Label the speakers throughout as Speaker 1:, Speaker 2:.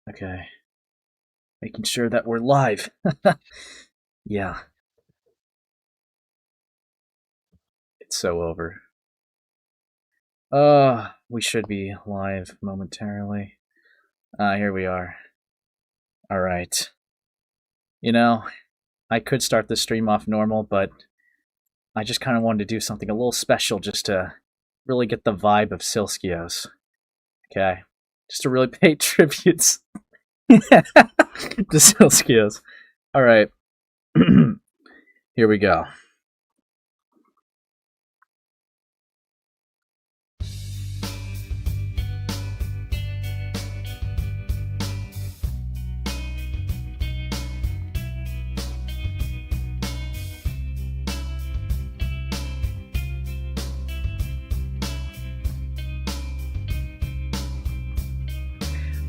Speaker 1: Okay. Making sure that we're live. Yeah. It's so over. We should be live momentarily. Here we are. Alright. I could start the stream off normal, but I just kind of wanted to do something a little special just to really get the vibe of Sileskios. Okay. Just to really pay tributes to Sileskios. Alright. Here we go.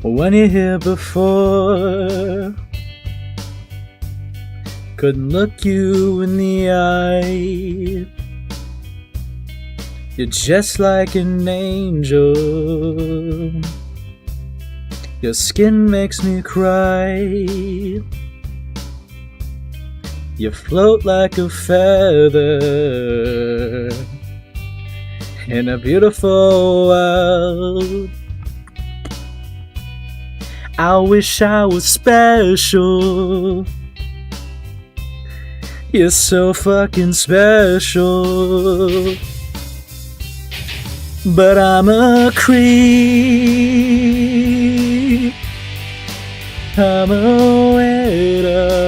Speaker 1: When you're here before, couldn't look you in the eye. You're just like an angel. Your skin makes me cry. You float like a feather in a beautiful world. I wish I was special. You're so fucking special. But I'm a creep. I'm a weirdo.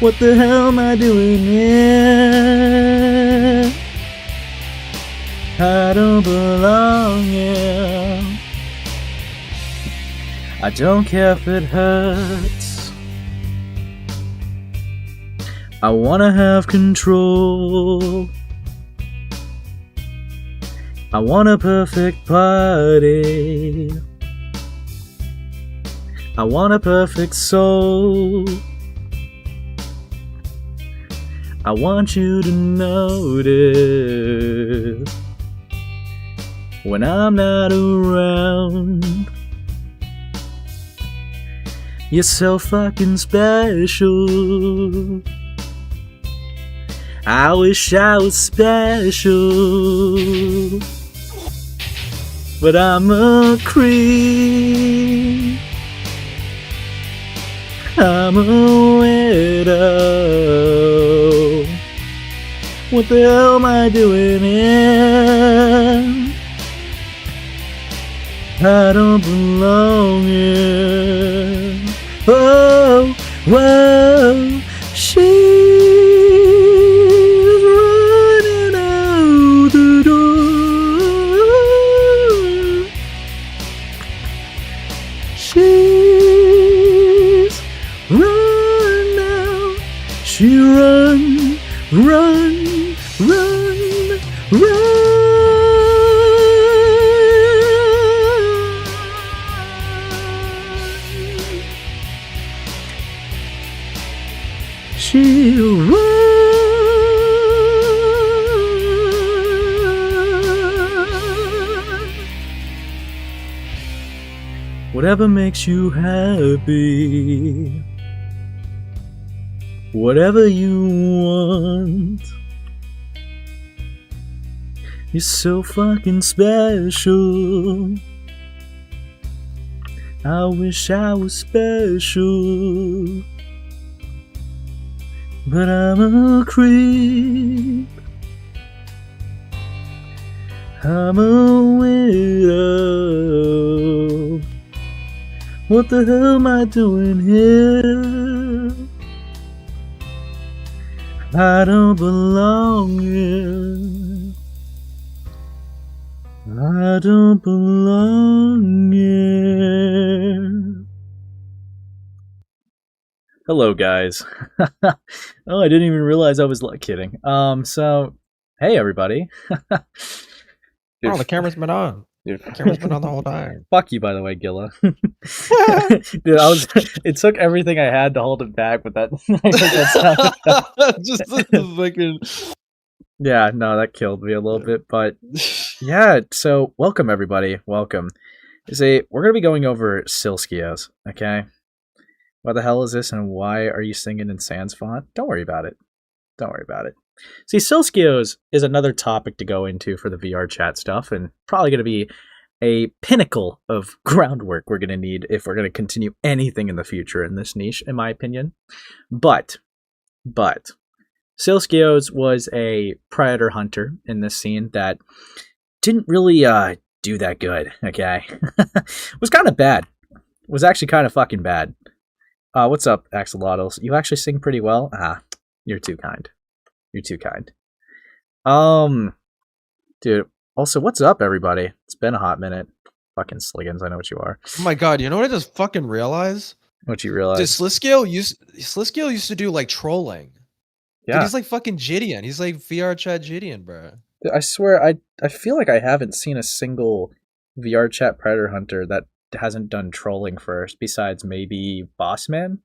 Speaker 1: What the hell am I doing here? I don't belong here. I don't care if it hurts. I wanna have control. I want a perfect party. I want a perfect soul. I want you to notice when I'm not around. You're so fucking special. I wish I was special. But I'm a creep. I'm a widow. What the hell am I doing here? I don't belong here. Oh, whoa, she's running out the door. She's run now. She run, run, run, run. She run. Whatever makes you happy, whatever you want. You're so fucking special. I wish I was special. But I'm a creep. I'm a widow. What the hell am I doing here? I don't belong here. I don't belong here. Hello, guys. Oh, I didn't even realize I was kidding. So, hey, everybody.
Speaker 2: Dude, oh, the camera's been on.
Speaker 1: Dude,
Speaker 2: the camera's been on the whole time.
Speaker 1: Fuck you, by the way, Gilla. Dude, it took everything I had to hold it back with that.
Speaker 2: Just fucking.
Speaker 1: Yeah, no, that killed me a little bit, but yeah. So, welcome everybody. Welcome. We're going to be going over Sileskios, okay? What the hell is this, and why are you singing in sans font? Don't worry about it. Don't worry about it. See, Sileskios is another topic to go into for the VRCHat stuff, and probably going to be a pinnacle of groundwork we're going to need if we're going to continue anything in the future in this niche, in my opinion. But, Sileskios was a predator hunter in this scene that didn't really do that good, okay? It was kind of bad. It was actually kind of fucking bad. What's up, Axolotls? You actually sing pretty well. You're too kind. You're too kind. Dude. Also, what's up, everybody? It's been a hot minute. Fucking Sliggins, I know what you are.
Speaker 2: Oh my god, you know what I just fucking realized?
Speaker 1: What you realize?
Speaker 2: Sileskios used to do like trolling.
Speaker 1: Yeah.
Speaker 2: Dude, he's like fucking Gideon. He's like VRCHat Gideon, bro.
Speaker 1: I swear, I feel like I haven't seen a single VRCHat Predator Hunter that hasn't done trolling first, besides maybe Bossman.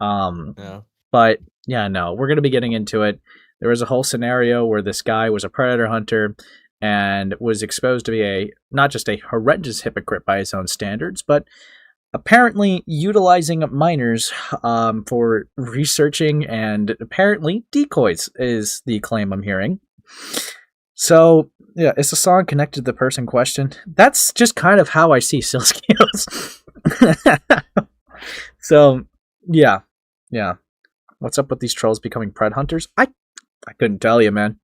Speaker 2: Yeah.
Speaker 1: But yeah, no, we're gonna be getting into it. There was a whole scenario where this guy was a predator hunter and was exposed to be not just a horrendous hypocrite by his own standards, but apparently utilizing minors for researching and apparently decoys is the claim I'm hearing. So, yeah, is the song connected to the person questioned? That's just kind of how I see Sileskios. So, yeah. What's up with these trolls becoming pred hunters? I couldn't tell you, man.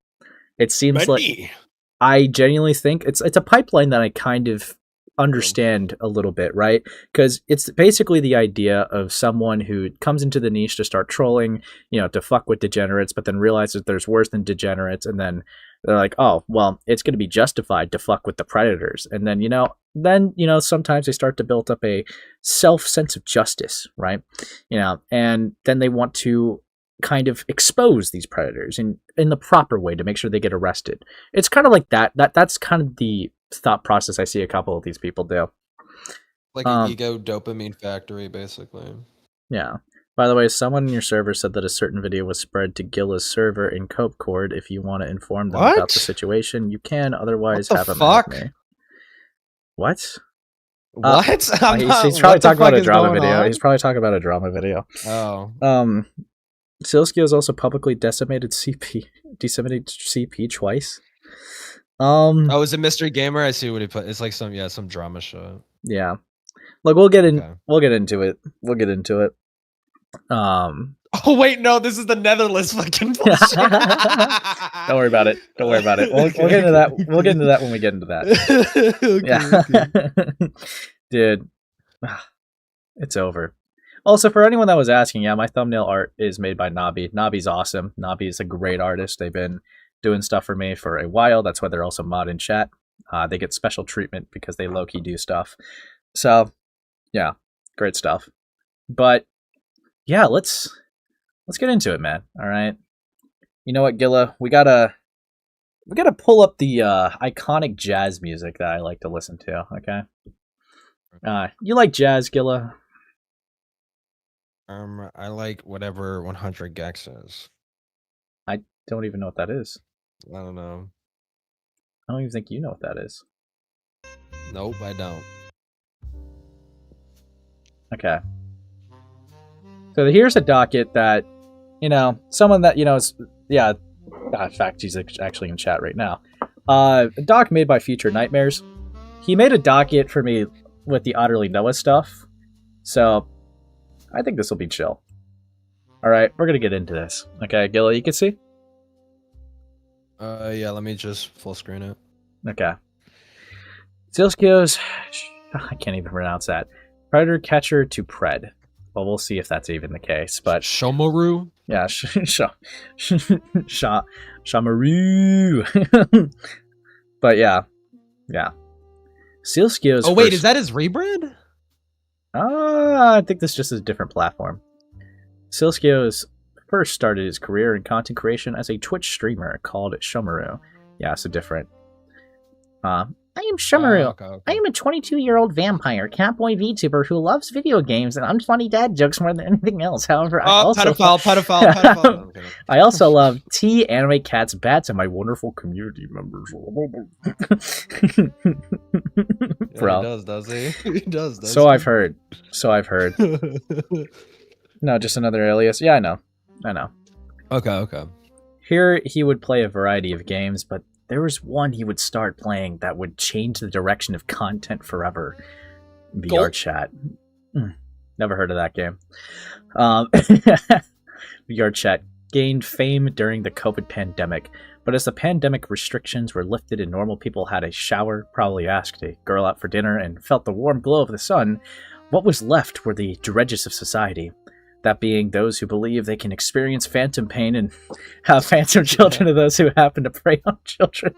Speaker 1: It seems like I genuinely think it's a pipeline that I kind of understand a little bit, right? Because it's basically the idea of someone who comes into the niche to start trolling, to fuck with degenerates, but then realizes there's worse than degenerates, and then they're like, oh, well, it's going to be justified to fuck with the predators. And then, sometimes they start to build up a sense of justice, right? And then they want to kind of expose these predators in the proper way to make sure they get arrested. It's kind of like that's kind of the thought process I see a couple of these people do.
Speaker 2: Like an ego dopamine factory, basically.
Speaker 1: Yeah. By the way, someone in your server said that a certain video was spread to Gilla's server in Copecord. If you want to inform them about the situation, you can. Otherwise, have them at me. What?
Speaker 2: What?
Speaker 1: He's probably talking about a drama video. He's probably talking about a drama video.
Speaker 2: Oh.
Speaker 1: Sileskios also publicly decimated CP twice.
Speaker 2: Oh, is it Mystery Gamer? I see what he put. It's like some drama show.
Speaker 1: Yeah. Look, we'll get into it. We'll get into it.
Speaker 2: Oh wait, no, this is the Netherlands fucking bullshit.
Speaker 1: Don't worry about it. We'll get into that. We'll get into that when we get into that.
Speaker 2: Okay.
Speaker 1: Dude, it's over. Also, for anyone that was asking, my thumbnail art is made by Nabi. Nabi's awesome. Nabi is a great artist. They've been doing stuff for me for a while. That's why they're also mod in chat. They get special treatment because they low-key do stuff. So, yeah, great stuff. But yeah, let's get into it, man. All right. You know what, Gilla? We gotta pull up the iconic jazz music that I like to listen to. Okay. You like jazz, Gilla?
Speaker 2: I like whatever 100 Gex is.
Speaker 1: I don't even know what that is.
Speaker 2: I don't know.
Speaker 1: I don't even think you know what that is.
Speaker 2: Nope, I don't.
Speaker 1: Okay. So here's a docket that, someone that, is, yeah, in fact, he's actually in chat right now. A doc made by Future Nightmares. He made a docket for me with the Utterly Noah stuff. So I think this will be chill. All right, we're going to get into this. Okay, Gilla, you can see?
Speaker 2: Yeah, let me just full screen it.
Speaker 1: Okay. Sileskios, I can't even pronounce that. Predator catcher to pred. Well, we'll see if that's even the case, but...
Speaker 2: Shomaru?
Speaker 1: Yeah, Shamaru. But yeah. Sileskios...
Speaker 2: Oh, wait, is that his rebrand?
Speaker 1: I think this just is a different platform. Sileskios first started his career in content creation as a Twitch streamer called Shomaru. Yeah, so different. I am Shumaru.
Speaker 2: Okay.
Speaker 1: I am a 22-year-old vampire catboy VTuber who loves video games and unfunny dad jokes more than anything else. However, I also
Speaker 2: pedophile.
Speaker 1: I also love tea, anime, cats, bats, and my wonderful community members. Bro,
Speaker 2: he does, does he? He does.
Speaker 1: So I've heard. No, just another alias. Yeah, I know.
Speaker 2: Okay.
Speaker 1: Here he would play a variety of games, but there was one he would start playing that would change the direction of content forever. VRCHat. Never heard of that game. VRCHat gained fame during the COVID pandemic, but as the pandemic restrictions were lifted and normal people had a shower, probably asked a girl out for dinner, and felt the warm glow of the sun, what was left were the dredges of society. That being those who believe they can experience phantom pain and have phantom children to those who happen to prey on children.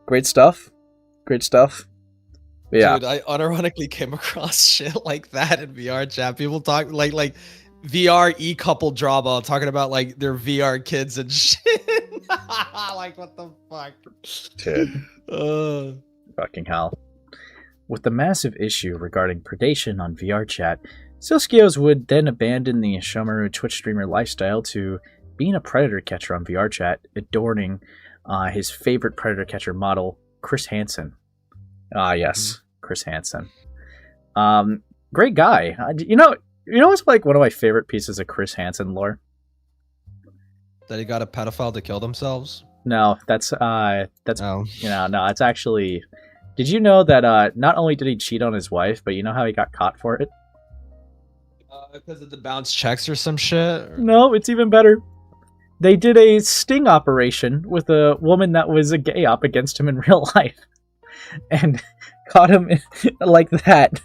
Speaker 1: Great stuff. Yeah.
Speaker 2: Dude, I unironically came across shit like that in VRCHat. People talk like VR e-couple drama, talking about like their VR kids and shit. Like, what the fuck?
Speaker 1: Dude. Fucking hell. With the massive issue regarding predation on VRCHat, Sileskios would then abandon the Shumaru Twitch streamer lifestyle to being a predator catcher on VRCHat, adorning his favorite predator catcher model, Chris Hansen. Yes, Chris Hansen. Great guy. You know what's like one of my favorite pieces of Chris Hansen lore?
Speaker 2: That he got a pedophile to kill themselves?
Speaker 1: No, that's it's actually. Did you know that not only did he cheat on his wife, but you know how he got caught for it?
Speaker 2: Because of the bounce checks or some shit? Or?
Speaker 1: No, it's even better. They did a sting operation with a woman that was a gay op against him in real life. And caught him like that.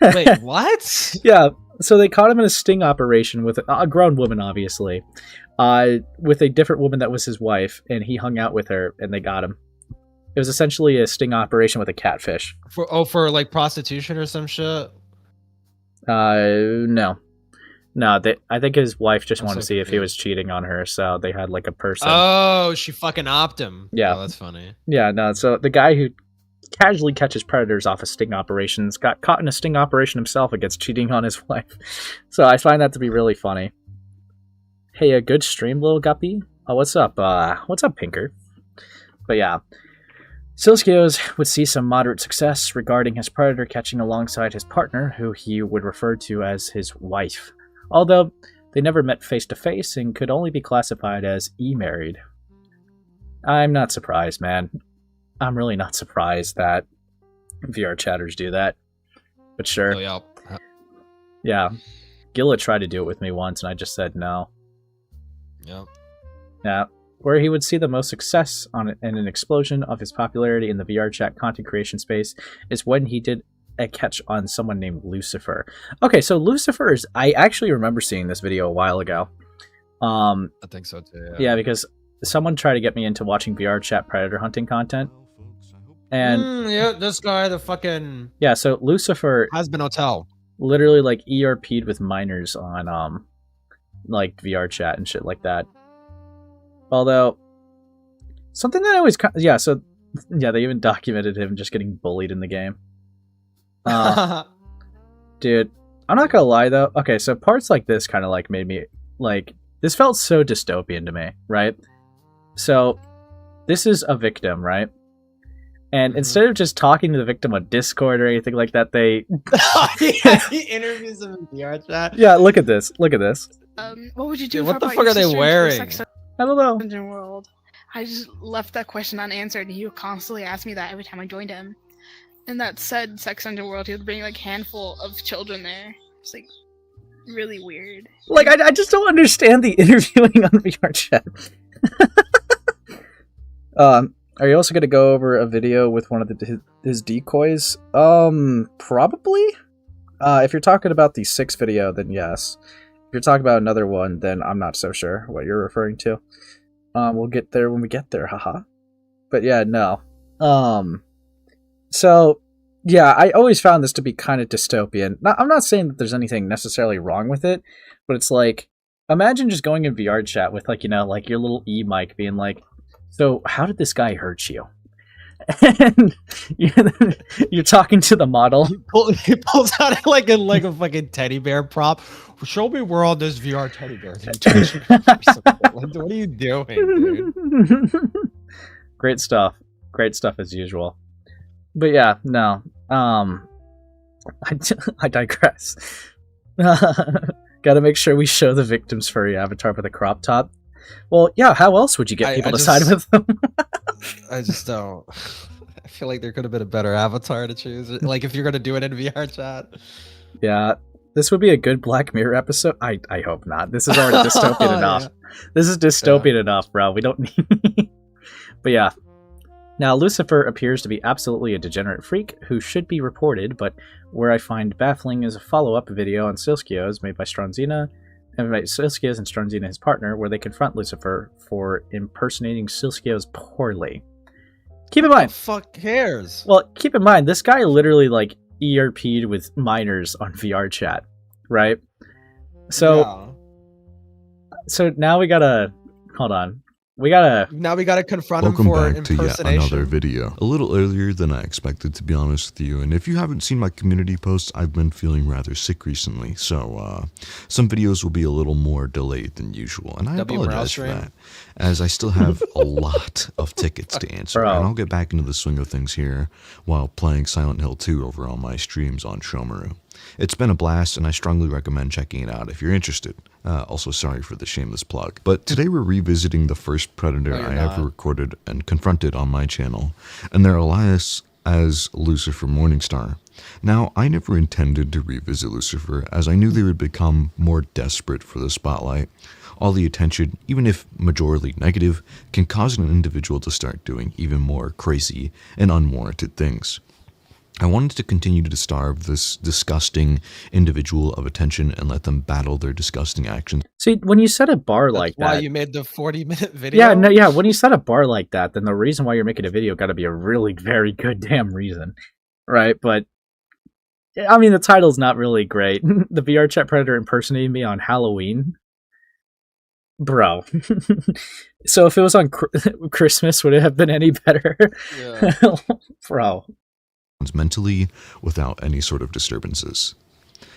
Speaker 2: Wait, what?
Speaker 1: Yeah, so they caught him in a sting operation with a grown woman, obviously. With a different woman that was his wife, and he hung out with her, and they got him. It was essentially a sting operation with a catfish.
Speaker 2: For like prostitution or some shit?
Speaker 1: No. I think his wife just wanted to see if he was cheating on her, so they had like a person.
Speaker 2: Oh, she fucking opped him.
Speaker 1: Yeah.
Speaker 2: Oh, that's funny.
Speaker 1: Yeah, no, so the guy who casually catches predators off of sting operations got caught in a sting operation himself against cheating on his wife. So I find that to be really funny. Hey, a good stream, little guppy? Oh, what's up? What's up, Pinker? But yeah. Sileskios would see some moderate success regarding his predator catching alongside his partner, who he would refer to as his wife. Although, they never met face-to-face and could only be classified as e-married. I'm not surprised, man. I'm really not surprised that VR chatters do that. But sure.
Speaker 2: Oh, yeah.
Speaker 1: Yeah. Gilla tried to do it with me once, and I just said no.
Speaker 2: Yeah.
Speaker 1: Yeah. Where he would see the most success and an explosion of his popularity in the VRChat content creation space is when he did a catch on someone named Lucifer. Okay, so Lucifer is... I actually remember seeing this video a while ago.
Speaker 2: I think so too,
Speaker 1: yeah, because someone tried to get me into watching VRChat predator hunting content. And
Speaker 2: yeah, this guy, the fucking...
Speaker 1: Yeah, so Lucifer...
Speaker 2: Has-been hotel.
Speaker 1: Literally, like, ERP'd with minors on, like, VRChat and shit like that. Although, something that I always... Yeah, so... Yeah, they even documented him just getting bullied in the game. Dude, I'm not gonna lie, though. Okay, so parts like this kind of, like, made me... Like, this felt so dystopian to me, right? So, this is a victim, right? And instead of just talking to the victim on Discord or anything like that, they...
Speaker 2: He interviews him in VRChat.
Speaker 1: Yeah, look at this. Look at this.
Speaker 3: What would you do?
Speaker 2: Dude, what the fuck are they wearing?
Speaker 1: I don't know.
Speaker 3: World. I just left that question unanswered, and he would constantly ask me that every time I joined him. And that said Sex Dungeon World, he would bring like a handful of children there. It's like really weird.
Speaker 1: Like, I just don't understand the interviewing on VRChat. Are you also going to go over a video with one of his decoys? Probably? If you're talking about the 6 video, then yes. If you're talking about another one, then I'm not so sure what you're referring to. We'll get there when we get there, haha. But yeah, no. So, yeah, I always found this to be kind of dystopian. I'm not saying that there's anything necessarily wrong with it, but it's like, imagine just going in VRChat with, like, you know, like your little e-mic being like, so how did this guy hurt you? and you're talking to the model.
Speaker 2: He pulls out like a fucking teddy bear prop. Show me where on this VR teddy bear. Like, what are you doing, dude?
Speaker 1: Great stuff. Great stuff as usual. But yeah, no. I digress. Gotta make sure we show the victim's furry avatar with a crop top. Well, yeah, how else would you get people to side with them?
Speaker 2: I just don't. I feel like there could have been a better avatar to choose. Like, if you're going to do it in VR chat.
Speaker 1: Yeah, this would be a good Black Mirror episode. I hope not. This is already dystopian enough. Yeah. This is dystopian enough, bro. We don't need... But yeah. Now, Lucifer appears to be absolutely a degenerate freak who should be reported, but where I find baffling is a follow-up video on Sileskios made by Stronzina, and by Sileskios and Stronzina, his partner, where they confront Lucifer for impersonating Sileskios poorly. Keep in mind...
Speaker 2: fuck cares?
Speaker 1: Well, keep in mind, this guy literally, like, ERP'd with minors on VRCHat, right? So... Yeah. So now we gotta... Hold on.
Speaker 2: Now we gotta confront him for impersonation.
Speaker 4: Welcome back to yet another video. A little earlier than I expected, to be honest with you. And if you haven't seen my community posts, I've been feeling rather sick recently. So some videos will be a little more delayed than usual. And I apologize for that, as I still have a lot of tickets to answer. And I'll get back into the swing of things here while playing Silent Hill 2 over on my streams on Shomaru. It's been a blast, and I strongly recommend checking it out if you're interested. Also, sorry for the shameless plug. But today we're revisiting the first predator I ever recorded and confronted on my channel, and their alias as Lucifer Morningstar. Now, I never intended to revisit Lucifer, as I knew they would become more desperate for the spotlight. All the attention, even if majorly negative, can cause an individual to start doing even more crazy and unwarranted things. I wanted to continue to starve this disgusting individual of attention and let them battle their disgusting actions.
Speaker 1: See, when you set a bar like that...
Speaker 2: why you made the 40-minute video?
Speaker 1: Yeah, when you set a bar like that, then the reason why you're making a video got to be a really very good damn reason, right? But, I mean, the title's not really great. The VRCHat Predator impersonating me on Halloween? Bro. So if it was on Christmas, would it have been any better? Yeah. Bro.
Speaker 4: Mentally without any sort of disturbances.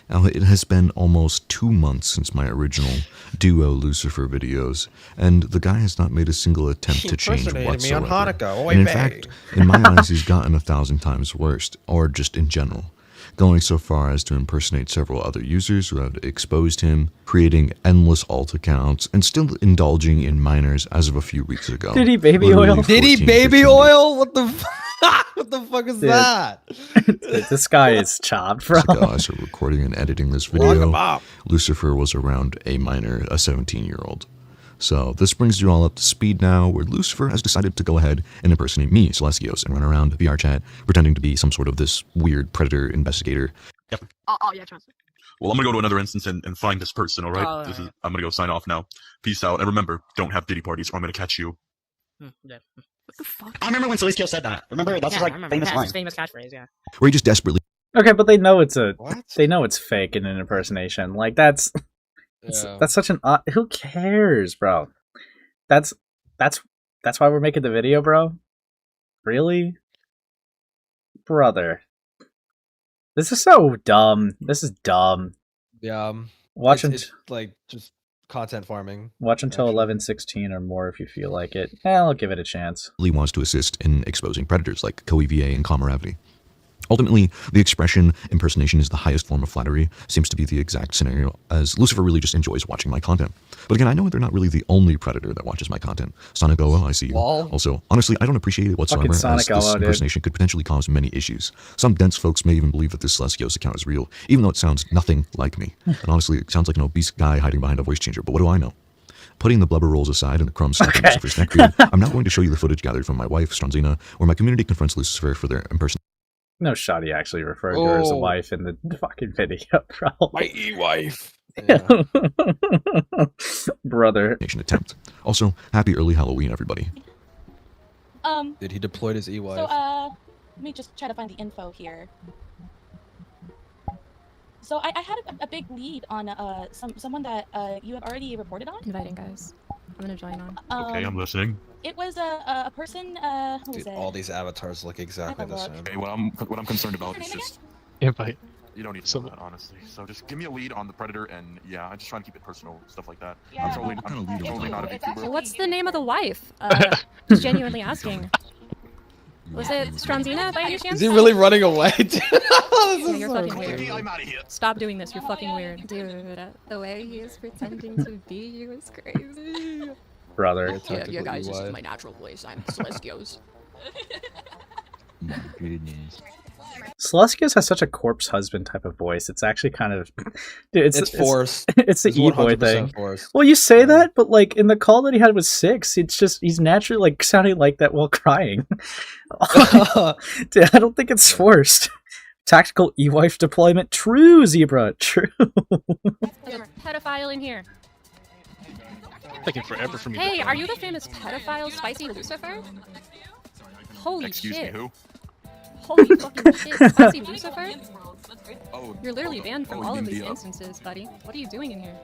Speaker 4: Now, it has been almost 2 months since my original duo Lucifer videos, and the guy has not made a single attempt to change whatsoever.
Speaker 2: Me on Hanukkah.
Speaker 4: And in fact, in my eyes, he's gotten 1,000 times worse, or just in general, going so far as to impersonate several other users who have exposed him, creating endless alt accounts, and still indulging in minors as of a few weeks ago.
Speaker 1: Did he baby oil?
Speaker 2: Did he baby oil? What the fuck? What the fuck is that?
Speaker 1: This guy is chopped, bro.
Speaker 4: As we're recording and editing this video, Lucifer was around a minor, a 17-year-old. So this brings you all up to speed now, where Lucifer has decided to go ahead and impersonate me, Sileskios, and run around VRCHat, pretending to be some sort of this weird predator investigator.
Speaker 5: Yep.
Speaker 3: Oh yeah, trust me.
Speaker 5: Well, I'm gonna go to another instance and find this person, alright? I'm gonna go sign off now. Peace out, and remember, don't have ditty parties or I'm gonna catch you.
Speaker 3: Yeah. What the fuck?
Speaker 6: I remember when Sileskios said that. Remember? That's his, like, famous line.
Speaker 3: Famous catchphrase, yeah.
Speaker 4: Where he just desperately...
Speaker 1: Okay, but they know it's a...
Speaker 2: What?
Speaker 1: They know it's fake in an impersonation. Like, that's such an... who cares, bro? That's why we're making the video, bro? Really? Brother. This is so dumb. This is dumb.
Speaker 2: Yeah.
Speaker 1: It's
Speaker 2: like, just... content farming.
Speaker 1: Watch until 11:16 or more if you feel like it. I'll give it a chance.
Speaker 4: He wants to assist in exposing predators like co-EVA and camaraderie. Ultimately, the expression impersonation is the highest form of flattery seems to be the exact scenario, as Lucifer really just enjoys watching my content. But again, I know they're not really the only predator that watches my content. Sonic Oa, I see you. Also, honestly, I don't appreciate it whatsoever, as this impersonation could potentially cause many issues. Some dense folks may even believe that this Sileskios account is real, even though it sounds nothing like me. And honestly, it sounds like an obese guy hiding behind a voice changer, but what do I know? Putting the blubber rolls aside and the crumbs stuck in Lucifer's neck cream, I'm now going to show you the footage gathered from my wife, Stronzina, where my community confronts Lucifer for their impersonation.
Speaker 1: No shot he actually referred to her as a wife in the fucking video, bro.
Speaker 2: My e-wife.
Speaker 1: Yeah. Brother.
Speaker 4: Attempt. Also, happy early Halloween, everybody.
Speaker 2: Did he deploy his e-wife?
Speaker 7: So, let me just try to find the info here. So I had a big lead on someone that you have already reported on.
Speaker 8: Inviting guys. I'm gonna join on.
Speaker 5: Okay, I'm listening.
Speaker 7: It was a person. Who was
Speaker 2: Dude,
Speaker 7: it?
Speaker 2: all these avatars look exactly the same.
Speaker 5: Okay, what I'm concerned about is just
Speaker 8: Invite.
Speaker 5: you don't need to know that honestly. So just give me a lead on the predator, and yeah, I'm just trying to keep it personal, stuff like that.
Speaker 7: Yeah,
Speaker 5: I'm totally not a VTuber.
Speaker 9: What's the name of the wife? Just genuinely asking. Was it Stronzina by any chance?
Speaker 2: Is he really running away? This
Speaker 9: Yeah,
Speaker 2: is
Speaker 9: you're
Speaker 2: so
Speaker 9: fucking
Speaker 2: funny.
Speaker 9: weird.
Speaker 5: I'm out of here.
Speaker 9: Stop doing this, you're fucking weird. Dude, the way he is pretending to be you is crazy.
Speaker 1: Brother.
Speaker 9: Yeah, guys, this is my natural voice. I'm Sileskios.
Speaker 4: My goodness.
Speaker 1: Sileskios has such a corpse husband type of voice. It's actually kind of, dude.
Speaker 2: It's forced.
Speaker 1: It's the
Speaker 2: It's
Speaker 1: e-boy
Speaker 2: 100%
Speaker 1: thing.
Speaker 2: forced.
Speaker 1: Well, you say that, but like in the call that he had with Six, it's just he's naturally like sounding like that while crying. Dude, I don't think it's forced. Tactical e-wife deployment, true, Zebra, true.
Speaker 9: There's a pedophile in here.
Speaker 8: Taking forever for me.
Speaker 9: Hey,
Speaker 8: to
Speaker 9: are you the famous pedophile Spicy Lucifer? Holy
Speaker 5: Excuse
Speaker 9: shit.
Speaker 5: me, who?
Speaker 9: Holy fucking shit, Spicy Lucifer?
Speaker 5: Oh,
Speaker 9: You're literally banned from all
Speaker 5: you
Speaker 9: of
Speaker 5: mean
Speaker 9: these
Speaker 5: the,
Speaker 9: instances, buddy. What are you doing in here?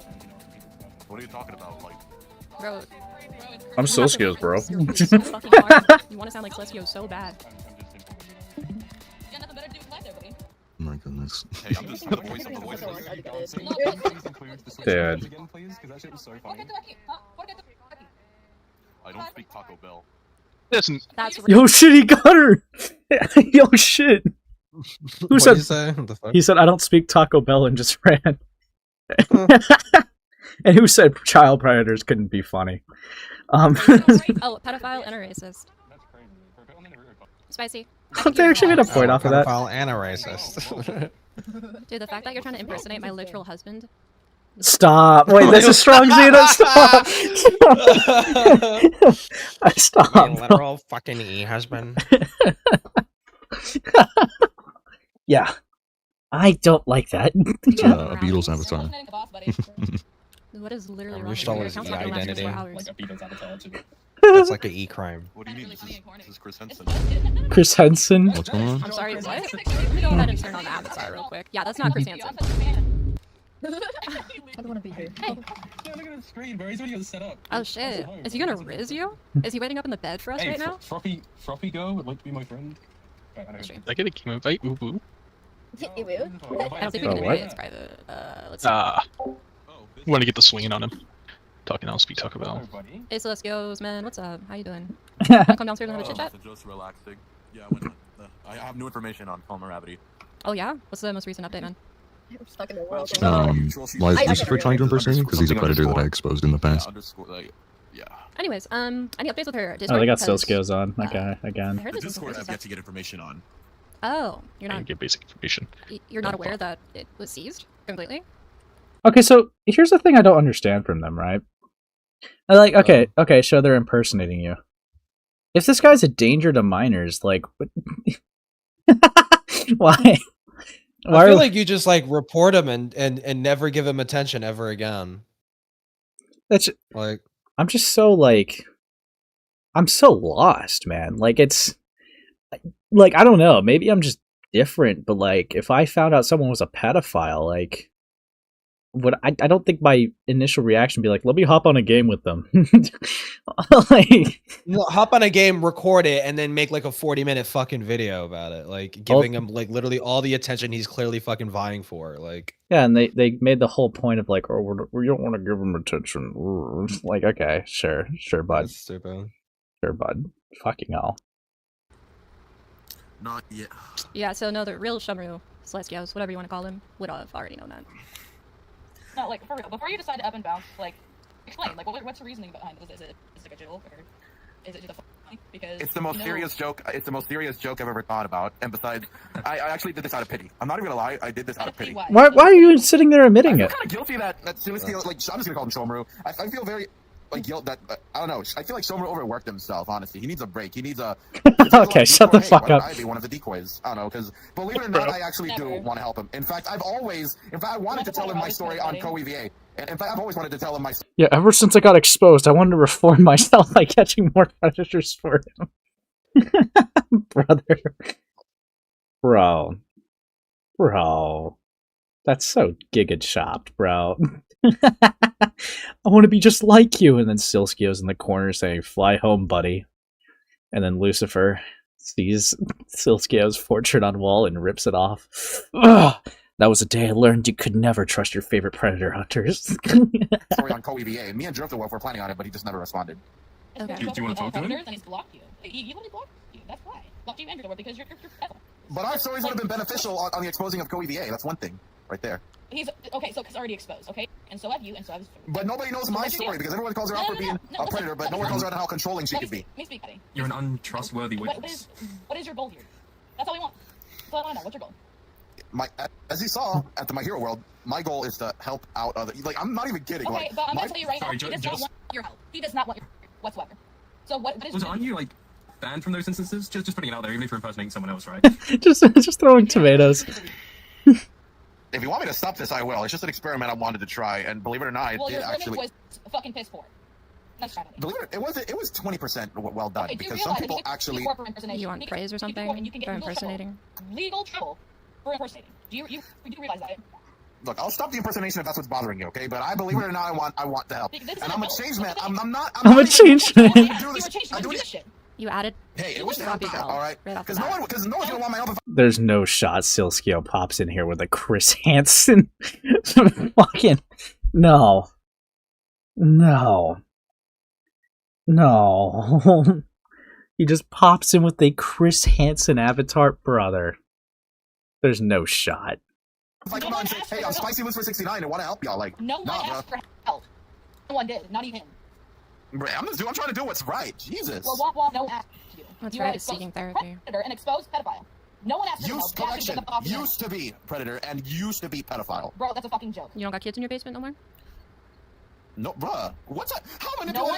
Speaker 5: What are you talking about? Like,
Speaker 9: Bro,
Speaker 1: I'm
Speaker 9: you have to
Speaker 1: Sileskios, bro.
Speaker 9: focus your face so fucking hard. You want to sound like Sileskios so bad.
Speaker 7: Got nothing better to do with life there, buddy.
Speaker 4: Oh my goodness.
Speaker 5: hey, I'm just the voice of the voiceless.
Speaker 1: Dude.
Speaker 5: I don't speak Taco Bell.
Speaker 8: Listen,
Speaker 9: That's
Speaker 1: Yo, shit, he got her. Yo, shit. Who
Speaker 2: What'd
Speaker 1: said?
Speaker 2: you say? What the fuck?
Speaker 1: He said, "I don't speak Taco Bell," and just ran. And who said child predators couldn't be funny?
Speaker 9: Oh, pedophile and a racist. Spicy.
Speaker 1: They actually made a point off of that.
Speaker 2: Pedophile and a racist.
Speaker 9: Dude, the fact that you're trying to impersonate my literal husband.
Speaker 1: Stop! Wait, this is strong, Zeta. Stop! Stop!
Speaker 2: My literal fucking e-husband.
Speaker 1: Yeah, I don't like that.
Speaker 4: It's a Beatles avatar.
Speaker 9: What is literally
Speaker 2: Your
Speaker 9: wrong with
Speaker 2: star
Speaker 9: you? Your
Speaker 2: is
Speaker 9: account's
Speaker 2: the
Speaker 9: not gonna last
Speaker 2: identity.
Speaker 9: 24 hours.
Speaker 2: That's like an e-crime.
Speaker 5: What do you mean? This is Chris Henson.
Speaker 1: Chris Henson.
Speaker 4: What's going on?
Speaker 9: I'm sorry, what? Let me go ahead and turn on the avatar real quick. Yeah, that's not Chris Hansen.
Speaker 7: I don't want to be here.
Speaker 9: Hey.
Speaker 6: Yeah, look at the screen, bro. He's already got it set up.
Speaker 9: Oh shit. Is he gonna riz you? Is he waiting up in the bed for us right now?
Speaker 6: Froppy girl would like to be my friend. Right, I know.
Speaker 9: Stream.
Speaker 8: I get a game invite. Ooh, boo.
Speaker 9: I don't think we
Speaker 1: Oh,
Speaker 9: can
Speaker 1: what?
Speaker 9: invite it, it's private. Let's see.
Speaker 8: Want to get the swinging on him. Talking, I'll speak Taco Bell.
Speaker 9: Hey Sileskios, man, what's up? How you doing? Wanna come downstairs and have a chit chat?
Speaker 5: Just relaxing. Yeah, why not? I have new information on Palmeravity.
Speaker 9: Oh yeah? What's the most recent update, man?
Speaker 7: Stuck in the world.
Speaker 4: Why is
Speaker 7: I
Speaker 4: Lucifer trying to impersonate him? Because he's a predator that I exposed in the
Speaker 5: Yeah,
Speaker 4: past.
Speaker 5: underscore, like, yeah.
Speaker 9: Anyways, any updates with her
Speaker 1: Oh,
Speaker 9: Discord?
Speaker 1: they got
Speaker 9: Because,
Speaker 1: Sileskios on. Okay,
Speaker 9: I
Speaker 1: again.
Speaker 9: heard
Speaker 5: The
Speaker 9: this was some
Speaker 5: Discord
Speaker 9: crazy
Speaker 5: I've yet
Speaker 9: stuff.
Speaker 5: to get information on.
Speaker 9: Oh, you're
Speaker 8: I
Speaker 9: not
Speaker 8: get basic information.
Speaker 9: you're not aware that it was seized completely?
Speaker 1: Okay, so here's the thing I don't understand from them, right? I like, okay, so they're impersonating you. If this guy's a danger to minors, like, what... why?
Speaker 2: I feel like you just like report him and never give him attention ever again.
Speaker 1: That's
Speaker 2: Like,
Speaker 1: I'm just so like, I'm so lost, man. Like it's, like I don't know. Maybe I'm just different, but like if I found out someone was a pedophile, like, would I don't think my initial reaction would be like, let me hop on a game with them. Like,
Speaker 2: hop on a game, record it, and then make like a 40-minute fucking video about it. Like giving him like literally all the attention he's clearly fucking vying for. Like,
Speaker 1: yeah, and they made the whole point of like, oh, we don't want to give him attention. Like, okay, sure, bud,
Speaker 2: that's stupid.
Speaker 1: sure, bud. Fucking hell.
Speaker 5: Not yet.
Speaker 9: Yeah, so no, the real Shunryu, Sileskios, whatever you want to call him, would have already known that.
Speaker 7: No, like, for real, before you decide to up and bounce, like, explain, like, what's the reasoning behind it? Is it like a joke, or is it just a funny? Because
Speaker 5: It's the most serious joke. It's the most serious joke I've ever thought about. And besides, I actually did this out of pity. I'm not even gonna lie. I did this out of pity.
Speaker 1: Why are you sitting there admitting
Speaker 5: I
Speaker 1: it?
Speaker 5: feel kind of guilty that Sileskios, like, I'm just gonna call him Shomaru. I feel very, like, guilt that, I don't know. I feel like Shomaru overworked himself, honestly. He needs a break. He needs a...
Speaker 1: Okay, shut the fuck up.
Speaker 5: I'd be one of the decoys. I don't know, because believe it or not, I actually do want to help him. In fact, I wanted to tell him my story on Co-EVA. And in fact, I've always wanted to tell him my story.
Speaker 1: Yeah, ever since I got exposed, I wanted to reform myself by catching more predators for him. Brother. Bro. That's so giga chopped, bro. I want to be just like you. And then Sileskios in the corner saying, "Fly home, buddy." And then Lucifer sees Sileskios' portrait on wall and rips it off. Ugh, that was the day I learned you could never trust your favorite predator hunters.
Speaker 5: Story on co-EVA. Me and Driftwolf were planning on it, but he just never responded.
Speaker 7: Okay.
Speaker 6: Do you want to talk to him?
Speaker 7: Then he's blocked you. He literally blocked you. That's why. Blocked you and Driftwolf because you're
Speaker 5: But our stories would have been beneficial on the exposing of co-EVA. That's one thing, right there.
Speaker 7: He's okay, so it's already exposed, okay? And so have you, and so have his.
Speaker 5: But nobody knows my story because everyone calls her out for being a predator, but no one calls her out on how controlling she could be.
Speaker 7: Let me speak, buddy.
Speaker 6: You're an untrustworthy witness.
Speaker 7: What is your goal here? That's all we want. That's all I want to know. What's your goal?
Speaker 5: As you saw at the My Hero World, my goal is to help out other. Like, I'm not even kidding.
Speaker 7: Okay,
Speaker 5: like,
Speaker 7: but I'm gonna tell you right
Speaker 6: Sorry,
Speaker 7: now, he does not want your help. He does not want your help whatsoever. So what is?
Speaker 6: Aren't you like banned from those instances? Just putting it out there, even if you're impersonating someone else, right?
Speaker 1: just throwing tomatoes.
Speaker 5: If you want me to stop this, I will. It's just an experiment I wanted to try, and believe it or not, it
Speaker 7: well,
Speaker 5: did
Speaker 7: your
Speaker 5: actually.
Speaker 7: was fucking piss poor. Nice try, buddy.
Speaker 5: Believe it was 20% well done
Speaker 7: Okay,
Speaker 5: because some people actually.
Speaker 9: You want praise or something for impersonating?
Speaker 7: Legal trouble for impersonating. Do you realize that?
Speaker 5: Look, I'll stop the impersonation if that's what's bothering you, okay? But I believe it or not, I want the help, and I'm a change man. I'm not.
Speaker 1: I'm a change man.
Speaker 5: I do this.
Speaker 9: You added.
Speaker 5: Hey, it was to help out, all right?
Speaker 9: Right off the
Speaker 5: Because no
Speaker 9: bat.
Speaker 5: one's gonna want my help if
Speaker 1: There's no shot Sileskio pops in here with a Chris Hansen. Fucking no. He just pops in with a Chris Hansen avatar, brother. There's no shot.
Speaker 5: If I come out and say, hey, I'm Spicy Liz for 69 and want to help y'all, like,
Speaker 7: No one asked for help. No one did, not even him.
Speaker 5: Bro, I'm trying to do what's right. Jesus.
Speaker 7: Well, no one asked you.
Speaker 9: What's
Speaker 7: You
Speaker 9: right
Speaker 7: are
Speaker 9: is seeking
Speaker 7: exposed
Speaker 9: therapy.
Speaker 7: Predator and exposed pedophile. No one asked for
Speaker 5: Used
Speaker 7: help. You actually
Speaker 5: collection.
Speaker 7: get the fuck
Speaker 5: Used to be predator and used to be pedophile.
Speaker 7: Bro, that's a fucking joke.
Speaker 9: You don't got kids in your basement no more?
Speaker 5: No, bruh. What's that? How
Speaker 7: No one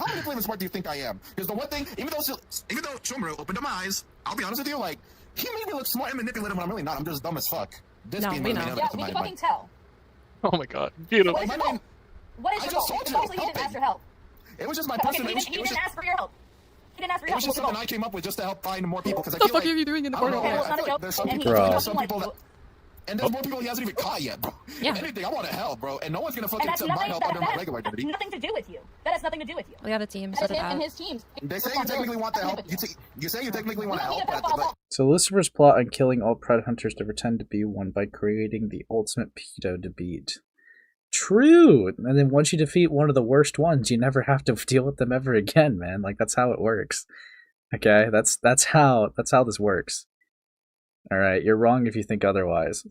Speaker 5: manipulative smart do you think I am? Because the one thing, even though Shomru opened up my eyes, I'll be honest with you, like, he made me look smart and manipulative when I'm really not. I'm just dumb as fuck. This
Speaker 9: No,
Speaker 5: being
Speaker 9: we
Speaker 5: my
Speaker 9: know.
Speaker 5: main
Speaker 7: Yeah,
Speaker 5: evidence of
Speaker 7: we can
Speaker 5: my-
Speaker 7: fucking tell.
Speaker 8: Oh my god. Beautiful.
Speaker 7: What is
Speaker 5: my
Speaker 7: your
Speaker 5: main-
Speaker 7: goal? What is
Speaker 5: I
Speaker 7: your
Speaker 5: just
Speaker 7: goal?
Speaker 5: told you,
Speaker 7: Obviously, he didn't
Speaker 5: helping.
Speaker 7: ask for help.
Speaker 5: It was just my
Speaker 7: Okay,
Speaker 5: personal.
Speaker 7: he didn't ask for your help. He didn't ask for
Speaker 5: It
Speaker 7: your
Speaker 5: was
Speaker 7: help.
Speaker 5: just
Speaker 7: What's
Speaker 5: something
Speaker 7: your
Speaker 5: I came up with just to help find more people because I
Speaker 9: What the
Speaker 5: feel
Speaker 9: fuck
Speaker 5: like
Speaker 9: are you doing in the
Speaker 5: I don't
Speaker 9: corner?
Speaker 5: know,
Speaker 7: Okay, well, it's
Speaker 5: I
Speaker 7: not a
Speaker 5: feel like
Speaker 7: joke,
Speaker 5: there's some
Speaker 7: and
Speaker 5: people,
Speaker 1: Bro.
Speaker 5: there's some people that, and there's more people he hasn't even caught yet, bro.
Speaker 9: Yeah.
Speaker 5: Anything, I want to help, bro, and no one's gonna
Speaker 7: And
Speaker 5: fucking
Speaker 7: that's
Speaker 5: accept my
Speaker 7: nothing.
Speaker 5: help under my regular
Speaker 7: That has
Speaker 5: identity.
Speaker 7: nothing to do with you. That has nothing to do with you.
Speaker 9: We have a team, so
Speaker 7: That is
Speaker 9: did
Speaker 7: him and
Speaker 9: that.
Speaker 7: his team's
Speaker 5: They say you technically want the help. You say you technically want to help, but
Speaker 1: So Lucifer's plot on killing all Predator hunters to pretend to be one by creating the ultimate pedo to beat. True! And then once you defeat one of the worst ones, you never have to deal with them ever again, man. Like, that's how it works. Okay? That's how this works. Alright, you're wrong if you think otherwise.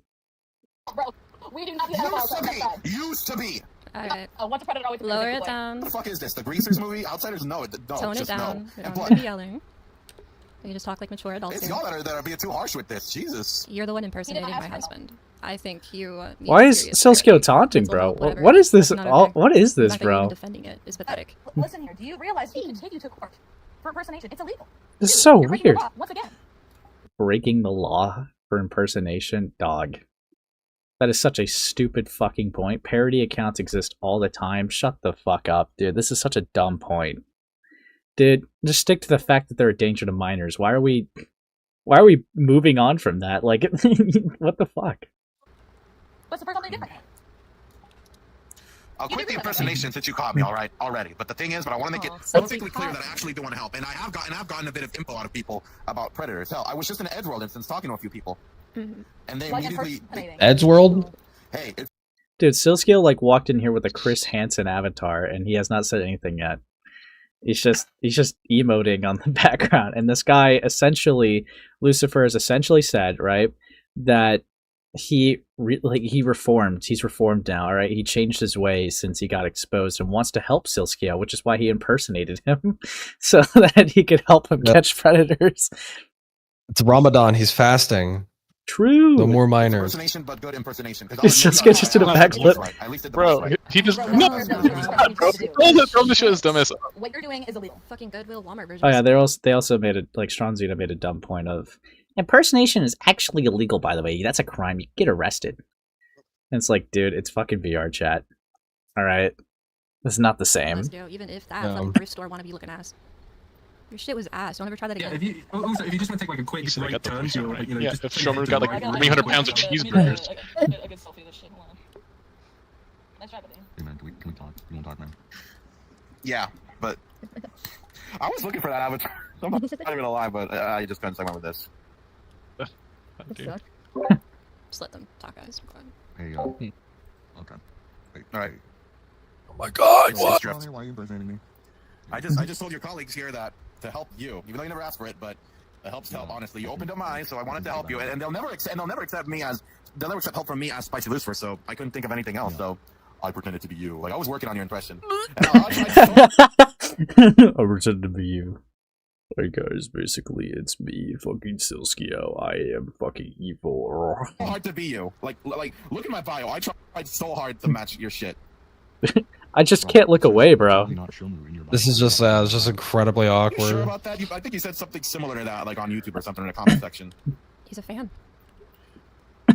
Speaker 7: Bro, we do not do that.
Speaker 5: used to be.
Speaker 9: Alright.
Speaker 7: Once a predator, always a
Speaker 9: Lower
Speaker 7: predator.
Speaker 9: it down.
Speaker 5: What the fuck is this? The Greasers movie? Outsiders? No,
Speaker 9: Tone it
Speaker 5: just
Speaker 9: down.
Speaker 5: no.
Speaker 9: We
Speaker 5: And
Speaker 9: don't
Speaker 5: plus,
Speaker 9: need to be yelling. You just talk like mature adults
Speaker 5: it's
Speaker 9: here.
Speaker 5: y'all that are being too harsh with this. Jesus.
Speaker 9: You're the one impersonating
Speaker 7: ask
Speaker 9: my
Speaker 7: for help.
Speaker 9: husband. I think you. Need
Speaker 1: Why is
Speaker 9: serious
Speaker 1: Sileskio
Speaker 9: therapy.
Speaker 1: taunting,
Speaker 9: Mental
Speaker 1: bro?
Speaker 9: health, whatever.
Speaker 1: What is this?
Speaker 9: That's not okay.
Speaker 1: What is
Speaker 9: The
Speaker 1: this,
Speaker 9: fact that you're even
Speaker 1: bro?
Speaker 9: defending it is pathetic.
Speaker 7: Listen here, do you realize he can take you to court for impersonation? It's illegal.
Speaker 1: This is so
Speaker 7: You're breaking the
Speaker 1: weird.
Speaker 7: law once again.
Speaker 1: Breaking the law for impersonation? Dog. That is such a stupid fucking point. Parody accounts exist all the time. Shut the fuck up, dude. This is such a dumb point. Dude, just stick to the fact that they're a danger to minors. Why are we moving on from that? Like, what the fuck?
Speaker 7: What's the first something different?
Speaker 5: I'll quit the impersonation since you caught me, all right, already. But the thing is, I want to make it perfectly clear that I actually do want to help, and I've gotten a bit of info out of people about predators. Hell, I was just in an Edgeworld instance talking to a few people, and they
Speaker 7: Like
Speaker 5: immediately,
Speaker 2: Edgeworld?
Speaker 5: hey, it's
Speaker 1: Dude, Sileskio like walked in here with a Chris Hansen avatar, and he has not said anything yet. He's just emoting on the background, and this guy essentially, Lucifer has essentially said, right, that he reformed. He's reformed now, all right? He changed his ways since he got exposed and wants to help Sileskio, which is why he impersonated him, so that he could help him catch predators.
Speaker 2: It's Ramadan. He's fasting.
Speaker 1: True.
Speaker 2: No more minors.
Speaker 5: impersonation, but good impersonation.
Speaker 1: It's just get just to the backflip.
Speaker 5: At least it
Speaker 8: Bro,
Speaker 5: right.
Speaker 8: he just.
Speaker 7: Bro,
Speaker 8: No!
Speaker 7: no,
Speaker 8: Bro, this shit is dumb as.
Speaker 7: What you're doing is illegal.
Speaker 9: Fucking Goodwill Walmart version.
Speaker 1: Oh yeah, they also made it, like, Stronzino made a dumb point of impersonation is actually illegal, by the way. That's a crime. You get arrested. And it's like, dude, it's fucking VRCHat. Alright. It's not the same.
Speaker 9: Let's go. Even if that fucking thrift store wanna be looking ass. Your shit was ass. Don't ever try that
Speaker 6: Yeah,
Speaker 9: again.
Speaker 6: if you just want to take like a quick
Speaker 8: So they
Speaker 6: right
Speaker 8: got the
Speaker 6: turn
Speaker 8: police
Speaker 6: to
Speaker 8: right.
Speaker 6: like, you know,
Speaker 8: Yeah,
Speaker 6: just
Speaker 8: if Shomer got like
Speaker 7: I got
Speaker 8: 300 pounds of cheeseburgers.
Speaker 7: I can selfie this shit. Hold on. Nice try, buddy.
Speaker 4: Hey man, can we talk? You want to talk, man?
Speaker 5: Yeah, but I was looking for that avatar. I'm not even gonna lie, but I just couldn't segment with this.
Speaker 8: Dude.
Speaker 9: Just let them talk, guys. Go ahead.
Speaker 4: Hey, okay. Wait,
Speaker 5: All right.
Speaker 4: oh my god,
Speaker 5: what?
Speaker 4: Why are you impersonating me?
Speaker 5: I just told your colleagues here that to help you, even though you never asked for it, but it helps to help. Honestly, you opened up my eyes, so I wanted to help you, and they'll never accept help from me as Spicy Lucifer. So I couldn't think of anything else. So I pretended to be you. Like I was working on your impression. And
Speaker 1: I pretend to be you. Hey guys, basically it's me, fucking Sileskio. I am fucking evil.
Speaker 5: hard to be you. Like look at my bio. I tried so hard to match your shit.
Speaker 1: I just can't look away, bro.
Speaker 2: This is just it's just incredibly
Speaker 5: You
Speaker 2: awkward.
Speaker 5: sure about that? I think you said something similar to that, like on YouTube or something in the comment section.
Speaker 9: He's a fan.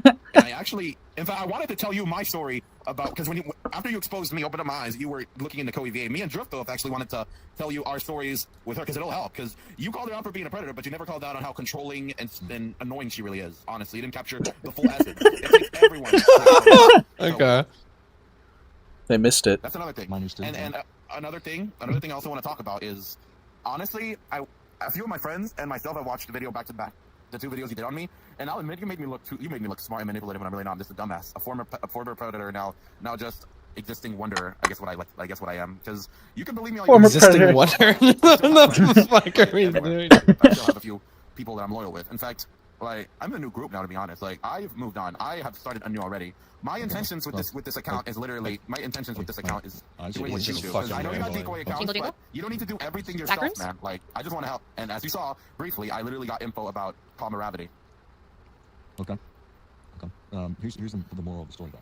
Speaker 5: And I actually, in fact, I wanted to tell you my story about, because after you exposed me, opened up my eyes, you were looking into co-EVA. Me and Driftoff actually wanted to tell you our stories with her, because it'll help. Because you called her out for being a predator, but you never called out on how controlling and annoying she really is. Honestly, you didn't capture the full essence. It takes everyone.
Speaker 2: Okay.
Speaker 1: They missed it.
Speaker 5: That's another thing. And another thing I also want to talk about is, honestly, a few of my friends and myself, I watched the video back to back. The 2 videos you did on me, and I'll admit you made me look smart and manipulative, and I'm really not. I'm just a dumbass, a former predator, now just existing wonder. I guess what I am, because you can believe me.
Speaker 1: Former
Speaker 2: Existing
Speaker 1: predator.
Speaker 2: wonder. What the fuck are we doing?
Speaker 5: I still have a few people that I'm loyal with. In fact, like I'm in a new group now. To be honest, like I've moved on. I have started anew already. My intentions with this account is literally doing what you do. 'Cause I know you got decoy accounts, but you don't need to do everything yourself,
Speaker 9: Backrooms?
Speaker 5: man. Like I just want to help. And as you saw briefly, I literally got info about Palmeravity.
Speaker 4: Okay. Here's the moral of the story, though.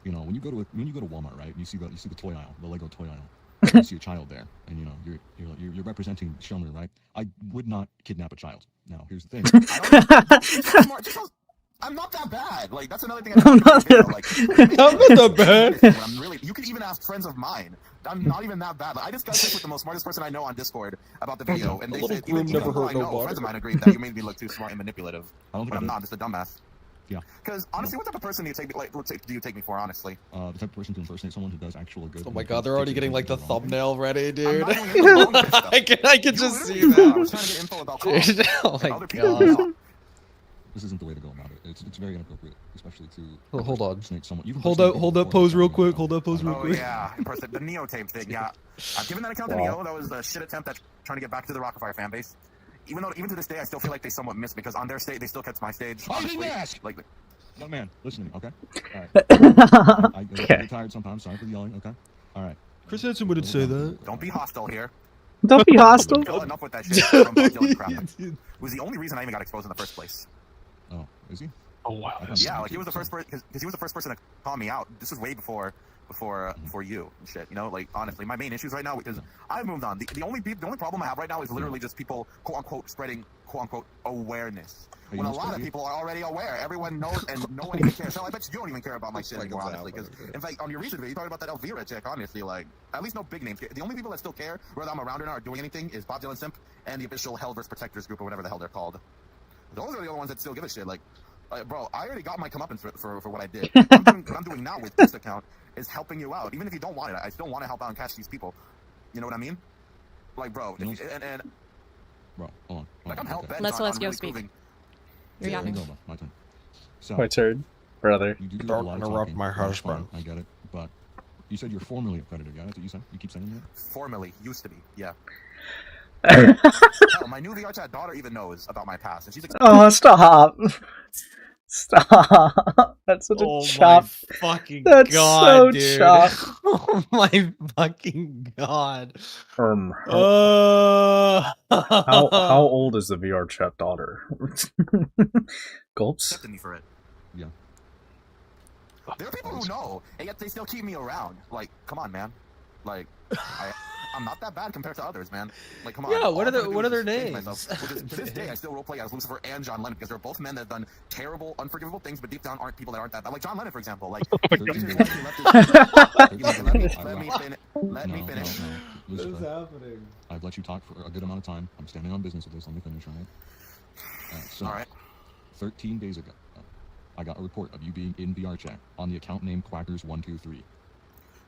Speaker 4: You know, when you go to Walmart, right? You see the toy aisle, the Lego toy aisle. You see a child there, and you know you're representing Shelmer, right? I would not kidnap a child. Now, here's the thing.
Speaker 5: I'm not that bad. Like that's another thing.
Speaker 1: I'm not
Speaker 2: that bad.
Speaker 5: I'm really. You can even ask friends of mine. I'm not even that bad. Like, I discussed this with the most smartest person I know on Discord about the video, and they said even though I know friends of mine agreed that you made me look too smart and manipulative. But I'm not. I'm just a dumbass.
Speaker 4: Yeah.
Speaker 5: Because honestly, what type of person do you take me for? Honestly.
Speaker 4: The type of person to impersonate someone who does actual good.
Speaker 2: Oh my god, they're already getting like the thumbnail ready, dude.
Speaker 5: I
Speaker 2: can just see that.
Speaker 5: I was trying to get info about
Speaker 2: Dude, oh my god.
Speaker 4: This isn't the way to go about it. It's very inappropriate, especially to
Speaker 2: hold on.
Speaker 4: impersonate someone. You've
Speaker 2: Hold
Speaker 4: impersonated
Speaker 2: that
Speaker 4: me
Speaker 2: pose
Speaker 4: before,
Speaker 2: real
Speaker 4: so
Speaker 2: quick. Hold that pose real quick.
Speaker 5: Yeah, the Neo tape thing. Yeah, I've given that account to Neo. That was a shit attempt at trying to get back to the Rockafire fan base. Even to this day, I still feel like they somewhat missed because on their stage, they still kept my stage.
Speaker 4: I didn't
Speaker 5: honestly.
Speaker 4: ask!
Speaker 5: Like,
Speaker 4: Young man, listen to me, okay? Alright. I get tired sometimes. Sorry for yelling, okay? Alright.
Speaker 2: Chris Hansen wouldn't say that.
Speaker 5: don't be hostile here.
Speaker 1: Don't be hostile.
Speaker 5: Enough with that shit. From Bob Dylan crap. It was the only reason I even got exposed in the first place.
Speaker 4: Oh, is he?
Speaker 8: Oh wow.
Speaker 5: Yeah, like he was the first person because he was the first person to call me out. This was way before you and shit. You know, like honestly, my main issues right now because I've moved on. The only problem I have right now is literally just people quote unquote spreading quote unquote awareness. When a lot of people are already aware, everyone knows and no one even cares. So I bet you don't even care about my shit anymore, honestly. Because in fact, on your recent video, you talked about that VRCHat. Honestly, like at least no big names. The only people that still care, whether I'm around or not, or doing anything, is Bob Dylan Simp and the official Hellverse Protectors group or whatever the hell they're called. Those are the only ones that still give a shit. Like, bro, I already got my comeuppance for what I did. What I'm doing now with this account is helping you out. Even if you don't want it, I still want to help out and catch these people. You know what I mean? Like, bro,
Speaker 4: bro, hold on.
Speaker 5: Like, I'm hell bent
Speaker 9: Let's
Speaker 5: on
Speaker 9: let's go
Speaker 5: really
Speaker 9: speak.
Speaker 5: proving.
Speaker 9: You're yapping.
Speaker 4: My turn. So,
Speaker 1: My turn, brother.
Speaker 4: you do a
Speaker 2: Don't
Speaker 4: lot of
Speaker 2: interrupt
Speaker 4: talking.
Speaker 2: my
Speaker 4: That's
Speaker 2: husband.
Speaker 4: fine, I get it, but you said you're formerly a predator, yeah? That's what you said? You keep saying that?
Speaker 5: Formerly, used to be, yeah. Hell, my new VRCHat daughter even knows about my past, and she's
Speaker 1: Oh, stop. Stop. That's such a chop.
Speaker 2: My fucking
Speaker 1: That's
Speaker 2: god,
Speaker 1: so
Speaker 2: dude.
Speaker 1: chop.
Speaker 2: Oh my fucking god.
Speaker 1: How old is the VRCHat daughter? Gulps?
Speaker 5: accepting me for it.
Speaker 4: Yeah.
Speaker 5: There are people who know, and yet they still keep me around. Like, come on, man. Like, I'm not that bad compared to others, man. Like, come on.
Speaker 2: Yeah,
Speaker 5: All
Speaker 2: what
Speaker 5: I'm
Speaker 2: are
Speaker 5: trying to
Speaker 2: what
Speaker 5: do
Speaker 2: are their
Speaker 5: is change
Speaker 2: names?
Speaker 5: myself, which is, to this day, I still roleplay as Lucifer and John Lennon because they're both men that have done terrible, unforgivable things, but deep down aren't people that aren't that bad. Like John Lennon, for example. Like, let me finish.
Speaker 2: What is happening?
Speaker 4: I've let you talk for a good amount of time. I'm standing on business with this. Let me finish, all right? So,
Speaker 5: All right.
Speaker 4: 13 days ago, I got a report of you being in VRCHat on the account name Quackers123.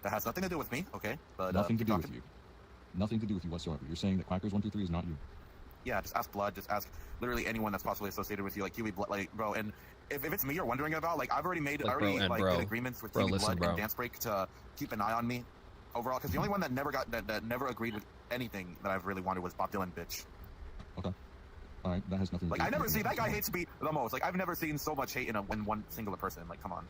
Speaker 5: That has nothing to do with me, okay? But
Speaker 4: Nothing to
Speaker 5: keep
Speaker 4: do
Speaker 5: talking.
Speaker 4: with you. Nothing to do with you whatsoever. You're saying that Quackers123 is not you.
Speaker 5: Yeah, just ask Blood. Just ask literally anyone that's possibly associated with you, like Kiwi Blood, like bro. And if it's me you're wondering about, like I've already made
Speaker 2: Like,
Speaker 5: did
Speaker 2: bro,
Speaker 5: agreements with
Speaker 2: bro,
Speaker 5: Kiwi
Speaker 2: listen,
Speaker 5: Blood
Speaker 2: bro.
Speaker 5: and Dance Break to keep an eye on me overall. Because the only one that never got that never agreed with anything that I've really wanted was Bob Dylan, bitch.
Speaker 4: Okay. All right, that has nothing to
Speaker 5: Like
Speaker 4: do
Speaker 5: I
Speaker 4: with
Speaker 5: never
Speaker 4: you.
Speaker 5: see that guy hates me the most. Like I've never seen so much hate in one singular person. Like come on.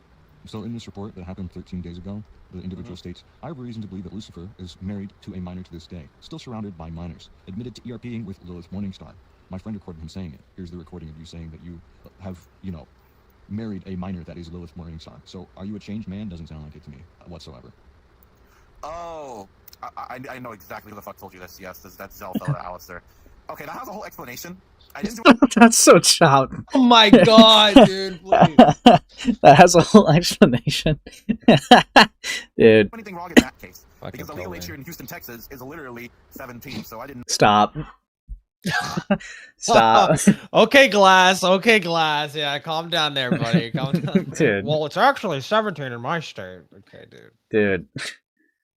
Speaker 4: So in this report that happened 13 days ago, the individual states, I have a reason to believe that Lucifer is married to a minor to this day, still surrounded by minors, admitted to ERPing with Lilith Morningstar. My friend recorded him saying it. Here's the recording of you saying that you have, married a minor that is Lilith Morningstar. So are you a changed man? Doesn't sound like it to me whatsoever.
Speaker 5: Oh, I know exactly who the fuck told you this. Yes, that's Zell fella, Alistair. Okay, that has a whole explanation. I didn't do
Speaker 1: That's so child.
Speaker 2: Oh my god, dude! Please.
Speaker 1: That has a whole explanation. Dude,
Speaker 5: anything wrong in that case.
Speaker 2: Fucking
Speaker 5: Because the
Speaker 2: kill
Speaker 5: legal
Speaker 2: me.
Speaker 5: age here in Houston, Texas is literally 17, so I didn't.
Speaker 1: stop. Stop.
Speaker 2: Okay, Glass. Okay, Glass. Yeah, calm down there, buddy. Calm down.
Speaker 1: Dude.
Speaker 2: Well, it's actually 17 in my state. Okay, dude.
Speaker 1: Dude.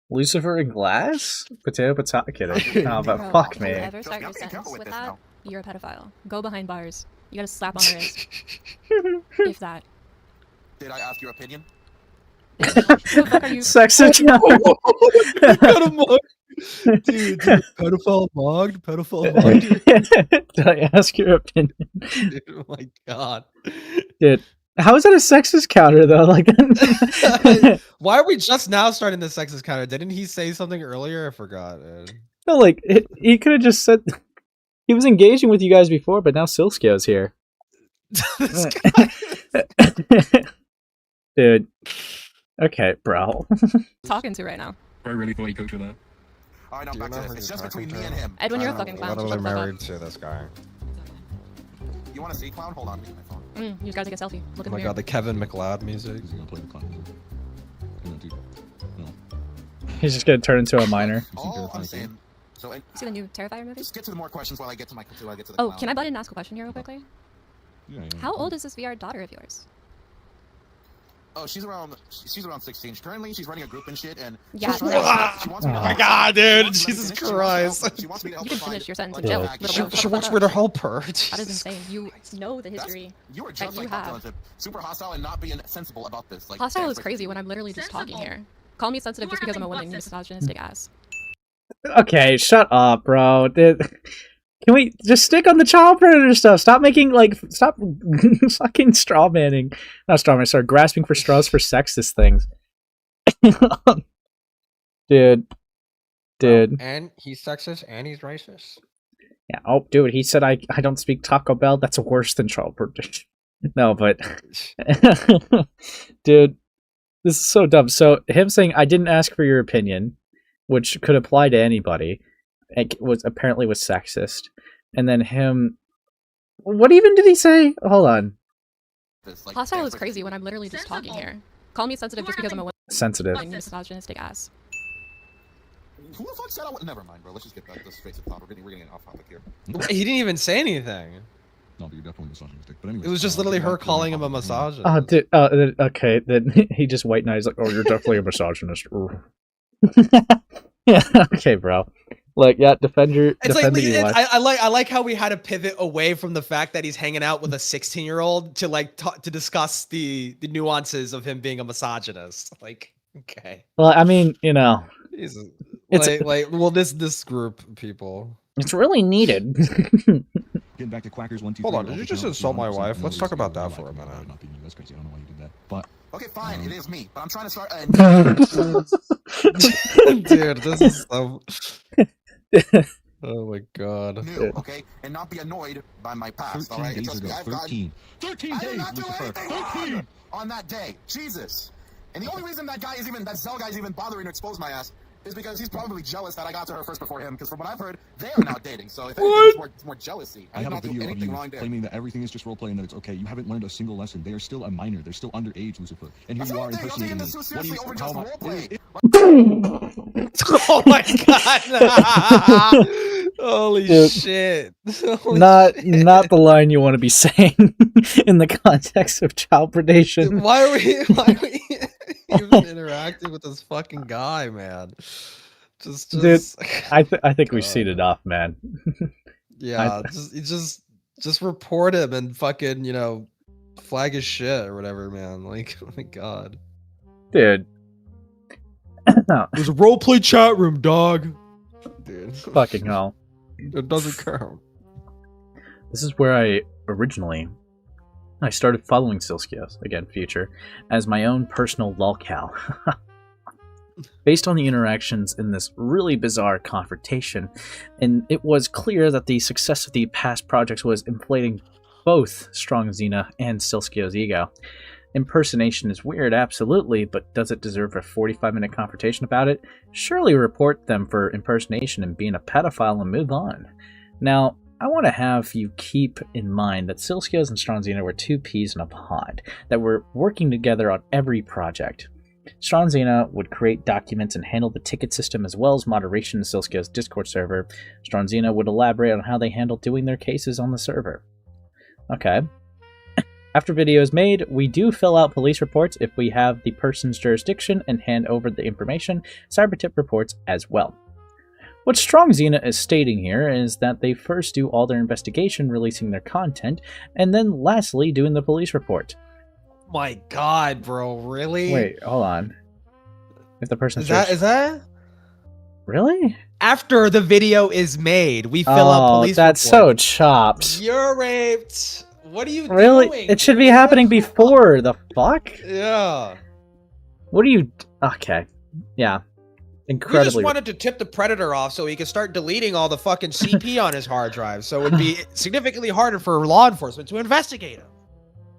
Speaker 1: Lucifer in glass? Potato. Kidding. Oh, but
Speaker 9: Bro,
Speaker 1: fuck
Speaker 9: if you
Speaker 1: me.
Speaker 9: ever
Speaker 5: Trust
Speaker 9: start
Speaker 5: me,
Speaker 9: your
Speaker 5: I'm being
Speaker 9: sentence
Speaker 5: careful with
Speaker 9: with
Speaker 5: this
Speaker 9: that,
Speaker 5: now.
Speaker 9: you're a pedophile. Go behind bars. You gotta slap on the wrist. If that.
Speaker 5: Did I ask your opinion?
Speaker 9: What the fuck are you?
Speaker 1: Sex account.
Speaker 2: Dude, pedophile mogged? Pedophile mogged?
Speaker 1: Did I ask your opinion?
Speaker 2: Dude, oh my god.
Speaker 1: Dude, how is that a sexist counter though? Like,
Speaker 2: Why are we just now starting the sexist counter? Didn't he say something earlier? I forgot. Man.
Speaker 1: no, like he could have just said he was engaging with you guys before, but now Sileskios here.
Speaker 2: This guy-
Speaker 1: Dude. Okay, bro.
Speaker 9: Talking to right now.
Speaker 6: I really thought he cooked with that.
Speaker 5: Alright, now
Speaker 2: Do you
Speaker 5: back
Speaker 2: know
Speaker 5: to
Speaker 2: who
Speaker 5: this. It's
Speaker 2: you're
Speaker 5: just between
Speaker 2: talking
Speaker 5: me
Speaker 2: to?
Speaker 5: and him.
Speaker 9: Edwin, you're a fucking clown.
Speaker 2: Literally
Speaker 9: Shut the fuck up.
Speaker 2: married to this guy.
Speaker 5: You want to see Clown? Hold on, give me my phone.
Speaker 9: You just gotta take a selfie. Look
Speaker 2: Oh
Speaker 9: in the
Speaker 2: my
Speaker 9: mirror.
Speaker 2: god, the Kevin McLeod music.
Speaker 4: Is he gonna play the clown? Dude, no.
Speaker 1: He's just gonna turn into a minor.
Speaker 5: All I'm saying. So, and
Speaker 9: You see the new Terrifier movie?
Speaker 5: just get to the more questions while I get to the
Speaker 9: Oh,
Speaker 5: Clown.
Speaker 9: can I butt in and ask a question here real quickly?
Speaker 4: Yeah.
Speaker 9: How old is this VR daughter of yours?
Speaker 5: Oh, she's around 16. Currently, she's running a group and shit, and
Speaker 9: Yeah.
Speaker 5: she's trying she wants me to
Speaker 1: Oh
Speaker 5: help
Speaker 1: my
Speaker 5: her.
Speaker 2: God, dude,
Speaker 5: She wants me to
Speaker 2: Jesus
Speaker 5: finish- she wants me to help-
Speaker 2: Christ.
Speaker 5: She wants me to help
Speaker 9: You
Speaker 5: her
Speaker 9: can finish
Speaker 5: find
Speaker 9: your sentence
Speaker 5: a
Speaker 9: in jail.
Speaker 5: bag.
Speaker 9: Little
Speaker 2: She,
Speaker 9: bro,
Speaker 2: she
Speaker 9: shut the
Speaker 2: wants
Speaker 9: fuck
Speaker 2: me to
Speaker 9: up.
Speaker 2: help her.
Speaker 9: That is
Speaker 2: Jesus.
Speaker 9: insane. You know the history.
Speaker 5: You were
Speaker 9: that
Speaker 5: just
Speaker 9: you
Speaker 5: like
Speaker 9: have.
Speaker 5: Bob Dylan, super hostile and not being sensible about this. Like,
Speaker 9: Hostile
Speaker 5: damn,
Speaker 9: is
Speaker 5: freaking-
Speaker 9: crazy when I'm literally just talking
Speaker 7: Sensible.
Speaker 9: here. Call me sensitive
Speaker 7: You
Speaker 9: just
Speaker 7: are
Speaker 9: because I'm a
Speaker 7: having
Speaker 9: woman, you
Speaker 7: butt
Speaker 9: misogynistic ass.
Speaker 1: Okay, shut up, bro. Can we just stick on the child predator stuff? Stop making stop fucking straw manning. Not straw manning, sorry, grasping for straws for sexist things. Dude.
Speaker 2: And he's sexist and he's racist.
Speaker 1: Yeah, oh, dude, he said I don't speak Taco Bell. That's worse than child predator. No, but dude, this is so dumb. So him saying I didn't ask for your opinion, which could apply to anybody, it was sexist. And then him, what even did he say? Hold on,
Speaker 5: this, like,
Speaker 9: Hostile
Speaker 5: damn,
Speaker 9: is crazy
Speaker 5: freaking-
Speaker 9: when I'm literally just talking
Speaker 7: Sensible.
Speaker 9: here. Call me sensitive
Speaker 7: You
Speaker 9: just
Speaker 7: are
Speaker 9: because I'm a
Speaker 7: having
Speaker 9: woman,
Speaker 1: sensitive.
Speaker 9: you misogynistic ass.
Speaker 5: Who the fuck said I would? Never mind, bro. Let's just get back to straight to the top. We're getting off topic here.
Speaker 2: He didn't even say anything.
Speaker 4: No, but you're definitely misogynistic. But anyway,
Speaker 2: It was just literally her calling him a misogynist.
Speaker 1: Oh, dude. Okay, then he just white knives like, oh, you're definitely a misogynist. Yeah, okay, bro. Like, yeah, defend your.
Speaker 2: It's like
Speaker 1: defend your life.
Speaker 2: I like how we had to pivot away from the fact that he's hanging out with a 16-year-old to like to discuss the nuances of him being a misogynist. Like, okay,
Speaker 1: Well, I mean,
Speaker 2: Jesus.
Speaker 1: It's-
Speaker 2: Well, this group of people.
Speaker 1: it's really needed.
Speaker 4: Getting back to Quackers 1, 2,
Speaker 2: Hold
Speaker 4: 3,
Speaker 2: on, did
Speaker 4: I'll
Speaker 2: you
Speaker 4: let
Speaker 2: just
Speaker 4: know
Speaker 2: insult my
Speaker 4: 100%
Speaker 2: wife? Let's
Speaker 4: know
Speaker 2: talk
Speaker 4: this
Speaker 2: about
Speaker 4: is
Speaker 2: that
Speaker 4: your
Speaker 2: for a
Speaker 4: life.
Speaker 2: minute.
Speaker 4: Not being you. That's crazy. I don't know why you did that. But
Speaker 5: Okay, fine. It is me, but I'm trying to start.
Speaker 2: Dude, this is so. Oh my god.
Speaker 5: New, okay, and not be annoyed by my past. All
Speaker 4: 13
Speaker 5: right,
Speaker 4: days
Speaker 5: trust me,
Speaker 4: ago.
Speaker 5: I've gotten.
Speaker 4: 13
Speaker 5: I did
Speaker 4: days,
Speaker 5: not do
Speaker 4: Lucifer.
Speaker 5: anything
Speaker 4: 13.
Speaker 5: wrong on that day. Jesus. And the only reason that Zell guy's even bothering to expose my ass is because he's probably jealous that I got to her first before him. Because from what I've heard, they are now dating. So if anything, it's more jealousy.
Speaker 4: I
Speaker 5: did
Speaker 4: have a
Speaker 5: not do
Speaker 4: video of
Speaker 5: anything
Speaker 4: you
Speaker 5: wrong there.
Speaker 4: claiming that everything is just roleplay and that it's okay. You haven't learned a single lesson. They are still a minor. They're still underage, Lucifer. And here
Speaker 5: That's
Speaker 4: you are
Speaker 5: not the thing. I'm
Speaker 4: impersonating
Speaker 5: taking
Speaker 4: me.
Speaker 5: this too seriously over just
Speaker 4: how am I-
Speaker 5: roleplay.
Speaker 2: Oh my god. Holy
Speaker 1: Dude.
Speaker 2: shit. Holy
Speaker 1: not
Speaker 2: shit.
Speaker 1: not the line you want to be saying in the context of child predation.
Speaker 2: Why are we even interacting with this fucking guy, man. Just
Speaker 1: Dude, I think we've
Speaker 2: God.
Speaker 1: seen enough, man.
Speaker 2: Yeah, just report him and fucking, you know, flag his shit or whatever, man. Like, oh my god.
Speaker 1: Dude.
Speaker 2: There's a roleplay chat room, dog. Dude.
Speaker 1: Fucking hell.
Speaker 2: It doesn't count.
Speaker 1: This is where I started following Sileskios, again, future, as my own personal lolcow. Based on the interactions in this really bizarre confrontation, and it was clear that the success of the past projects was inflating both Strong Xena and Sileskios' ego. Impersonation is weird, absolutely, but does it deserve a 45-minute confrontation about it? Surely report them for impersonation and being a pedophile and move on. Now, I want to have you keep in mind that Sileskios and Strong Xena were two peas in a pod that were working together on every project. Strong Xena would create documents and handle the ticket system as well as moderation in Sileskios' Discord server. Strong Xena would elaborate on how they handle doing their cases on the server. Okay. After video is made, we do fill out police reports if we have the person's jurisdiction and hand over the information, cybertip reports as well. What Strong Xena is stating here is that they first do all their investigation, releasing their content, and then lastly doing the police report.
Speaker 2: My god, bro, really?
Speaker 1: Wait, hold on. If the person's
Speaker 2: is that
Speaker 1: really?
Speaker 2: after the video is made, we fill out police
Speaker 1: that's
Speaker 2: report.
Speaker 1: so chopped.
Speaker 2: You're raped. What are you
Speaker 1: Really?
Speaker 2: doing?
Speaker 1: It should be happening before. The fuck?
Speaker 2: Yeah.
Speaker 1: What are you? Okay. Yeah.
Speaker 2: We
Speaker 1: Incredibly.
Speaker 2: just wanted to tip the Predator off so he could start deleting all the fucking CP on his hard drive, so it'd be significantly harder for law enforcement to investigate him.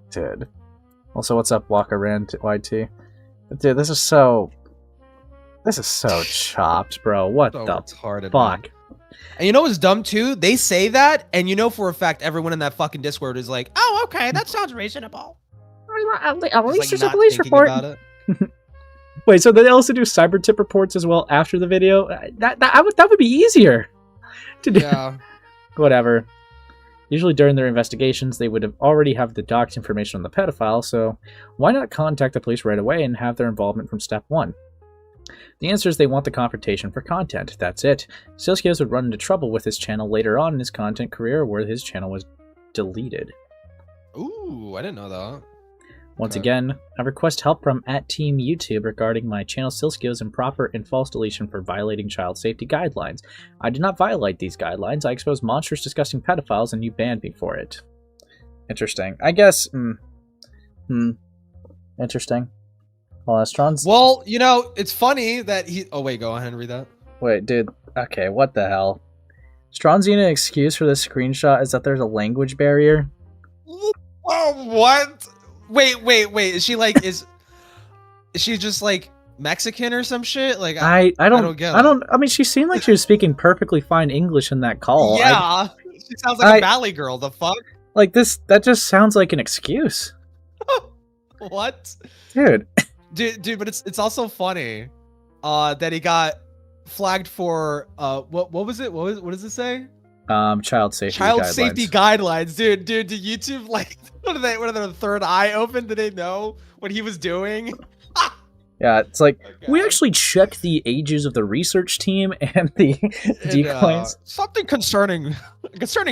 Speaker 1: Dude. Also, what's up, Walker Rand YT? Dude, this is so chopped, bro. What
Speaker 2: So
Speaker 1: the
Speaker 2: retarded,
Speaker 1: fuck?
Speaker 2: man. And you know what's dumb too? They say that, and you know for a fact everyone in that fucking Discord is like, "Oh, okay, that sounds reasonable."
Speaker 1: At
Speaker 2: Just,
Speaker 1: least there's a
Speaker 2: not
Speaker 1: police
Speaker 2: thinking
Speaker 1: report.
Speaker 2: about it.
Speaker 1: Wait, so they also do cyber tip reports as well after the video? That would be easier to do.
Speaker 2: Yeah.
Speaker 1: Whatever. Usually during their investigations, they would have already have the docs information on the pedophile, so why not contact the police right away and have their involvement from step one? The answer is they want the confrontation for content. That's it. Sileskios would run into trouble with his channel later on in his content career where his channel was deleted.
Speaker 2: Ooh, I didn't know that.
Speaker 1: Once
Speaker 2: Okay.
Speaker 1: again, I request help from @Team YouTube regarding my channel Sileskios' improper and false deletion for violating child safety guidelines. I did not violate these guidelines. I exposed monstrous, disgusting pedophiles, and you banned me for it. Interesting. I guess. Interesting. Well, Strong's.
Speaker 2: Well, you know, it's funny that he. Oh wait, go ahead and read that.
Speaker 1: Wait, dude. Okay, what the hell? Strong Xena excuse for this screenshot is that there's a language barrier.
Speaker 2: Oh, what? Wait. Is she like is she just like Mexican or some shit? Like
Speaker 1: I don't
Speaker 2: get
Speaker 1: I
Speaker 2: it.
Speaker 1: don't. I mean, she seemed like she was speaking perfectly fine English in that call.
Speaker 2: Yeah, she sounds like a Valley girl. The fuck?
Speaker 1: Like this. That just sounds like an excuse,
Speaker 2: What?
Speaker 1: dude.
Speaker 2: Dude, but it's also funny that he got flagged for what was it? What does it say?
Speaker 1: Child safety.
Speaker 2: Child
Speaker 1: guidelines.
Speaker 2: safety guidelines, dude. Did YouTube like what are their third eye open? Did they know what he was doing?
Speaker 1: Yeah, it's like we
Speaker 2: Okay.
Speaker 1: actually checked the ages of the research team and the decoys.
Speaker 2: Something concerning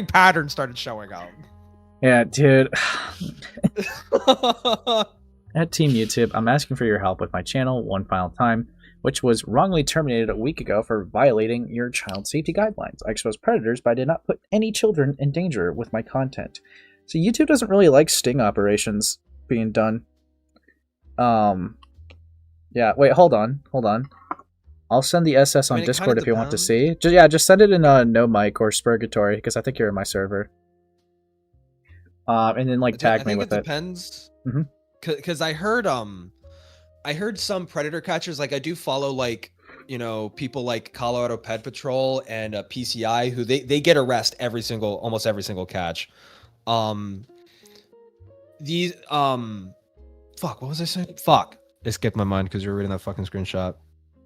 Speaker 2: patterns started showing up.
Speaker 1: Yeah, dude. At Team YouTube, I'm asking for your help with my channel one final time, which was wrongly terminated a week ago for violating your child safety guidelines. I exposed predators, but I did not put any children in danger with my content. So YouTube doesn't really like sting operations being done. Yeah, wait, hold on. I'll send the SS on
Speaker 2: I mean, it
Speaker 1: Discord
Speaker 2: kinda
Speaker 1: if you want to
Speaker 2: depends.
Speaker 1: see. Just send it in No Mic or Spurgatory, because I think you're in my server. And then like tag me with it.
Speaker 2: Depends.
Speaker 1: Mhm.
Speaker 2: Because I heard some predator catchers, like I do follow like, you know, people like Colorado Pet Patrol and PCI who they get arrest almost every single catch. These fuck, what was I saying? Fuck. I skipped my mind because you were reading that fucking screenshot.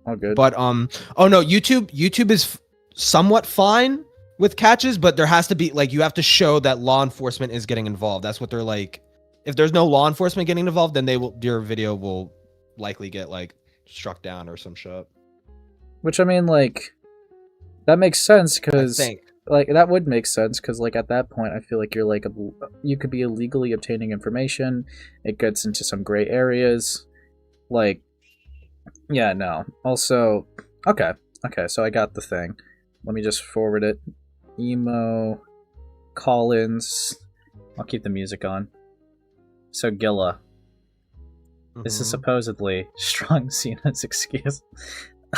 Speaker 1: Oh, good.
Speaker 2: But oh no, YouTube is somewhat fine with catches, but there has to be like you have to show that law enforcement is getting involved. That's what they're like. If there's no law enforcement getting involved, then your video will likely get like struck down or some shit.
Speaker 1: Which, I mean, like, that makes sense,
Speaker 2: I
Speaker 1: because,
Speaker 2: think.
Speaker 1: like, that would make sense, because, like, at that point, I feel like you're, like, you could be illegally obtaining information, it gets into some gray areas, like, yeah, no. Also, okay, so I got the thing. Let me just forward it. Emo, Collins, I'll keep the music on. So, Gilla. This is supposedly Strong Cena's excuse.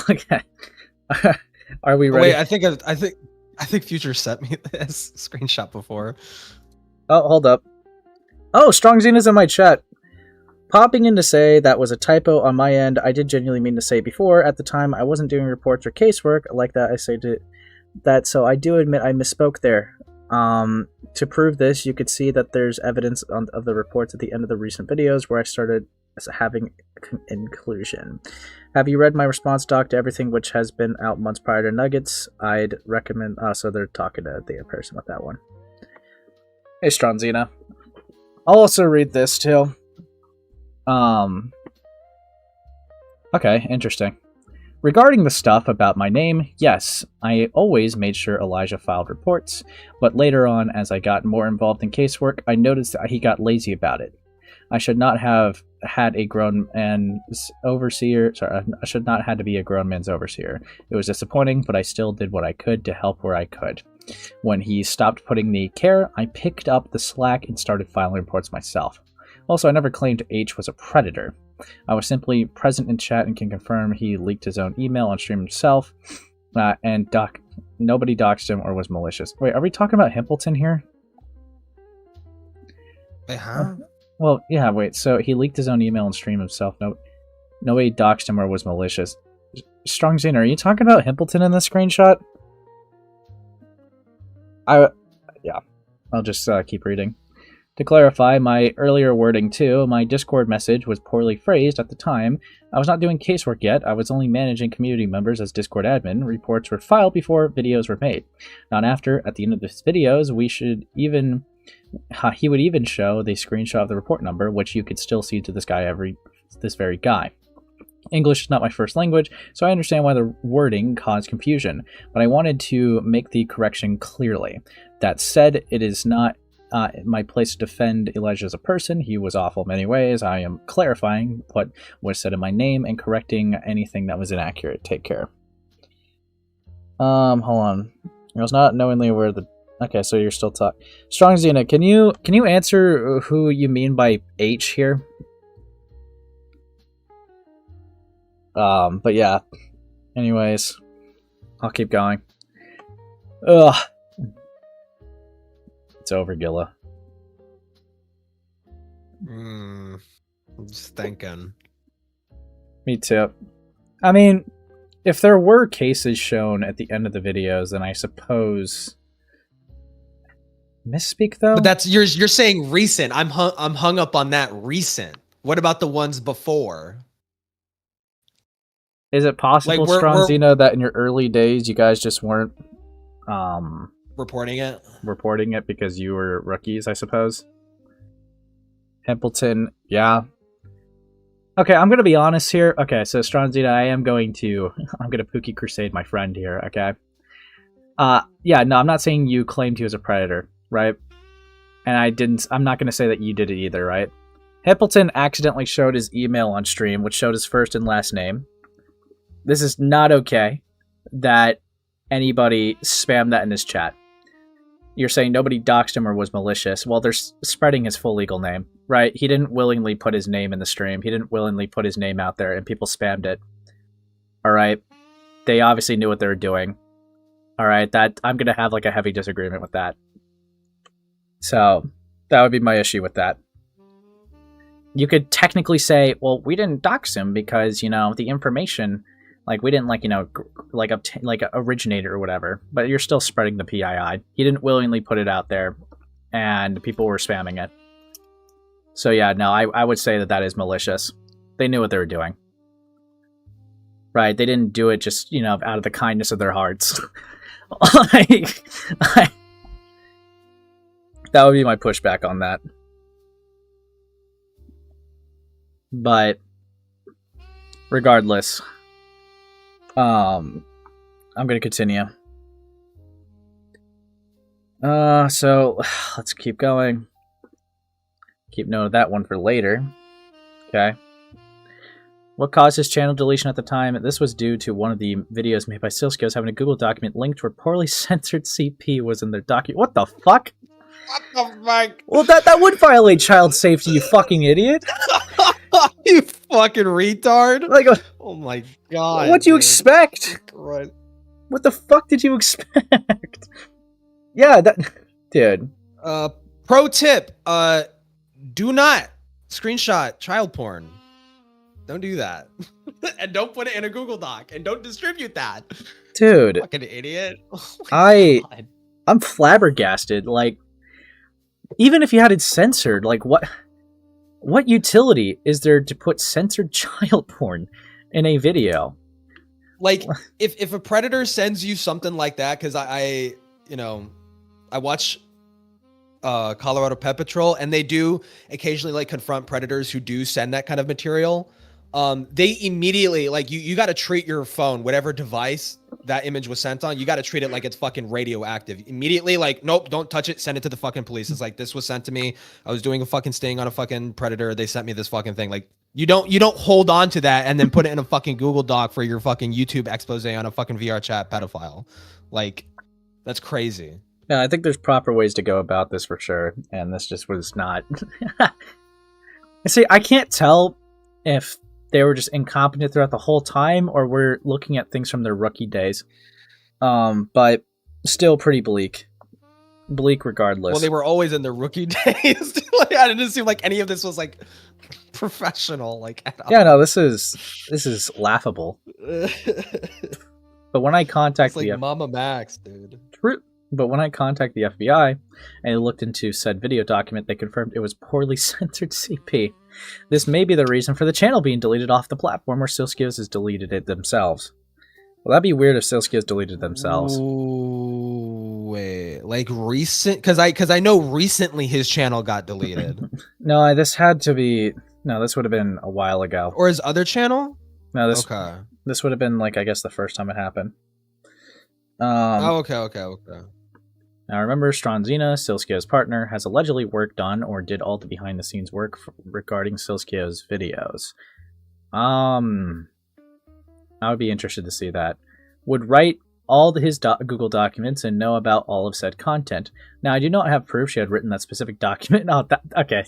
Speaker 1: Okay. Are we ready?
Speaker 2: Wait, I think Future sent me this screenshot before.
Speaker 1: Oh, hold up. Oh, Strong Zena's in my chat. Popping in to say that was a typo on my end. I did genuinely mean to say before. At the time, I wasn't doing reports or casework like that. I say that, so I do admit I misspoke there. To prove this, you could see that there's evidence of the reports at the end of the recent videos where I started having inclusion. Have you read my response doc to everything which has been out months prior to Nuggets? I'd recommend... so they're talking to the person with that one. Hey, Stronzina. I'll also read this, too. Okay, interesting. Regarding the stuff about my name, yes, I always made sure Elijah filed reports, but later on, as I got more involved in casework, I noticed that he got lazy about it. I should not have had a grown man's overseer. Sorry, I should not had to be a grown man's overseer. It was disappointing, but I still did what I could to help where I could. When he stopped putting the care, I picked up the slack and started filing reports myself. Also, I never claimed H was a predator. I was simply present in chat and can confirm he leaked his own email on stream himself, and nobody doxed him or was malicious. Wait, are we talking about Himpleton here?
Speaker 2: Wait, huh?
Speaker 1: Well, yeah, wait, so he leaked his own email and stream himself. Nobody doxed him or was malicious. Strong Zane, are you talking about Himpleton in this screenshot? Yeah, I'll just keep reading. To clarify my earlier wording too, my Discord message was poorly phrased at the time. I was not doing casework yet, I was only managing community members as Discord admin. Reports were filed before videos were made. Not after, at the end of his videos, he would even show the screenshot of the report number, which you could still see to this very guy. English is not my first language, so I understand why the wording caused confusion, but I wanted to make the correction clearly. That said, it is not my place to defend Elijah as a person. He was awful in many ways. I am clarifying what was said in my name and correcting anything that was inaccurate. Take care. Hold on. I was not knowingly aware of the... Okay, so you're still talking. Strong Xena, can you answer who you mean by H here? But yeah. Anyways, I'll keep going. Ugh. It's over, Gilla.
Speaker 2: I'm just thinking.
Speaker 1: Me too. I mean, if there were cases shown at the end of the videos, then I suppose... Misspeak, though?
Speaker 2: But that's you're saying recent. I'm hung up on that recent. What about the ones before?
Speaker 1: Is it possible,
Speaker 2: Like,
Speaker 1: Strong Xena, that in your early days you guys just weren't
Speaker 2: reporting it
Speaker 1: because you were rookies, I suppose? Himpleton, yeah. Okay, I'm gonna be honest here. Okay, so Strong Xena, I'm gonna Pookie Crusade my friend here, okay? Yeah, no, I'm not saying you claimed he was a predator, right? And I'm not gonna say that you did it either, right? Himpleton accidentally showed his email on stream, which showed his first and last name. This is not okay that anybody spammed that in his chat. You're saying nobody doxed him or was malicious. Well, they're spreading his full legal name, right? He didn't willingly put his name in the stream. He didn't willingly put his name out there, and people spammed it. All right? They obviously knew what they were doing. All right? That I'm going to have like a heavy disagreement with that. So, that would be my issue with that. You could technically say, well, we didn't dox him because, the information... Like, we didn't, originate it or whatever. But you're still spreading the PII. He didn't willingly put it out there, and people were spamming it. So, yeah, no, I would say that is malicious. They knew what they were doing. Right? They didn't do it just, out of the kindness of their hearts. That would be my pushback on that. But... Regardless, I'm gonna continue. So let's keep going. Keep note of that one for later. Okay. What caused his channel deletion at the time? This was due to one of the videos made by Sileskios having a Google document linked where poorly censored CP was in their document. What the fuck?
Speaker 2: What the fuck?
Speaker 1: Well, that would violate child safety, you fucking idiot.
Speaker 2: You fucking retard.
Speaker 1: Like,
Speaker 2: oh my god.
Speaker 1: What'd you expect?
Speaker 2: Right.
Speaker 1: What the fuck did you expect? Yeah, that... Dude.
Speaker 2: Pro tip. Do not screenshot child porn. Don't do that. And don't put it in a Google Doc. And don't distribute that.
Speaker 1: Dude.
Speaker 2: Fucking idiot. Oh
Speaker 1: I'm flabbergasted. Like, even if you had it censored, like, what utility is there to put censored child porn in a video?
Speaker 2: Like, if a predator sends you something like that, because I watch Colorado Pet Patrol, and they do occasionally like confront predators who do send that kind of material. They immediately, like, you got to treat your phone, whatever device that image was sent on, you got to treat it like it's fucking radioactive. Immediately, like, nope, don't touch it, send it to the fucking police. It's like, this was sent to me. I was doing a fucking sting on a fucking predator. They sent me this fucking thing. Like, you don't hold on to that and then put it in a fucking Google Doc for your fucking YouTube expose on a fucking VRCHat pedophile. Like, that's crazy.
Speaker 1: Yeah, I think there's proper ways to go about this for sure, and this just was not. See, I can't tell if they were just incompetent throughout the whole time, or we're looking at things from their rookie days. But still pretty bleak. Bleak regardless.
Speaker 2: Well, they were always in their rookie days. Like, I didn't seem like any of this was like professional, like at all.
Speaker 1: Yeah, no, this is laughable. But when I contact
Speaker 2: it's like Mama Max, dude.
Speaker 1: But when I contact the FBI and they looked into said video document, they confirmed it was poorly censored CP. This may be the reason for the channel being deleted off the platform where Sileskios has deleted it themselves. Well, that'd be weird if Sileskios deleted themselves.
Speaker 2: Ooh, wait, like recent? Because I know recently his channel got deleted.
Speaker 1: No, this had to be... No, this would have been a while ago.
Speaker 2: Or his other channel?
Speaker 1: No,
Speaker 2: Okay.
Speaker 1: This would have been, like, I guess the first time it happened.
Speaker 2: Okay.
Speaker 1: Now remember, Stronzina, Sileskios' partner, has allegedly worked on or did all the behind-the-scenes work regarding Sileskios' videos. I would be interested to see that. Would write all his Google documents and know about all of said content. Now, I do not have proof she had written that specific document. Okay.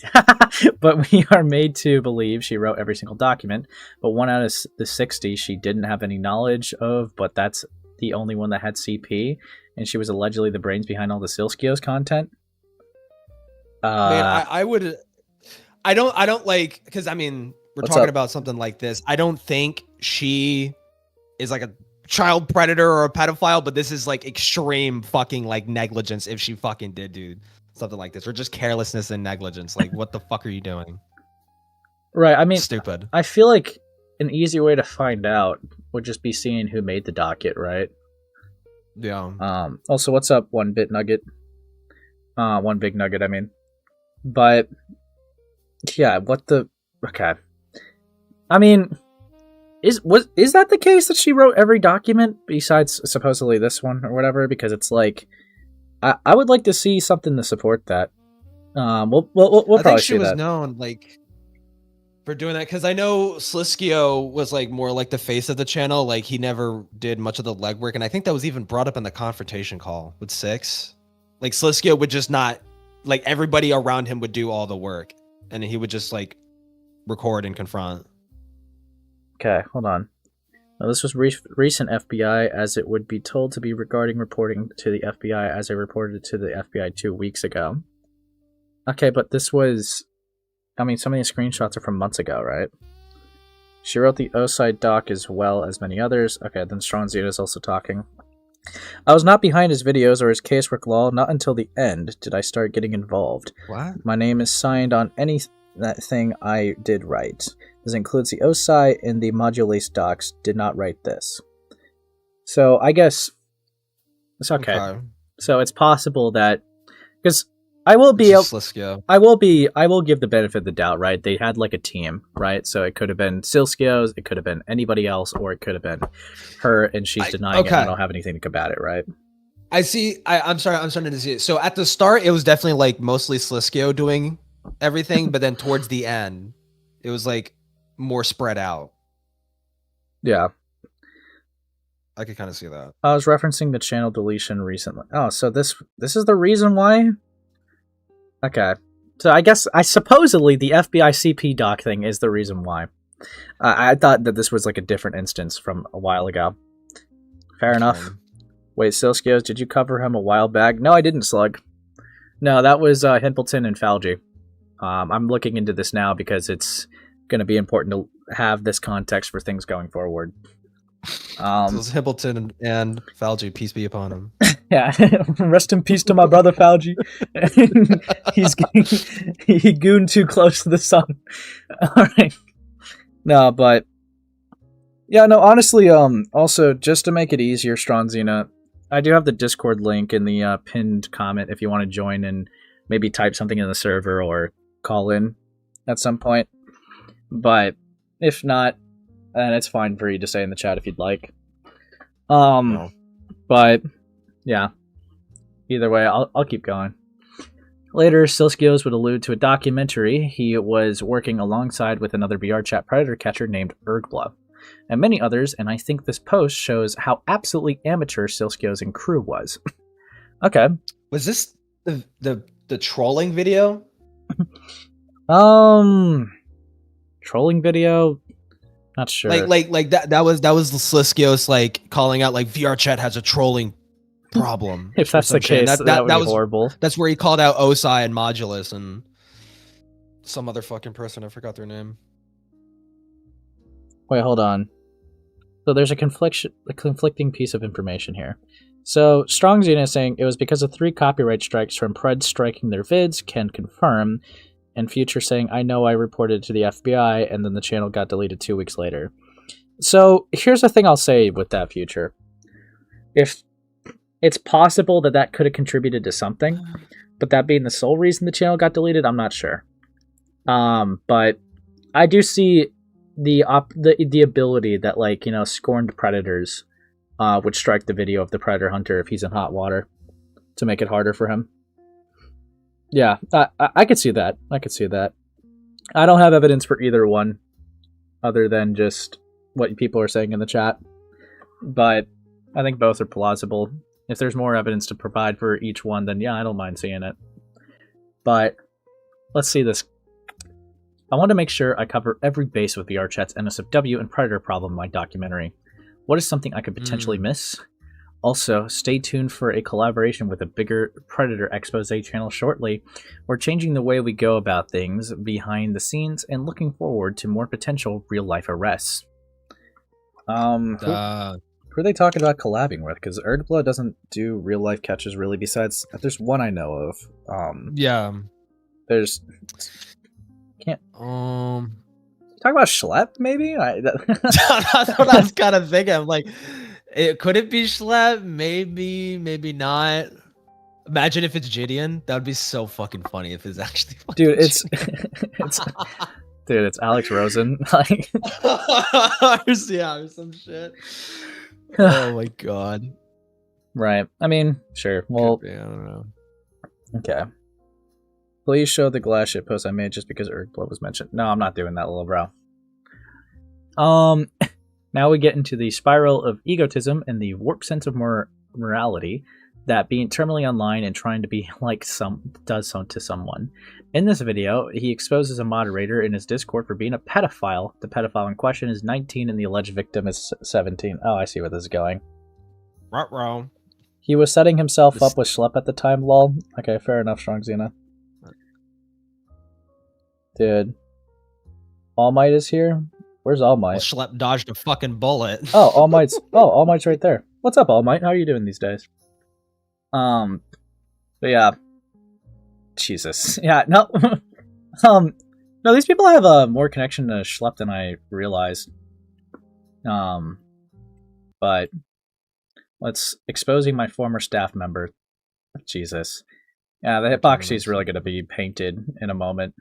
Speaker 1: But we are made to believe she wrote every single document, but 1 out of the 60 she didn't have any knowledge of, but that's the only one that had CP, and she was allegedly the brains behind all the Sileskios content.
Speaker 2: Man, I don't like, because I mean, we're talking about something like this. I don't think she is like a child predator or a pedophile, but this is like extreme fucking like negligence if she fucking did do something like this, or just carelessness and negligence. Like, what the fuck are you doing?
Speaker 1: Right, I mean,
Speaker 2: stupid.
Speaker 1: I feel like an easy way to find out would just be seeing who made the docket, right?
Speaker 2: Yeah.
Speaker 1: Also, what's up, One Big Nugget, I mean. But yeah, okay. I mean, is that the case that she wrote every document besides supposedly this one or whatever? Because it's like, I would like to see something to support that. We'll probably
Speaker 2: I think she
Speaker 1: see
Speaker 2: was
Speaker 1: that.
Speaker 2: known like for doing that, because I know Sileskios was like more like the face of the channel. Like, he never did much of the legwork, and I think that was even brought up in the confrontation call with Six. Like, Sileskios would just not, like, everybody around him would do all the work, and he would just like record and confront.
Speaker 1: Okay, hold on. Now, this was recent FBI, as it would be told to be regarding reporting to the FBI, as I reported to the FBI 2 weeks ago. Okay, but this was... I mean, some of these screenshots are from months ago, right? She wrote the O-side doc as well as many others. Okay, then Stronzina is also talking. I was not behind his videos or his casework law. Not until the end did I start getting involved.
Speaker 2: What?
Speaker 1: My name is signed on anything I did write. This includes the OSI and the Modulace docs. Did not write this. So I guess it's okay. So it's possible that, because I will be.
Speaker 2: It's just Sliskio.
Speaker 1: I will give the benefit of the doubt, right? They had like a team, right? So it could have been Sileskios, it could have been anybody else, or it could have been her, and she's denying it. And I don't have anything to combat it, right?
Speaker 2: I see. I'm sorry. I'm starting to see it. So at the start, it was definitely like mostly Sliskio doing everything, but then towards the end, it was like more spread out.
Speaker 1: Yeah.
Speaker 2: I could kind of see that.
Speaker 1: I was referencing the channel deletion recently. Oh, so this is the reason why? Okay. So I supposedly the FBI CP doc thing is the reason why. I thought that this was like a different instance from a while ago. Fair enough. Wait, Sileskios, did you cover him a while back? No, I didn't, Slug. No, that was Himpleton and Falgi. I'm looking into this now because it's going to be important to have this context for things going forward.
Speaker 2: So it was Himpleton and Falgi, peace be upon him.
Speaker 1: Yeah, rest in peace to my brother Falgi. He gooned too close to the sun. All right. No, but yeah, no. Honestly, also just to make it easier, Stronzina, I do have the Discord link in the pinned comment if you want to join and maybe type something in the server or call in at some point. But if not, then it's fine for you to stay in the chat if you'd like. But yeah, either way, I'll keep going. Later, Sileskios would allude to a documentary he was working alongside with another VRCHat predator catcher named Ergbla, and many others, and I think this post shows how absolutely amateur Sileskios and crew was. Okay.
Speaker 2: Was this the trolling video?
Speaker 1: Trolling video? Not sure.
Speaker 2: Like that was Sileskios like calling out like VRCHat has a trolling problem.
Speaker 1: If that's the case, that would be horrible.
Speaker 2: That's where he called out Osai and Modulus and some other fucking person. I forgot their name.
Speaker 1: Wait, hold on. So there's a conflicting piece of information here. So Strongzine is saying it was because of 3 copyright strikes from Preds striking their vids, can confirm, and Future saying, I know I reported to the FBI, and then the channel got deleted 2 weeks later. So here's the thing I'll say with that, Future. If it's possible that could have contributed to something, but that being the sole reason the channel got deleted, I'm not sure. But I do see the ability that, like, you know, scorned predators would strike the video of the predator hunter if he's in hot water to make it harder for him. Yeah, I could see that. I could see that. I don't have evidence for either one other than just what people are saying in the chat, but I think both are plausible. If there's more evidence to provide for each one, then yeah, I don't mind seeing it. But let's see this. I want to make sure I cover every base with VRChat's NSFW and Predator problem in my documentary. What is something I could potentially miss? Also, stay tuned for a collaboration with a bigger Predator expose channel shortly. We're changing the way we go about things behind the scenes and looking forward to more potential real-life arrests. Who are they talking about collabing with? Because Erdblood doesn't do real-life catches, really, besides... There's one I know of.
Speaker 2: Yeah.
Speaker 1: There's... Can't... Talk about Schlep, maybe?
Speaker 2: That's what I was kind of thinking. I'm like, could it be Schlep? Maybe, maybe not. Imagine if it's Gideon. That would be so fucking funny if it's actually
Speaker 1: dude, it's dude, it's Alex Rosen. Like
Speaker 2: yeah, or some shit. Oh my god.
Speaker 1: Right. I mean, sure. Well,
Speaker 2: I don't know.
Speaker 1: Okay. Please show the glass shit post I made just because Ergblood was mentioned. No, I'm not doing that, little bro. Now we get into the spiral of egotism and the warped sense of morality that being terminally online and trying to be like does so to someone. In this video, he exposes a moderator in his Discord for being a pedophile. The pedophile in question is 19 and the alleged victim is 17. Oh, I see where this is going.
Speaker 2: Ruh-roh.
Speaker 1: He was setting himself up with Schlep at the time, lol. Okay, fair enough, Strongzina. Dude. All Might is here? Where's All Might?
Speaker 2: Well, Schlep dodged a fucking bullet.
Speaker 1: Oh, All Might's right there. What's up, All Might? How are you doing these days? But yeah. Jesus. Yeah, no. No, these people have more connection to Schlep than I realized. But let's exposing my former staff member. Jesus. Yeah, the hypocrisy is really going to be painted in a moment.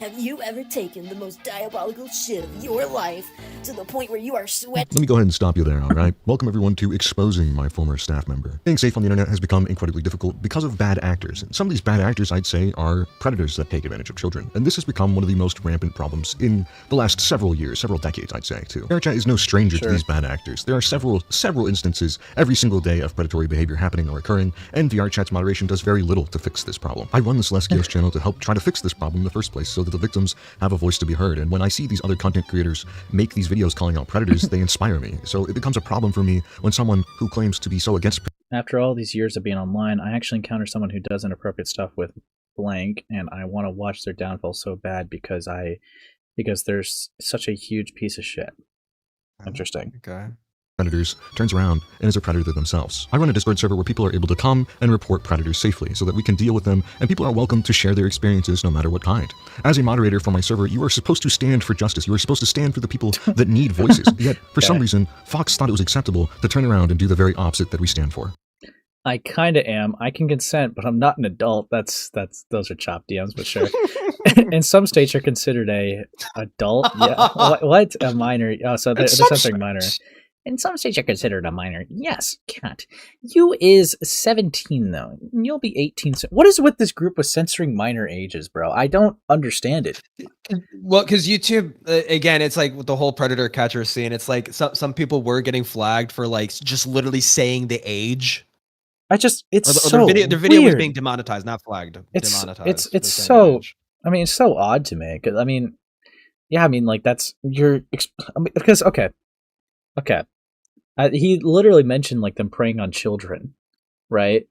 Speaker 10: Have you ever taken the most diabolical shit of your life to the point where you are sweating?
Speaker 4: Let me go ahead and stop you there, alright? Welcome everyone to Exposing My Former Staff Member. Being safe on the internet has become incredibly difficult because of bad actors. And some of these bad actors, I'd say, are predators that take advantage of children. And this has become one of the most rampant problems in the last several years, several decades, I'd say, too. VRCHat is no stranger to these bad actors. There are several instances every single day of predatory behavior happening or occurring, and VRChat's moderation does very little to fix this problem. I run the Sileskios channel to help try to fix this problem in the first place, so that the victims have a voice to be heard. And when I see these other content creators make these videos calling out predators, they inspire me. So it becomes a problem for me when someone who claims to be so against...
Speaker 1: After all these years of being online, I actually encounter someone who does inappropriate stuff with blank, and I want to watch their downfall so bad because there's such a huge piece of shit. Interesting.
Speaker 2: Okay.
Speaker 4: Predators turns around and is a predator themselves. I run a Discord server where people are able to come and report predators safely so that we can deal with them, and people are welcome to share their experiences no matter what kind. As a moderator for my server, you are supposed to stand for justice. You are supposed to stand for the people that need voices. Yet, for some reason, Fox thought it was acceptable to turn around and do the very opposite that we stand for.
Speaker 1: I kinda am. I can consent, but I'm not an adult. Those are chopped DMs, but sure. In some states, you're considered a adult. Yeah. What? A minor? Oh, so they're censoring minor. In some states, you're considered a minor. Yes, cat. You is 17, though. You'll be 18. What is with this group with censoring minor ages, bro? I don't understand it.
Speaker 2: Well, because YouTube, again, it's like with the whole predator catcher scene. It's like some people were getting flagged for like just literally saying the age.
Speaker 1: Their
Speaker 2: video was being demonetized, not flagged. Demonetized.
Speaker 1: It's so. I mean, it's so odd to me. Cause I mean, yeah, I mean, like that's because okay. He literally mentioned like them preying on children, right?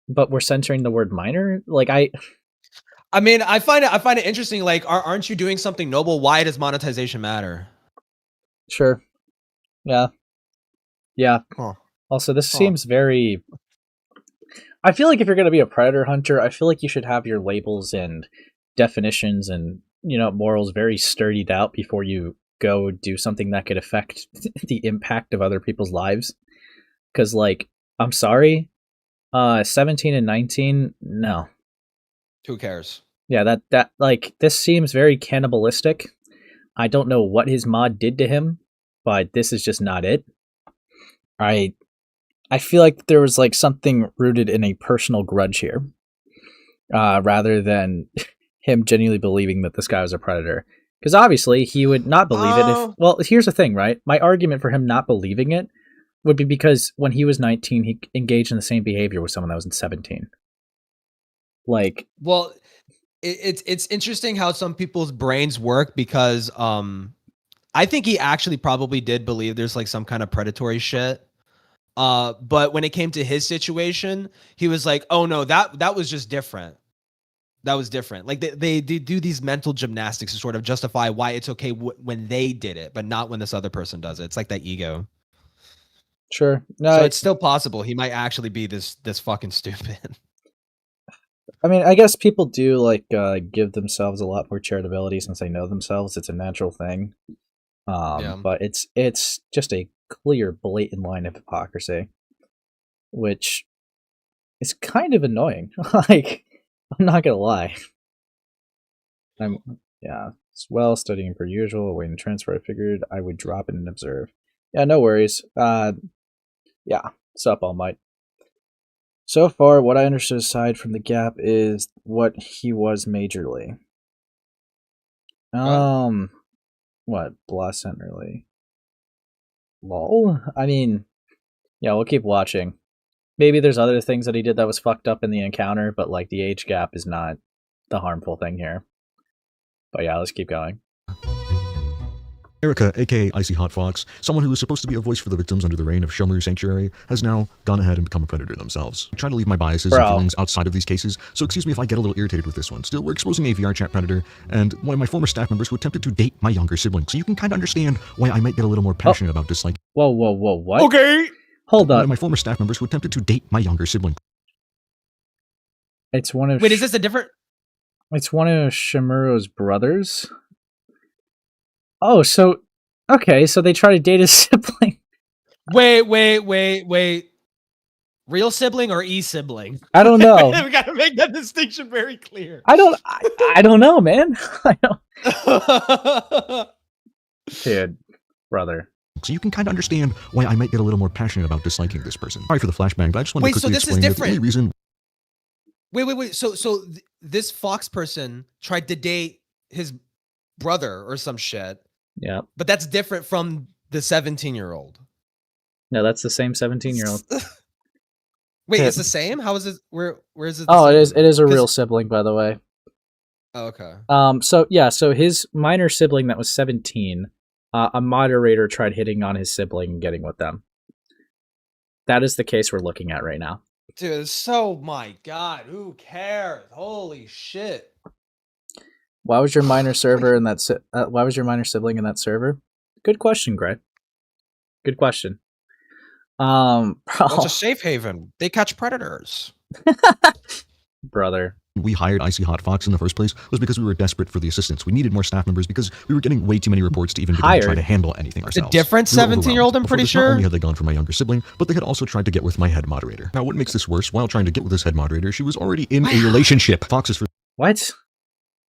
Speaker 1: But we're censoring the word minor. Like I
Speaker 2: mean, I find it interesting. Like, aren't you doing something noble? Why does monetization matter?
Speaker 1: Sure. Yeah.
Speaker 2: Huh.
Speaker 1: Also, this seems very. I feel like if you're going to be a predator hunter, I feel like you should have your labels and definitions and morals very sturdied out before you go do something that could affect the impact of other people's lives. Because, like, I'm sorry, 17 and 19, no.
Speaker 2: Who cares?
Speaker 1: Yeah, that like, this seems very cannibalistic. I don't know what his mod did to him, but this is just not it. I feel like there was, like, something rooted in a personal grudge here, rather than him genuinely believing that this guy was a predator. Because obviously he would not believe it if... Well, here's the thing, right? My argument for him not believing it would be because when he was 19, he engaged in the same behavior with someone that was 17. Like...
Speaker 2: Well, it's interesting how some people's brains work because I think he actually probably did believe there's like some kind of predatory shit. But when it came to his situation, he was like, oh no, that was just different. That was different. Like they do these mental gymnastics to sort of justify why it's okay when they did it, but not when this other person does it. It's like that ego.
Speaker 1: Sure. No,
Speaker 2: so it's still possible he might actually be this fucking stupid.
Speaker 1: I mean, I guess people do like give themselves a lot more charitability since they know themselves. It's a natural thing. But it's just a clear, blatant line of hypocrisy, which is kind of annoying. Like, I'm not gonna lie. Well, studying per usual, waiting to transfer. I figured I would drop in and observe. Yeah, no worries. Sup, All Might. So far, what I understood aside from the gap is what he was majorly. What? Blossom early. Lol? I mean, yeah, we'll keep watching. Maybe there's other things that he did that was fucked up in the encounter, but like the age gap is not the harmful thing here. But yeah, let's keep going.
Speaker 4: Erica, aka Icy Hot Fox, someone who was supposed to be a voice for the victims under the reign of Shomaru Sanctuary, has now gone ahead and become a predator themselves. I try to leave my biases and feelings outside of these cases, so excuse me if I get a little irritated with this one. Still, we're exposing a VRCHat predator, and one of my former staff members who attempted to date my younger sibling, so you can kind of understand why I might get a little more passionate about this. Like,
Speaker 1: whoa, what?
Speaker 2: Okay!
Speaker 1: Hold on.
Speaker 4: One of my former staff members who attempted to date my younger sibling.
Speaker 1: It's one of...
Speaker 2: Wait, is this a different...
Speaker 1: It's one of Shimuro's brothers? Oh, so... Okay, so they try to date his sibling.
Speaker 2: Wait. Real sibling or e-sibling?
Speaker 1: I don't know.
Speaker 2: We got to make that distinction very clear.
Speaker 1: I don't know, man. I don't. Dude, brother.
Speaker 4: So you can kind of understand why I might get a little more passionate about disliking this person. Sorry for the flashbang, but I just want to quickly explain that the only reason.
Speaker 2: Wait. So this Fox person tried to date his brother or some shit.
Speaker 1: Yeah.
Speaker 2: But that's different from the 17-year-old.
Speaker 1: No, that's the same 17-year-old.
Speaker 2: Wait, it's the same? How is it? Where is it?
Speaker 1: Oh, it is. It is a real sibling, by the way.
Speaker 2: Oh, okay.
Speaker 1: So his minor sibling that was 17, a moderator tried hitting on his sibling and getting with them. That is the case we're looking at right now.
Speaker 2: Dude, so my God, who cares? Holy shit!
Speaker 1: Why was your minor server in that? Why was your minor sibling in that server? Good question, Gray. Good question.
Speaker 2: Well, it's a safe haven. They catch predators.
Speaker 1: Brother.
Speaker 4: We hired Icy Hot Fox in the first place was because we were desperate for the assistance. We needed more staff members because we were getting way too many reports to even begin to try to handle anything ourselves.
Speaker 2: A different 17-year-old, I'm pretty sure.
Speaker 4: Not only had they gone for my younger sibling, but they had also tried to get with my head moderator. Now, what makes this worse? While trying to get with this head moderator, she was already in a relationship. Fox is for
Speaker 1: what?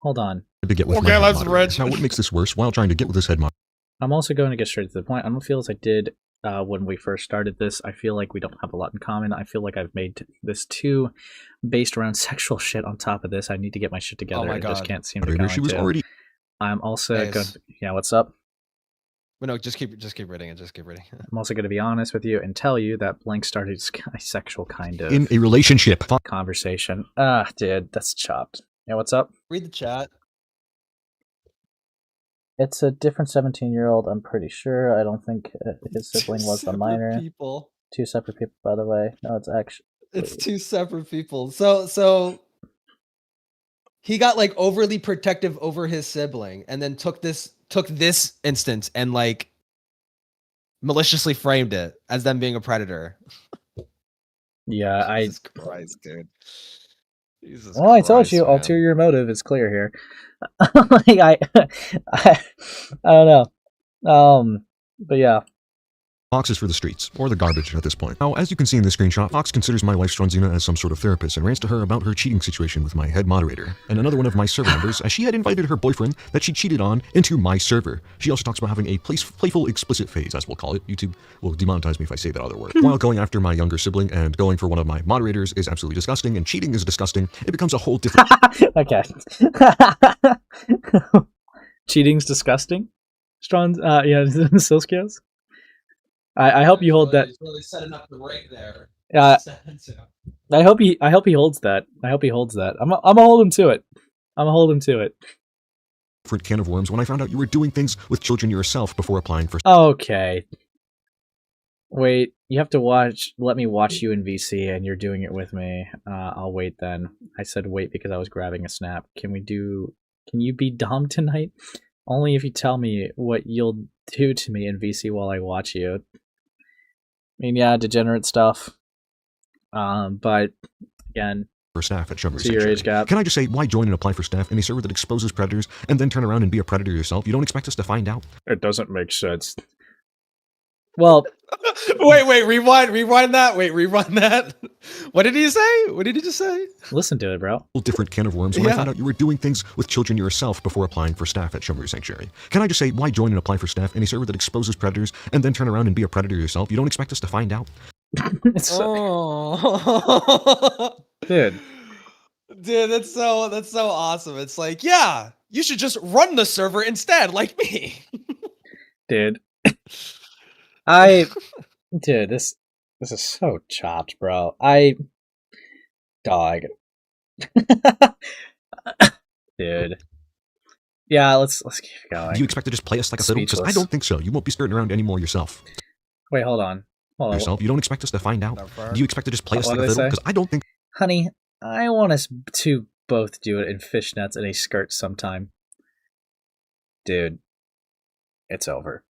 Speaker 1: Hold on.
Speaker 4: To get with my head moderator. Now, what makes this worse? While trying to get with this head moderator.
Speaker 1: I'm also going to get straight to the point. I don't feel as I did when we first started this. I feel like we don't have a lot in common. I feel like I've made this too based around sexual shit on top of this. I need to get my shit together. I just can't seem to go
Speaker 4: She was
Speaker 1: into.
Speaker 4: already.
Speaker 1: I'm also going to, yeah, what's up?
Speaker 2: Well, no, just keep reading it. Just keep reading.
Speaker 1: I'm also going to be honest with you and tell you that Blank started a sexual kind of
Speaker 4: in a relationship
Speaker 1: conversation. Dude, that's chopped. Yeah, what's up?
Speaker 2: Read the chat.
Speaker 1: It's a different 17-year-old, I'm pretty sure. I don't think his sibling was the minor.
Speaker 2: People.
Speaker 1: Two separate people, by the way. No, it's actually...
Speaker 2: It's two separate people. So he got like overly protective over his sibling and then took this instance and like maliciously framed it as them being a predator.
Speaker 1: Yeah,
Speaker 2: Jesus Christ, dude. Jesus
Speaker 1: well, I told you,
Speaker 2: man.
Speaker 1: ulterior motive is clear here. Like, I don't know. But yeah.
Speaker 4: Fox is for the streets, or the garbage at this point. Now, as you can see in this screenshot, Fox considers my wife Stronzina as some sort of therapist and rants to her about her cheating situation with my head moderator, and another one of my server members, as she had invited her boyfriend that she cheated on into my server. She also talks about having a playful explicit phase, as we'll call it. YouTube will demonetize me if I say that other word. While going after my younger sibling and going for one of my moderators is absolutely disgusting, and cheating is disgusting, it becomes a whole different...
Speaker 1: Okay. Cheating's disgusting? Sileskios? I hope you hold that.
Speaker 2: He's really setting up the right there.
Speaker 1: I hope he holds that. I hope he holds that. I'm gonna hold him to it.
Speaker 4: Different can of worms when I found out you were doing things with children yourself before applying for.
Speaker 1: Okay. Wait, you have to let me watch you in VC, and you're doing it with me. I'll wait then. I said wait because I was grabbing a snap. Can you be dumb tonight? Only if you tell me what you'll do to me in VC while I watch you. I mean, yeah, degenerate stuff. But again,
Speaker 4: for staff at Sugar
Speaker 1: see your age gap.
Speaker 4: Can I just say, why join and apply for staff in a server that exposes predators and then turn around and be a predator yourself? You don't expect us to find out?
Speaker 1: It doesn't make sense. Well,
Speaker 2: wait, rewind that. Wait, rewind that. What did he say? What did he just say?
Speaker 1: Listen to it, bro.
Speaker 4: Different can of worms when I found out you were doing things with children yourself before applying for staff at Sugar Sanctuary. Can I just say, why join and apply for staff in a server that exposes predators and then turn around and be a predator yourself? You don't expect us to find out?
Speaker 1: Dude,
Speaker 2: that's so awesome. It's like, yeah, you should just run the server instead, like me.
Speaker 1: Dude. Dude, this is so chopped, bro. Dog. Dude. Yeah, let's keep going.
Speaker 4: Do you expect to just play us like a fiddle? Because I don't think so. You won't be skirting around anymore yourself.
Speaker 1: Wait, hold on.
Speaker 4: Yourself? You don't expect us to find out? Do you expect to just play us like a fiddle? Because I don't think...
Speaker 1: Honey, I want us to both do it in fishnets and a skirt sometime. Dude, it's over.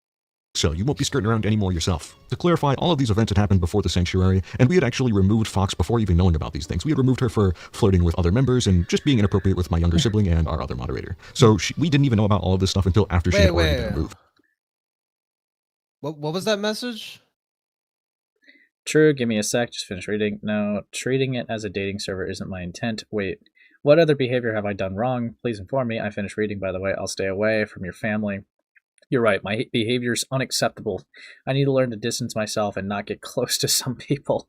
Speaker 4: So you won't be skirting around anymore yourself. To clarify, all of these events had happened before the Sanctuary, and we had actually removed Fox before even knowing about these things. We had removed her for flirting with other members and just being inappropriate with my younger sibling and our other moderator. So we didn't even know about all of this stuff until after she had already been removed.
Speaker 2: What was that message?
Speaker 1: True, give me a sec, just finish reading. No, treating it as a dating server isn't my intent. Wait, what other behavior have I done wrong? Please inform me. I finished reading, by the way. I'll stay away from your family. You're right, my behavior's unacceptable. I need to learn to distance myself and not get close to some people.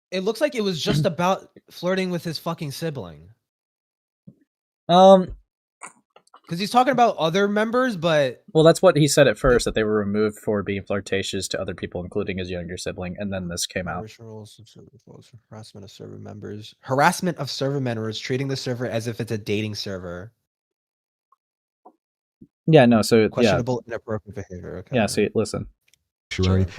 Speaker 2: It looks like it was just about flirting with his fucking sibling. Because he's talking about other members, but...
Speaker 1: Well, that's what he said at first, that they were removed for being flirtatious to other people, including his younger sibling, and then this came out.
Speaker 2: Harassment of server members. Harassment of server members, treating the server as if it's a dating server.
Speaker 1: Yeah, no, so,
Speaker 2: Questionable, inappropriate behavior. Okay.
Speaker 1: Yeah, see, listen.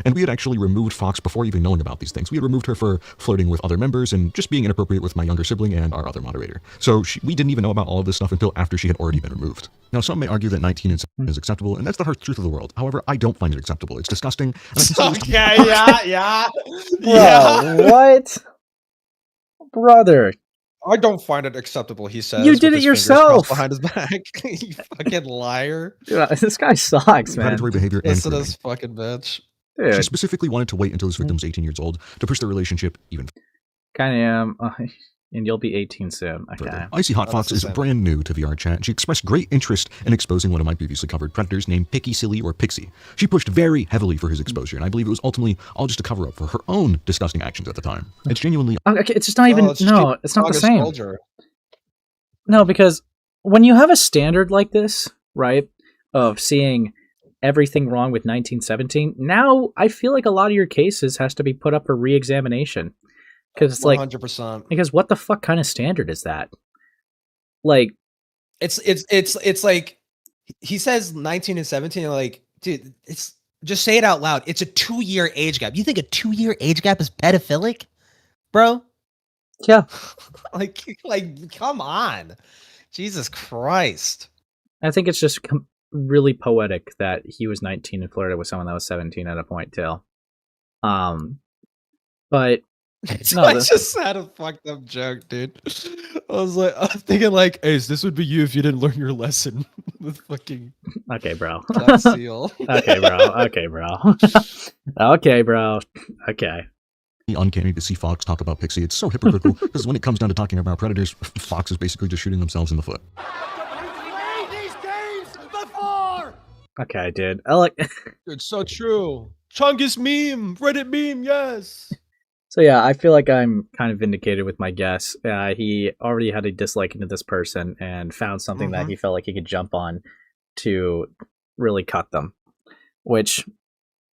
Speaker 4: And we had actually removed Fox before even knowing about these things. We had removed her for flirting with other members and just being inappropriate with my younger sibling and our other moderator. So we didn't even know about all of this stuff until after she had already been removed. Now, some may argue that 19 is acceptable, and that's the harsh truth of the world. However, I don't find it acceptable. It's disgusting.
Speaker 2: Okay, yeah.
Speaker 1: Bro, what? Brother.
Speaker 2: I don't find it acceptable, he says.
Speaker 1: You did it yourself!
Speaker 2: Behind his back. You fucking liar.
Speaker 1: Yeah, this guy sucks, man.
Speaker 4: Predatory behavior and
Speaker 2: Listen to this fucking bitch.
Speaker 1: Dude.
Speaker 4: She specifically wanted to wait until his victim was 18 years old to push the relationship even
Speaker 1: Kinda am. And you'll be 18 soon. Okay.
Speaker 4: Icy Hot Fox is brand new to VRCHat. She expressed great interest in exposing one of my previously covered predators named Picky Silly or Pixie. She pushed very heavily for his exposure, and I believe it was ultimately all just a cover-up for her own disgusting actions at the time. It's genuinely...
Speaker 1: Okay, it's just not even... it's not the same. Soldier. No, because when you have a standard like this, right, of seeing everything wrong with 1917, now I feel like a lot of your cases has to be put up for re-examination. Because it's like
Speaker 2: 100%.
Speaker 1: Because what the fuck kind of standard is that? Like,
Speaker 2: it's like he says 19 and 17. And like, dude, it's just say it out loud. It's a 2-year age gap. You think a 2-year age gap is pedophilic, bro?
Speaker 1: Yeah.
Speaker 2: like, come on, Jesus Christ.
Speaker 1: I think it's just really poetic that he was 19 and flirted with someone that was 17 at a point too. But.
Speaker 2: No, I just had a fucked up joke, dude. I'm thinking like, Ace, this would be you if you didn't learn your lesson with fucking.
Speaker 1: Okay, bro.
Speaker 2: Seal.
Speaker 1: Okay, bro. Okay, bro. Okay, bro. Okay.
Speaker 4: Uncanny to see Fox talk about Pixie. It's so hypocritical because when it comes down to talking about predators, Fox is basically just shooting themselves in the foot.
Speaker 1: Okay, dude. I like.
Speaker 2: It's so true. Chungus meme, Reddit meme, yes.
Speaker 1: So yeah, I feel like I'm kind of vindicated with my guess. He already had a dislike into this person and found something that he felt like he could jump on to really cut them. Which,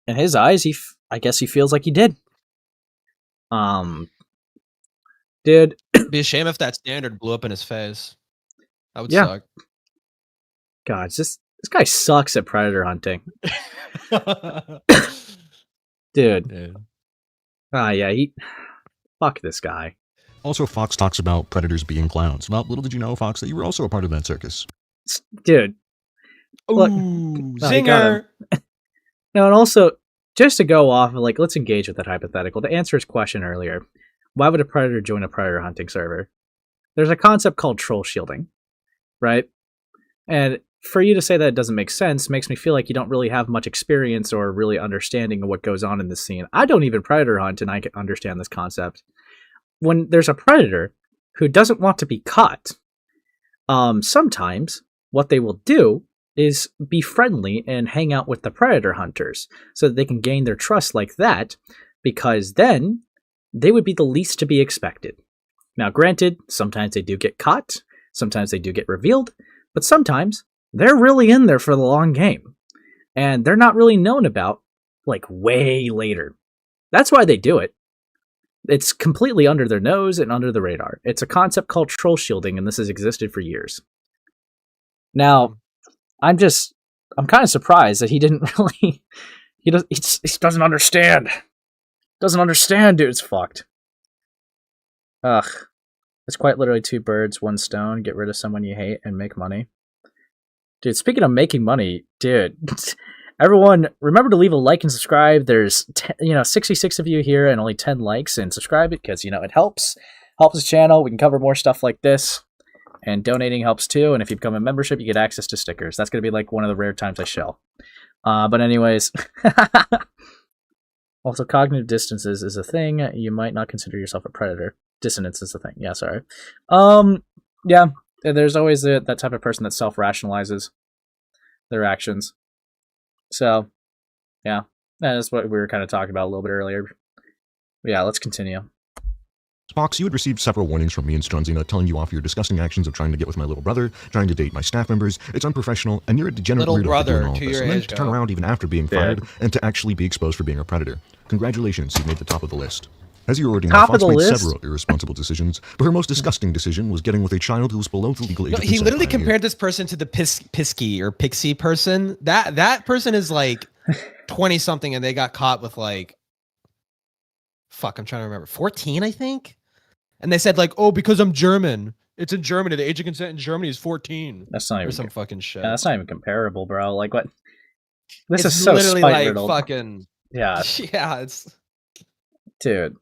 Speaker 1: in his eyes, I guess he feels like he did. Dude.
Speaker 2: It'd be a shame if that standard blew up in his face. That would suck.
Speaker 1: God, this guy sucks at predator hunting. Dude. Yeah, fuck this guy.
Speaker 4: Also, Fox talks about predators being clowns. Well, little did you know, Fox, that you were also a part of that circus.
Speaker 1: Dude. Look,
Speaker 2: ooh, zinger!
Speaker 1: No, and also, just to go off, like, let's engage with that hypothetical. To answer his question earlier, why would a predator join a predator hunting server? There's a concept called troll shielding, right? And for you to say that it doesn't make sense makes me feel like you don't really have much experience or really understanding of what goes on in this scene. I don't even predator hunt, and I can understand this concept. When there's a predator who doesn't want to be caught, sometimes what they will do is be friendly and hang out with the predator hunters so that they can gain their trust like that, because then they would be the least to be expected. Now, granted, sometimes they do get caught, sometimes they do get revealed, but sometimes they're really in there for the long game. And they're not really known about, like, way later. That's why they do it. It's completely under their nose and under the radar. It's a concept called troll shielding, and this has existed for years. Now, I'm kind of surprised that he didn't really... He doesn't understand. Doesn't understand, dude. It's fucked. Ugh. It's quite literally 2 birds, 1 stone. Get rid of someone you hate and make money. Dude, speaking of making money, dude, everyone, remember to leave a like and subscribe. There's 66 of you here and only 10 likes, and subscribe it because, it helps the channel. We can cover more stuff like this, and donating helps too. And if you become a membership, you get access to stickers. That's going to be like one of the rare times I shell. But anyways, Also, cognitive distances is a thing. You might not consider yourself a predator. Dissonance is a thing. Yeah, sorry. Yeah, there's always that type of person that self-rationalizes their actions. So, yeah, that's what we were kind of talking about a little bit earlier. But yeah, let's continue.
Speaker 4: Fox, you had received several warnings from me and Strunzina telling you off your disgusting actions of trying to get with my little brother, trying to date my staff members. It's unprofessional, and you're a degenerate
Speaker 2: Little
Speaker 4: weirdo
Speaker 2: brother,
Speaker 4: for doing all
Speaker 2: to
Speaker 4: of this.
Speaker 2: your
Speaker 4: And then
Speaker 2: age,
Speaker 4: to turn
Speaker 2: go.
Speaker 4: around even after being fired, and to actually be exposed for being a predator. Congratulations, you made the top of the list. As you already know,
Speaker 1: Top of
Speaker 4: Fox
Speaker 1: the
Speaker 4: made
Speaker 1: list?
Speaker 4: several irresponsible decisions, but her most disgusting decision was getting with a child who was below the legal age
Speaker 2: No,
Speaker 4: of
Speaker 2: he
Speaker 4: consent
Speaker 2: literally
Speaker 4: by a year.
Speaker 2: compared this person to the Pisky or Pixie person. That person is like 20 something, and they got caught with like, fuck, I'm trying to remember, 14, I think. And they said like, oh, because I'm German. It's in Germany. The age of consent in Germany is 14.
Speaker 1: That's not
Speaker 2: Or
Speaker 1: even
Speaker 2: some fucking shit.
Speaker 1: Yeah, that's not even comparable, bro. Like what? This
Speaker 2: It's
Speaker 1: is so
Speaker 2: literally
Speaker 1: spite
Speaker 2: like
Speaker 1: riddled.
Speaker 2: fucking.
Speaker 1: Yeah,
Speaker 2: Yeah, it's.
Speaker 1: dude.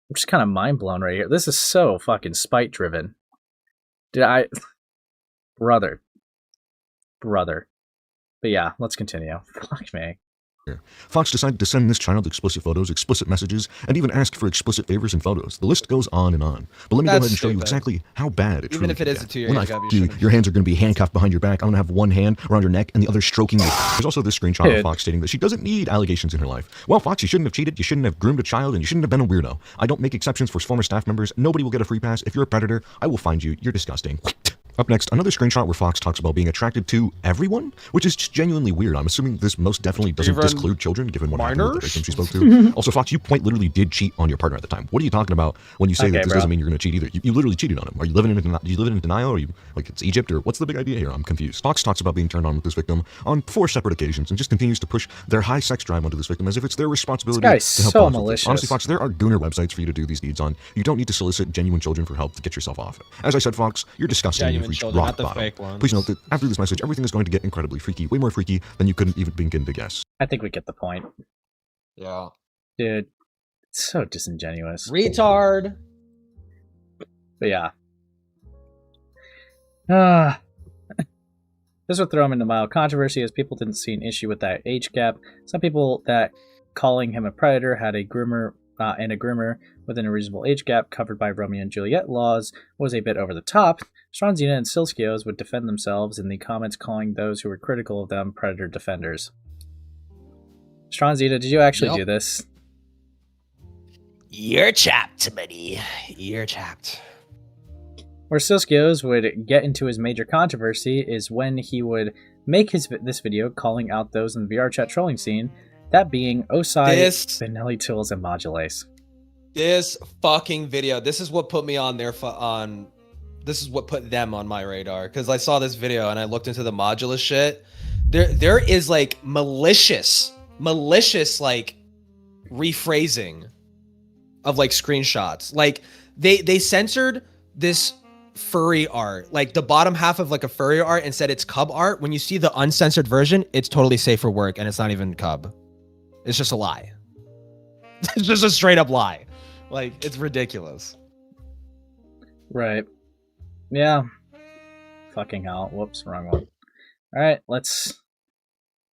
Speaker 1: I'm just kind of mind blown right here. This is so fucking spite driven. Brother. But yeah, let's continue. Fuck me.
Speaker 4: Fox decided to send this child explicit photos, explicit messages, and even asked for explicit favors and photos. The list goes on and on. But let me go
Speaker 2: That's
Speaker 4: ahead and show you
Speaker 2: stupid.
Speaker 4: exactly how bad it
Speaker 2: Even
Speaker 4: truly
Speaker 2: if it
Speaker 4: can
Speaker 2: is
Speaker 4: get.
Speaker 2: a 2 year
Speaker 4: When
Speaker 2: age,
Speaker 4: I
Speaker 2: I'd be
Speaker 4: f you,
Speaker 2: shouldn't.
Speaker 4: your hands are going to be handcuffed behind your back. I'm going to have one hand around your neck and the other stroking you. There's also this screenshot
Speaker 1: Dude.
Speaker 4: of Fox stating that she doesn't need allegations in her life. Well, Fox, you shouldn't have cheated, you shouldn't have groomed a child, and you shouldn't have been a weirdo. I don't make exceptions for former staff members. Nobody will get a free pass. If you're a predator, I will find you. You're disgusting. Up next, another screenshot where Fox talks about being attracted to everyone, which is just genuinely weird. I'm assuming this most definitely doesn't
Speaker 2: Even
Speaker 4: disclude children, given what happened with the
Speaker 2: minors?
Speaker 4: victim she spoke to. Also, Fox, you quite literally did cheat on your partner at the time. What are you talking about when you say
Speaker 1: Okay,
Speaker 4: that this
Speaker 1: bro.
Speaker 4: doesn't mean you're going to cheat either? You literally cheated on him. Are you living in denial? Or are you like it's Egypt, or what's the big idea here? I'm confused. Fox talks about being turned on with this victim on 4 separate occasions and just continues to push their high sex drive onto this victim as if it's their responsibility
Speaker 1: This guy's
Speaker 4: to help
Speaker 1: so
Speaker 4: Fox with this.
Speaker 1: malicious.
Speaker 4: Honestly, Fox, there are gooner websites for you to do these deeds on. You don't need to solicit genuine children for help to get yourself off. As I said, Fox, you're disgusting.
Speaker 2: Genuine
Speaker 4: You've reached
Speaker 2: children,
Speaker 4: rock
Speaker 2: not the
Speaker 4: bottom.
Speaker 2: fake ones.
Speaker 4: Please note that after this message, everything is going to get incredibly freaky, way more freaky than you couldn't even begin to guess.
Speaker 1: I think we get the point.
Speaker 2: Yeah.
Speaker 1: Dude, it's so disingenuous.
Speaker 2: Retard.
Speaker 1: But yeah. This would throw him into mild controversy as people didn't see an issue with that age gap. Some people that calling him a predator had a groomer and a groomer within a reasonable age gap covered by Romeo and Juliet laws was a bit over the top. Stronzina and Sileskios would defend themselves in the comments calling those who were critical of them predator defenders. Stronzina, did you actually
Speaker 2: Yep.
Speaker 1: do this?
Speaker 2: You're chapped, buddy. You're chapped.
Speaker 1: Where Sileskios would get into his major controversy is when he would make this video calling out those in the VRCHat trolling scene, that being Osai,
Speaker 2: This-
Speaker 1: Benelli Tools, and Modules.
Speaker 2: This fucking video. This is what put me on their this is what put them on my radar, because I saw this video and I looked into the Modulus shit. There is like malicious like rephrasing of like screenshots. Like they censored this furry art, like the bottom half of like a furry art, and said it's cub art. When you see the uncensored version, it's totally safe for work and it's not even cub. It's just a lie. It's just a straight up lie. Like, it's ridiculous.
Speaker 1: Right. Yeah. Fucking hell. Whoops, wrong one. Alright, let's...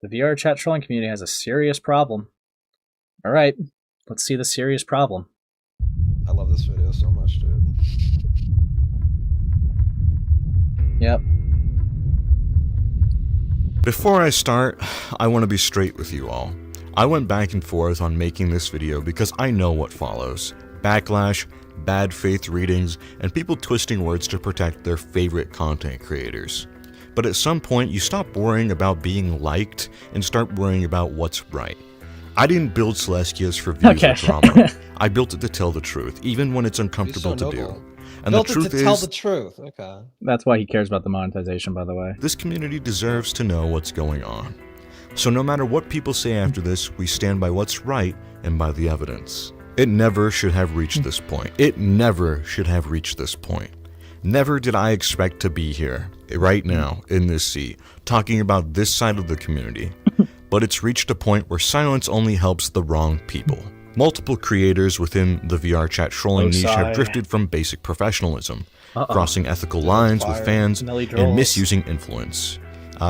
Speaker 1: The VRCHat trolling community has a serious problem. Alright, let's see the serious problem.
Speaker 2: I love this video so much, dude.
Speaker 1: Yep.
Speaker 4: Before I start, I want to be straight with you all. I went back and forth on making this video because I know what follows. Backlash, bad faith readings, and people twisting words to protect their favorite content creators. But at some point, you stop worrying about being liked and start worrying about what's right. I didn't build Sileskios for views or drama. I built it to tell the truth, even when it's uncomfortable to do. And
Speaker 2: Built
Speaker 4: the
Speaker 2: it
Speaker 4: truth
Speaker 2: to tell
Speaker 4: is,
Speaker 2: the truth. Okay.
Speaker 1: That's why he cares about the monetization, by the way.
Speaker 4: this community deserves to know what's going on. So no matter what people say after this, we stand by what's right and by the evidence. It never should have reached this point. It never should have reached this point. Never did I expect to be here, right now, in this seat, talking about this side of the community. But it's reached a point where silence only helps the wrong people. Multiple creators within the VRCHat trolling niche have drifted from basic professionalism, crossing ethical lines with fans, and misusing influence.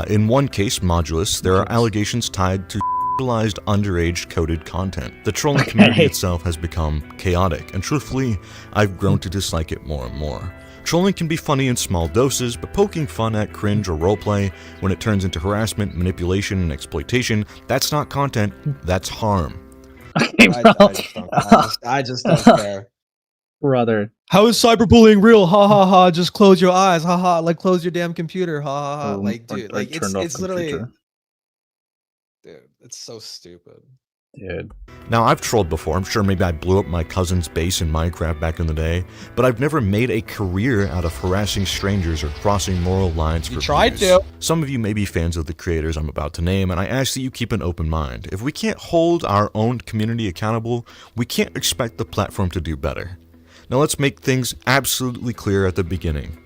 Speaker 4: In one case, Modulus, there are allegations tied to underage coded content. The trolling community itself has become chaotic, and truthfully, I've grown to dislike it more and more. Trolling can be funny in small doses, but poking fun at cringe or roleplay when it turns into harassment, manipulation, and exploitation, that's not content, that's harm.
Speaker 1: Okay,
Speaker 2: I just don't care.
Speaker 1: Brother.
Speaker 2: How is cyberbullying real? Ha ha ha! Just close your eyes. Ha ha! Like close your damn computer. Ha ha ha! Like, dude, like it's literally, dude, it's so stupid.
Speaker 1: Dude.
Speaker 4: Now, I've trolled before. I'm sure maybe I blew up my cousin's base in Minecraft back in the day, but I've never made a career out of harassing strangers or crossing moral lines for views.
Speaker 2: You tried to.
Speaker 4: Some of you may be fans of the creators I'm about to name, and I ask that you keep an open mind. If we can't hold our own community accountable, we can't expect the platform to do better. Now, let's make things absolutely clear at the beginning.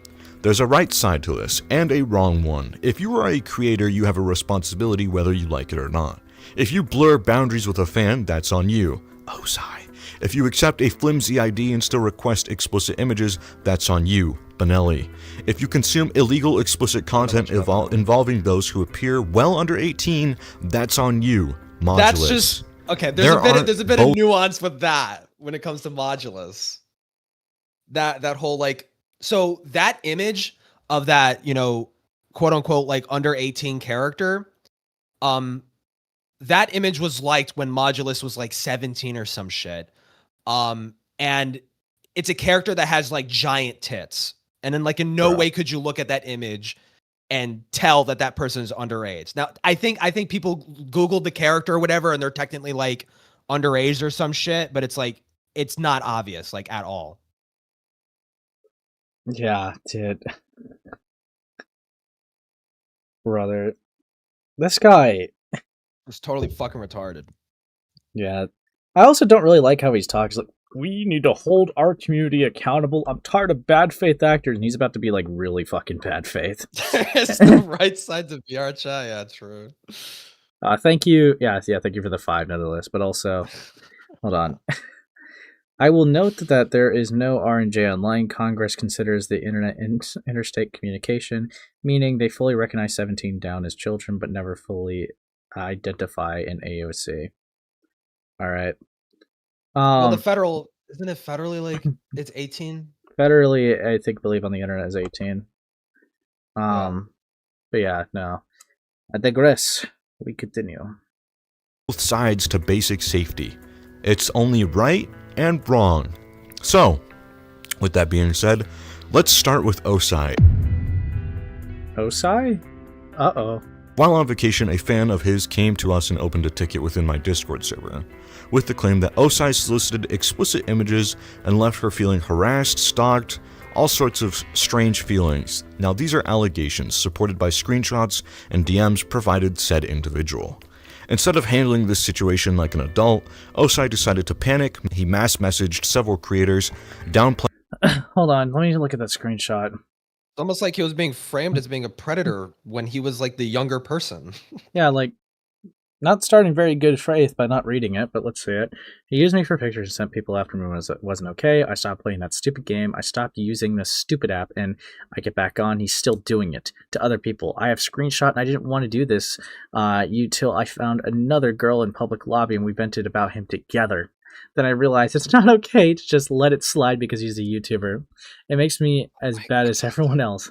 Speaker 4: There's a right side to this, and a wrong one. If you are a creator, you have a responsibility whether you like it or not. If you blur boundaries with a fan, that's on you. Oh, sigh. If you accept a flimsy ID and still request explicit images, that's on you. Benelli. If you consume illegal explicit content involving those who appear well under 18, that's on you. Modulus.
Speaker 2: That's just okay. There's a bit of nuance with that when it comes to Modulus. That whole like, so that image of that, you know, quote unquote like under 18 character, that image was liked when Modulus was like 17 or some shit. And it's a character that has like giant tits. And then like in no way could you look at that image and tell that that person is underage. Now, I think people Googled the character or whatever, and they're technically like underage or some shit, but it's like, it's not obvious like at all.
Speaker 1: Yeah, dude. Brother. This guy.
Speaker 2: It's totally fucking retarded.
Speaker 1: Yeah. I also don't really like how he's talking. He's like, we need to hold our community accountable. I'm tired of bad faith actors. And he's about to be like really fucking bad faith.
Speaker 2: It's the right side to VRCHat. Yeah, true.
Speaker 1: Thank you. Yeah, thank you for the 5 nonetheless. But also, hold on. I will note that there is no R&J online. Congress considers the internet interstate communication, meaning they fully recognize 17 down as children, but never fully identify an AOC. All right.
Speaker 2: Well, the federal, isn't it federally like it's 18?
Speaker 1: Federally, I believe on the internet is 18. But yeah, no. I digress. We continue.
Speaker 4: Both sides to basic safety. It's only right and wrong. So, with that being said, let's start with Osai.
Speaker 1: Osai? Uh-oh.
Speaker 4: While on vacation, a fan of his came to us and opened a ticket within my Discord server, with the claim that Osai solicited explicit images and left her feeling harassed, stalked, all sorts of strange feelings. Now, these are allegations supported by screenshots and DMs provided said individual. Instead of handling this situation like an adult, Osai decided to panic. He mass messaged several creators, downplaying.
Speaker 1: Hold on, let me look at that screenshot.
Speaker 2: It's almost like he was being framed as being a predator when he was like the younger person.
Speaker 1: Yeah, like, not starting very good faith by not reading it, but let's see it. He used me for pictures and sent people after me when it wasn't okay. I stopped playing that stupid game. I stopped using this stupid app, and I get back on. He's still doing it to other people. I have screenshot, and I didn't want to do this till I found another girl in public lobby, and we vented about him together. Then I realized it's not okay to just let it slide because he's a YouTuber. It makes me as bad as everyone else.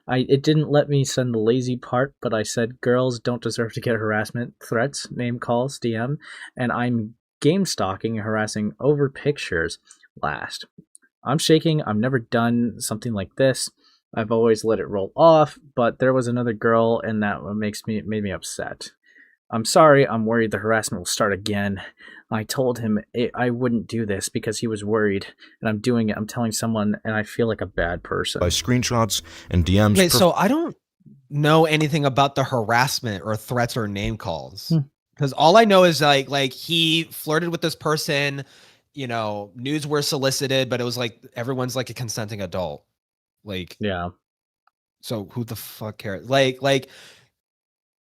Speaker 1: It didn't let me send the lazy part, but I said girls don't deserve to get harassment threats, name calls, DM, and I'm game stalking and harassing over pictures last. I'm shaking. I've never done something like this. I've always let it roll off, but there was another girl, and that made me upset. I'm sorry. I'm worried the harassment will start again. I told him I wouldn't do this because he was worried, and I'm doing it. I'm telling someone, and I feel like a bad person.
Speaker 4: By screenshots and DMs.
Speaker 2: Okay, so I don't know anything about the harassment or threats or name calls. Because all I know is like he flirted with this person, you know, nudes were solicited, but it was like everyone's like a consenting adult. Like,
Speaker 1: yeah.
Speaker 2: So who the fuck cares? Like,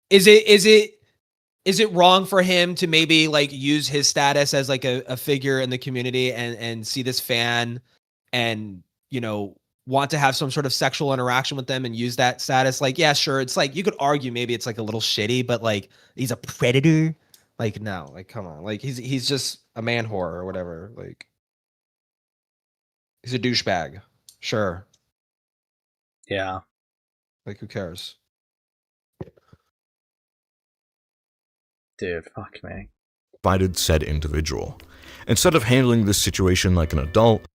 Speaker 2: is it wrong for him to maybe like use his status as like a figure in the community and see this fan and, you know, want to have some sort of sexual interaction with them and use that status? Like, yeah, sure. It's like, you could argue maybe it's like a little shitty, but like he's a predator. Like, no, like, come on. Like, he's just a man whore or whatever. Like, he's a douchebag. Sure.
Speaker 1: Yeah.
Speaker 2: Like, who cares?
Speaker 1: Dude, fuck me.
Speaker 4: Invited said individual. Instead of handling this situation like an adult,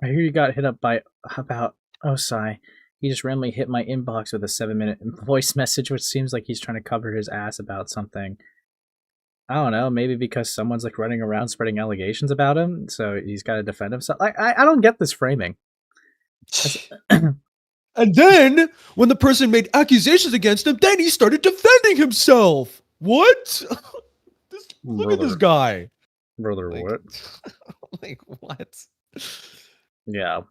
Speaker 1: I hear you got hit up by about Osai. He just randomly hit my inbox with a 7-minute voice message, which seems like he's trying to cover his ass about something. I don't know, maybe because someone's like running around spreading allegations about him, so he's got to defend himself. I don't get this framing.
Speaker 2: And then, when the person made accusations against him, then he started defending himself. What? Look at this guy.
Speaker 1: Brother,
Speaker 2: Like,
Speaker 1: what?
Speaker 2: Like, what?
Speaker 1: Yeah.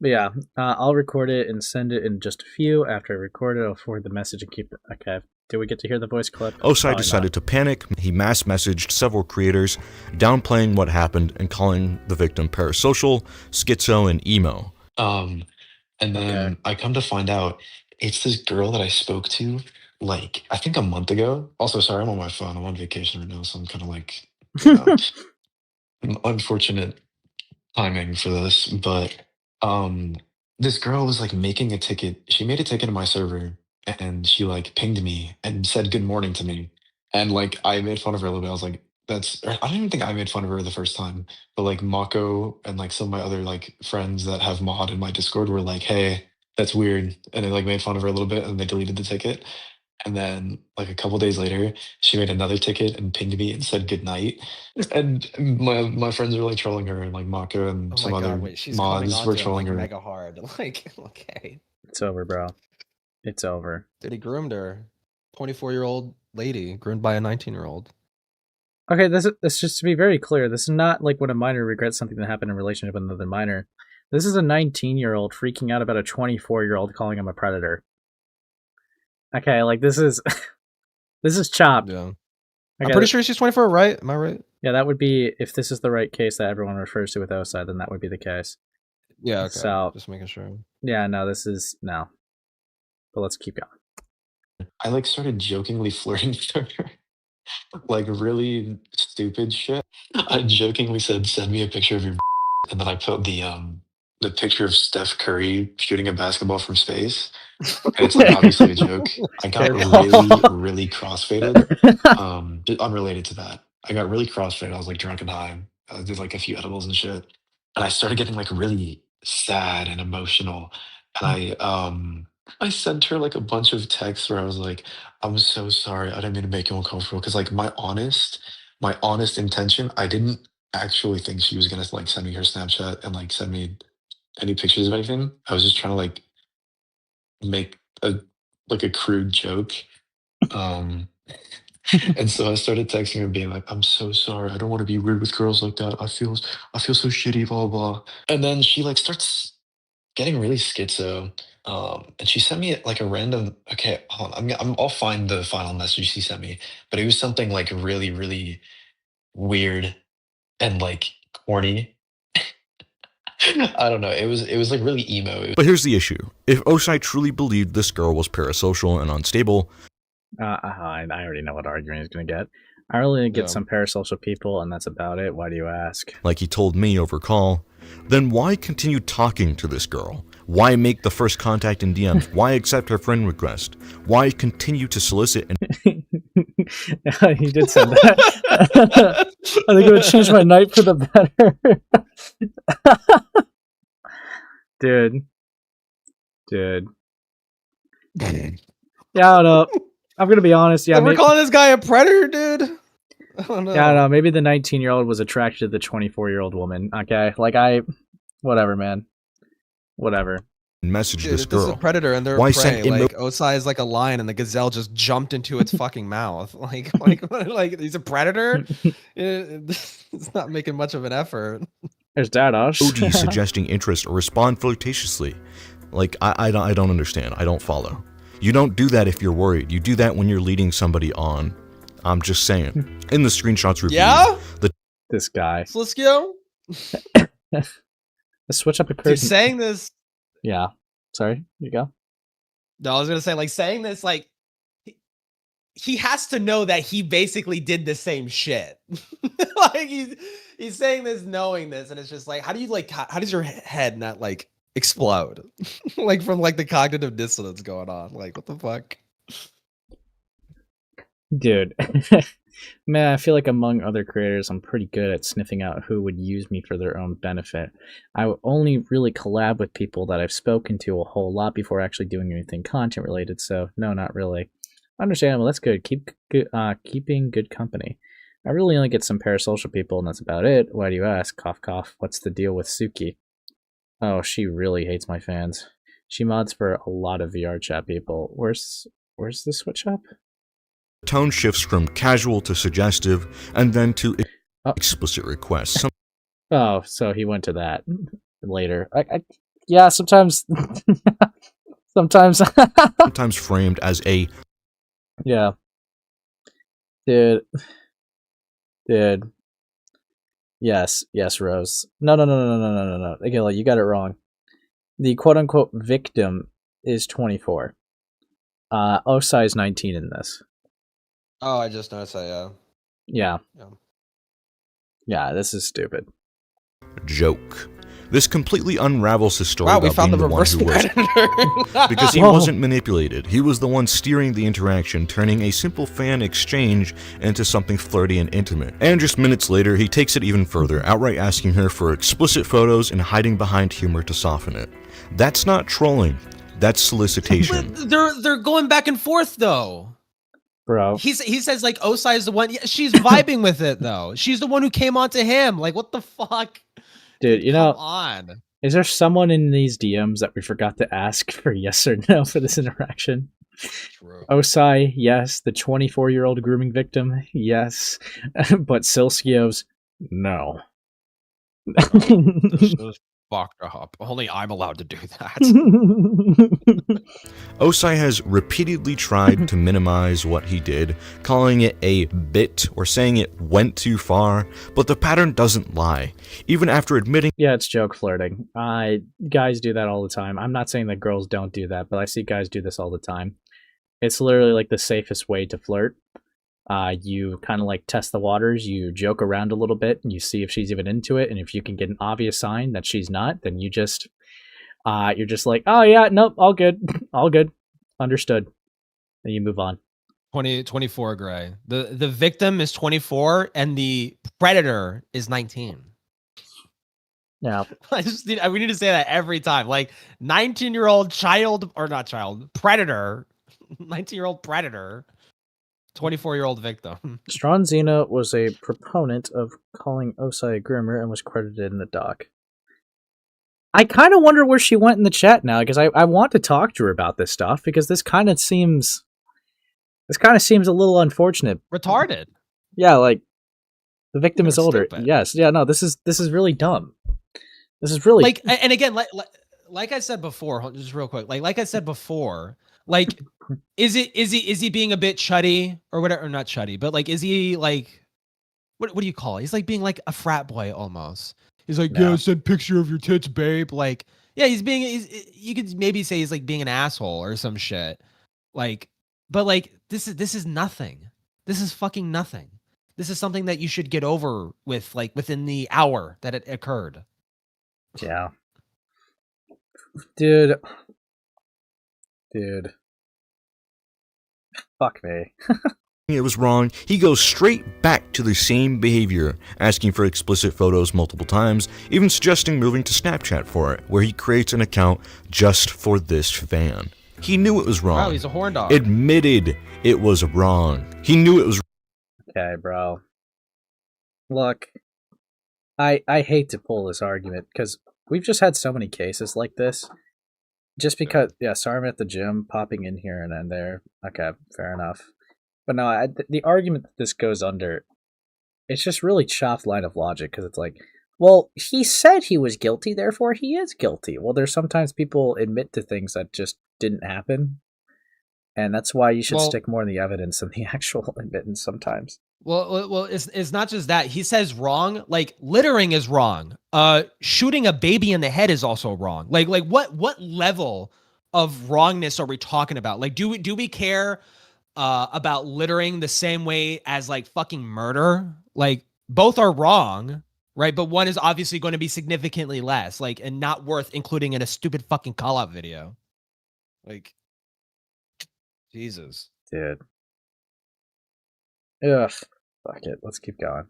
Speaker 1: But yeah, I'll record it and send it in just a few. After I record it, I'll forward the message and keep it. Okay. Did we get to hear the voice clip?
Speaker 4: Osai
Speaker 1: Probably
Speaker 4: decided to panic. He mass messaged several creators, downplaying what happened and calling the victim parasocial, schizo, and emo.
Speaker 11: And then I come to find out it's this girl that I spoke to like I think a month ago. Also, sorry, I'm on my phone. I'm on vacation right now, so I'm kind of like, you know, unfortunate timing for this. But this girl was like making a ticket. She made a ticket in my server, and she like pinged me and said good morning to me. And like I made fun of her a little bit. I was like, that's. Or I don't even think I made fun of her the first time. But like Mako and like some of my other like friends that have mod in my Discord were like, hey, that's weird. And they like made fun of her a little bit, and they deleted the ticket. And then, like a couple days later, she made another ticket and pinged me and said good night. And my friends were like trolling her, and like Mako and
Speaker 2: Oh
Speaker 11: some
Speaker 2: my
Speaker 11: other
Speaker 2: god, wait, she's coming
Speaker 11: mods
Speaker 2: on
Speaker 11: were
Speaker 2: to him
Speaker 11: trolling
Speaker 2: like
Speaker 11: her.
Speaker 2: mega hard. Like, okay.
Speaker 1: It's over, bro. It's over.
Speaker 2: Dude, he groomed her. 24-year-old lady groomed by a 19-year-old.
Speaker 1: Okay, this just to be very clear, this is not like when a minor regrets something that happened in relationship with another minor. This is a 19-year-old freaking out about a 24-year-old calling him a predator. Okay, like this is this is chopped.
Speaker 2: Yeah.
Speaker 1: Okay,
Speaker 2: I'm pretty sure she's 24, right? Am I right?
Speaker 1: Yeah, that would be, if this is the right case that everyone refers to with Osai, then that would be the case.
Speaker 2: Yeah, okay.
Speaker 1: So,
Speaker 2: just making sure.
Speaker 1: Yeah, no, this is, no. But let's keep going.
Speaker 11: I like started jokingly flirting with her. Like really stupid shit. I jokingly said, send me a picture of your and then I put the picture of Steph Curry shooting a basketball from space. And it's like obviously a joke. I got really crossfaded. Unrelated to that. I got really crossfaded. I was like drunk and high. I did like a few edibles and shit. And I started getting like really sad and emotional. And I sent her like a bunch of texts where I was like, I'm so sorry. I didn't mean to make you uncomfortable. Cause like my honest intention, I didn't actually think she was gonna like send me her Snapchat and like send me any pictures of anything. I was just trying to like make a crude joke. And so I started texting her being like, I'm so sorry. I don't want to be rude with girls like that. I feel so shitty, blah blah. And then she like starts getting really schizo. And she sent me like a random, okay, hold on, I'll find the final message she sent me, but it was something like really, really weird and like corny. I don't know. It was like really emo.
Speaker 4: But here's the issue. If Osai truly believed this girl was parasocial and unstable,
Speaker 1: I already know what argument he's going to get. I only get some parasocial people, and that's about it. Why do you ask?
Speaker 4: like he told me over call, then why continue talking to this girl? Why make the first contact in DMs? Why accept her friend request? Why continue to solicit and
Speaker 1: He did say that. I think it would change my night for the better. Dude. Yeah, I don't know. I'm gonna be honest. Yeah,
Speaker 2: we're calling this guy a predator, dude. I don't know.
Speaker 1: Yeah, I don't know. Maybe the 19-year-old was attracted to the 24-year-old woman. Okay, like whatever, man. Whatever.
Speaker 4: Message
Speaker 2: Dude,
Speaker 4: this
Speaker 2: this is
Speaker 4: girl.
Speaker 2: a predator and they're
Speaker 4: Why
Speaker 2: prey.
Speaker 4: send
Speaker 2: Like Osai is like a lion and the gazelle just jumped into its fucking mouth. Like he's a predator. It's not making much of an effort.
Speaker 1: There's Dadosh.
Speaker 4: OG suggesting interest or respond flirtatiously. Like I don't understand. I don't follow. You don't do that if you're worried. You do that when you're leading somebody on. I'm just saying. In the screenshots review,
Speaker 2: Yeah?
Speaker 1: This guy.
Speaker 2: Sliskio?
Speaker 1: Let's switch up a
Speaker 2: Dude,
Speaker 1: curtain.
Speaker 2: saying this.
Speaker 1: Yeah. Sorry. You go.
Speaker 2: No, I was gonna say like saying this like he has to know that he basically did the same shit. Like he's saying this knowing this, and it's just like, how do you like how does your head not like explode? Like from like the cognitive dissonance going on. Like what the fuck?
Speaker 1: Dude. Man, I feel like among other creators, I'm pretty good at sniffing out who would use me for their own benefit. I only really collab with people that I've spoken to a whole lot before actually doing anything content related, so no, not really. Understandable, that's good. Keeping good company. I really only get some parasocial people, and that's about it. Why do you ask? Cough, cough. What's the deal with Suki? Oh, she really hates my fans. She mods for a lot of VRCHat people. Where's the switch up?
Speaker 4: Tone shifts from casual to suggestive, and then to explicit requests.
Speaker 1: Oh, so he went to that later. Yeah, sometimes,
Speaker 4: sometimes framed as a.
Speaker 1: Yeah, dude. Yes, Rose. No. Again, you got it wrong. The quote-unquote victim is 24. Osai is 19 in this.
Speaker 2: Oh, I just noticed that, yeah.
Speaker 1: Yeah, this is stupid.
Speaker 4: Joke. This completely unravels his story.
Speaker 2: Wow,
Speaker 4: about
Speaker 2: we found
Speaker 4: being
Speaker 2: the
Speaker 4: one
Speaker 2: reverse
Speaker 4: who was
Speaker 2: predator.
Speaker 4: because he wasn't manipulated. He was the one steering the interaction, turning a simple fan exchange into something flirty and intimate. And just minutes later, he takes it even further, outright asking her for explicit photos and hiding behind humor to soften it. That's not trolling. That's solicitation.
Speaker 2: But they're going back and forth though.
Speaker 1: Bro.
Speaker 2: He says like Osai is the one. Yeah, she's vibing with it though. She's the one who came on to him. Like what the fuck?
Speaker 1: Dude, you
Speaker 2: Come
Speaker 1: know,
Speaker 2: on.
Speaker 1: Is there someone in these DMs that we forgot to ask for yes or no for this interaction?
Speaker 2: True.
Speaker 1: Osai, yes. The 24-year-old grooming victim, yes. But Sileskios, no.
Speaker 2: This is fucked up. Only I'm allowed to do that.
Speaker 4: Osai has repeatedly tried to minimize what he did, calling it a bit or saying it went too far, but the pattern doesn't lie. Even after admitting—
Speaker 1: Yeah, it's joke flirting. Guys do that all the time. I'm not saying that girls don't do that, but I see guys do this all the time. It's literally like the safest way to flirt. You kind of like test the waters, you joke around a little bit, and you see if she's even into it, and if you can get an obvious sign that she's not, then you just, you're just like, oh yeah, nope, all good, all good, understood. Then you move on.
Speaker 2: 24 Gray. The victim is 24 and the predator is 19.
Speaker 1: Yeah.
Speaker 2: We need to say that every time. Like 19-year-old child, or not child, predator, 19-year-old predator, 24-year-old victim.
Speaker 1: Stronzina was a proponent of calling Osai a groomer and was credited in the doc. I kind of wonder where she went in the chat now, because I want to talk to her about this stuff, because this kind of seems a little unfortunate.
Speaker 2: Retarded.
Speaker 1: Yeah, like the victim is older.
Speaker 2: Stupid.
Speaker 1: Yes. Yeah, no, this is really dumb. This is really
Speaker 2: like, and again, like I said before, just real quick, like I said before, like is he being a bit chuddy or whatever, or not chuddy, but like is he like what do you call it? He's like being like a frat boy almost. He's like, yeah, send picture of your tits, babe. Like, yeah, you could maybe say he's like being an asshole or some shit. Like, but like this is nothing. This is fucking nothing. This is something that you should get over with, like within the hour that it occurred.
Speaker 1: Yeah. Dude. Fuck me.
Speaker 4: it was wrong, he goes straight back to the same behavior, asking for explicit photos multiple times, even suggesting moving to Snapchat for it, where he creates an account just for this fan. He knew it was wrong.
Speaker 2: Wow, he's a horn dog.
Speaker 4: Admitted it was wrong. He knew it was.
Speaker 1: Okay, bro. Look, I hate to pull this argument, because we've just had so many cases like this. Just because, yeah, sorry I'm at the gym, popping in here and then there. Okay, fair enough. But no, the argument that this goes under, it's just really chopped line of logic, because it's like, well, he said he was guilty, therefore he is guilty. Well, there's sometimes people admit to things that just didn't happen, and that's why you should stick more in the evidence than the actual admittance sometimes.
Speaker 2: Well, it's not just that. He says wrong, like littering is wrong. Shooting a baby in the head is also wrong. Like what level of wrongness are we talking about? Like, do we care about littering the same way as like fucking murder. Like both are wrong, right? But one is obviously going to be significantly less, like, and not worth including in a stupid fucking call out video. Like, Jesus,
Speaker 1: dude. Ugh. Fuck it. Let's keep going.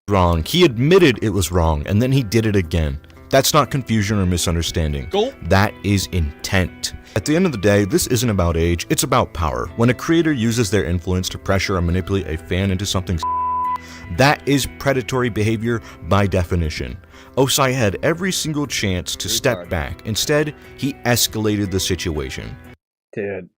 Speaker 4: Wrong. He admitted it was wrong, and then he did it again. That's not confusion or misunderstanding.
Speaker 2: Go.
Speaker 4: That is intent. At the end of the day, this isn't about age, it's about power. When a creator uses their influence to pressure or manipulate a fan into something, that is predatory behavior by definition. Osai had every single chance to step back. Instead, he escalated the situation.
Speaker 1: Dude.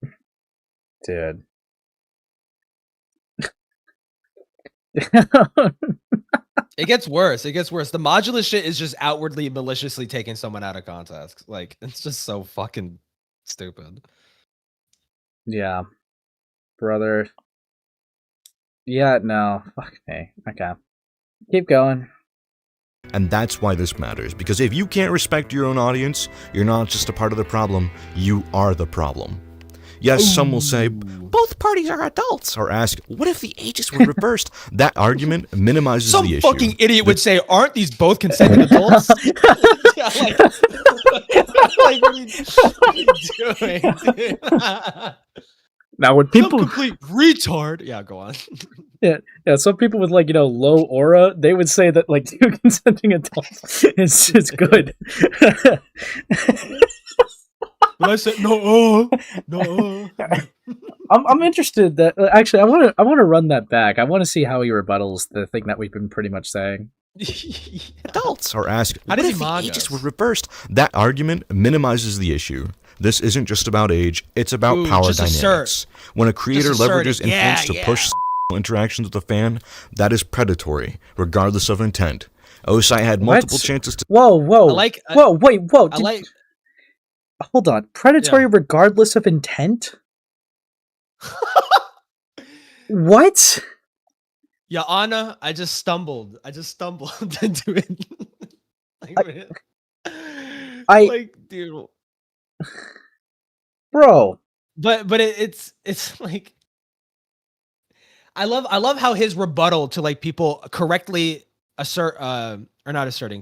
Speaker 2: it gets worse. It gets worse. The modulus shit is just outwardly maliciously taking someone out of context. Like, it's just so fucking stupid.
Speaker 1: Yeah. Brother. Yeah, no. Fuck me. Okay. Keep going.
Speaker 4: And that's why this matters, because if you can't respect your own audience, you're not just a part of the problem, you are the problem. Yes, some will say, both parties are adults, or ask, what if the ages were reversed? That argument minimizes the issue.
Speaker 2: Some fucking idiot would say, aren't these both consenting adults? Yeah, like, what are you doing, dude?
Speaker 1: Now, when people
Speaker 2: complete retard, yeah, go on.
Speaker 1: yeah, some people with like low aura, they would say that like two consenting adults is good.
Speaker 2: But I said no.
Speaker 1: I'm interested that actually I want to run that back. I want to see how he rebuttals the thing that we've been pretty much saying.
Speaker 4: Adults, or ask,
Speaker 2: how
Speaker 4: what
Speaker 2: does
Speaker 4: if the ages were reversed? That argument minimizes the issue. This isn't just about age, it's about power dynamics. When a creator leverages influence to push interactions with a fan, that is predatory, regardless of intent. Osai had multiple chances to...
Speaker 1: Whoa.
Speaker 2: Wait.
Speaker 1: Hold on. Predatory regardless of intent? What?
Speaker 2: Yeah, Anna, I just stumbled into it. Like, dude.
Speaker 1: Bro.
Speaker 2: But it's like I love how his rebuttal to like people correctly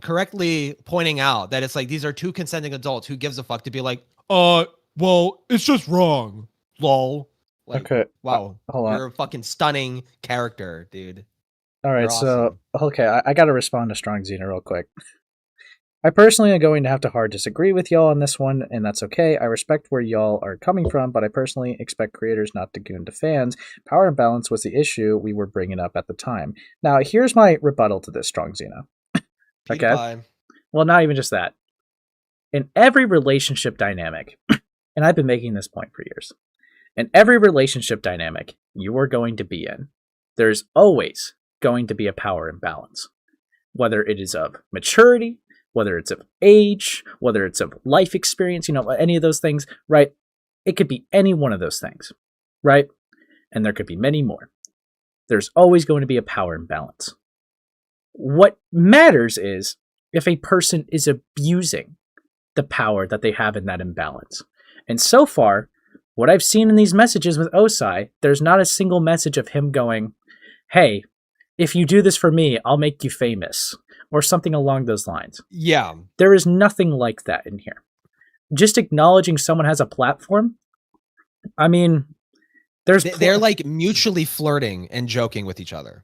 Speaker 2: correctly pointing out that it's like these are two consenting adults. Who gives a fuck to be like, well, it's just wrong. Lol. Like,
Speaker 1: okay.
Speaker 2: Wow.
Speaker 1: Hold on.
Speaker 2: You're a fucking stunning character, dude.
Speaker 1: All right,
Speaker 2: You're awesome.
Speaker 1: I got to respond to Strong Xena real quick. I personally am going to have to hard disagree with y'all on this one, and that's okay. I respect where y'all are coming from, but I personally expect creators not to goon to fans. Power imbalance was the issue we were bringing up at the time. Now, here's my rebuttal to this, Strong Xena. Okay? Well, not even just that. In every relationship dynamic, and I've been making this point for years, in every relationship dynamic you are going to be in, there's always going to be a power imbalance. Whether it is of maturity, whether it's of age, whether it's of life experience, any of those things, right? It could be any one of those things, right? And there could be many more. There's always going to be a power imbalance. What matters is if a person is abusing the power that they have in that imbalance. And so far, what I've seen in these messages with Osai, there's not a single message of him going, hey, if you do this for me, I'll make you famous, or something along those lines.
Speaker 2: Yeah.
Speaker 1: There is nothing like that in here. Just acknowledging someone has a platform, I mean,
Speaker 2: they're like mutually flirting and joking with each other.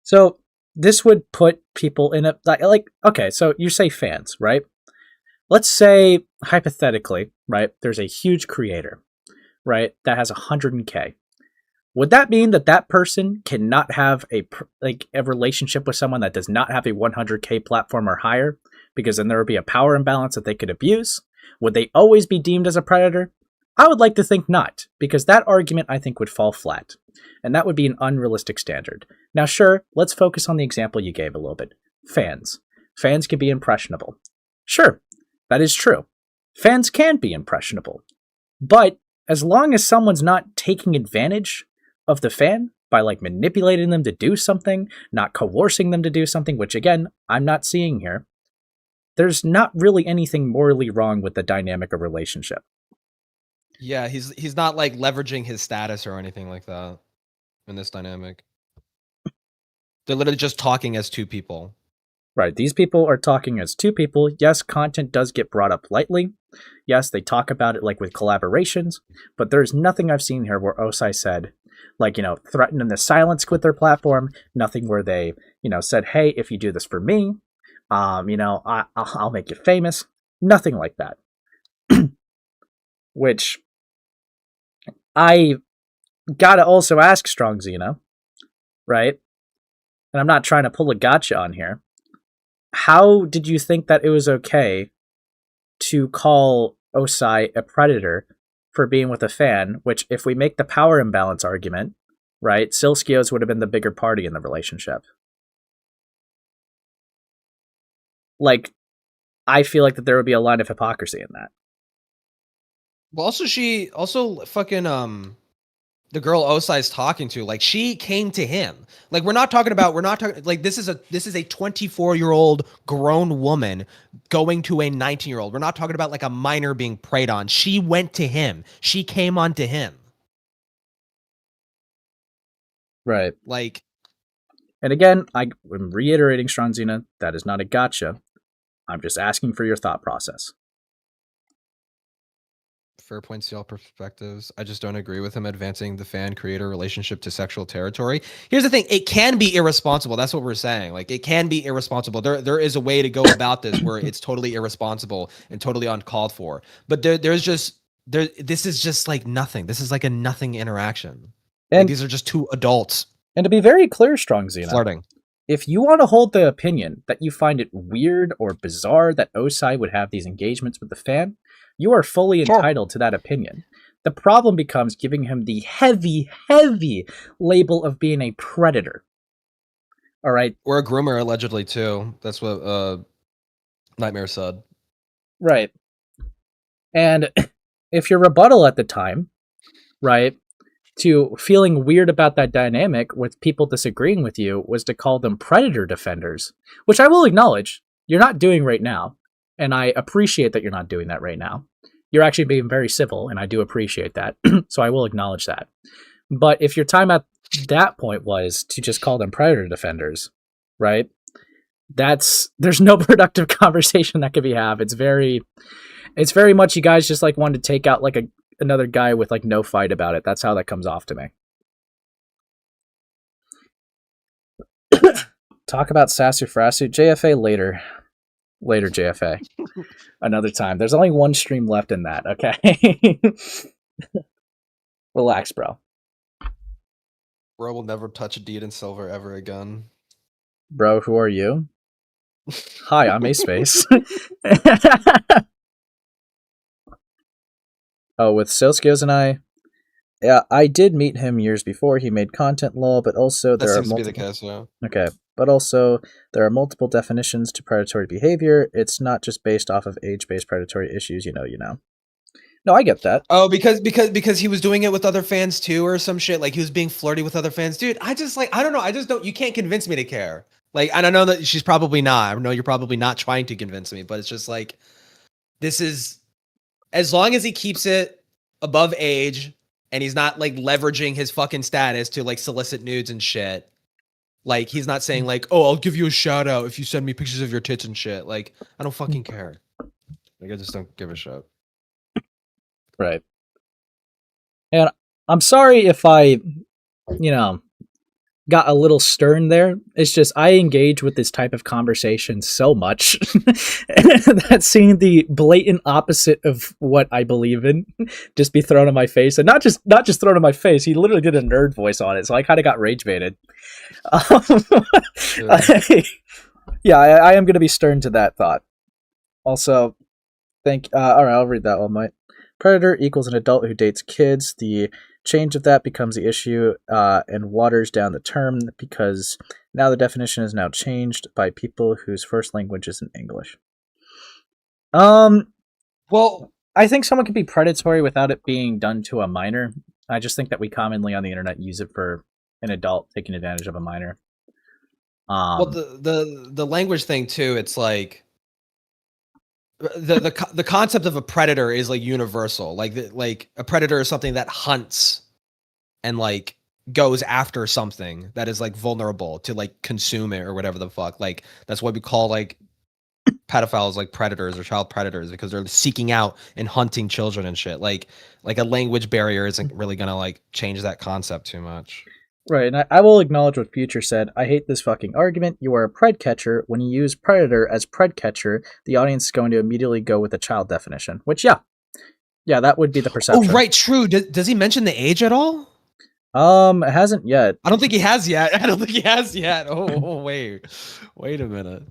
Speaker 1: So this would put people in a, like, okay, so you say fans, right? Let's say, hypothetically, right, there's a huge creator, right, that has 100K. Would that mean that that person cannot have a relationship with someone that does not have a 100K platform or higher? Because then there would be a power imbalance that they could abuse. Would they always be deemed as a predator? I would like to think not, because that argument I think would fall flat. And that would be an unrealistic standard. Now sure, let's focus on the example you gave a little bit. Fans. Fans can be impressionable. Sure, that is true. Fans can be impressionable. But as long as someone's not taking advantage of the fan by like manipulating them to do something, not coercing them to do something, which again, I'm not seeing here, there's not really anything morally wrong with the dynamic of relationship.
Speaker 2: Yeah, he's not like leveraging his status or anything like that in this dynamic. They're literally just talking as two people.
Speaker 1: Right, these people are talking as two people. Yes, content does get brought up lightly. Yes, they talk about it like with collaborations, but there's nothing I've seen here where Osai said, like, threatening to silence quit their platform. Nothing where they, said, hey, if you do this for me, I'll make you famous. Nothing like that. Which I gotta also ask Strong Xena, right? And I'm not trying to pull a gotcha on here. How did you think that it was okay to call Osai a predator for being with a fan, which if we make the power imbalance argument, right, Sileskios would have been the bigger party in the relationship. Like, I feel like that there would be a line of hypocrisy in that.
Speaker 2: Well, also fucking the girl Osai's talking to, like, she came to him. Like, we're not talking like, this is a 24-year-old grown woman going to a 19-year-old. We're not talking about like a minor being preyed on. She went to him. She came onto him.
Speaker 1: Right.
Speaker 2: Like,
Speaker 1: and again, I'm reiterating, Strong Xena, that is not a gotcha. I'm just asking for your thought process.
Speaker 2: Fair points to all perspectives. I just don't agree with him advancing the fan-creator relationship to sexual territory. Here's the thing. It can be irresponsible. That's what we're saying. Like, it can be irresponsible. There is a way to go about this where it's totally irresponsible and totally uncalled for. But this is just like nothing. This is like a nothing interaction. And like, these are just two adults.
Speaker 1: And to be very clear, Strong Xena,
Speaker 2: flirting.
Speaker 1: If you want to hold the opinion that you find it weird or bizarre that Osai would have these engagements with the fan, you are fully entitled to that opinion. The problem becomes giving him the heavy, heavy label of being a predator. All right?
Speaker 2: Or a groomer, allegedly, too. That's what Nightmare said.
Speaker 1: Right. And if your rebuttal at the time, right, to feeling weird about that dynamic with people disagreeing with you was to call them predator defenders, which I will acknowledge you're not doing right now. And I appreciate that you're not doing that right now. You're actually being very civil, and I do appreciate that. So I will acknowledge that. But if your time at that point was to just call them predator defenders, right? There's no productive conversation that could be had. It's very much you guys just like wanted to take out like another guy with like no fight about it. That's how that comes off to me. Talk about Sasufrasu JFA later. Later, JFA. Another time. There's only one stream left in that, okay? Relax, bro.
Speaker 2: Bro will never touch a deed in silver ever again.
Speaker 1: Bro, who are you? Hi, I'm Ace-Face. Oh, with Sileskios and I? Yeah, I did meet him years before he made content law, but also there are multiple...
Speaker 2: That seems to be the case, yeah.
Speaker 1: Okay, but also there are multiple definitions to predatory behavior. It's not just based off of age-based predatory issues, you know. No, I get that.
Speaker 2: Oh, because he was doing it with other fans too, or some shit. Like he was being flirty with other fans, dude. I don't know. I just don't. You can't convince me to care. Like, and I know that she's probably not. I know you're probably not trying to convince me, but it's just like, this is, as long as he keeps it above age and he's not like leveraging his fucking status to like solicit nudes and shit. Like he's not saying like, oh, I'll give you a shout out if you send me pictures of your tits and shit. Like, I don't fucking care. Like, I just don't give a shit.
Speaker 1: Right. And I'm sorry if I, got a little stern there. It's just I engage with this type of conversation so much that seeing the blatant opposite of what I believe in just be thrown in my face, and not just thrown in my face. He literally did a nerd voice on it, so I kind of got rage baited. I am going to be stern to that thought. Also, all right, I'll read that one, Mike. Predator equals an adult who dates kids. The change of that becomes the issue and waters down the term because now the definition is now changed by people whose first language isn't English. Well, I think someone can be predatory without it being done to a minor. I just think that we commonly on the internet use it for an adult taking advantage of a minor.
Speaker 2: Well, the language thing too, it's like, the concept of a predator is like universal. Like a predator is something that hunts and like goes after something that is like vulnerable to like consume it or whatever the fuck. Like that's what we call like pedophiles, like predators or child predators, because they're seeking out and hunting children and shit. Like a language barrier isn't really gonna like change that concept too much.
Speaker 1: Right, and I will acknowledge what Future said. I hate this fucking argument. You are a pred catcher. When you use predator as pred catcher, the audience is going to immediately go with the child definition. Which, yeah, that would be the perception.
Speaker 2: Oh, right, true. Does he mention the age at all?
Speaker 1: It hasn't yet.
Speaker 2: I don't think he has yet. Oh, wait a minute.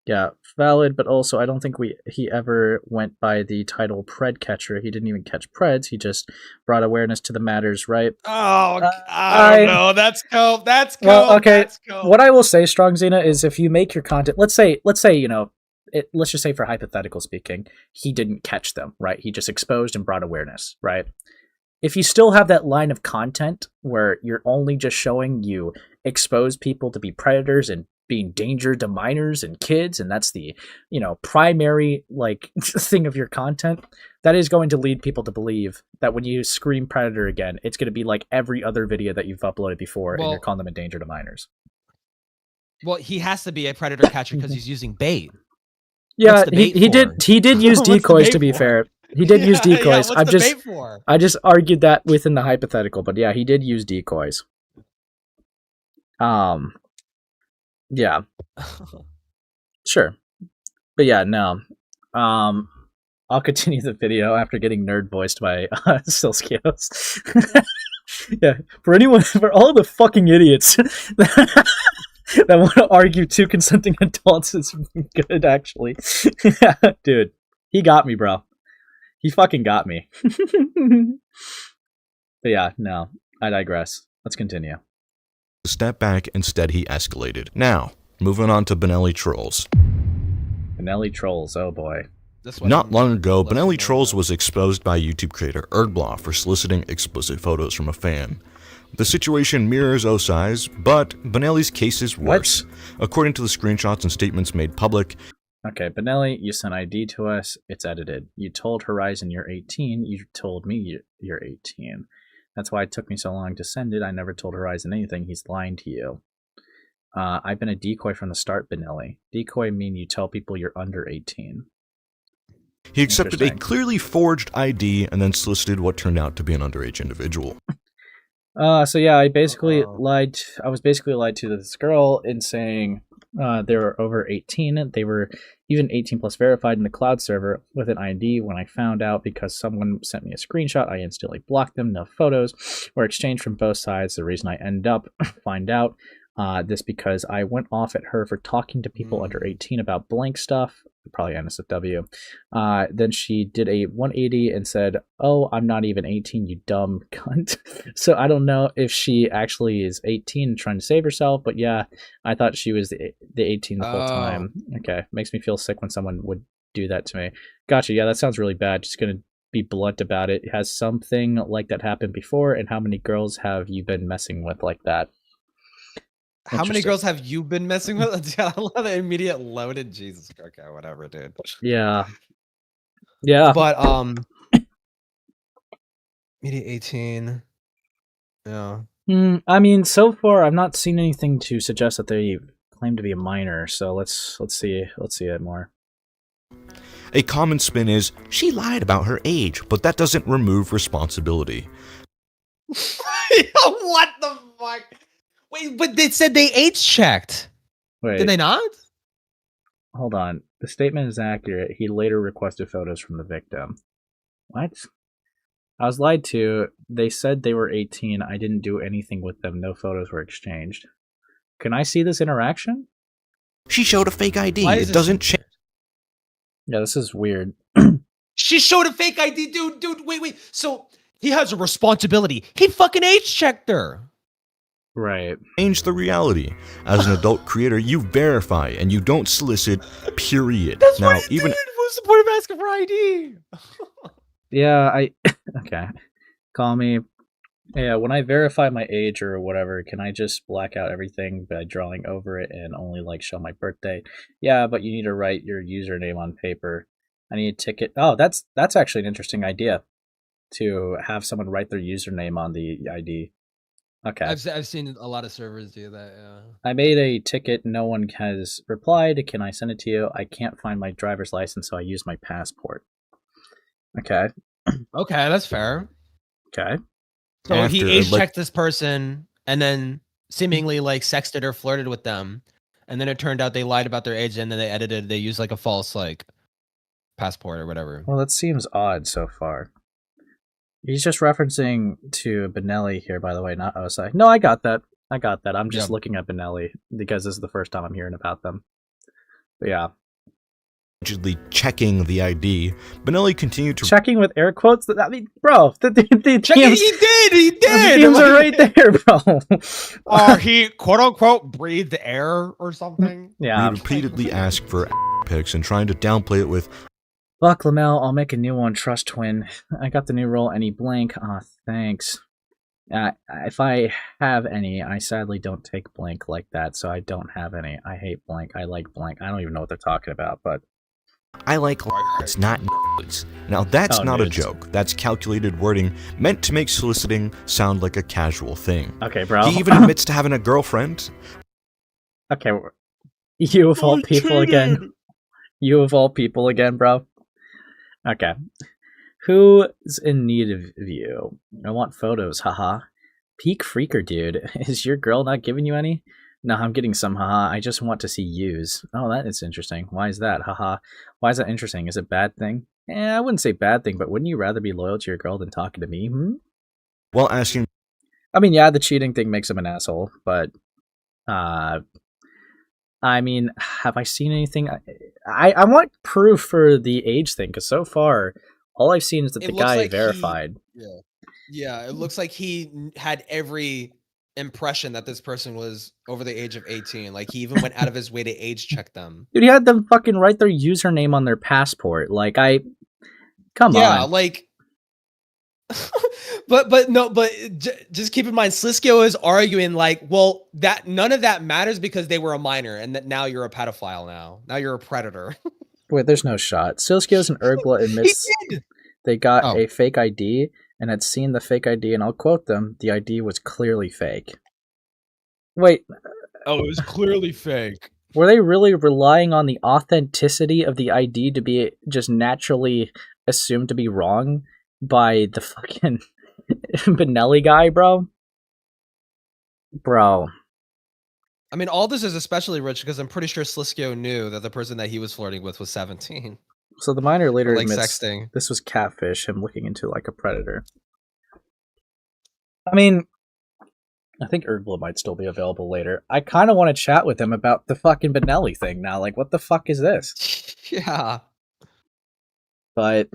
Speaker 1: Yeah, valid, but also I don't think he ever went by the title pred catcher. He didn't even catch preds. He just brought awareness to the matters, right?
Speaker 2: Oh, I don't know. That's cool.
Speaker 1: Well, okay.
Speaker 2: That's cool.
Speaker 1: What I will say, Strong Xena, is if you make your content, let's say you know, let's just say for hypothetical speaking, he didn't catch them, right? He just exposed and brought awareness, right? If you still have that line of content where you're only just showing you expose people to be predators and being danger to minors and kids, and that's the, you know, primary like thing of your content, that is going to lead people to believe that when you scream predator again, it's going to be like every other video that you've uploaded before, and you're calling them a danger to minors.
Speaker 2: Well, he has to be a predator catcher because he's using bait.
Speaker 1: Yeah, he did use decoys, to be fair. He did use decoys. I just argued that within the hypothetical, but yeah, he did use decoys. Yeah. Sure. But yeah, no. I'll continue the video after getting nerd voiced by Sileskios. Yeah, for all the fucking idiots that want to argue two consenting adults is good, actually. Dude, he got me, bro. He fucking got me. But yeah, no, I digress. Let's continue.
Speaker 4: Step back, instead he escalated. Now, moving on to Benelli Trolls.
Speaker 1: Benelli Trolls, oh boy.
Speaker 4: Not long ago, Benelli Trolls was exposed by YouTube creator Erdblaw for soliciting explicit photos from a fan. The situation mirrors Osai's, but Benelli's case is worse. According to the screenshots and statements made public.
Speaker 1: Okay, Benelli, you sent ID to us. It's edited. You told Horizon you're 18. You told me you're 18. That's why it took me so long to send it. I never told Horizon anything. He's lying to you. I've been a decoy from the start, Benelli. Decoy mean you tell people you're under 18.
Speaker 4: He accepted a clearly forged ID and then solicited what turned out to be an underage individual.
Speaker 1: So yeah, I was basically lied to this girl in saying they were over 18. They were even 18 plus verified in the cloud server with an ID. When I found out because someone sent me a screenshot, I instantly blocked them. No photos were exchanged from both sides. The reason I end up find out this because I went off at her for talking to people under 18 about blank stuff, probably NSFW. Then she did a 180 and said, "Oh, I'm not even 18, you dumb cunt." So I don't know if she actually is 18 and trying to save herself, but yeah, I thought she was the 18 the whole time. Okay, makes me feel sick when someone would do that to me. Gotcha, yeah, that sounds really bad. Just gonna be blunt about it. Has something like that happened before, and how many girls have you been messing with like that?
Speaker 2: How many girls have you been messing with? I love the immediate loaded. Jesus. Okay, whatever, dude.
Speaker 1: Yeah.
Speaker 2: But immediate 18. Yeah.
Speaker 1: I mean, so far I've not seen anything to suggest that they claim to be a minor. So let's see it more.
Speaker 4: A common spin is she lied about her age, but that doesn't remove responsibility.
Speaker 2: What the fuck? Wait, but they said they age checked.
Speaker 1: Wait.
Speaker 2: Did they not?
Speaker 1: Hold on. The statement is accurate. He later requested photos from the victim. What? I was lied to. They said they were 18. I didn't do anything with them. No photos were exchanged. Can I see this interaction?
Speaker 4: She showed a fake ID. It doesn't change.
Speaker 1: Yeah, this is weird.
Speaker 2: She showed a fake ID, dude. Wait. So he has a responsibility. He fucking age checked her.
Speaker 1: Right.
Speaker 4: Change the reality. As an adult creator, you verify and you don't solicit, period.
Speaker 2: That's now, what he even did. What's the point of asking for ID?
Speaker 1: Yeah, okay. Call me. Yeah, when I verify my age or whatever, can I just black out everything by drawing over it and only like show my birthday? Yeah, but you need to write your username on paper. I need a ticket. Oh, that's actually an interesting idea, to have someone write their username on the ID. Okay.
Speaker 2: I've seen a lot of servers do that. Yeah.
Speaker 1: I made a ticket. No one has replied. Can I send it to you? I can't find my driver's license, so I use my passport. Okay.
Speaker 2: Okay, that's fair.
Speaker 1: Okay.
Speaker 2: So he age checked this person and then seemingly like sexted or flirted with them, and then it turned out they lied about their age, and then they used like a false like passport or whatever.
Speaker 1: Well, that seems odd so far. He's just referencing to Benelli here, by the way, not OSI. No, I got that. I'm just looking at Benelli because this is the first time I'm hearing about them. But yeah.
Speaker 4: Allegedly checking the ID, Benelli continued to
Speaker 1: checking with air quotes. I mean, bro, the
Speaker 2: DMs, he did.
Speaker 1: The DMs are right there, bro.
Speaker 2: He quote unquote breathed air or something.
Speaker 1: Yeah.
Speaker 4: He repeatedly asked for pics and trying to downplay it with,
Speaker 1: "Fuck Lamel, I'll make a new one. Trust twin. I got the new role. Any blank? Aw, thanks. If I have any, I sadly don't take blank like that, so I don't have any. I hate blank. I like blank. I don't even know what they're talking about, but
Speaker 4: I like it's not nudes." Now that's not
Speaker 1: nudes.
Speaker 4: a joke. That's calculated wording meant to make soliciting sound like a casual thing.
Speaker 1: Okay, bro.
Speaker 4: He even admits to having a girlfriend.
Speaker 1: Okay, you of all people again. You of all people again, bro. Okay. Who's in need of you? I want photos, haha. Peak freaker, dude. Is your girl not giving you any? No, I'm getting some, haha. I just want to see yous. Oh, that is interesting. Why is that, haha? Why is that interesting? Is it a bad thing? I wouldn't say bad thing, but wouldn't you rather be loyal to your girl than talking to me?
Speaker 4: While asking...
Speaker 1: I mean, yeah, the cheating thing makes him an asshole, but... I mean, have I seen anything? I want proof for the age thing, because so far, all I've seen is that the guy like verified.
Speaker 2: Yeah, it looks like he had every impression that this person was over the age of 18. Like, he even went out of his way to age check them.
Speaker 1: Dude, he had them fucking write their username on their passport. Like, come on.
Speaker 2: Yeah, like... but just keep in mind, Sileskios is arguing like, well, that none of that matters because they were a minor, and that now you're a pedophile. Now you're a predator.
Speaker 1: Wait, there's no shot. Sileskios and Ergla admits they got a fake ID and had seen the fake ID, and I'll quote them: "The ID was clearly fake." Wait.
Speaker 2: Oh, it was clearly fake.
Speaker 1: Were they really relying on the authenticity of the ID to be just naturally assumed to be wrong by the fucking Benelli guy, bro? Bro.
Speaker 2: I mean, all this is especially rich because I'm pretty sure Sileskios knew that the person that he was flirting with was 17.
Speaker 1: So the minor later
Speaker 2: like
Speaker 1: admits
Speaker 2: sexting.
Speaker 1: This was catfish, him looking into like a predator. I mean, I think Ergla might still be available later. I kind of want to chat with him about the fucking Benelli thing now. Like, what the fuck is this?
Speaker 2: Yeah.
Speaker 1: But...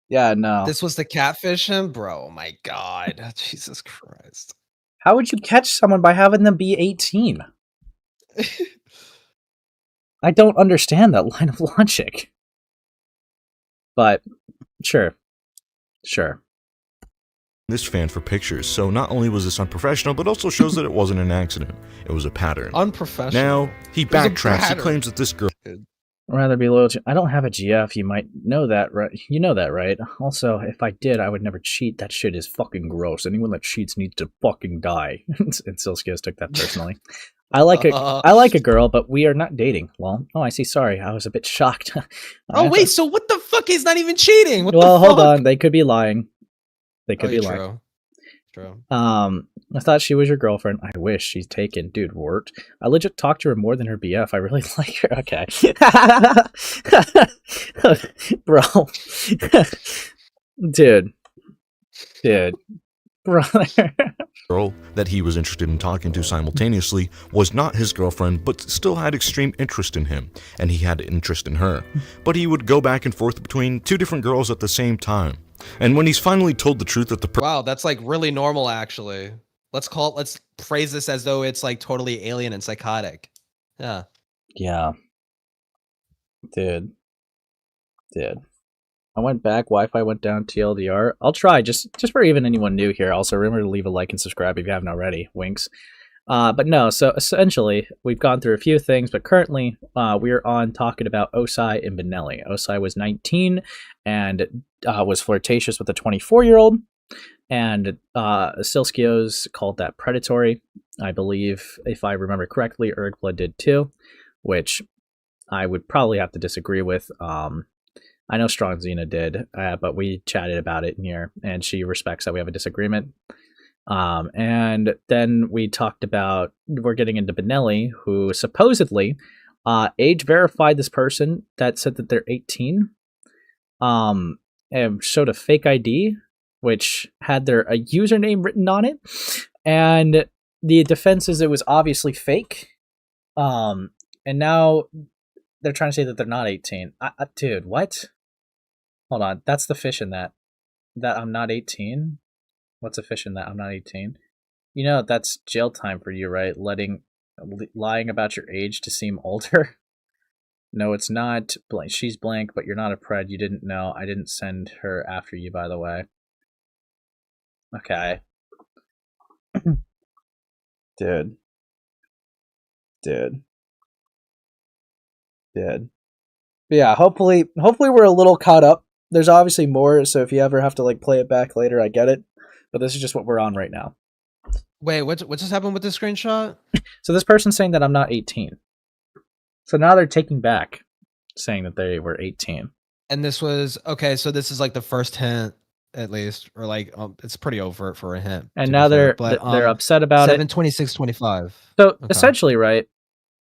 Speaker 1: yeah, no.
Speaker 2: This was the catfish him? Bro, oh my god. Jesus Christ.
Speaker 1: How would you catch someone by having them be 18? I don't understand that line of logic. But, sure.
Speaker 4: This fan for pictures, so not only was this unprofessional, but also shows that it wasn't an accident. It was a pattern.
Speaker 2: Unprofessional.
Speaker 4: Now, he backtracks. He claims that this girl...
Speaker 1: I'd rather be loyal to... I don't have a GF, you might know that, right? You know that, right? Also, if I did, I would never cheat. That shit is fucking gross. Anyone that cheats needs to fucking die. And Sileskios took that personally. I like a girl, but we are not dating. Well, I see. Sorry, I was a bit shocked.
Speaker 2: Oh, wait, so what the fuck? He's not even cheating. What
Speaker 1: well,
Speaker 2: the fuck?
Speaker 1: Hold on. They could be lying. They could be lying.
Speaker 2: True.
Speaker 1: I thought she was your girlfriend. I wish. She's taken. Dude, worked. I legit talked to her more than her BF. I really like her. Okay. Bro. Dude. Brother.
Speaker 4: Girl that he was interested in talking to simultaneously was not his girlfriend, but still had extreme interest in him, and he had interest in her. But he would go back and forth between two different girls at the same time. And when he's finally told the truth that the
Speaker 2: wow, that's like really normal, actually. Let's phrase this as though it's like totally alien and psychotic. Yeah.
Speaker 1: Yeah. Dude. I went back, Wi-Fi went down, TLDR. I'll try, just for even anyone new here. Also, remember to leave a like and subscribe if you haven't already. Winks. But no, so essentially, we've gone through a few things, but currently we're on talking about Osai and Benelli. Osai was 19 and was flirtatious with a 24-year-old, and Sileskios called that predatory. I believe, if I remember correctly, Ergblood did too, which I would probably have to disagree with. I know Strong Xena did, but we chatted about it in here, and she respects that we have a disagreement. And then we talked about, we're getting into Benelli, who supposedly age verified this person that said that they're 18, and showed a fake ID, which had a username written on it, and the defense is it was obviously fake. And now they're trying to say that they're not 18. Dude, what? Hold on, that's the fish in that I'm not 18? What's a fish in that I'm not 18? You know, that's jail time for you, right? Lying about your age to seem older. No, it's not. She's blank, but you're not a pred. You didn't know. I didn't send her after you, by the way. Okay. Dude. Yeah, hopefully we're a little caught up. There's obviously more, so if you ever have to like play it back later, I get it. But this is just what we're on right now.
Speaker 2: Wait, what's just happened with this screenshot?
Speaker 1: So this person's saying that I'm not 18. So now they're taking back, saying that they were 18.
Speaker 2: And this was okay. So this is like the first hint, at least, or like it's pretty overt for a hint.
Speaker 1: And now they're upset about it.
Speaker 2: 7/26/25.
Speaker 1: So
Speaker 2: Okay.
Speaker 1: essentially, right?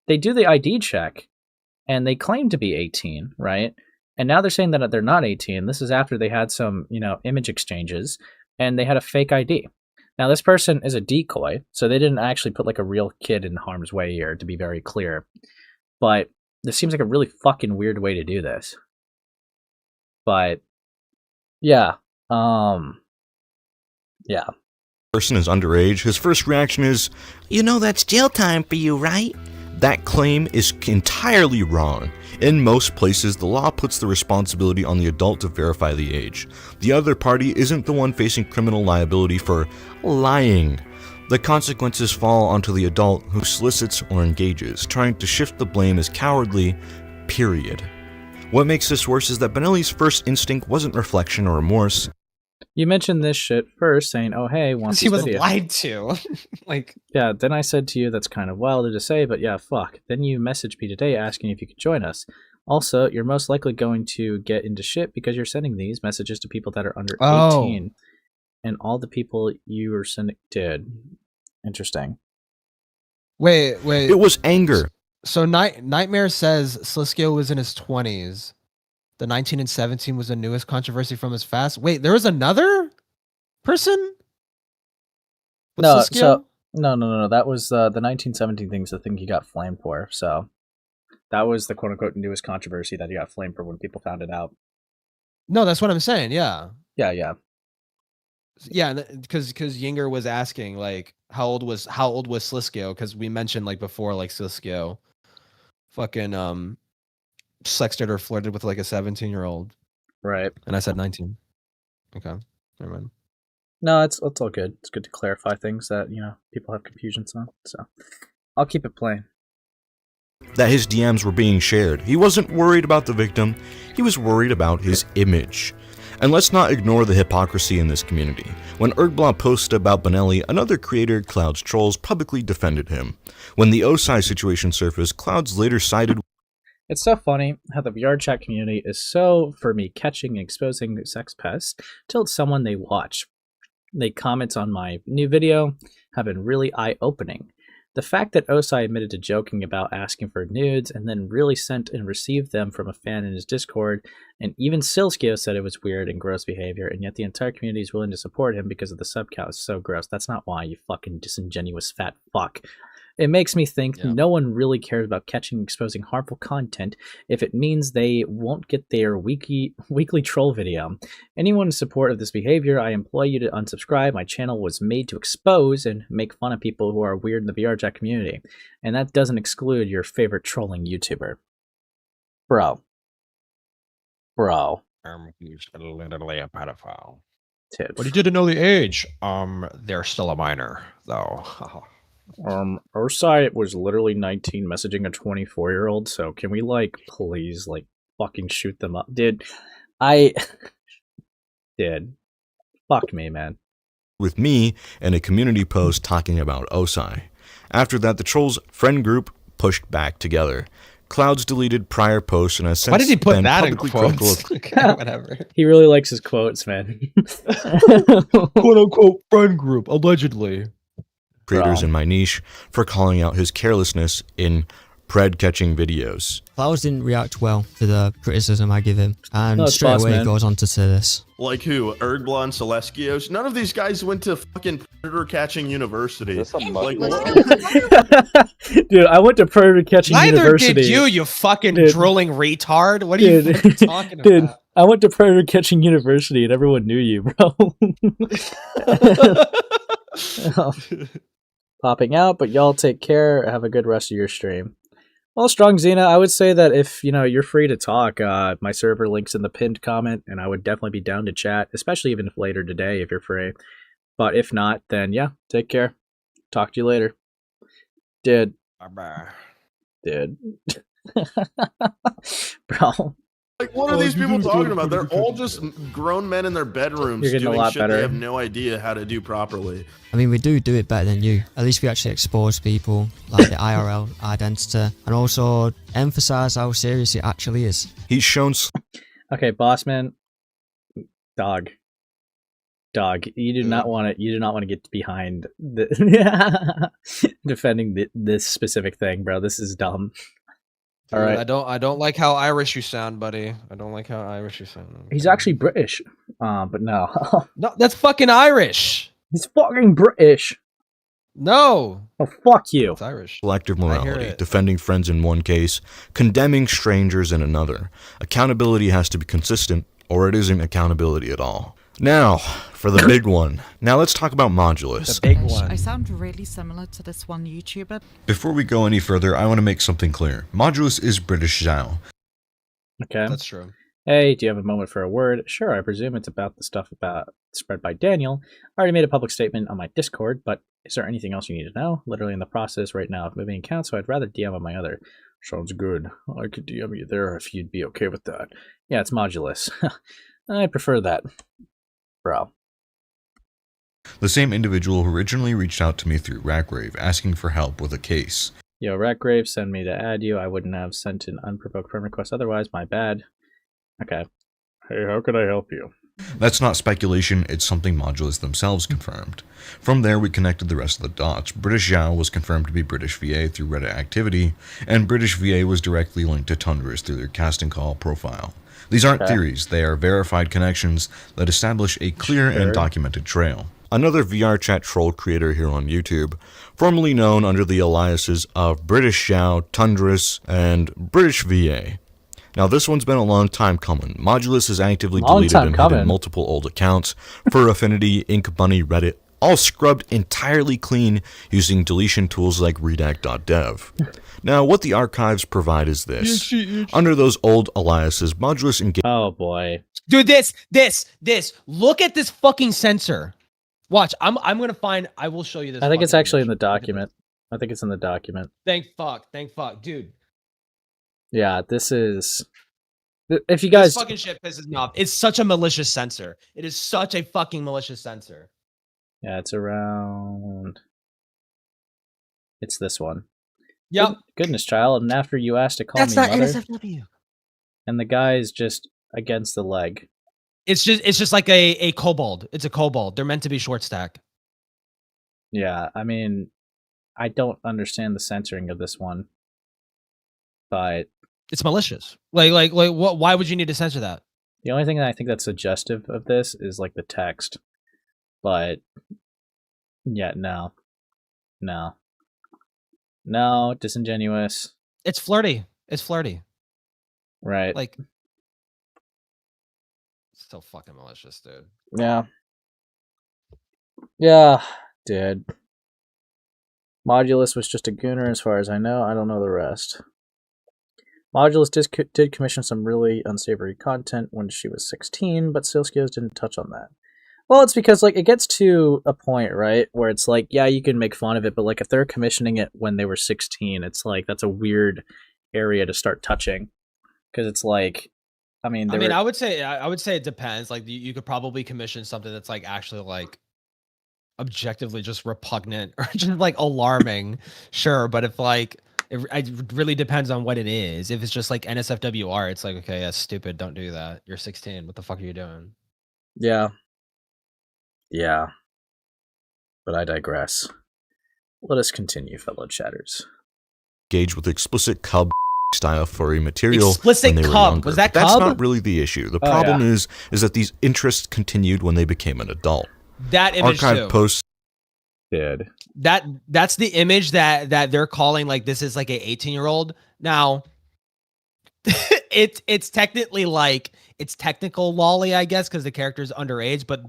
Speaker 1: They do the ID check, and they claim to be 18, right? And now they're saying that they're not 18. This is after they had some, image exchanges, and they had a fake ID. Now, this person is a decoy, so they didn't actually put like a real kid in harm's way here, to be very clear. But this seems like a really fucking weird way to do this. But yeah, yeah.
Speaker 4: Person is underage. His first reaction is, that's jail time for you, right? That claim is entirely wrong. In most places, the law puts the responsibility on the adult to verify the age. The other party isn't the one facing criminal liability for lying. The consequences fall onto the adult who solicits or engages. Trying to shift the blame is cowardly, period. What makes this worse is that Benelli's first instinct wasn't reflection or remorse.
Speaker 1: You mentioned this shit first, saying, "Oh, hey, want this
Speaker 2: he was
Speaker 1: video?"
Speaker 2: lied to.
Speaker 1: Yeah, then I said to you, that's kind of wild to say, but yeah, fuck. Then you messaged me today asking if you could join us. Also, you're most likely going to get into shit because you're sending these messages to people that are under 18. And all the people you were sending did. Interesting.
Speaker 2: Wait.
Speaker 4: It was anger.
Speaker 2: So Nightmare says Sliskio was in his 20s. The 19 and 17 was the newest controversy from his fast. Wait, there was another person? With
Speaker 1: No,
Speaker 2: Sliskio?
Speaker 1: so no. That was the 1917 thing's the thing he got flamed for. So that was the quote unquote newest controversy that he got flamed for when people found it out.
Speaker 2: No, that's what I'm saying. Yeah.
Speaker 1: Yeah.
Speaker 2: Yeah, because Yinger was asking like how old was Sliskio, because we mentioned like before like Sliskio fucking sexted or flirted with like a 17-year-old.
Speaker 1: Right.
Speaker 2: And I said 19. Okay. Never mind.
Speaker 1: No, it's all good. It's good to clarify things that, people have confusions on. So I'll keep it plain.
Speaker 4: That his DMs were being shared. He wasn't worried about the victim. He was worried about his image. And let's not ignore the hypocrisy in this community. When Ergblood posted about Benelli, another creator, Cloud's Trolls, publicly defended him. When the Osai situation surfaced, Clouds later sided.
Speaker 1: It's so funny how the VRCHat community is so for me catching and exposing sex pests till it's someone they watch. The comments on my new video have been really eye-opening. The fact that Osai admitted to joking about asking for nudes and then really sent and received them from a fan in his Discord, and even Sileskios said it was weird and gross behavior, and yet the entire community is willing to support him because of the sub count is so gross. That's not why, you fucking disingenuous fat fuck. It makes me think no one really cares about catching and exposing harmful content if it means they won't get their weekly troll video. Anyone in support of this behavior, I implore you to unsubscribe. My channel was made to expose and make fun of people who are weird in the VRCHat community. And that doesn't exclude your favorite trolling YouTuber. Bro.
Speaker 2: He's literally a pedophile.
Speaker 1: Dude.
Speaker 2: But he didn't know the age. They're still a minor, though.
Speaker 1: Our site was literally 19 messaging a 24-year-old, so can we, like, please, like, fucking shoot them up? Dude, Dude. Fuck me, man.
Speaker 4: With me and a community post talking about Osai. After that, the trolls' friend group pushed back together. Clouds deleted prior posts and has since
Speaker 2: Why did he put
Speaker 4: been
Speaker 2: that in
Speaker 4: publicly critical
Speaker 2: quotes? Okay, whatever.
Speaker 1: He really likes his quotes, man.
Speaker 2: "Quote unquote friend group," allegedly.
Speaker 4: creators
Speaker 1: Bro.
Speaker 4: in my niche for calling out his carelessness in pred catching videos.
Speaker 12: Clouds didn't react well to the criticism I give him, and
Speaker 1: No, it's
Speaker 12: straight
Speaker 1: boss,
Speaker 12: away
Speaker 1: man.
Speaker 12: goes on to say this.
Speaker 13: Like who? Ergbla and Sileskios? None of these guys went to fucking predator catching university. Like,
Speaker 1: Dude, I went to predator catching
Speaker 2: Neither
Speaker 1: university.
Speaker 2: did you fucking
Speaker 1: Dude.
Speaker 2: drooling retard. What are you
Speaker 1: Dude.
Speaker 2: fucking talking about?
Speaker 1: Dude, I went to predator catching university and everyone knew you, bro. Popping out, but y'all take care. Have a good rest of your stream. Well, Strong Xena, I would say that if, you're free to talk, my server link's in the pinned comment, and I would definitely be down to chat, especially even if later today if you're free. But if not, then yeah, take care. Talk to you later. Dude. Dude. Bro.
Speaker 13: Like, what are these people talking about? They're all just grown men in their bedrooms
Speaker 1: You're getting a
Speaker 13: doing
Speaker 1: lot
Speaker 13: shit
Speaker 1: better.
Speaker 13: they have no idea how to do properly.
Speaker 12: I mean, we do it better than you. At least we actually expose people, like the IRL identity, and also emphasize how serious it actually is.
Speaker 4: He's shown
Speaker 1: Okay, Bossman. Dog, you do not want to get behind the defending this specific thing, bro. This is dumb. All
Speaker 2: Dude,
Speaker 1: right.
Speaker 2: I don't like how Irish you sound, buddy. I don't like how Irish you sound.
Speaker 1: He's actually British, but no.
Speaker 2: No, that's fucking Irish.
Speaker 1: He's fucking British.
Speaker 2: No.
Speaker 1: Oh, fuck you.
Speaker 2: It's Irish.
Speaker 4: Selective
Speaker 2: I hear
Speaker 4: morality,
Speaker 2: it.
Speaker 4: defending friends in one case, condemning strangers in another. Accountability has to be consistent, or it isn't accountability at all. Now, for the big one. Now let's talk about Modulus.
Speaker 2: The big one.
Speaker 14: I sound really similar to this one YouTuber.
Speaker 4: Before we go any further, I want to make something clear. Modulus is British Zhao.
Speaker 1: Okay.
Speaker 2: That's true.
Speaker 1: Hey, do you have a moment for a word? Sure, I presume it's about the stuff about spread by Daniel. I already made a public statement on my Discord, but is there anything else you need to know? Literally in the process right now of moving accounts, so I'd rather DM on my other. Sounds good. I could DM you there if you'd be okay with that. Yeah, it's Modulus. I prefer that. Bro.
Speaker 4: The same individual who originally reached out to me through Rackrave asking for help with a case.
Speaker 1: Yo, Ratgrave, send me to add you. I wouldn't have sent an unprovoked friend request otherwise. My bad. Okay. Hey, how could I help you?
Speaker 4: That's not speculation, it's something Modulus themselves confirmed. From there, we connected the rest of the dots. British Zhao was confirmed to be British VA through Reddit activity, and British VA was directly linked to Tundras through their casting call profile. These aren't theories, they are verified connections that establish a clear and documented trail. Another VRCHat troll creator here on YouTube, formerly known under the aliases of British Zhao, Tundras, and British VA. Now, this one's been a long time coming. Modulus has actively deleted and hidden multiple old accounts. Fur Affinity, Ink Bunny, Reddit, all scrubbed entirely clean using deletion tools like redact.dev. Now, what the archives provide is this. Under those old aliases, Modulus engaged...
Speaker 1: Oh, boy.
Speaker 2: Dude, this. Look at this fucking sensor. Watch, I'm gonna find. I will show you this.
Speaker 1: I think it's
Speaker 2: fucking
Speaker 1: actually in
Speaker 2: image.
Speaker 1: the document. I think it's in the document.
Speaker 2: Thank fuck, dude.
Speaker 1: Yeah, this is... If you guys...
Speaker 2: This fucking shit pisses me off. It's such a malicious sensor. It is such a fucking malicious sensor.
Speaker 1: Yeah, it's around... It's this one.
Speaker 2: Yep.
Speaker 1: Goodness, child. And after you asked to call
Speaker 2: That's
Speaker 1: me
Speaker 2: not
Speaker 1: mother,
Speaker 2: NSFW.
Speaker 1: and the guy is just against the leg.
Speaker 2: It's just like a kobold. It's a kobold. They're meant to be short stack.
Speaker 1: Yeah, I mean, I don't understand the censoring of this one, but
Speaker 2: it's malicious. Like what? Why would you need to censor that?
Speaker 1: The only thing that I think that's suggestive of this is like the text, but yeah, no, disingenuous.
Speaker 2: It's flirty.
Speaker 1: Right.
Speaker 2: Like, it's so fucking malicious, dude.
Speaker 1: Yeah, dude. Modulus was just a gooner as far as I know. I don't know the rest. Modulus did commission some really unsavory content when she was 16, but Sileskios didn't touch on that. Well, it's because like it gets to a point, right, where it's like, yeah, you can make fun of it, but like if they're commissioning it when they were 16, it's like that's a weird area to start touching, because it's like, I mean,
Speaker 2: I would say it depends. Like you could probably commission something that's like actually like objectively just repugnant or just like alarming, sure. But if like it really depends on what it is. If it's just like NSFWR, it's like, okay, that's stupid. Don't do that. You're 16. What the fuck are you doing?
Speaker 1: Yeah. Yeah. But I digress. Let us continue, fellow chatters.
Speaker 4: Engage with explicit cub style furry material
Speaker 2: Explicit
Speaker 4: when they were
Speaker 2: cub.
Speaker 4: younger.
Speaker 2: Was that
Speaker 4: But that's
Speaker 2: cub?
Speaker 4: not really the issue. The problem is that these interests continued when they became an adult.
Speaker 2: That image
Speaker 4: Archive
Speaker 2: too.
Speaker 4: posts
Speaker 1: did.
Speaker 2: That's the image that they're calling like this is like a 18-year-old. Now it's technically like it's technical lolly, I guess, because the character's underage, but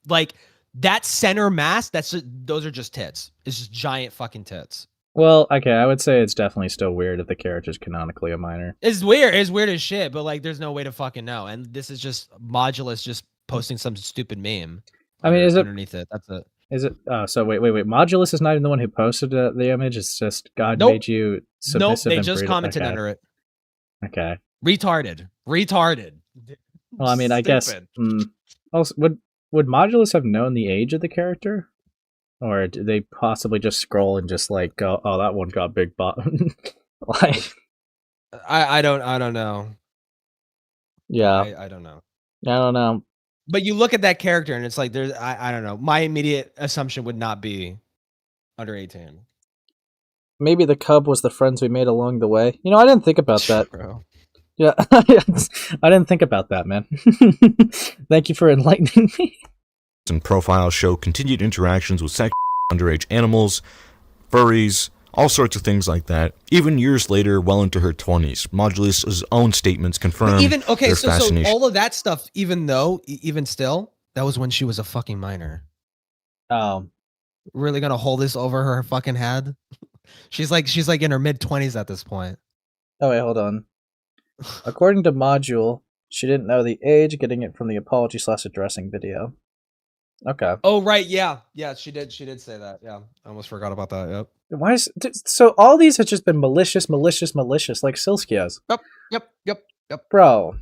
Speaker 2: like that center mass, those are just tits. It's just giant fucking tits.
Speaker 1: Well, okay, I would say it's definitely still weird if the character's canonically a minor.
Speaker 2: It's weird. It's weird as shit, but like there's no way to fucking know. And this is just Modulus just posting some stupid meme.
Speaker 1: I mean, is it
Speaker 2: underneath it? That's it.
Speaker 1: Is it? Oh, so wait. Modulus is not even the one who posted the image. It's just God made you submissive.
Speaker 2: Nope, they
Speaker 1: and
Speaker 2: just commented under it.
Speaker 1: Okay.
Speaker 2: Retarded.
Speaker 1: Well, I mean, I guess. Also, would Modulus have known the age of the character, or did they possibly just scroll and just like go, "Oh, that one got big butt"? Like,
Speaker 2: I don't know.
Speaker 1: Yeah,
Speaker 2: I don't know.
Speaker 1: I don't know.
Speaker 2: But you look at that character and it's like there's I don't know. My immediate assumption would not be under 18.
Speaker 1: Maybe the cub was the friends we made along the way. You know, I didn't think about that.
Speaker 2: Bro.
Speaker 1: Yeah, I didn't think about that, man. Thank you for enlightening me.
Speaker 4: And profiles show continued interactions with sex, underage animals, furries, all sorts of things like that. Even years later, well into her 20s, Modulus' own statements confirm their
Speaker 2: so
Speaker 4: fascination.
Speaker 2: all of that stuff, even still, that was when she was a fucking minor.
Speaker 1: Oh.
Speaker 2: Really gonna hold this over her fucking head? She's like in her mid-20s at this point.
Speaker 1: Oh wait, hold on. According to Module, she didn't know the age, getting it from the apology/addressing video. Okay.
Speaker 2: Oh right, yeah, she did say that. Yeah, I almost forgot about that. Yep.
Speaker 1: Why is so? All these have just been malicious, like Sileskios.
Speaker 2: Yep.
Speaker 1: Bro,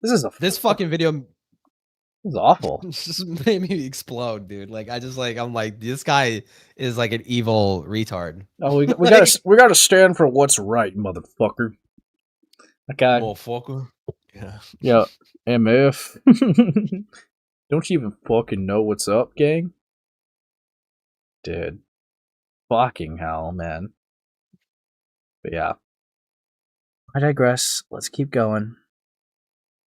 Speaker 1: this
Speaker 2: fucking video.
Speaker 1: This is awful.
Speaker 2: Just made me explode, dude. Like I'm like this guy is like an evil retard.
Speaker 1: Oh, we gotta stand for what's right, motherfucker. Okay.
Speaker 2: Motherfucker. Yeah.
Speaker 1: Yeah. MF. Don't you even fucking know what's up, gang? Dude. Fucking hell, man. But yeah. I digress. Let's keep going.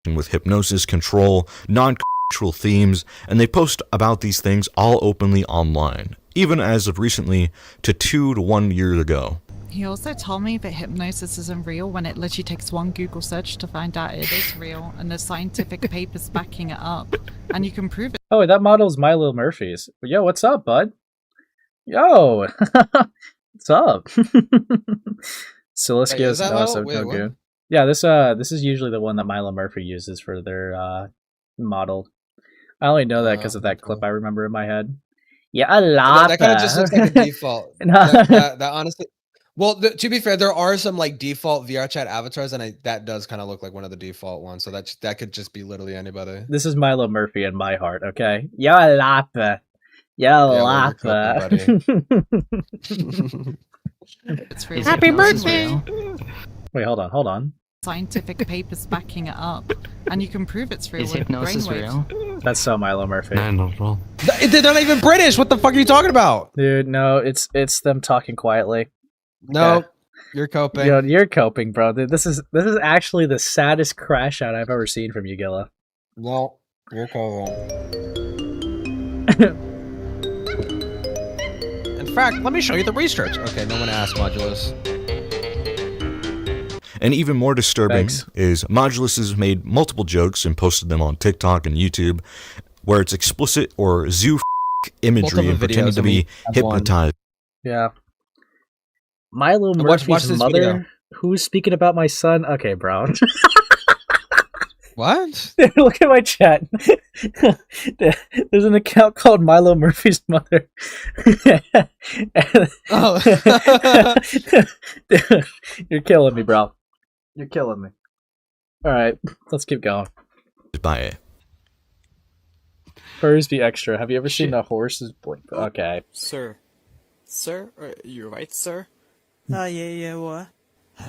Speaker 4: With hypnosis, control, non-consensual themes, and they post about these things all openly online, even as of recently to 2 to 1 year ago.
Speaker 14: He also told me that hypnosis isn't real when it literally takes one Google search to find out it is real, and there's scientific papers backing it up, and you can prove it.
Speaker 1: Oh, that model's Milo Murphy's. Yo, what's up, bud? Yo, what's up? Sileskios. Good. Yeah, this is usually the one that Milo Murphy uses for their model. I only know that because of that clip I remember in my head. Yeah, a lot.
Speaker 2: That kind of just looks like a default. that honestly. Well, to be fair, there are some like default VRCHat avatars, and that does kind of look like one of the default ones. So that could just be literally anybody.
Speaker 1: This is Milo Murphy in my heart. Okay, yo lapa,
Speaker 14: It's real.
Speaker 3: Happy birthday!
Speaker 1: Wait, hold on.
Speaker 14: Scientific papers backing it up, and you can prove it's real.
Speaker 15: Is hypnosis real?
Speaker 1: That's so Milo Murphy.
Speaker 11: Nah, not at all.
Speaker 2: They're not even British. What the fuck are you talking about,
Speaker 1: dude? No, it's them talking quietly.
Speaker 2: No,
Speaker 1: okay.
Speaker 2: You're coping.
Speaker 1: Yo, you're coping, bro. Dude, this is actually the saddest crash out I've ever seen from you, Gilla.
Speaker 2: No, you're coping. In fact, let me show you the research. Okay, no one asked Modulus.
Speaker 4: And even more disturbing is Modulus has made multiple jokes and posted them on TikTok and YouTube where it's explicit or zoo imagery and pretending to be hypnotized.
Speaker 1: Yeah. Milo Murphy's mother, who's speaking about my son? Okay, bro.
Speaker 2: What?
Speaker 1: Look at my chat. There's an account called Milo Murphy's mother.
Speaker 2: Oh.
Speaker 1: Dude, you're killing me, bro. You're killing me. All right, let's keep going.
Speaker 4: By it.
Speaker 1: Fursby Extra. Have you ever seen the horses blink? Okay.
Speaker 15: Sir. Sir? You're right, sir? Yeah, what?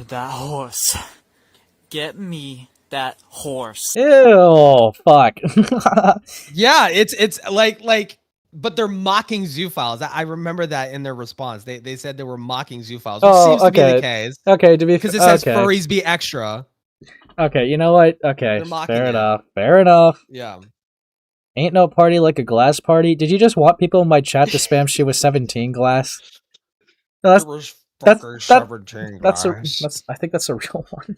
Speaker 15: That horse. Get me that horse.
Speaker 1: Ew, fuck.
Speaker 2: Yeah, it's like, but they're mocking zoophiles. I remember that in their response. They said they were mocking zoophiles, which seems to be the case.
Speaker 1: Okay, to be
Speaker 2: because it says furries be extra.
Speaker 1: Okay, you know what? Okay,
Speaker 2: They're mocking
Speaker 1: fair
Speaker 2: it.
Speaker 1: enough. Fair enough.
Speaker 2: Yeah.
Speaker 1: Ain't no party like a glass party. Did you just want people in my chat to spam she was 17 glass? No, that's I think that's a real one.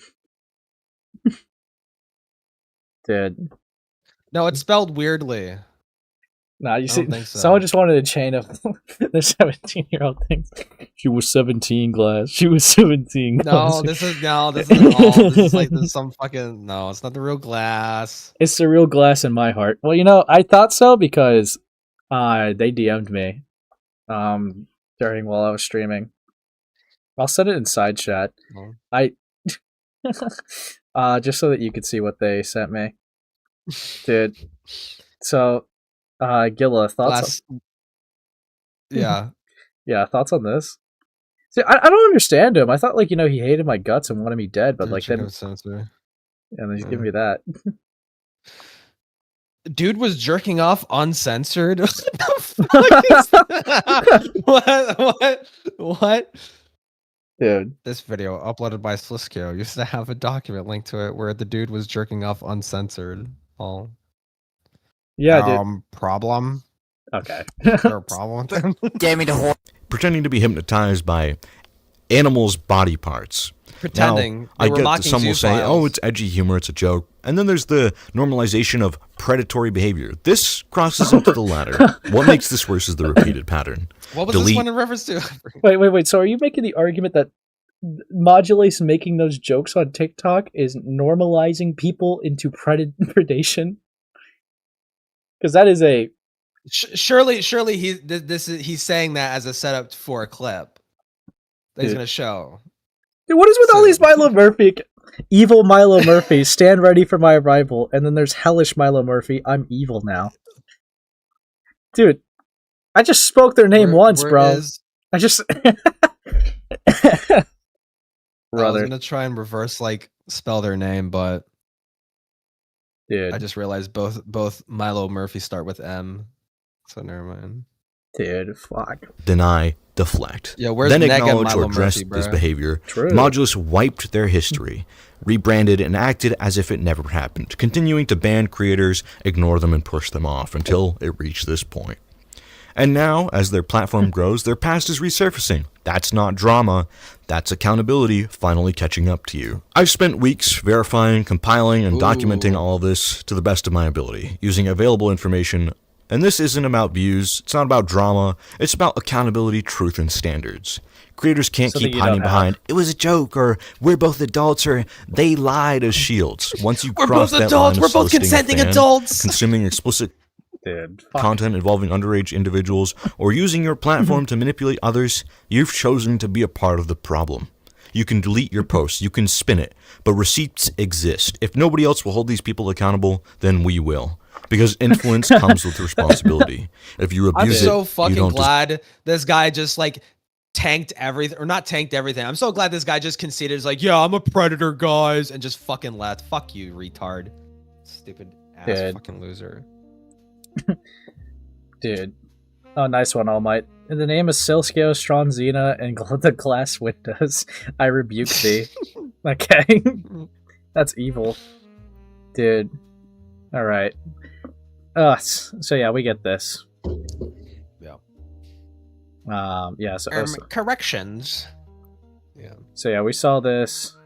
Speaker 1: Dude.
Speaker 2: No, it's spelled weirdly.
Speaker 1: Nah, you
Speaker 2: I
Speaker 1: see,
Speaker 2: don't think so.
Speaker 1: someone just wanted a chain of the 17-year-old things. She was 17 glass. She was 17 glass.
Speaker 2: No, this isn't all. This is some fucking no. It's not the real glass.
Speaker 1: It's the real glass in my heart. Well, you know, I thought so because they DM'd me during while I was streaming. I'll set it in side chat.
Speaker 2: Oh.
Speaker 1: Just so that you could see what they sent me. Dude. So Gilla, thoughts on...
Speaker 2: Yeah.
Speaker 1: Yeah, thoughts on this? See, I don't understand him. I thought, like, you know, he hated my guts and wanted me dead, but like then and then he's giving me that.
Speaker 2: Dude was jerking off uncensored. What?
Speaker 1: Dude.
Speaker 2: This video uploaded by Sileskios used to have a document linked to it where the dude was jerking off uncensored. Oh.
Speaker 1: Yeah,
Speaker 2: problem.
Speaker 1: Okay.
Speaker 2: Is there a problem with him?
Speaker 15: Gave me the horse.
Speaker 4: Pretending to be hypnotized by animals' body parts.
Speaker 2: Pretending.
Speaker 4: Now, I get that some will say, oh, it's edgy humor, it's a joke. And then there's the normalization of predatory behavior. This crosses into the latter. What makes this worse is the repeated pattern.
Speaker 2: What was this one in reference to?
Speaker 1: Wait. So are you making the argument that Modulace making those jokes on TikTok is normalizing people into predation? Because that is a...
Speaker 2: Surely he's saying that as a setup for a clip that he's going to show.
Speaker 1: Dude, what is with all these Milo Murphy, evil Milo Murphy, stand ready for my arrival, and then there's hellish Milo Murphy, I'm evil now. Dude, I just spoke their name once, bro. I just...
Speaker 2: I was going to try and reverse, spell their name, but...
Speaker 1: Dude.
Speaker 2: I just realized both Milo Murphy start with M. So never mind.
Speaker 1: Dude, fuck.
Speaker 4: Deny, deflect.
Speaker 2: Yeah, where's
Speaker 4: then
Speaker 2: Neg and
Speaker 4: acknowledge
Speaker 2: Milo
Speaker 4: or address
Speaker 2: Murphy,
Speaker 4: this
Speaker 2: bruh?
Speaker 4: behavior.
Speaker 1: True.
Speaker 4: Modulus wiped their history, rebranded and acted as if it never happened, continuing to ban creators, ignore them, and push them off until it reached this point. And now, as their platform grows, their past is resurfacing. That's not drama. That's accountability finally catching up to you. I've spent weeks verifying, compiling, and documenting all of this to the best of my ability, using available information. And this isn't about views, it's not about drama, it's about accountability, truth, and standards. Creators can't keep hiding behind, it was a joke, or we're both adults, or they lied as shields. Once you cross that line of soliciting a fan, consuming explicit content involving underage individuals, or using your platform to manipulate others, you've chosen to be a part of the problem. You can delete your posts, you can spin it, but receipts exist. If nobody else will hold these people accountable, then we will. Because influence comes with responsibility. If you abuse
Speaker 2: I'm so
Speaker 4: it,
Speaker 2: fucking
Speaker 4: you don't
Speaker 2: glad this guy just tanked everything, or not tanked everything. I'm so glad this guy just conceded. Is yeah, I'm a predator, guys, and just fucking left. Fuck you, retard. Stupid ass fucking loser.
Speaker 1: Dude. Oh, nice one, All Might. In the name of Sileskios, Stronzina, and the glass windows, I rebuke thee. Okay. That's evil. Dude. Alright. So yeah, we get this.
Speaker 2: Yeah.
Speaker 1: Yeah,
Speaker 2: corrections. Yeah.
Speaker 1: So yeah, we saw this.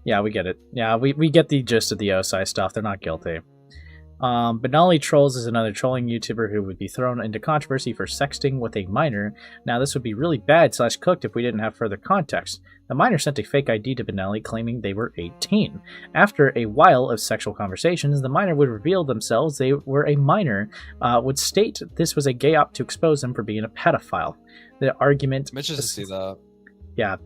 Speaker 1: Yeah, we get it. Yeah, we get the gist of the Osai stuff. They're not guilty. Benali Trolls is another trolling YouTuber who would be thrown into controversy for sexting with a minor. Now, this would be really bad/cooked if we didn't have further context. The minor sent a fake ID to Benali claiming they were 18. After a while of sexual conversations, the minor would reveal themselves they were a minor, would state this was a gay op to expose them for being a pedophile. The argument...
Speaker 2: Mitch doesn't see that.
Speaker 1: Yeah.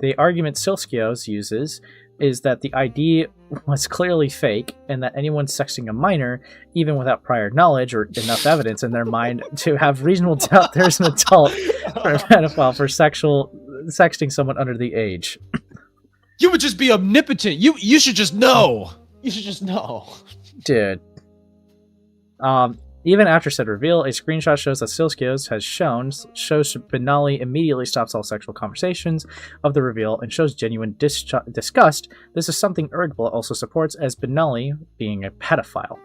Speaker 1: The argument Sileskios uses is that the ID was clearly fake and that anyone sexting a minor, even without prior knowledge or enough evidence in their mind to have reasonable doubt there's an adult or a pedophile for sexting someone under the age.
Speaker 2: You would just be omnipotent. You should just know. You should just know.
Speaker 1: Dude. Even after said reveal, a screenshot shows that Sileskios shows Benali immediately stops all sexual conversations of the reveal and shows genuine disgust. This is something Ergbla also supports as Benali being a pedophile.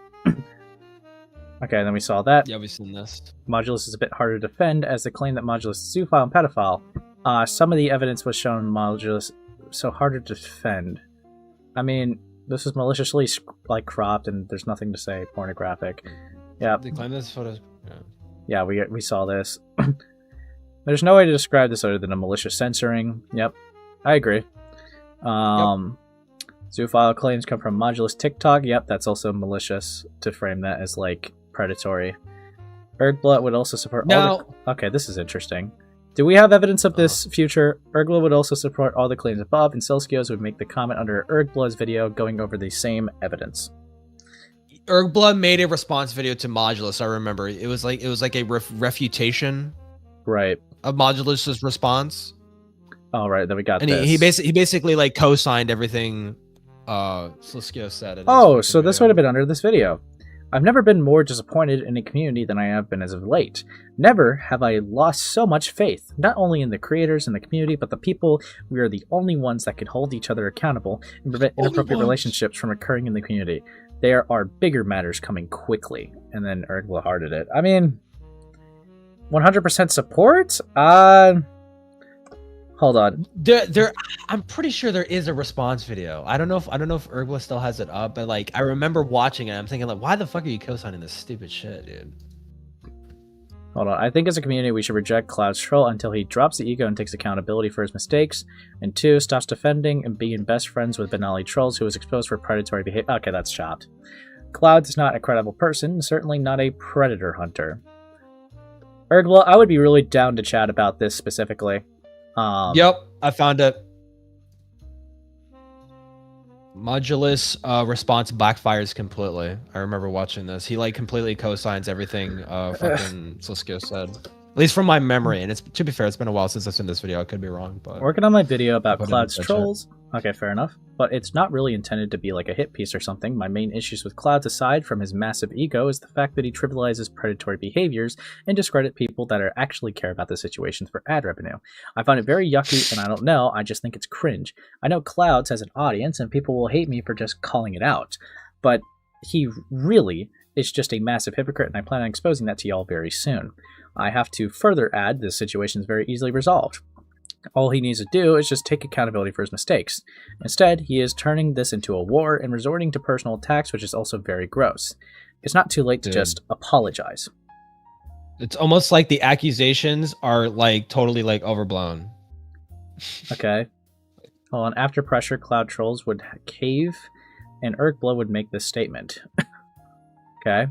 Speaker 1: Okay, then we saw that.
Speaker 2: Yeah, we've seen this.
Speaker 1: Modulus is a bit harder to defend as they claim that Modulus is zoophile and pedophile. Some of the evidence was shown Modulus, so harder to defend. I mean, this is maliciously cropped and there's nothing to say pornographic. Yeah.
Speaker 2: They claim this photo.
Speaker 1: Yeah, we saw this. There's no way to describe this other than a malicious censoring. Yep, I agree. Zoophile claims come from Modulus TikTok. Yep, that's also malicious to frame that as like predatory. Ergbla would also support. Okay, this is interesting. Do we have evidence of this future? Ergbla would also support all the claims above, and Sileskios would make the comment under Ergbla's video going over the same evidence.
Speaker 2: Ergbla made a response video to Modulus. I remember it was like a refutation,
Speaker 1: right,
Speaker 2: of Modulus's response.
Speaker 1: Oh, right. Then we got
Speaker 2: and
Speaker 1: this.
Speaker 2: he basically like co-signed everything Sileskios said.
Speaker 1: Oh, so this would have been under this video. I've never been more disappointed in a community than I have been as of late. Never have I lost so much faith, not only in the creators and the community, but the people. We are the only ones that can hold each other accountable and prevent inappropriate relationships from occurring in the community. There are bigger matters coming quickly. And then Ergbla hearted it. I mean, 100% support? Hold on.
Speaker 2: I'm pretty sure there is a response video. I don't know if Ergbla still has it up, but like I remember watching it. I'm thinking like, why the fuck are you co-signing this stupid shit, dude?
Speaker 1: Hold on. I think as a community we should reject Cloud's troll until he drops the ego and takes accountability for his mistakes. And 2, stops defending and being best friends with Benali Trolls who was exposed for predatory behavior. Okay, that's chopped. Cloud is not a credible person, certainly not a predator hunter. Ergbla, I would be really down to chat about this specifically.
Speaker 2: Yep, I found it. Modulus response backfires completely. I remember watching this. He like completely co-signs everything fucking Sileskios said. At least from my memory. And it's, to be fair, it's been a while since I've seen this video. I could be wrong, but
Speaker 1: working on my video about Cloud's trolls. Okay, fair enough. But it's not really intended to be like a hit piece or something. My main issues with Clouds, aside from his massive ego, is the fact that he trivializes predatory behaviors and discredit people that are actually care about the situations for ad revenue. I find it very yucky, and I don't know, I just think it's cringe. I know Clouds has an audience, and people will hate me for just calling it out. But he really is just a massive hypocrite, and I plan on exposing that to y'all very soon. I have to further add, this situation is very easily resolved. All he needs to do is just take accountability for his mistakes. Instead, he is turning this into a war and resorting to personal attacks, which is also very gross. It's not too late to just apologize.
Speaker 2: It's almost like the accusations are like totally like overblown.
Speaker 1: Okay. Well, and after pressure, Cloud Trolls would cave, and Ergbla would make this statement. Okay.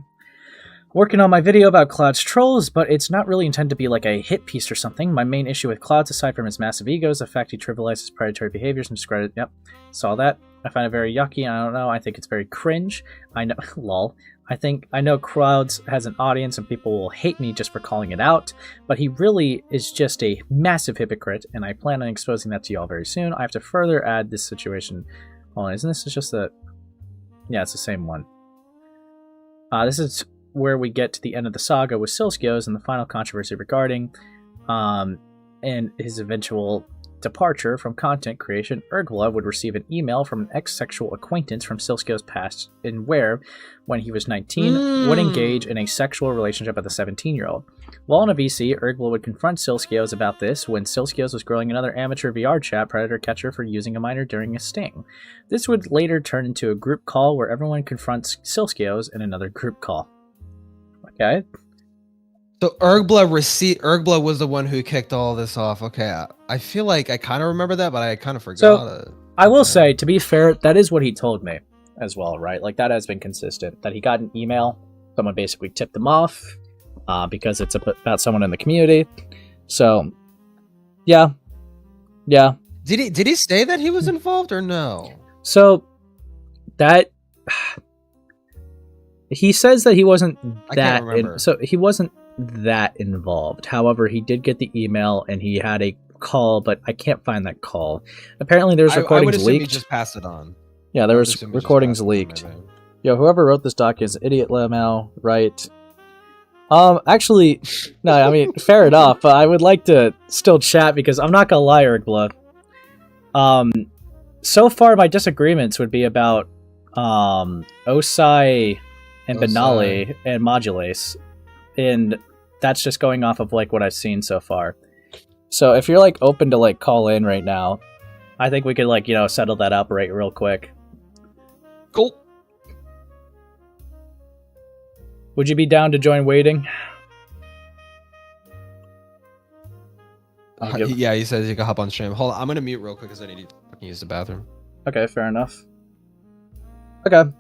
Speaker 1: Working on my video about Cloud's trolls, but it's not really intended to be like a hit piece or something. My main issue with Clouds, aside from his massive ego, is the fact he trivializes predatory behaviors and discredit. Yep, saw that. I find it very yucky. I don't know. I think it's very cringe. I know, lol. I know Clouds has an audience and people will hate me just for calling it out, but he really is just a massive hypocrite, and I plan on exposing that to y'all very soon. I have to further add this situation. Hold on, isn't this just a... Yeah, it's the same one. This is where we get to the end of the saga with Sileskios and the final controversy regarding and his eventual departure from content creation, Ergla would receive an email from an ex-sexual acquaintance from Sileskios' past, in where, when he was 19, would engage in a sexual relationship with a 17-year-old. While in a VC, Ergla would confront Sileskios about this when Sileskios was grilling another amateur VRCHat predator catcher for using a minor during a sting. This would later turn into a group call where everyone confronts Sileskios in another group call. Okay.
Speaker 2: So Ergla was the one who kicked all this off. Okay, I feel like I kind of remember that, but I kind of forgot.
Speaker 1: So, I will say, to be fair, that is what he told me as well, right? Like, that has been consistent. That he got an email, someone basically tipped him off, because it's about someone in the community. So, yeah.
Speaker 2: Did he say that he was involved or no?
Speaker 1: So, that... He says that he wasn't that... So, he wasn't that involved. However, he did get the email and he had a call, but I can't find that call. Apparently, there's recordings
Speaker 2: I would assume
Speaker 1: leaked.
Speaker 2: he just passed it on.
Speaker 1: Yeah, there was recordings leaked. Yo, whoever wrote this doc is idiot Lamau, right? Actually, no, I mean, fair enough, but I would like to still chat because I'm not gonna lie, Ergla. So far, my disagreements would be about, Osai and Benali and Modulase. And that's just going off of like what I've seen so far. So if you're like open to like call in right now, I think we could like, you know, settle that up right real quick.
Speaker 2: Cool.
Speaker 1: Would you be down to join waiting?
Speaker 2: Yeah, he says you can hop on stream. Hold on, I'm gonna mute real quick because I need to fucking use the bathroom.
Speaker 1: Okay, fair enough. Okay.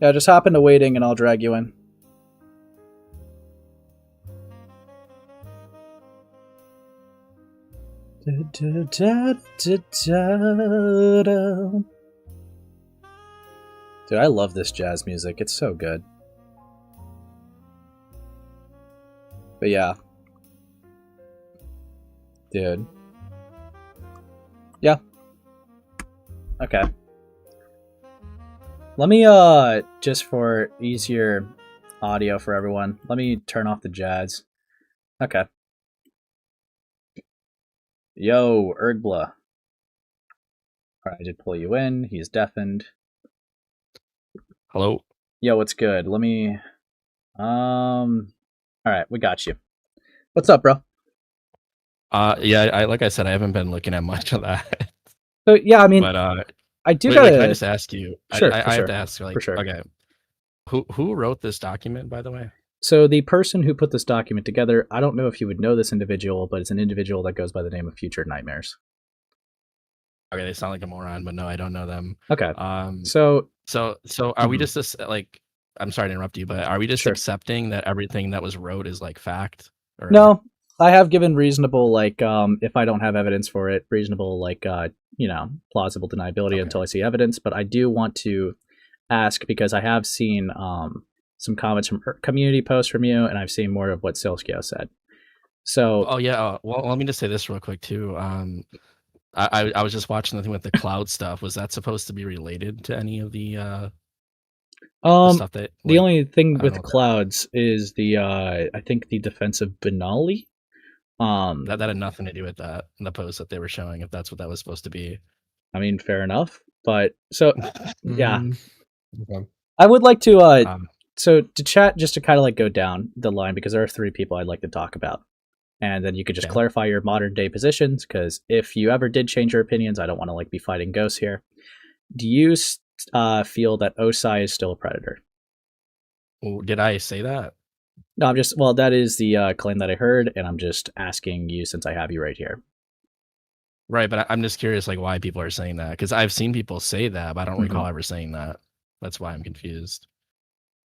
Speaker 1: Yeah, just hop into waiting and I'll drag you in. Dude, I love this jazz music. It's so good. But yeah. Dude. Yeah. Okay. Let me, just for easier audio for everyone, let me turn off the jazz. Okay. Yo, Ergla. Alright, I did pull you in. He's deafened.
Speaker 16: Hello?
Speaker 1: Yo, what's good? Let me... Alright, we got you. What's up, bro?
Speaker 16: Yeah, like I said, I haven't been looking at much of that.
Speaker 1: So, yeah, I mean...
Speaker 16: But,
Speaker 1: I do
Speaker 16: wait,
Speaker 1: gotta...
Speaker 16: can I just ask you?
Speaker 1: Sure,
Speaker 16: I
Speaker 1: for
Speaker 16: have
Speaker 1: sure.
Speaker 16: to ask, like,
Speaker 1: For sure.
Speaker 16: okay. Who wrote this document, by the way?
Speaker 1: So the person who put this document together, I don't know if you would know this individual, but it's an individual that goes by the name of Future Nightmares.
Speaker 16: Okay, they sound like a moron, but no, I don't know them.
Speaker 1: Okay.
Speaker 16: So are we
Speaker 1: Mhm.
Speaker 16: just this, like? I'm sorry to interrupt you, but are we just
Speaker 1: Sure.
Speaker 16: accepting that everything that was wrote is like fact? Or...
Speaker 1: No, I have given reasonable, like, if I don't have evidence for it, reasonable, like, you know, plausible deniability until I see evidence. But I do want to ask because I have seen some comments from community posts from you, and I've seen more of what Sileskios said. So,
Speaker 16: Oh yeah. Well, let me just say this real quick too. I was just watching the thing with the cloud stuff. Was that supposed to be related to any of the stuff that?
Speaker 1: the
Speaker 16: like,
Speaker 1: only thing
Speaker 16: I don't
Speaker 1: with
Speaker 16: know what
Speaker 1: clouds is the I think the defense of Benali.
Speaker 16: that had nothing to do with that in the post that they were showing. If that's what that was supposed to be.
Speaker 1: I mean, fair enough. But so, yeah,
Speaker 2: Okay.
Speaker 1: I would like to so to chat just to kind of like go down the line because there are 3 people I'd like to talk about, and then you could just clarify your modern day positions because if you ever did change your opinions, I don't want to like be fighting ghosts here. Do you feel that Osai is still a predator?
Speaker 16: Well, did I say that?
Speaker 1: No, I'm just that is the claim that I heard, and I'm just asking you since I have you right here.
Speaker 16: Right, but I'm just curious, like, why people are saying that because I've seen people say that, but I don't recall ever saying that. That's why I'm confused.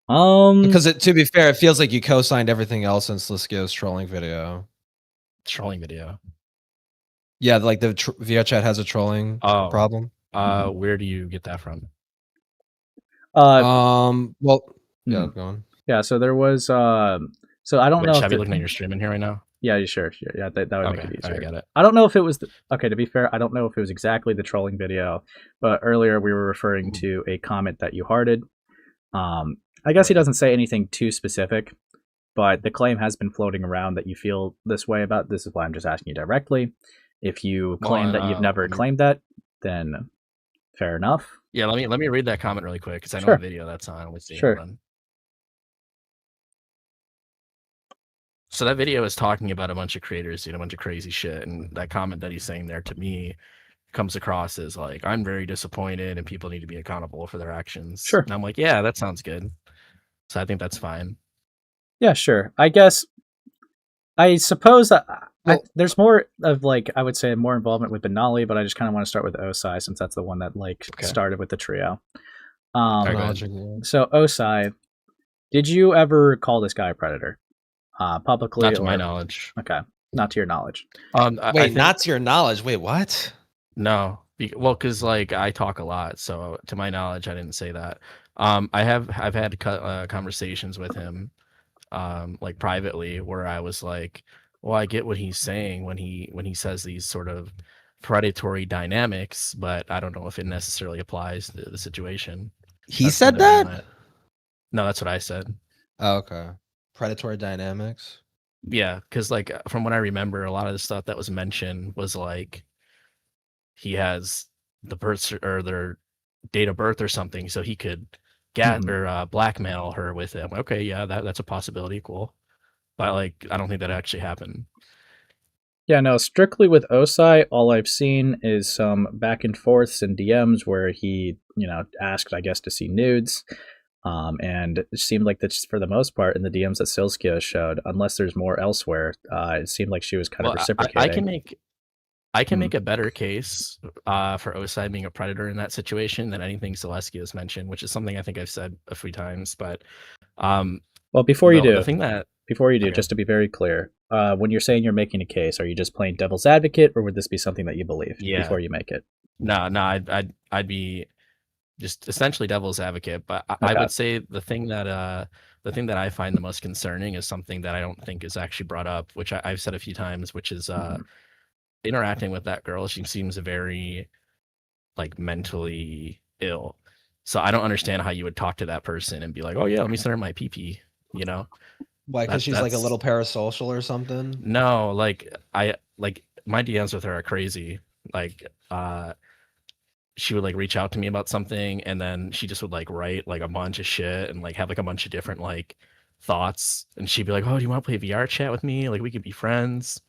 Speaker 2: Because to be fair, it feels like you co-signed everything else in Sileskios' trolling video.
Speaker 16: Trolling video.
Speaker 2: Yeah, like the VRCHat has a trolling problem.
Speaker 16: Where do you get that from?
Speaker 2: Well, yeah, go on.
Speaker 1: Yeah, so there was so I don't know.
Speaker 16: Should I be looking at your stream in here right now?
Speaker 1: Yeah, sure. Yeah, that would make it easier.
Speaker 16: I got it.
Speaker 1: I don't know if it was okay. To be fair, I don't know if it was exactly the trolling video, but earlier we were referring to a comment that you hearted. I guess he doesn't say anything too specific, but the claim has been floating around that you feel this way about. This is why I'm just asking you directly. If you claim that you've never
Speaker 16: let me-
Speaker 1: claimed that, then fair enough.
Speaker 16: Yeah, let me read that comment really quick because I know
Speaker 1: Sure.
Speaker 16: the video that's on. Let's see.
Speaker 1: Sure.
Speaker 16: Hold on. So that video is talking about a bunch of creators doing a bunch of crazy shit, and that comment that he's saying there to me comes across as like, I'm very disappointed and people need to be accountable for their actions.
Speaker 1: Sure.
Speaker 16: And I'm like, yeah, that sounds good. So I think that's fine.
Speaker 1: Yeah, sure. I suppose that there's more of like, I would say more involvement with Benali, but I just kind of want to start with Osai since that's the one that like started with the trio. So Osai, did you ever call this guy a predator? Publicly?
Speaker 16: Not to my knowledge.
Speaker 1: Okay. Not to your knowledge.
Speaker 2: Wait, not to your knowledge. Wait, what?
Speaker 16: No. Well, because like I talk a lot, so to my knowledge, I didn't say that. I've had conversations with him, like privately, where I was like, well, I get what he's saying when he says these sort of predatory dynamics, but I don't know if it necessarily applies to the situation.
Speaker 2: He said that?
Speaker 16: No, that's what I said.
Speaker 2: Oh, okay. Predatory dynamics.
Speaker 16: Yeah, because like from what I remember, a lot of the stuff that was mentioned was like he has the birth or their date of birth or something, so he could get or blackmail her with it. Okay, yeah, that's a possibility. Cool, but like I don't think that actually happened.
Speaker 1: Yeah, no, strictly with Osai, all I've seen is some back and forths and DMs where he, asked, I guess, to see nudes. And it seemed like that's for the most part in the DMs that Sileskios showed, unless there's more elsewhere. It seemed like she was kind of reciprocating.
Speaker 16: I can make a better case for Osai being a predator in that situation than anything Sileskios mentioned, which is something I think I've said a few times. But
Speaker 1: well, before you do,
Speaker 16: okay.
Speaker 1: just to be very clear, when you're saying you're making a case, are you just playing devil's advocate, or would this be something that you believe before you make it?
Speaker 16: No, I'd be just essentially devil's advocate, but I would say the thing that I find the most concerning is something that I don't think is actually brought up, which I've said a few times, which is interacting with that girl. She seems very like mentally ill, so I don't understand how you would talk to that person and be like, oh yeah, let me send her my PP,
Speaker 2: Why? Because she's like a little parasocial or something?
Speaker 16: No, like my DMs with her are crazy. Like she would like reach out to me about something, and then she just would like write like a bunch of shit and like have like a bunch of different like thoughts, and she'd be like, oh, do you want to play VRCHat with me? Like we could be friends.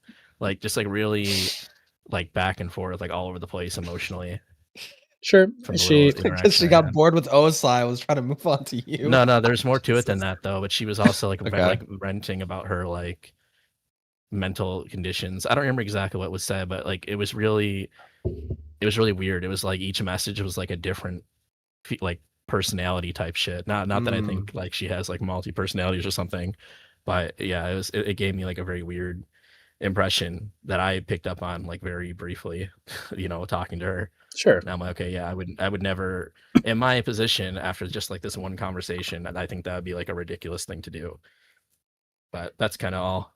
Speaker 16: Like just like really like back and forth, like all over the place emotionally.
Speaker 1: Sure.
Speaker 2: She got bored with Osai, was trying to move on to you.
Speaker 16: No, there's more to it than that though. But she was also like like ranting about her like mental conditions. I don't remember exactly what was said, but like it was really weird. It was like each message was like a different like personality type shit. Not that I think like she has like multi personalities or something, but yeah, it gave me like a very weird impression that I picked up on like very briefly, talking to her.
Speaker 1: Sure.
Speaker 16: And I'm like, okay, yeah, I would never, in my position after just like this one conversation, I think that would be like a ridiculous thing to do. But that's kind of all.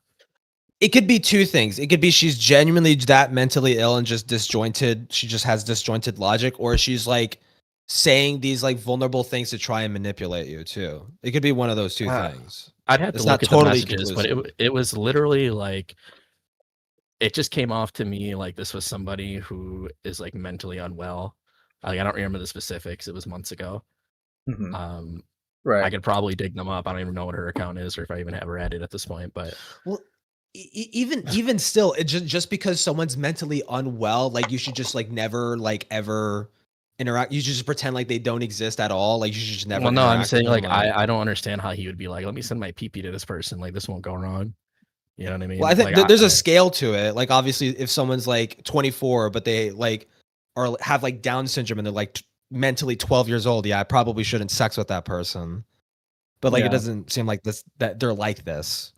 Speaker 2: It could be two things. It could be she's genuinely that mentally ill and just disjointed. She just has disjointed logic, or she's like saying these like vulnerable things to try and manipulate you too. It could be one of those two things.
Speaker 16: I'd have to look at the messages, but it was literally like, it just came off to me like this was somebody who is like mentally unwell. Like I don't remember the specifics. It was months ago.
Speaker 1: Right.
Speaker 16: I could probably dig them up. I don't even know what her account is or if I even have her added at this point. But
Speaker 2: well, even still, it just because someone's mentally unwell, like you should just like never like ever interact. You should just pretend like they don't exist at all. Like you should just never.
Speaker 16: Well, no, I'm saying like I don't understand how he would be like, let me send my PP to this person. Like this won't go wrong. You know what I mean?
Speaker 2: Well, I think
Speaker 16: like,
Speaker 2: there's a scale to it. Like obviously, if someone's like 24, but they like have like Down syndrome and they're like mentally 12 years old, yeah, I probably shouldn't sex with that person. But like it doesn't seem like this that they're like this.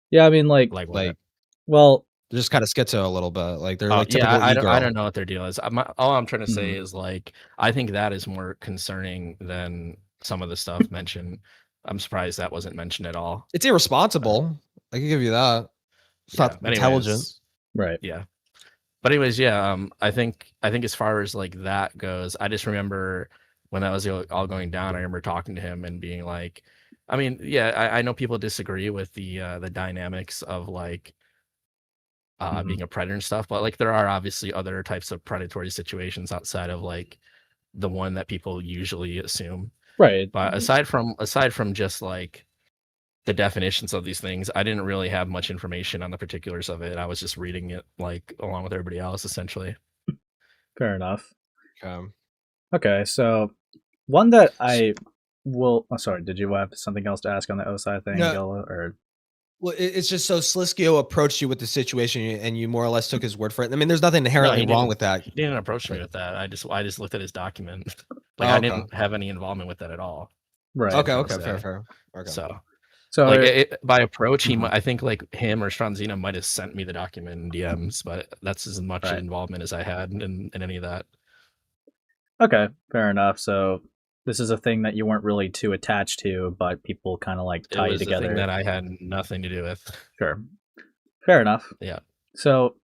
Speaker 1: Yeah, I mean well,
Speaker 2: they're just kind of schizo a little bit. Like they're like typical
Speaker 16: I don't know what their deal is. All I'm trying to say is like I think that is more concerning than some of the stuff mentioned. I'm surprised that wasn't mentioned at all.
Speaker 2: It's irresponsible. I can give you that. It's not intelligent.
Speaker 1: Right.
Speaker 16: Yeah. But anyways, yeah, I think as far as like that goes, I just remember when that was all going down, I remember talking to him and being like, I mean, yeah, I know people disagree with the dynamics of like being a predator and stuff. But like there are obviously other types of predatory situations outside of like the one that people usually assume.
Speaker 1: Right.
Speaker 16: But aside from just like the definitions of these things, I didn't really have much information on the particulars of it. I was just reading it like along with everybody else, essentially.
Speaker 1: Fair enough.
Speaker 2: Okay.
Speaker 1: Okay, so one that I will. Oh, sorry. Did you have something else to ask on the Osai thing,
Speaker 2: No.
Speaker 1: Gilla, or?
Speaker 2: Well, it's just so Sliskio approached you with the situation, and you more or less took his word for it. I mean, there's nothing inherently wrong with that.
Speaker 16: He didn't approach me with that. I just looked at his document. Like
Speaker 2: Oh,
Speaker 16: I
Speaker 2: okay.
Speaker 16: didn't have any involvement with that at all.
Speaker 1: Right.
Speaker 2: Okay. Fair. Okay.
Speaker 16: So like by approach, I think like him or Stranzina might have sent me the document in DMs, but that's as much involvement as I had in any of that.
Speaker 1: Okay, fair enough. So this is a thing that you weren't really too attached to, but people kind of like tie
Speaker 16: It
Speaker 1: you
Speaker 16: was a
Speaker 1: together.
Speaker 16: thing that I had nothing to do with.
Speaker 1: Sure. Fair enough.
Speaker 16: Yeah.
Speaker 1: So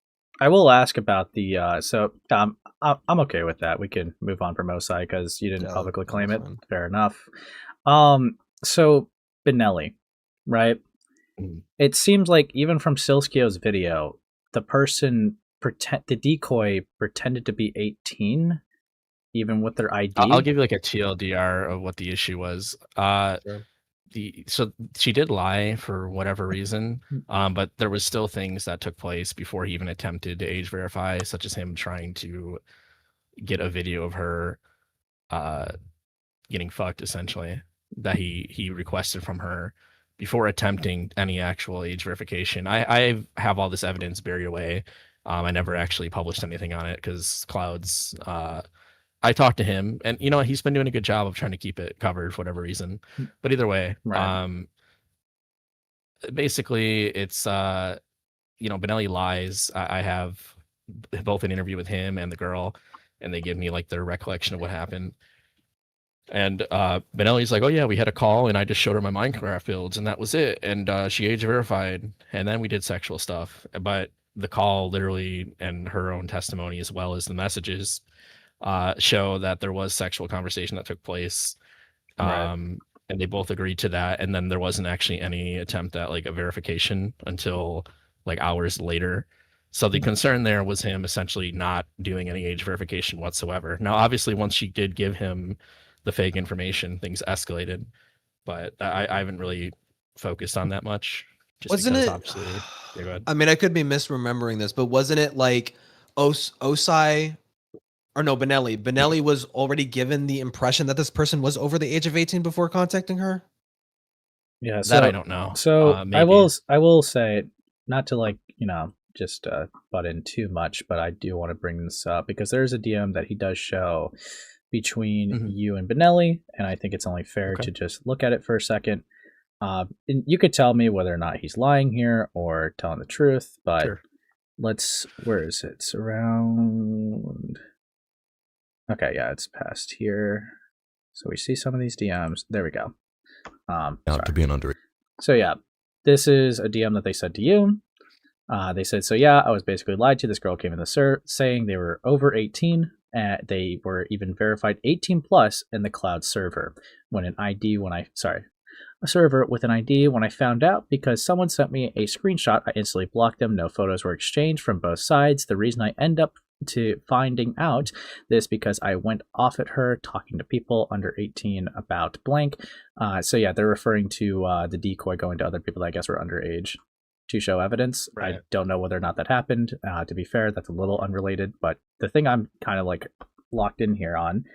Speaker 1: I will ask about the. I'm okay with that. We can move on from Osai because you didn't publicly claim it.
Speaker 2: fine.
Speaker 1: Fair enough. So Benelli, right? It seems like even from Sileskios' video, the decoy pretended to be 18, even with their ID.
Speaker 16: I'll give you like a TLDR of what the issue was. So she did lie for whatever reason, but there was still things that took place before he even attempted to age verify, such as him trying to get a video of her getting fucked, essentially, that he requested from her before attempting any actual age verification. I have all this evidence buried away. I never actually published anything on it because Clouds. I talked to him, and you know he's been doing a good job of trying to keep it covered for whatever reason. But either way, basically, it's Benelli lies. I have both an interview with him and the girl, and they give me like their recollection of what happened. And Benelli's like, oh yeah, we had a call, and I just showed her my Minecraft builds, and that was it. And she age verified, and then we did sexual stuff. But the call literally, and her own testimony as well as the messages, show that there was sexual conversation that took place, and they both agreed to that. And then there wasn't actually any attempt at like a verification until like hours later. So the concern there was him essentially not doing any age verification whatsoever. Now, obviously, once she did give him the fake information, things escalated, but I haven't really focused on that much.
Speaker 2: Wasn't it?
Speaker 16: Obviously, yeah, go ahead.
Speaker 2: I mean, I could be misremembering this, but wasn't it like Osai? Or no, Benelli. Benelli was already given the impression that this person was over the age of 18 before contacting her?
Speaker 1: Yeah,
Speaker 16: that I don't know.
Speaker 1: So I will say, not to just butt in too much, but I do want to bring this up because there's a DM that he does show between you and Benelli, and I think it's only fair to just look at it for a second. And you could tell me whether or not he's lying here or telling the truth, but where is it? It's around... Okay, yeah, it's past here. So we see some of these DMs. There we go.
Speaker 4: To be an underage.
Speaker 1: So yeah, this is a DM that they said to you. They said, so yeah, I was basically lied to. This girl came in the saying they were over 18. They were even verified 18 plus in the cloud server. A server with an ID. When I found out, because someone sent me a screenshot, I instantly blocked them. No photos were exchanged from both sides. The reason I end up to finding out this because I went off at her talking to people under 18 about blank. So yeah, they're referring to the decoy going to other people that I guess were underage to show evidence. I don't know whether or not that happened. To be fair, that's a little unrelated, but the thing I'm kind of like locked in here on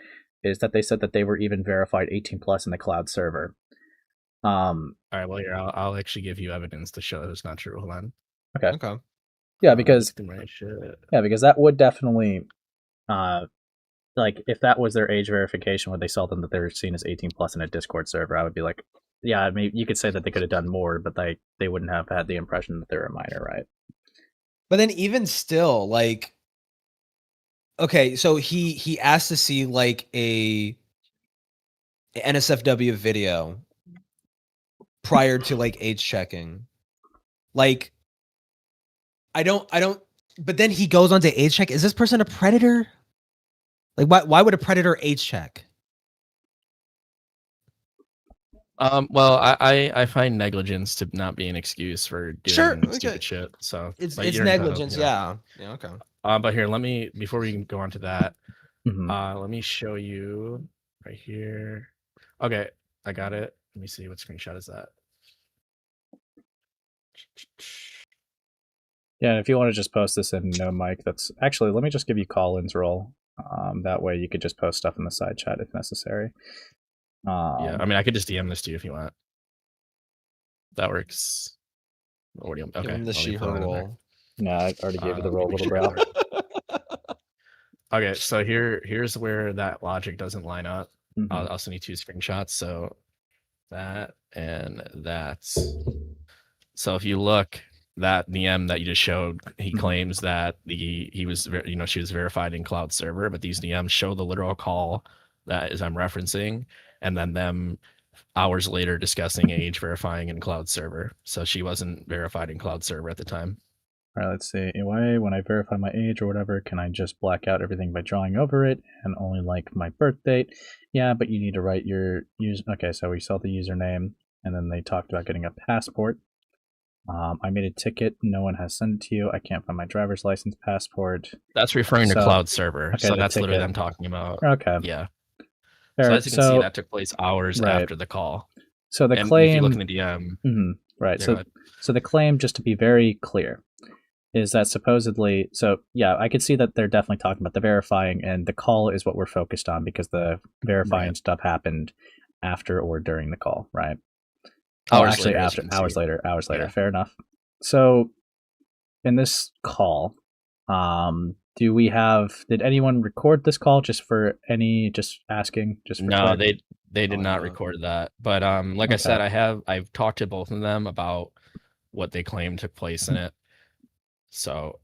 Speaker 1: is that they said that they were even verified 18 plus in the cloud server.
Speaker 16: All right, well here, I'll actually give you evidence to show that it's not true. Hold on.
Speaker 1: Okay. Yeah, because that would definitely, if that was their age verification, where they saw them that they were seen as 18 plus in a Discord server, I would be like, yeah, I mean, you could say that they could have done more, but they wouldn't have had the impression that they were a minor, right?
Speaker 2: But then even still, like, okay, so he asked to see like a NSFW video prior to like age checking, like. I don't, but then he goes on to age check. Is this person a predator? Like, why would a predator age check?
Speaker 16: Well, I find negligence to not be an excuse for doing stupid shit. So
Speaker 2: It's
Speaker 16: but you're entitled,
Speaker 2: negligence.
Speaker 16: you know.
Speaker 2: Yeah. Okay.
Speaker 16: But here, before we go on to that,
Speaker 1: Mhm.
Speaker 16: let me show you right here. Okay, I got it. Let me see what screenshot is that.
Speaker 1: Yeah, if you want to just post this in no mic, that's actually, let me just give you Colin's role. That way you could just post stuff in the side chat if necessary.
Speaker 16: Yeah, I mean, I could just DM this to you if you want. That works. What do you, okay.
Speaker 2: Give him the
Speaker 16: let me
Speaker 2: she
Speaker 16: put
Speaker 2: her
Speaker 16: that in there.
Speaker 2: role.
Speaker 1: No, I already gave you the role,
Speaker 16: Maybe
Speaker 1: little
Speaker 16: she
Speaker 1: bro.
Speaker 16: her. Okay, so here's where that logic doesn't line up.
Speaker 1: Mhm.
Speaker 16: I'll send you 2 screenshots. So that and that. So if you look, that DM that you just showed, he claims that he was she was verified in cloud server, but these DMs show the literal call that is I'm referencing, and then them hours later discussing age verifying in cloud server. So she wasn't verified in cloud server at the time.
Speaker 1: All right, let's see. Why, when I verify my age or whatever, can I just black out everything by drawing over it and only like my birth date? Yeah, but you need to write your user. Okay, so we saw the username, and then they talked about getting a passport. I made a ticket. No one has sent it to you. I can't find my driver's license, passport.
Speaker 16: That's referring to cloud server.
Speaker 1: Okay,
Speaker 16: so
Speaker 1: the
Speaker 16: that's literally
Speaker 1: ticket.
Speaker 16: them talking about.
Speaker 1: Okay.
Speaker 16: Yeah.
Speaker 1: Fair.
Speaker 16: So as you can see, that took place hours
Speaker 1: right.
Speaker 16: after the call.
Speaker 1: So the
Speaker 16: and
Speaker 1: claim.
Speaker 16: If you look in the DM.
Speaker 1: Right.
Speaker 16: Yeah,
Speaker 1: so the claim, just to be very clear, is that supposedly. So yeah, I could see that they're definitely talking about the verifying, and the call is what we're focused on because the verifying stuff happened after or during the call, right?
Speaker 16: Hours
Speaker 1: later. Hours later. Yeah. Fair enough. So in this call, did anyone record this call just asking?
Speaker 16: No, they did not record that. But like I said, I've talked to both of them about what they claim took place in it. So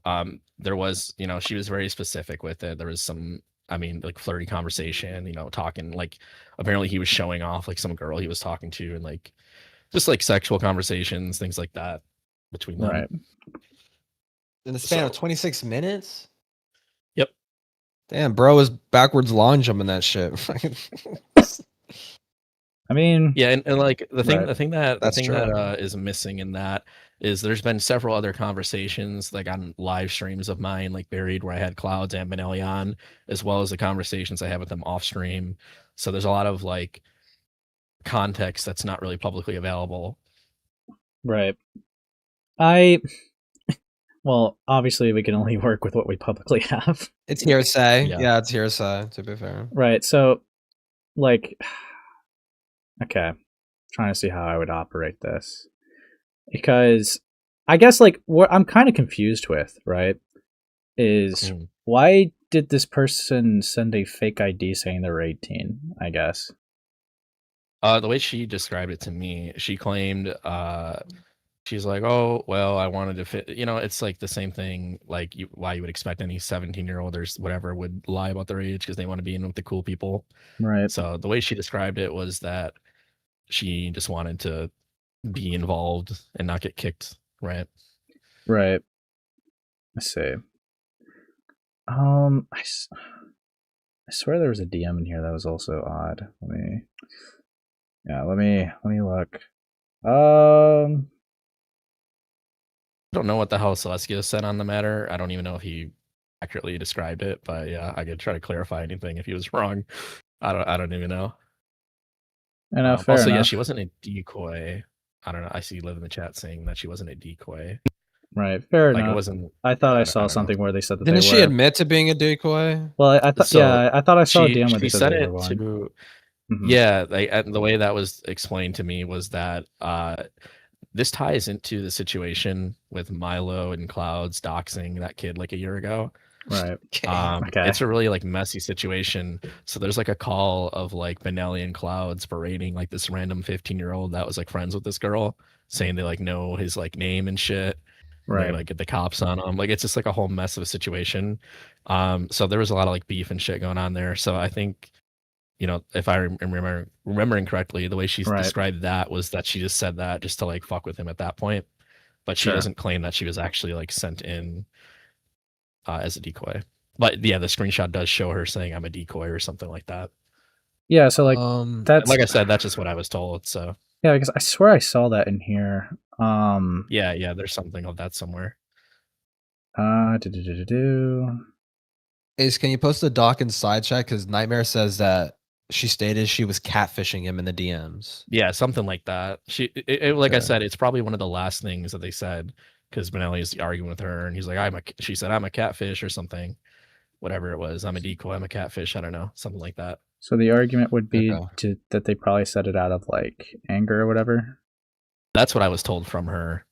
Speaker 16: there was, she was very specific with it. There was some, like flirty conversation, talking, like apparently he was showing off like some girl he was talking to, and like just like sexual conversations, things like that between them.
Speaker 1: Right.
Speaker 2: In the span of 26 minutes?
Speaker 16: Yep.
Speaker 2: Damn, bro was backwards lawn jumping that shit.
Speaker 1: I mean,
Speaker 16: yeah, and like the thing
Speaker 2: That's
Speaker 16: that is missing in that is there's been several other conversations like on live streams of mine, like buried, where I had Clouds and Benelli on, as well as the conversations I have with them off stream. So there's a lot of like context that's not really publicly available.
Speaker 1: Right. Well, obviously we can only work with what we publicly have.
Speaker 2: It's hearsay. Yeah, it's hearsay, to be fair.
Speaker 1: Right. So, like, okay, trying to see how I would operate this, because I guess like what I'm kind of confused with, right, is why did this person send a fake ID saying they're 18? I guess.
Speaker 16: The way she described it to me, she claimed she's like, oh, well, I wanted to fit, it's like the same thing, like why you would expect any 17-year-old or whatever would lie about their age because they want to be in with the cool people.
Speaker 1: Right.
Speaker 16: So the way she described it was that she just wanted to be involved and not get kicked. Right.
Speaker 1: Right. I see. I swear there was a DM in here that was also odd. Let me look.
Speaker 16: I don't know what the hell Sileskios said on the matter. I don't even know if he accurately described it, but yeah, I could try to clarify anything if he was wrong. I don't even know.
Speaker 1: Fair
Speaker 16: also,
Speaker 1: enough.
Speaker 16: Yeah, she wasn't a decoy. I don't know. I see Liv in the chat saying that she wasn't a decoy.
Speaker 1: Right, fair enough.
Speaker 16: It wasn't.
Speaker 1: I thought I saw something where they said that
Speaker 2: Didn't
Speaker 1: they
Speaker 2: she
Speaker 1: were.
Speaker 2: admit to being a decoy?
Speaker 1: Well, I thought.
Speaker 16: So
Speaker 1: yeah, I thought I saw a DM where they
Speaker 16: she
Speaker 1: said
Speaker 16: said
Speaker 1: they
Speaker 16: it
Speaker 1: were one.
Speaker 16: to. Yeah, and the way that was explained to me was that this ties into the situation with Milo and Clouds doxing that kid like a year ago.
Speaker 1: Right.
Speaker 16: Okay. It's a really like messy situation. So there's like a call of like Benelli and Clouds berating like this random 15-year-old that was like friends with this girl, saying they like know his like name and shit.
Speaker 1: Right.
Speaker 16: They like get the cops on him. Like it's just like a whole mess of a situation. So there was a lot of like beef and shit going on there. So I think, if I remembering correctly, the way she described that was that she just said that just to like fuck with him at that point, but she doesn't claim that she was actually like sent in as a decoy. But yeah, the screenshot does show her saying I'm a decoy or something like that.
Speaker 1: Yeah, so like that's
Speaker 16: like I said, that's just what I was told. So
Speaker 1: Yeah, because I swear I saw that in here.
Speaker 16: Yeah, there's something of that somewhere.
Speaker 2: Ace, can you post the doc in side chat? Because Nightmare says that she stated she was catfishing him in the DMs.
Speaker 16: Yeah, something like that. Like I said, it's probably one of the last things that they said because Benelli's arguing with her, and he's like, she said, I'm a catfish or something, whatever it was. I'm a decoy. I'm a catfish. I don't know, something like that.
Speaker 1: So the argument would be that they probably said it out of like anger or whatever.
Speaker 16: That's what I was told from her.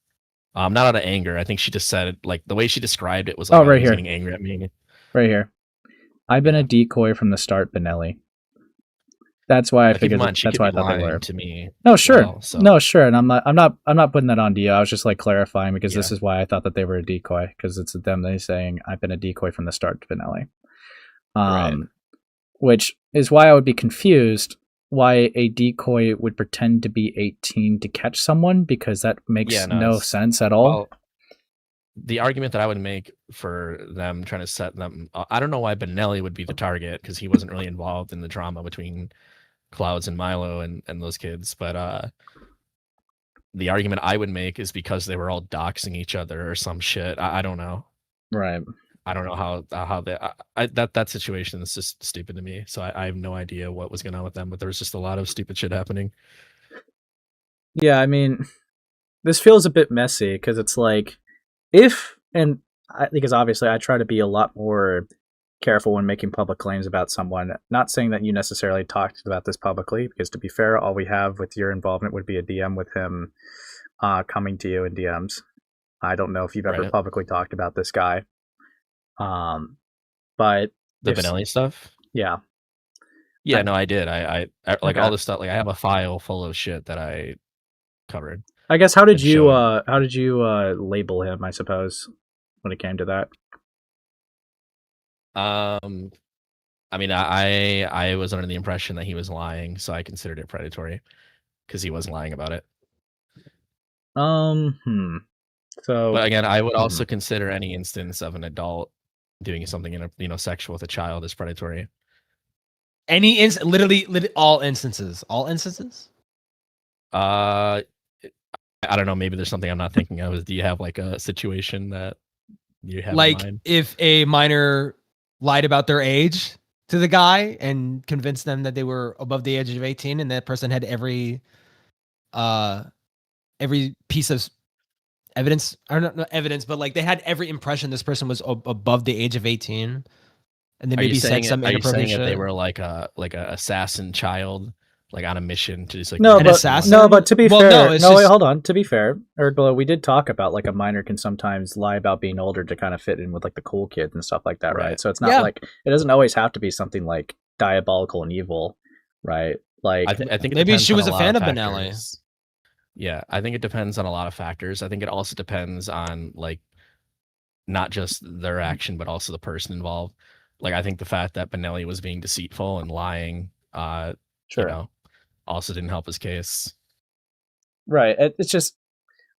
Speaker 16: Not out of anger. I think she just said like the way she described it was like,
Speaker 1: right here,
Speaker 16: getting angry at me.
Speaker 1: Right here. I've been a decoy from the start, Benelli. That's why I figured. That's why I thought they were.
Speaker 16: To me.
Speaker 1: No, sure. No, sure. And I'm not putting that on to you. I was just like clarifying because this is why I thought that they were a decoy, because it's them. They saying I've been a decoy from the start to Benelli.
Speaker 16: Right.
Speaker 1: Which is why I would be confused why a decoy would pretend to be 18 to catch someone, because that makes no sense at all.
Speaker 16: Well, the argument that I would make for them trying to set them, I don't know why Benelli would be the target, because he wasn't really involved in the drama between Clouds and Milo and those kids, but the argument I would make is because they were all doxing each other or some shit. I don't know.
Speaker 1: Right.
Speaker 16: I don't know how that situation is just stupid to me. So I have no idea what was going on with them, but there was just a lot of stupid shit happening.
Speaker 1: Yeah, I mean, this feels a bit messy because it's like, because obviously I try to be a lot more careful when making public claims about someone. Not saying that you necessarily talked about this publicly, because to be fair, all we have with your involvement would be a DM with him coming to you in DMs. I don't know if you've ever publicly talked about this guy. But
Speaker 16: the Benelli stuff?
Speaker 1: Yeah.
Speaker 16: Yeah, no, I did. I like all this stuff. Like I have a file full of shit that I covered.
Speaker 1: I guess how did you label him, I suppose, when it came to that?
Speaker 16: I mean, I was under the impression that he was lying, so I considered it predatory because he was lying about it.
Speaker 1: So,
Speaker 16: but again, I would also consider any instance of an adult doing something sexual with a child as predatory.
Speaker 2: Literally all instances.
Speaker 16: I don't know. Maybe there's something I'm not thinking of. Do you have like a situation that you have
Speaker 2: like
Speaker 16: in mind?
Speaker 2: If a minor lied about their age to the guy and convinced them that they were above the age of 18, and that person had every piece of evidence, or not evidence, but like they had every impression this person was above the age of 18, and they maybe said some inappropriate shit.
Speaker 16: They were like a assassin child, like on a mission to just like
Speaker 2: assassin.
Speaker 1: No, but to be fair, wait, hold on. To be fair, Erglo, we did talk about like a minor can sometimes lie about being older to kind of fit in with like the cool kids and stuff like that, right? So it's not like it doesn't always have to be something like diabolical and evil, right? Like
Speaker 16: I think
Speaker 2: maybe she was a fan of Benelli.
Speaker 16: Yeah, I think it depends on a lot of factors. I think it also depends on like not just their action, but also the person involved. Like I think the fact that Benelli was being deceitful and lying, also didn't help his case.
Speaker 1: Right. It's just,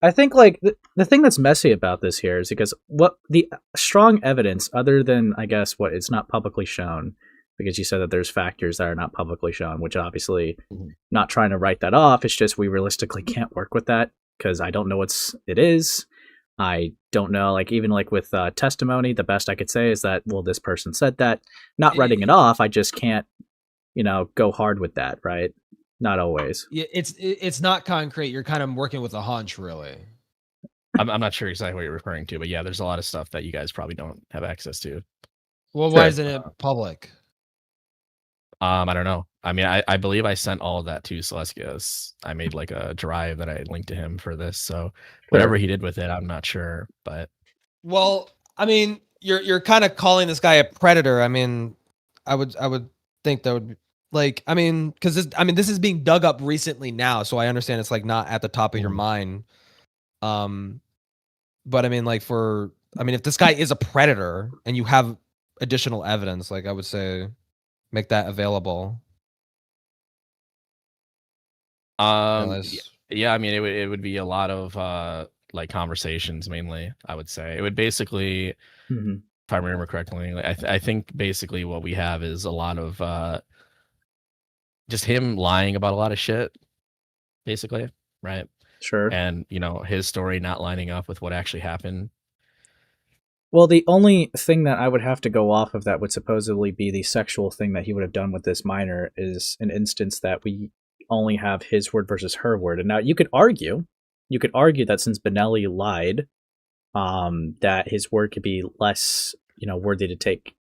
Speaker 1: I think like the thing that's messy about this here is because what the strong evidence, other than I guess what it's not publicly shown, because you said that there's factors that are not publicly shown, which obviously not trying to write that off. It's just we realistically can't work with that because I don't know it is. I don't know, like even like with testimony, the best I could say is that, well, this person said that. Not writing it off, I just can't, go hard with that, right? Not always.
Speaker 2: Yeah, it's not concrete. You're kind of working with a hunch, really.
Speaker 16: I'm not sure exactly what you're referring to, but yeah, there's a lot of stuff that you guys probably don't have access to.
Speaker 2: Well, why isn't it public?
Speaker 16: I don't know. I mean, I believe I sent all of that to Sileskios. I made like a drive that I linked to him for this. So whatever he did with it, I'm not sure. But
Speaker 2: well, I mean, you're kind of calling this guy a predator. I mean, I would think that would be like, I mean, because this is being dug up recently now, so I understand it's like not at the top of your mind. But I mean, like if this guy is a predator and you have additional evidence, like I would say, make that available.
Speaker 16: Yeah, I mean, it would be a lot of like conversations mainly. I would say it would basically, if I remember correctly, like, I think basically what we have is a lot of just him lying about a lot of shit, basically, right?
Speaker 1: Sure.
Speaker 16: And his story not lining up with what actually happened.
Speaker 1: Well, the only thing that I would have to go off of that would supposedly be the sexual thing that he would have done with this minor is an instance that we only have his word versus her word. And now you could argue that since Benelli lied, that his word could be less, worthy to take,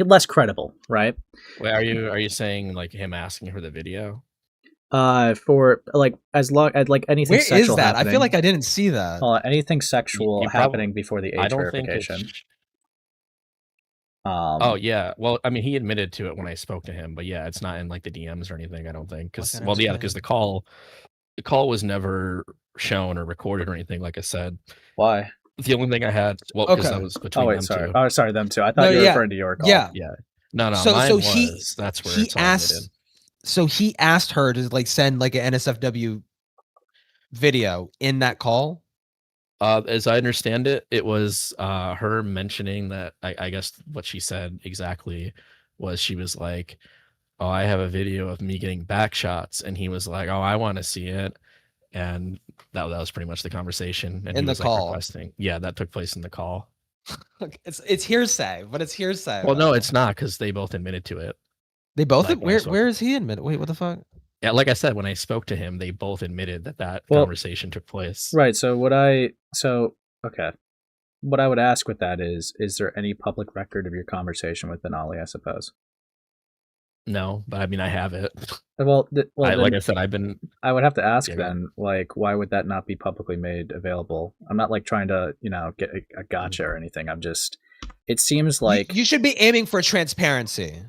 Speaker 1: less credible, right?
Speaker 16: Wait, are you saying like him asking her the video?
Speaker 1: For like as long as like anything
Speaker 2: Where
Speaker 1: sexual
Speaker 2: is that?
Speaker 1: happening,
Speaker 2: I feel like I didn't see that.
Speaker 1: anything sexual happening before the
Speaker 16: I
Speaker 1: age
Speaker 16: don't think
Speaker 1: verification.
Speaker 16: Oh yeah, well, I mean, he admitted to it when I spoke to him, but yeah, it's not in like the DMs or anything. I don't think because because the call was never shown or recorded or anything. Like I said,
Speaker 1: why?
Speaker 16: The only thing I had, because that was between them
Speaker 1: sorry.
Speaker 16: two.
Speaker 1: Oh, sorry, them two. I thought you were referring to your call.
Speaker 2: Yeah.
Speaker 16: No,
Speaker 2: So
Speaker 16: mine
Speaker 2: he
Speaker 16: that's where
Speaker 2: he
Speaker 16: it's all
Speaker 2: asked.
Speaker 16: admitted.
Speaker 2: So he asked her to like send like an NSFW video in that call.
Speaker 16: As I understand it, it was her mentioning that I guess what she said exactly was she was like, "Oh, I have a video of me getting back shots," and he was like, "Oh, I want to see it," and that was pretty much the conversation. And
Speaker 2: In
Speaker 16: he
Speaker 2: the
Speaker 16: was
Speaker 2: call.
Speaker 16: like requesting, yeah, that took place in the call.
Speaker 2: It's hearsay, but it's hearsay.
Speaker 16: Well, no, it's not because they both admitted to it.
Speaker 2: They both
Speaker 16: Like, when I
Speaker 2: where is he admitted? Wait, what the fuck?
Speaker 16: Yeah, like I said, when I spoke to him, they both admitted that
Speaker 1: Well,
Speaker 16: conversation took place.
Speaker 1: Right. So okay. What I would ask with that is there any public record of your conversation with Benali, I suppose?
Speaker 16: No, but I mean, I have it.
Speaker 1: Well,
Speaker 16: like I said,
Speaker 1: I would have to ask
Speaker 16: Yeah, go
Speaker 1: then, like, why would that not be publicly made available? I'm not like trying to, get a gotcha or anything. I'm just, it seems like
Speaker 2: You should be aiming for transparency.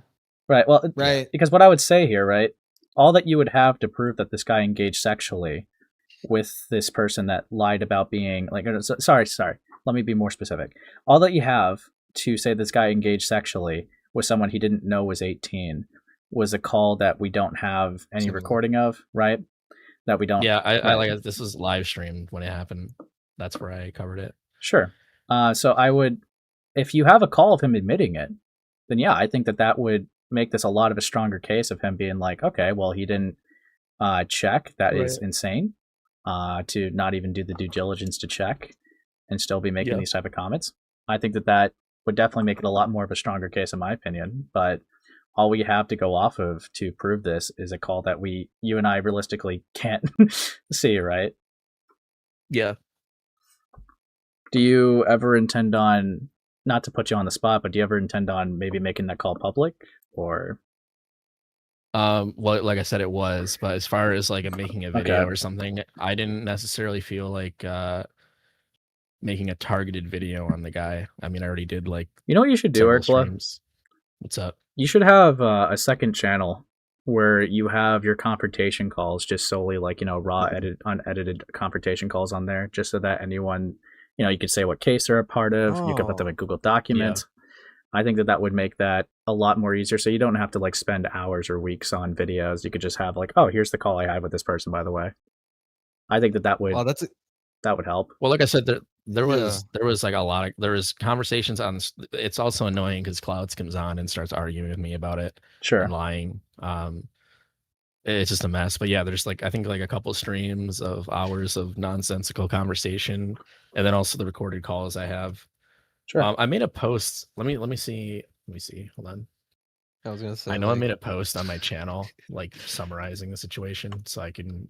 Speaker 1: right. Well,
Speaker 2: right.
Speaker 1: Because what I would say here, right, all that you would have to prove that this guy engaged sexually with this person that lied about being like, sorry. Let me be more specific. All that you have to say this guy engaged sexually with someone he didn't know was 18 was a call that we don't have any recording of, right? That we don't.
Speaker 16: Yeah, I like this was live streamed when it happened. That's where I covered it.
Speaker 1: Sure. So I would, if you have a call of him admitting it, then yeah, I think that would make this a lot of a stronger case of him being like, okay, well, he didn't check. That is insane. To not even do the due diligence to check and still be making these type of comments. I think that would definitely make it a lot more of a stronger case, in my opinion. But all we have to go off of to prove this is a call that you and I realistically can't see, right?
Speaker 16: Yeah.
Speaker 1: Do you ever intend on, not to put you on the spot, but do you ever intend on maybe making that call public or?
Speaker 16: Well, like I said, it was, but as far as like making a video or something, I didn't necessarily feel like making a targeted video on the guy. I mean, I already did like.
Speaker 1: You know what you should do, Erkla?
Speaker 16: What's up?
Speaker 1: You should have a second channel where you have your confrontation calls just solely like, raw unedited confrontation calls on there, just so that anyone, you could say what case they're a part of. You could put them in Google Documents. I think that would make that a lot more easier. So you don't have to like spend hours or weeks on videos. You could just have like, oh, here's the call I had with this person, by the way. I think that would, that would help.
Speaker 16: Well, like I said, there was like a lot of, there was conversations on, it's also annoying because Clouds comes on and starts arguing with me about it.
Speaker 1: Sure.
Speaker 16: And lying. It's just a mess. But yeah, there's like, I think like a couple streams of hours of nonsensical conversation. And then also the recorded calls I have.
Speaker 1: Sure.
Speaker 16: I made a post. Let me see. Hold on.
Speaker 2: I was gonna say.
Speaker 16: I know I made a post on my channel, like summarizing the situation, so I can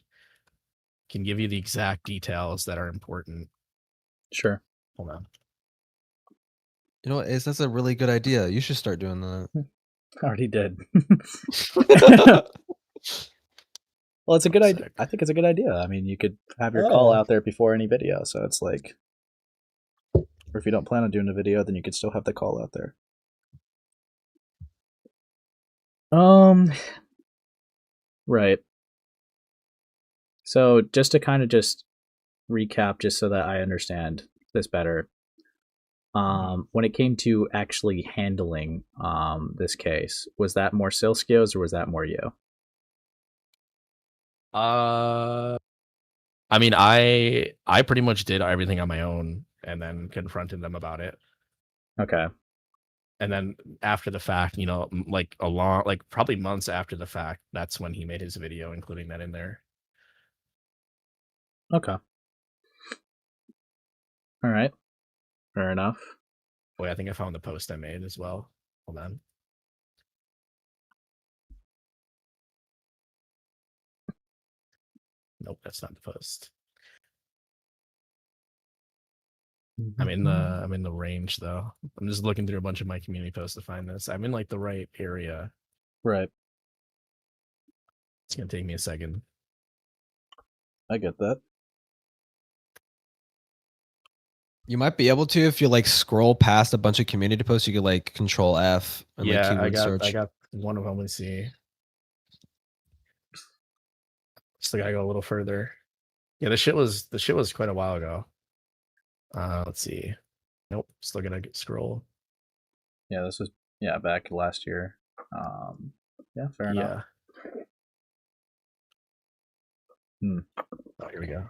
Speaker 16: give you the exact details that are important.
Speaker 1: Sure.
Speaker 16: Hold on.
Speaker 2: You know what, Ace? That's a really good idea. You should start doing that.
Speaker 1: I already did. Well, it's a good idea. I think it's a good idea. I mean, you could have your call out there before any video, so it's like. Or if you don't plan on doing a video, then you could still have the call out there. Right. So just to kind of just recap, just so that I understand this better. When it came to actually handling this case, was that more Sileskios or was that more you?
Speaker 16: I mean, I pretty much did everything on my own and then confronted them about it.
Speaker 1: Okay.
Speaker 16: And then after the fact, like probably months after the fact, that's when he made his video, including that in there.
Speaker 1: Okay. All right. Fair enough.
Speaker 16: Wait, I think I found the post I made as well. Hold on. Nope, that's not the post. I'm in the range though. I'm just looking through a bunch of my community posts to find this. I'm in like the right area.
Speaker 1: Right.
Speaker 16: It's gonna take me a second.
Speaker 1: I get that.
Speaker 2: You might be able to if you like scroll past a bunch of community posts. You could like Control F and like keyword search.
Speaker 16: I got one of them. Let's see. Still gotta go a little further. Yeah, the shit was quite a while ago. Let's see. Nope, still gonna scroll.
Speaker 1: Yeah, this was back last year. Yeah, fair enough.
Speaker 16: Oh, here we go.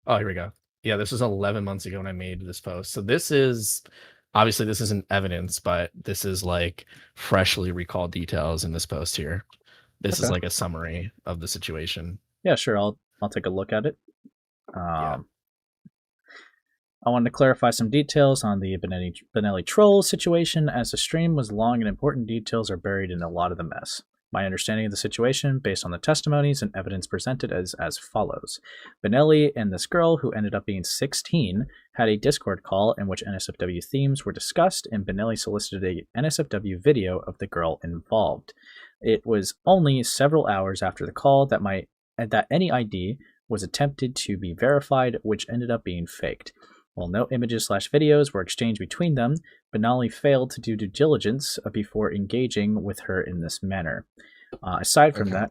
Speaker 16: Oh, here we go. Yeah, this was 11 months ago when I made this post. So this is obviously this isn't evidence, but this is like freshly recalled details in this post here. This is like a summary of the situation.
Speaker 1: Yeah, sure. I'll take a look at it. I wanted to clarify some details on the Benelli troll situation, as the stream was long and important details are buried in a lot of the mess. My understanding of the situation, based on the testimonies and evidence presented, is as follows. Benelli and this girl, who ended up being 16, had a Discord call in which NSFW themes were discussed, and Benelli solicited a NSFW video of the girl involved. It was only several hours after the call that any ID was attempted to be verified, which ended up being faked. While no images/videos were exchanged between them, Benelli failed to do due diligence before engaging with her in this manner. Aside from that,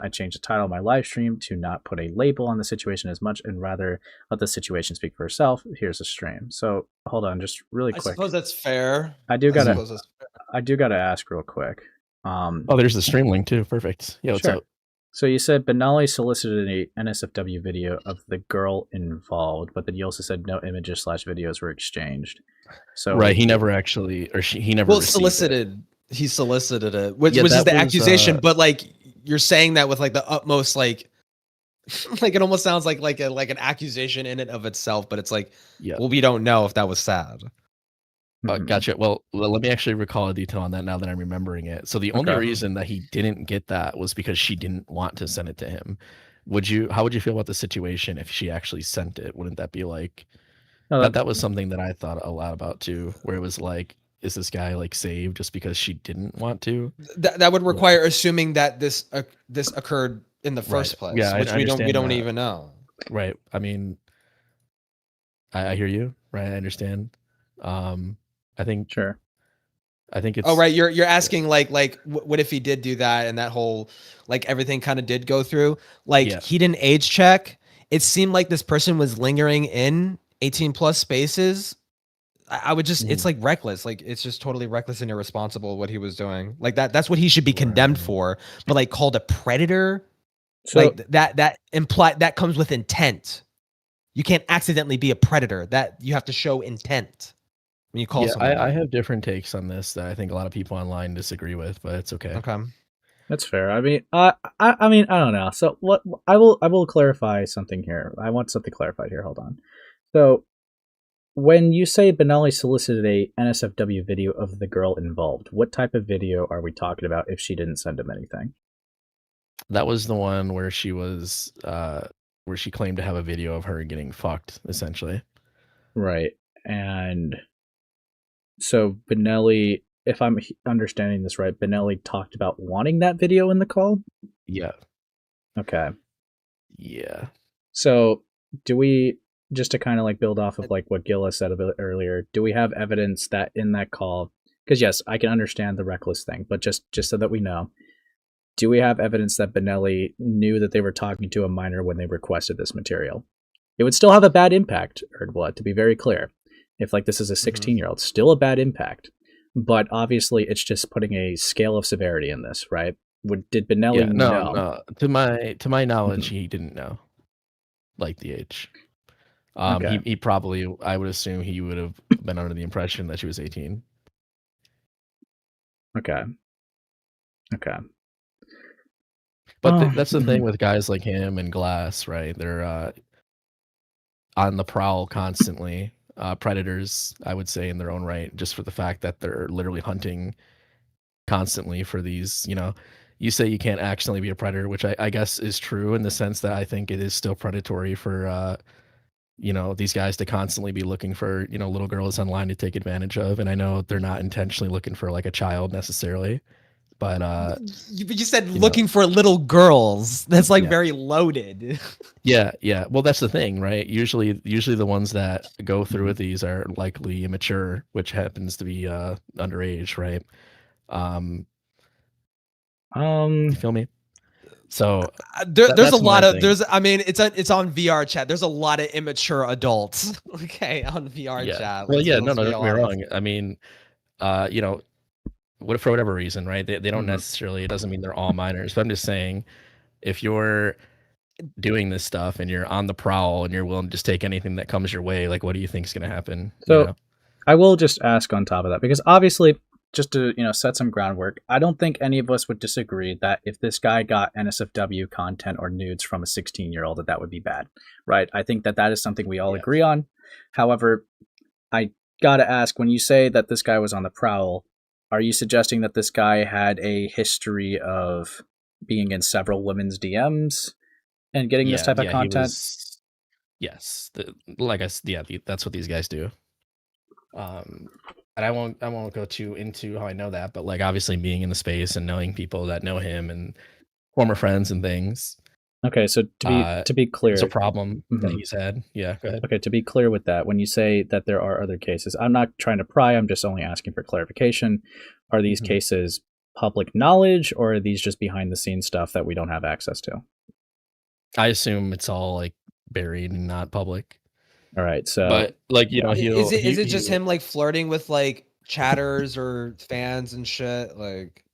Speaker 1: I changed the title of my live stream to not put a label on the situation as much and rather let the situation speak for itself. Here's the stream. So hold on, just really quick.
Speaker 2: I suppose that's fair.
Speaker 1: I do gotta ask real quick.
Speaker 16: Oh, there's the stream link too. Perfect. Yeah, what's up?
Speaker 1: So you said Benelli solicited a NSFW video of the girl involved, but then you also said no images/videos were exchanged. So
Speaker 16: right, he never actually, or he never.
Speaker 2: Well, solicited. He solicited it, which is the accusation. But like you're saying that with like the utmost like it almost sounds like an accusation in and of itself. But it's like, well, we don't know if that was sad.
Speaker 16: Gotcha. Well, let me actually recall a detail on that now that I'm remembering it. So the only reason that he didn't get that was because she didn't want to send it to him. How would you feel about the situation if she actually sent it? Wouldn't that be like that was something that I thought a lot about too, where it was like, is this guy like saved just because she didn't want to?
Speaker 2: That would require assuming that this occurred in the first place, which we don't even know.
Speaker 16: Right. I mean, I hear you. Right. I understand. I think it's
Speaker 2: right. You're asking like what if he did do that and that whole like everything kind of did go through, like he didn't age check. It seemed like this person was lingering in 18+ spaces. I would just it's like reckless, like it's just totally reckless and irresponsible what he was doing. Like that's what he should be condemned for. But like called a predator, so, like that comes with intent. You can't accidentally be a predator. That you have to show intent. When you call someone.
Speaker 16: I have different takes on this that I think a lot of people online disagree with, but it's okay.
Speaker 2: Okay,
Speaker 1: that's fair. I mean, I don't know. So what I will clarify something here. I want something clarified here. Hold on. So when you say Benelli solicited a NSFW video of the girl involved, what type of video are we talking about if she didn't send him anything?
Speaker 16: That was the one where she was where she claimed to have a video of her getting fucked, essentially.
Speaker 1: Right. And so Benelli, if I'm understanding this right, Benelli talked about wanting that video in the call?
Speaker 16: Yeah.
Speaker 1: Okay.
Speaker 16: Yeah.
Speaker 1: So do we, just to kind of like build off of like what Gilla said a bit earlier, do we have evidence that in that call, because yes, I can understand the reckless thing, but just so that we know, do we have evidence that Benelli knew that they were talking to a minor when they requested this material? It would still have a bad impact, Erdblood, to be very clear. If like this is a 16-year-old, still a bad impact. But obviously it's just putting a scale of severity in this, right? Did Benelli know?
Speaker 16: No. To my knowledge, he didn't know. Like the age.
Speaker 1: Okay.
Speaker 16: He probably, I would assume he would have been under the impression that she was 18.
Speaker 1: Okay.
Speaker 16: But that's the thing with guys like him and Glass, right? They're on the prowl constantly. Predators, I would say, in their own right, just for the fact that they're literally hunting constantly for these, you say you can't accidentally be a predator, which I guess is true in the sense that I think it is still predatory for, these guys to constantly be looking for, little girls online to take advantage of. And I know they're not intentionally looking for like a child necessarily, but
Speaker 2: you said looking for little girls. That's like very loaded.
Speaker 16: Yeah. Well, that's the thing, right? Usually the ones that go through with these are likely immature, which happens to be underage, right? You feel me? So
Speaker 2: there's a lot of it's on VRCHat. There's a lot of immature adults. Okay, on VRCHat.
Speaker 16: Well, yeah, no, don't get me wrong. I mean, for whatever reason, right? They don't necessarily. It doesn't mean they're all minors. But I'm just saying, if you're doing this stuff and you're on the prowl and you're willing to just take anything that comes your way, like, what do you think is going to happen?
Speaker 1: So, I will just ask on top of that, because obviously, just to set some groundwork, I don't think any of us would disagree that if this guy got NSFW content or nudes from a 16-year-old, that would be bad, right? I think that is something we all agree on. However, I gotta ask, when you say that this guy was on the prowl, are you suggesting that this guy had a history of being in several women's DMs and getting this type of content?
Speaker 16: Yes, that's what these guys do. And I won't go too into how I know that, but like obviously being in the space and knowing people that know him and former friends and things.
Speaker 1: Okay, so to be clear,
Speaker 16: it's a problem that he's had. Yeah, go ahead.
Speaker 1: Okay, to be clear with that, when you say that there are other cases, I'm not trying to pry. I'm just only asking for clarification. Are these cases public knowledge, or are these just behind the scenes stuff that we don't have access to?
Speaker 16: I assume it's all like buried and not public.
Speaker 1: All right, so
Speaker 16: but like
Speaker 2: is it just him like flirting with like chatters or fans and shit? Like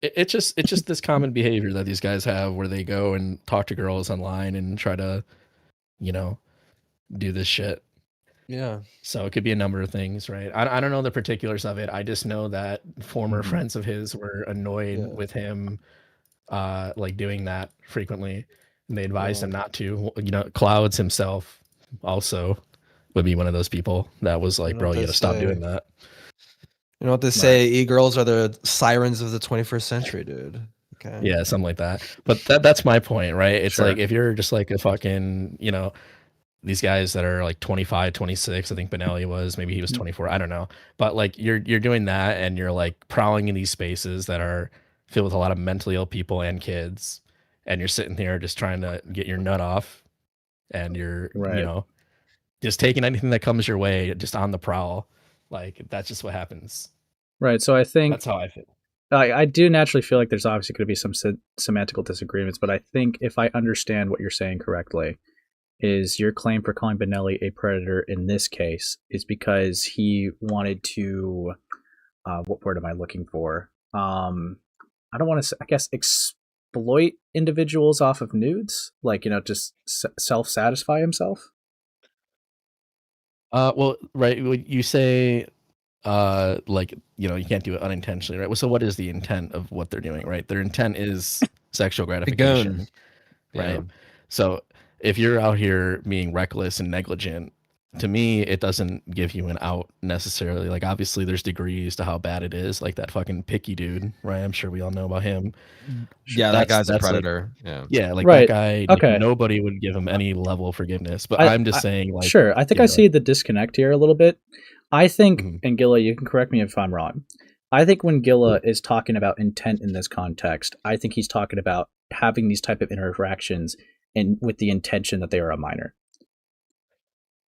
Speaker 16: it's just this common behavior that these guys have where they go and talk to girls online and try to, do this shit.
Speaker 2: Yeah.
Speaker 16: So it could be a number of things, right? I don't know the particulars of it. I just know that former friends of his were annoyed with him, like doing that frequently, and they advised him not to. Clouds himself also would be one of those people that was like, bro, you gotta stop doing that.
Speaker 2: You know what they say? E-girls are the sirens of the 21st century, dude. Okay.
Speaker 16: Yeah, something like that. But that's my point, right? It's like if you're just like a fucking, these guys that are like 25, 26, I think Benelli was, maybe he was 24, I don't know. But like you're doing that and you're like prowling in these spaces that are filled with a lot of mentally ill people and kids, and you're sitting here just trying to get your nut off, and you're just taking anything that comes your way, just on the prowl. Like that's just what happens.
Speaker 1: Right. So I think
Speaker 16: that's how I feel.
Speaker 1: I do naturally feel like there's obviously going to be some semantical disagreements, but I think if I understand what you're saying correctly, is your claim for calling Benelli a predator in this case is because he wanted to, what word am I looking for? I don't want to say, I guess, exploit individuals off of nudes, like, just self-satisfy himself.
Speaker 16: Well, right. You say, like, you can't do it unintentionally, right? Well, so what is the intent of what they're doing, right? Their intent is sexual gratification, right? Yeah. So if you're out here being reckless and negligent, to me, it doesn't give you an out necessarily. Like, obviously, there's degrees to how bad it is. Like that fucking picky dude, right? I'm sure we all know about him.
Speaker 2: Yeah, that guy's a predator.
Speaker 16: Like, yeah, like that guy. Okay. Nobody would give him any level of forgiveness. But I'm just saying, like,
Speaker 1: sure. I think I see the disconnect here a little bit. I think, and Gilla, you can correct me if I'm wrong. I think when Gilla is talking about intent in this context, I think he's talking about having these type of interactions and with the intention that they are a minor.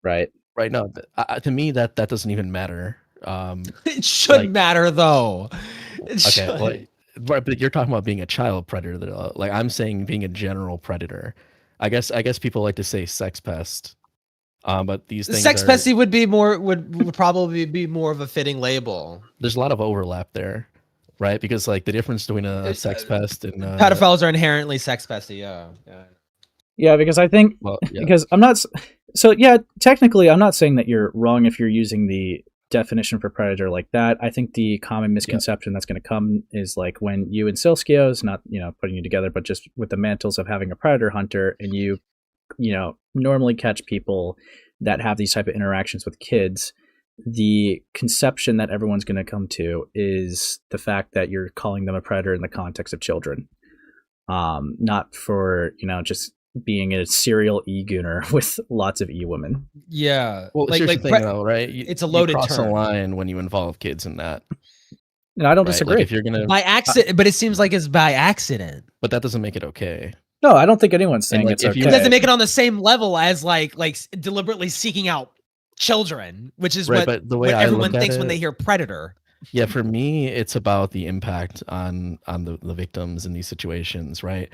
Speaker 1: Right.
Speaker 16: No, to me that doesn't even matter.
Speaker 2: It should matter though.
Speaker 16: But you're talking about being a child predator. Like I'm saying, being a general predator. I guess people like to say sex pest. But these things,
Speaker 2: sex pesty would be more would probably be more of a fitting label.
Speaker 16: There's a lot of overlap there, right? Because like the difference between a sex pest and
Speaker 2: pedophiles are inherently sex pesty.
Speaker 1: Yeah, because I think because I'm not. So yeah, technically, I'm not saying that you're wrong if you're using the definition for predator like that. I think the common misconception that's going to come is like when you and Sileskios, not putting you together, but just with the mantles of having a predator hunter, and you normally catch people that have these type of interactions with kids. The conception that everyone's going to come to is the fact that you're calling them a predator in the context of children, not for just being a serial e-gooner with lots of e-women.
Speaker 2: Yeah.
Speaker 16: Well, here's the thing, though, right?
Speaker 2: It's a loaded
Speaker 16: you cross
Speaker 2: term.
Speaker 16: a line when you involve kids in that.
Speaker 1: No, I don't
Speaker 16: right?
Speaker 1: disagree.
Speaker 16: Like if you're gonna
Speaker 2: By accident, but it seems like it's by accident.
Speaker 16: but that doesn't make it okay.
Speaker 1: No, I don't think anyone's saying
Speaker 16: like,
Speaker 1: it's
Speaker 16: if
Speaker 1: okay.
Speaker 16: you-
Speaker 2: It doesn't make it on the same level as like deliberately seeking out children, which is
Speaker 16: Right, but the way
Speaker 2: what
Speaker 16: I
Speaker 2: everyone
Speaker 16: look at
Speaker 2: thinks when
Speaker 16: it-
Speaker 2: they hear predator.
Speaker 16: Yeah, for me, it's about the impact on the victims in these situations, right?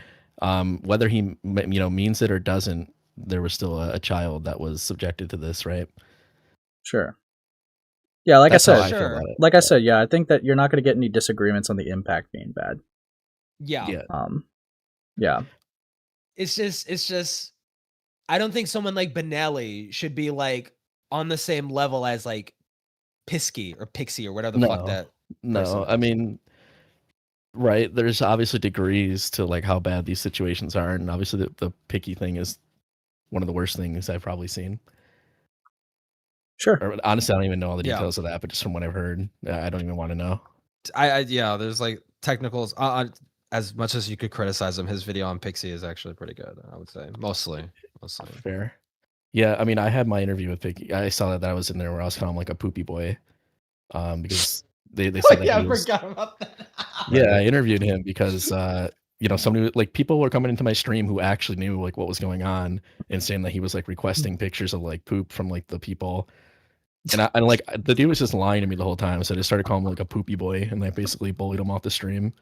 Speaker 16: Whether he means it or doesn't, there was still a child that was subjected to this, right?
Speaker 1: Sure. Yeah, like
Speaker 16: That's
Speaker 1: I
Speaker 16: how
Speaker 1: said,
Speaker 16: I feel about it.
Speaker 1: like I said, yeah, I think that you're not going to get any disagreements on the impact being bad.
Speaker 2: Yeah.
Speaker 1: Yeah.
Speaker 2: It's just I don't think someone like Benelli should be like on the same level as like Pisky or Pixie or whatever the fuck that
Speaker 16: No,
Speaker 2: person
Speaker 16: I mean, right? There's obviously degrees to like how bad these situations are, and obviously the picky thing is one of the worst things I've probably seen.
Speaker 1: Sure.
Speaker 16: Or, honestly, I don't even know all the
Speaker 2: Yeah.
Speaker 16: details of that, but just from what I've heard, I don't even want to know.
Speaker 2: yeah, there's like technicals. As much as you could criticize him, his video on Pixie is actually pretty good. I would say mostly.
Speaker 16: Fair. Yeah, I mean, I had my interview with Picky. I saw that I was in there where I was calling him like a poopy boy, because they said that
Speaker 2: yeah,
Speaker 16: he
Speaker 2: I
Speaker 16: was.
Speaker 2: forgot about that.
Speaker 16: Yeah, I interviewed him because somebody like people were coming into my stream who actually knew like what was going on and saying that he was like requesting pictures of like poop from like the people. And I like the dude was just lying to me the whole time, so I just started calling him like a poopy boy, and I basically bullied him off the stream.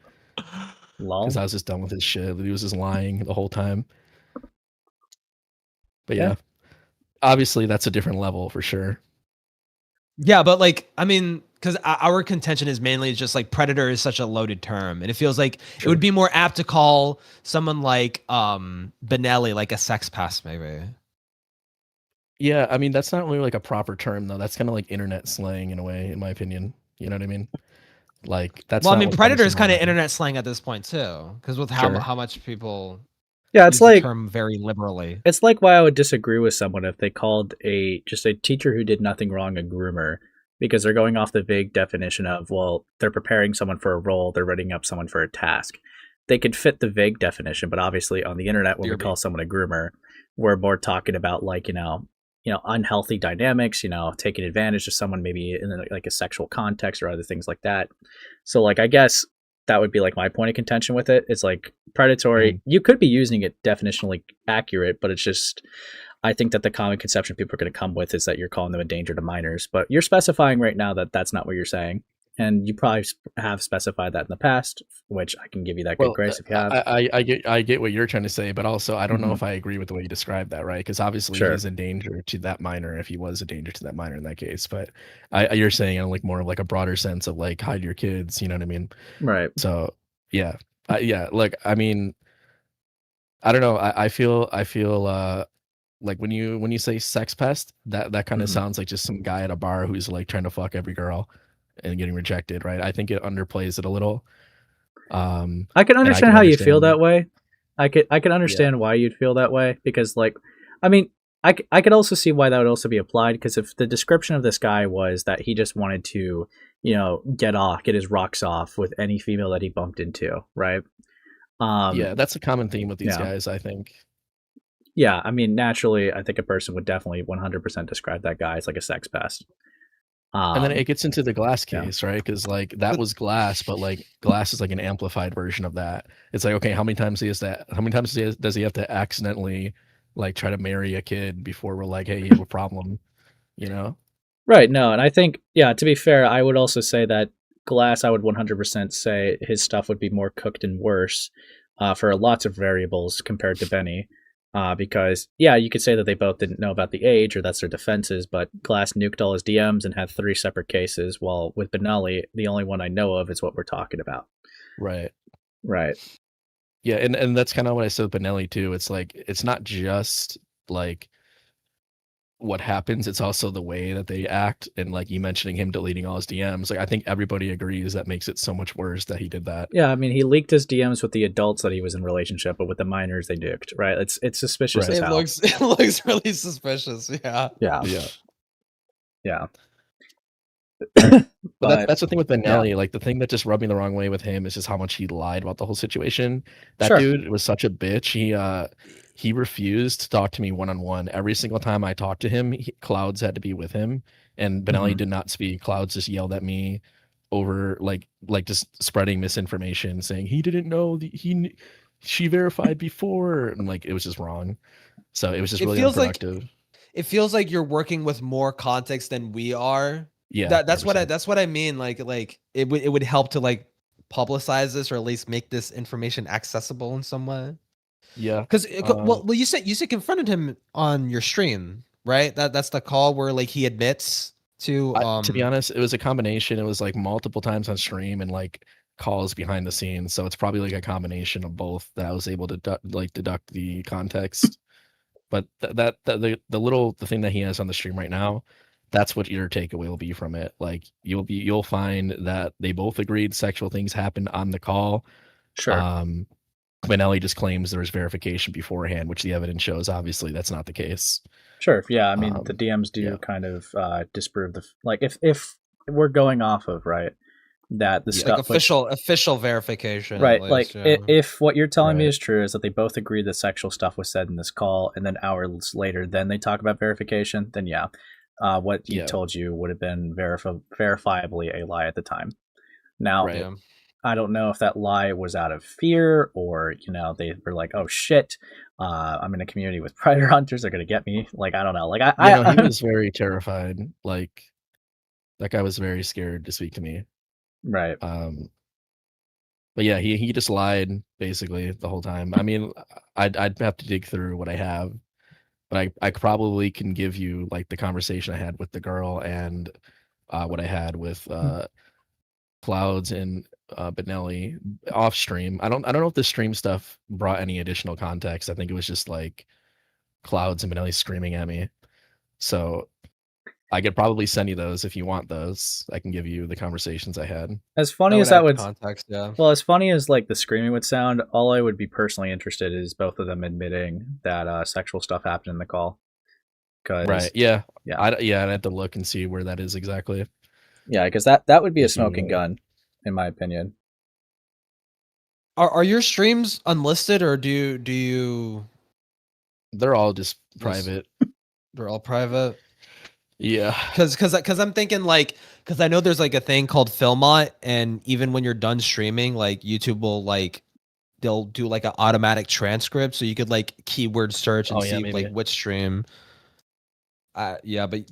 Speaker 16: Because I was just done with his shit. He was just lying the whole time. But yeah, obviously that's a different level for sure.
Speaker 2: Yeah, but like, I mean, because our contention is mainly just like predator is such a loaded term, and it feels like it would be more apt to call someone like Benelli like a sex pest, maybe.
Speaker 16: Yeah, I mean that's not really like a proper term though. That's kind of like internet slang in a way, in my opinion. You know what I mean? Like that's.
Speaker 2: Well, I
Speaker 16: not
Speaker 2: mean,
Speaker 16: what
Speaker 2: predator
Speaker 16: comes
Speaker 2: is
Speaker 16: to my
Speaker 2: kind of
Speaker 16: mind.
Speaker 2: internet slang at this point too, because with how
Speaker 16: Sure.
Speaker 2: how much people
Speaker 1: Yeah, it's
Speaker 2: use the
Speaker 1: like
Speaker 2: term very liberally.
Speaker 1: It's like why I would disagree with someone if they called just a teacher who did nothing wrong a groomer, because they're going off the vague definition of, well, they're preparing someone for a role, they're readying up someone for a task. They could fit the vague definition, but obviously on the internet when we call someone a groomer, we're more talking about like, unhealthy dynamics, taking advantage of someone maybe in like a sexual context or other things like that. So like I guess that would be like my point of contention with it. It's like predatory. You could be using it definitionally accurate, but it's just, I think that the common conception people are going to come with is that you're calling them a danger to minors, but you're specifying right now that that's not what you're saying. And you probably have specified that in the past, which I can give you that good grace if you have.
Speaker 16: I get what you're trying to say, but also I don't know
Speaker 1: Mhm.
Speaker 16: if I agree with the way you described that, right? Because obviously
Speaker 1: Sure.
Speaker 16: he's a danger to that minor if he was a danger to that minor in that case. But you're saying in like more of like a broader sense of like hide your kids, you know what I mean?
Speaker 1: Right.
Speaker 16: So yeah, like I mean, I don't know. I feel like when you say sex pest, that kind of
Speaker 1: Mhm.
Speaker 16: sounds like just some guy at a bar who's like trying to fuck every girl and getting rejected, right? I think it underplays it a little.
Speaker 1: I can
Speaker 16: and
Speaker 1: understand how you feel
Speaker 16: understand-
Speaker 1: that way. I can understand why you'd feel that way, because like, I mean, I could also see why that would also be applied, because if the description of this guy was that he just wanted to, get his rocks off with any female that he bumped into, right?
Speaker 16: Yeah, that's a common theme with these
Speaker 1: yeah.
Speaker 16: guys, I think.
Speaker 1: Yeah, I mean, naturally, I think a person would definitely 100% describe that guy as like a sex pest.
Speaker 16: And then it gets into the glass case, right? Because like that was glass, but like glass is like an amplified version of that. It's like, okay, how many times does he have to accidentally like try to marry a kid before we're like, hey, you have a problem, you know?
Speaker 1: Right, no, and I think, yeah, to be fair, I would also say that Glass, I would 100% say his stuff would be more cooked and worse for lots of variables compared to Benny. Because, yeah, you could say that they both didn't know about the age, or that's their defenses, but Glass nuked all his DMs and had 3 separate cases, while with Benelli, the only one I know of is what we're talking about.
Speaker 16: Right.
Speaker 1: Right.
Speaker 16: Yeah, and that's kind of what I said with Benelli too. It's like it's not just like what happens, it's also the way that they act, and like you mentioning him deleting all his DMs. Like I think everybody agrees that makes it so much worse that he did that.
Speaker 1: Yeah, I mean, he leaked his DMs with the adults that he was in relationship, but with the minors they duked. Right? It's suspicious as hell.
Speaker 2: It looks really suspicious. Yeah.
Speaker 1: Yeah.
Speaker 16: Yeah.
Speaker 1: Yeah.
Speaker 16: But that's the thing with Benelli. Like the thing that just rubbed me the wrong way with him is just how much he lied about the whole situation. That
Speaker 1: Sure.
Speaker 16: dude was such a bitch. He refused to talk to me one-on-one. Every single time I talked to him, Clouds had to be with him, and Benelli did not speak. Clouds just yelled at me over like just spreading misinformation, saying he didn't know she verified before, and like it was just wrong. So it was just really unproductive.
Speaker 2: It feels like you're working with more context than we are.
Speaker 16: Yeah,
Speaker 2: that's what I mean. Like it would help to like publicize this, or at least make this information accessible in some way.
Speaker 16: Yeah,
Speaker 2: because well, you said confronted him on your stream, right? That's the call where like he admits to.
Speaker 16: To be honest, it was a combination. It was like multiple times on stream and like calls behind the scenes. So it's probably like a combination of both that I was able to deduct the context. But the thing that he has on the stream right now, that's what your takeaway will be from it. Like you'll find that they both agreed sexual things happened on the call.
Speaker 1: Sure.
Speaker 16: Benelli just claims there was verification beforehand, which the evidence shows obviously that's not the case.
Speaker 1: Sure. Yeah. I mean, the DMs do kind of disprove like if we're going off of that the stuff
Speaker 2: like official verification,
Speaker 1: right?
Speaker 2: Least,
Speaker 1: like if what you're telling me is true, is that they both agreed that sexual stuff was said in this call, and then hours later, then they talk about verification. Then what he told you would have been verifiably a lie at the time. Now, I don't know if that lie was out of fear, or they were like, "Oh shit, I'm in a community with predator hunters; they're gonna get me." Like I don't know. Like
Speaker 16: he was very terrified. Like that guy was very scared to speak to me.
Speaker 1: Right.
Speaker 16: But yeah, he just lied basically the whole time. I mean, I'd have to dig through what I have, but I probably can give you like the conversation I had with the girl and what I had with Clouds and Benelli off stream. I don't know if the stream stuff brought any additional context. I think it was just like Clouds and Benelli screaming at me. So I could probably send you those if you want those. I can give you the conversations I had.
Speaker 1: As funny as that would
Speaker 2: context,
Speaker 1: well, as funny as like the screaming would sound, all I would be personally interested is both of them admitting that sexual stuff happened in the call.
Speaker 16: Right. Yeah. I'd have to look and see where that is exactly.
Speaker 1: Yeah, because that would be a smoking gun, in my opinion.
Speaker 2: Are your streams unlisted, or do you?
Speaker 16: They're all just private.
Speaker 2: They're all private.
Speaker 16: Yeah,
Speaker 2: because I'm thinking because I know there's like a thing called Filmot, and even when you're done streaming, like YouTube will they'll do like an automatic transcript, so you could like keyword search and see like which stream. But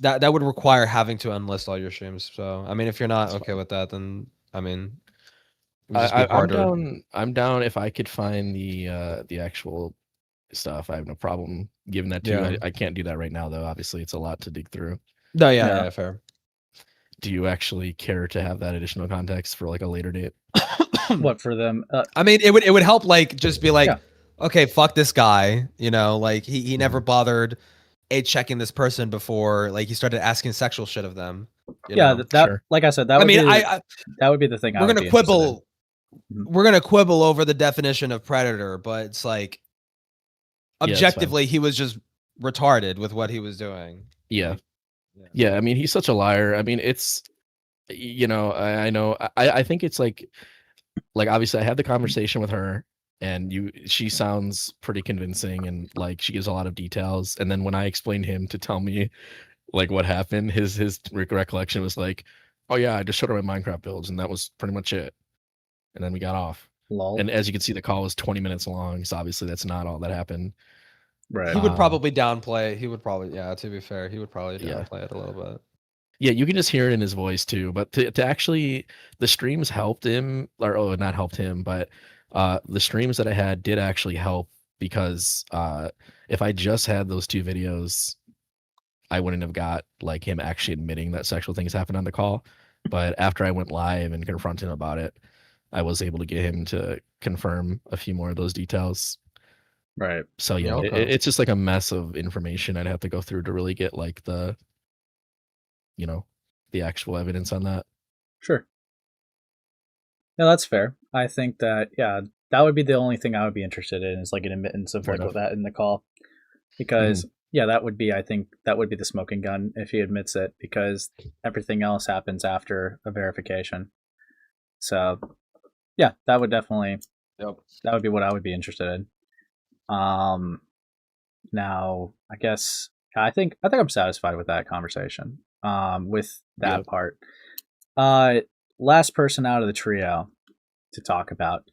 Speaker 2: that would require having to unlist all your streams. So I mean, if you're not okay with that, then I mean,
Speaker 16: I'm down if I could find the actual stuff. I have no problem giving that to you. I can't do that right now though. Obviously, it's a lot to dig through.
Speaker 2: No, yeah, fair.
Speaker 16: Do you actually care to have that additional context for like a later date?
Speaker 1: What for them?
Speaker 2: I mean, it would help just be like, okay, fuck this guy. Like he never bothered checking this person before. Like he started asking sexual shit of them.
Speaker 1: Sure. Like I said, that would that would be the thing.
Speaker 2: We're gonna quibble. We're gonna quibble over the definition of predator, but it's like objectively, he was just retarded with what he was doing.
Speaker 16: Yeah. I mean, he's such a liar. I mean, it's, I know. I think it's like obviously I had the conversation with her, and she sounds pretty convincing, and like she gives a lot of details. And then when I explained him to tell me like what happened, his recollection was like, oh yeah, I just showed her my Minecraft builds, and that was pretty much it. And then we got off.
Speaker 1: Lol.
Speaker 16: And as you can see, the call was 20 minutes long, so obviously that's not all that happened.
Speaker 1: Right.
Speaker 2: He would probably downplay. He would probably, to be fair, he would probably downplay it a little bit.
Speaker 16: Yeah, you can just hear it in his voice too. But to actually, the streams helped him, or not helped him, but the streams that I had did actually help, because if I just had those two videos, I wouldn't have got like him actually admitting that sexual things happened on the call. But after I went live and confronted him about it, I was able to get him to confirm a few more of those details.
Speaker 1: Right.
Speaker 16: So yeah, it's just like a mess of information I'd have to go through to really get like the, the actual evidence on that.
Speaker 1: Sure. No, that's fair. I think that that would be the only thing I would be interested in is like an admittance of
Speaker 16: Fair
Speaker 1: like
Speaker 16: enough.
Speaker 1: that in the call, because that would be, I think that would be the smoking gun if he admits it, because everything else happens after a verification. So yeah, that would definitely that would be what I would be interested in. Now I guess I think I'm satisfied with that conversation. With that part. Last person out of the trio to talk about.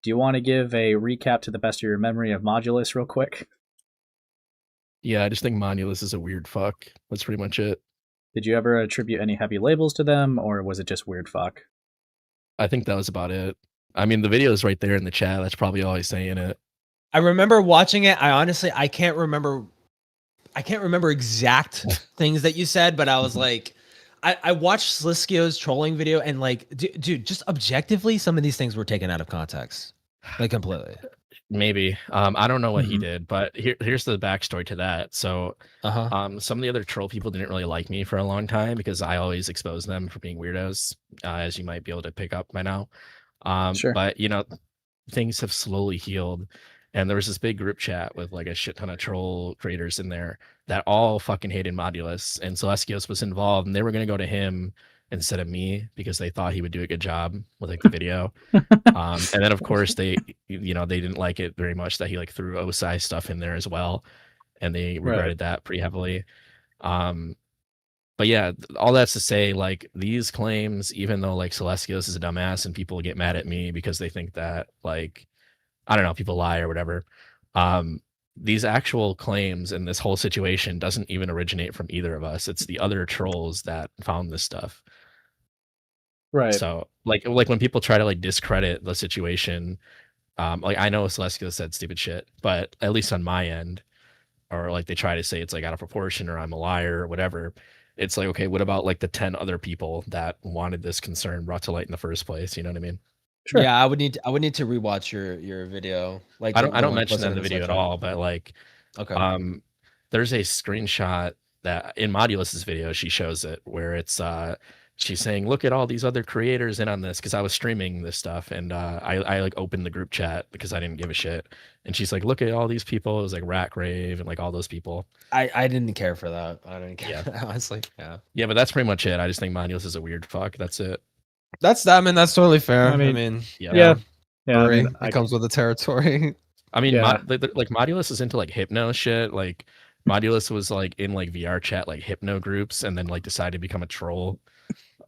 Speaker 1: Do you want to give a recap to the best of your memory of Modulus real quick?
Speaker 16: Yeah, I just think Modulus is a weird fuck. That's pretty much it.
Speaker 1: Did you ever attribute any heavy labels to them, or was it just weird fuck?
Speaker 16: I think that was about it. I mean, the video is right there in the chat. That's probably all he's saying it.
Speaker 2: I remember watching it. I can't remember exact things that you said, but I was like, I watched Sileskios trolling video, and like, dude, just objectively, some of these things were taken out of context, like completely.
Speaker 16: Maybe. I don't know what he did, but here's the backstory to that. So, some of the other troll people didn't really like me for a long time because I always expose them for being weirdos, as you might be able to pick up by now.
Speaker 1: Sure.
Speaker 16: But things have slowly healed, and there was this big group chat with like a shit ton of troll creators in there that all fucking hated Modulus, and Sileskios was involved, and they were gonna go to him instead of me because they thought he would do a good job with like the video. And then of course they didn't like it very much that he like threw OSI stuff in there as well, and they regretted that pretty heavily. But yeah, all that's to say, like, these claims, even though like Sileskios is a dumbass and people get mad at me because they think that, like, I don't know, people lie or whatever. These actual claims and this whole situation doesn't even originate from either of us. It's the other trolls that found this stuff.
Speaker 1: Right.
Speaker 16: So like when people try to like discredit the situation, like I know Sileskios said stupid shit, but at least on my end, or like they try to say it's like out of proportion or I'm a liar or whatever. It's like, okay, what about like the 10 other people that wanted this concern brought to light in the first place? You know what I mean?
Speaker 2: Sure. Yeah, I would need to rewatch your video. Like
Speaker 16: I don't mention that in the video at all, but like, there's a screenshot that in Modulus's video, she shows it where it's she's saying, look at all these other creators in on this, because I was streaming this stuff, and I like opened the group chat because I didn't give a shit, and she's like, look at all these people. It was like Rat Grave and like all those people.
Speaker 2: I didn't care for that. I didn't care. Yeah. Honestly,
Speaker 16: yeah, but that's pretty much it. I just think Modulus is a weird fuck. That's it.
Speaker 2: That's totally fair. I mean
Speaker 1: yeah.
Speaker 2: It comes with the territory.
Speaker 16: I mean, like Modulus is into like hypno shit. Like Modulus was like in like VRCHat like hypno groups, and then like decided to become a troll.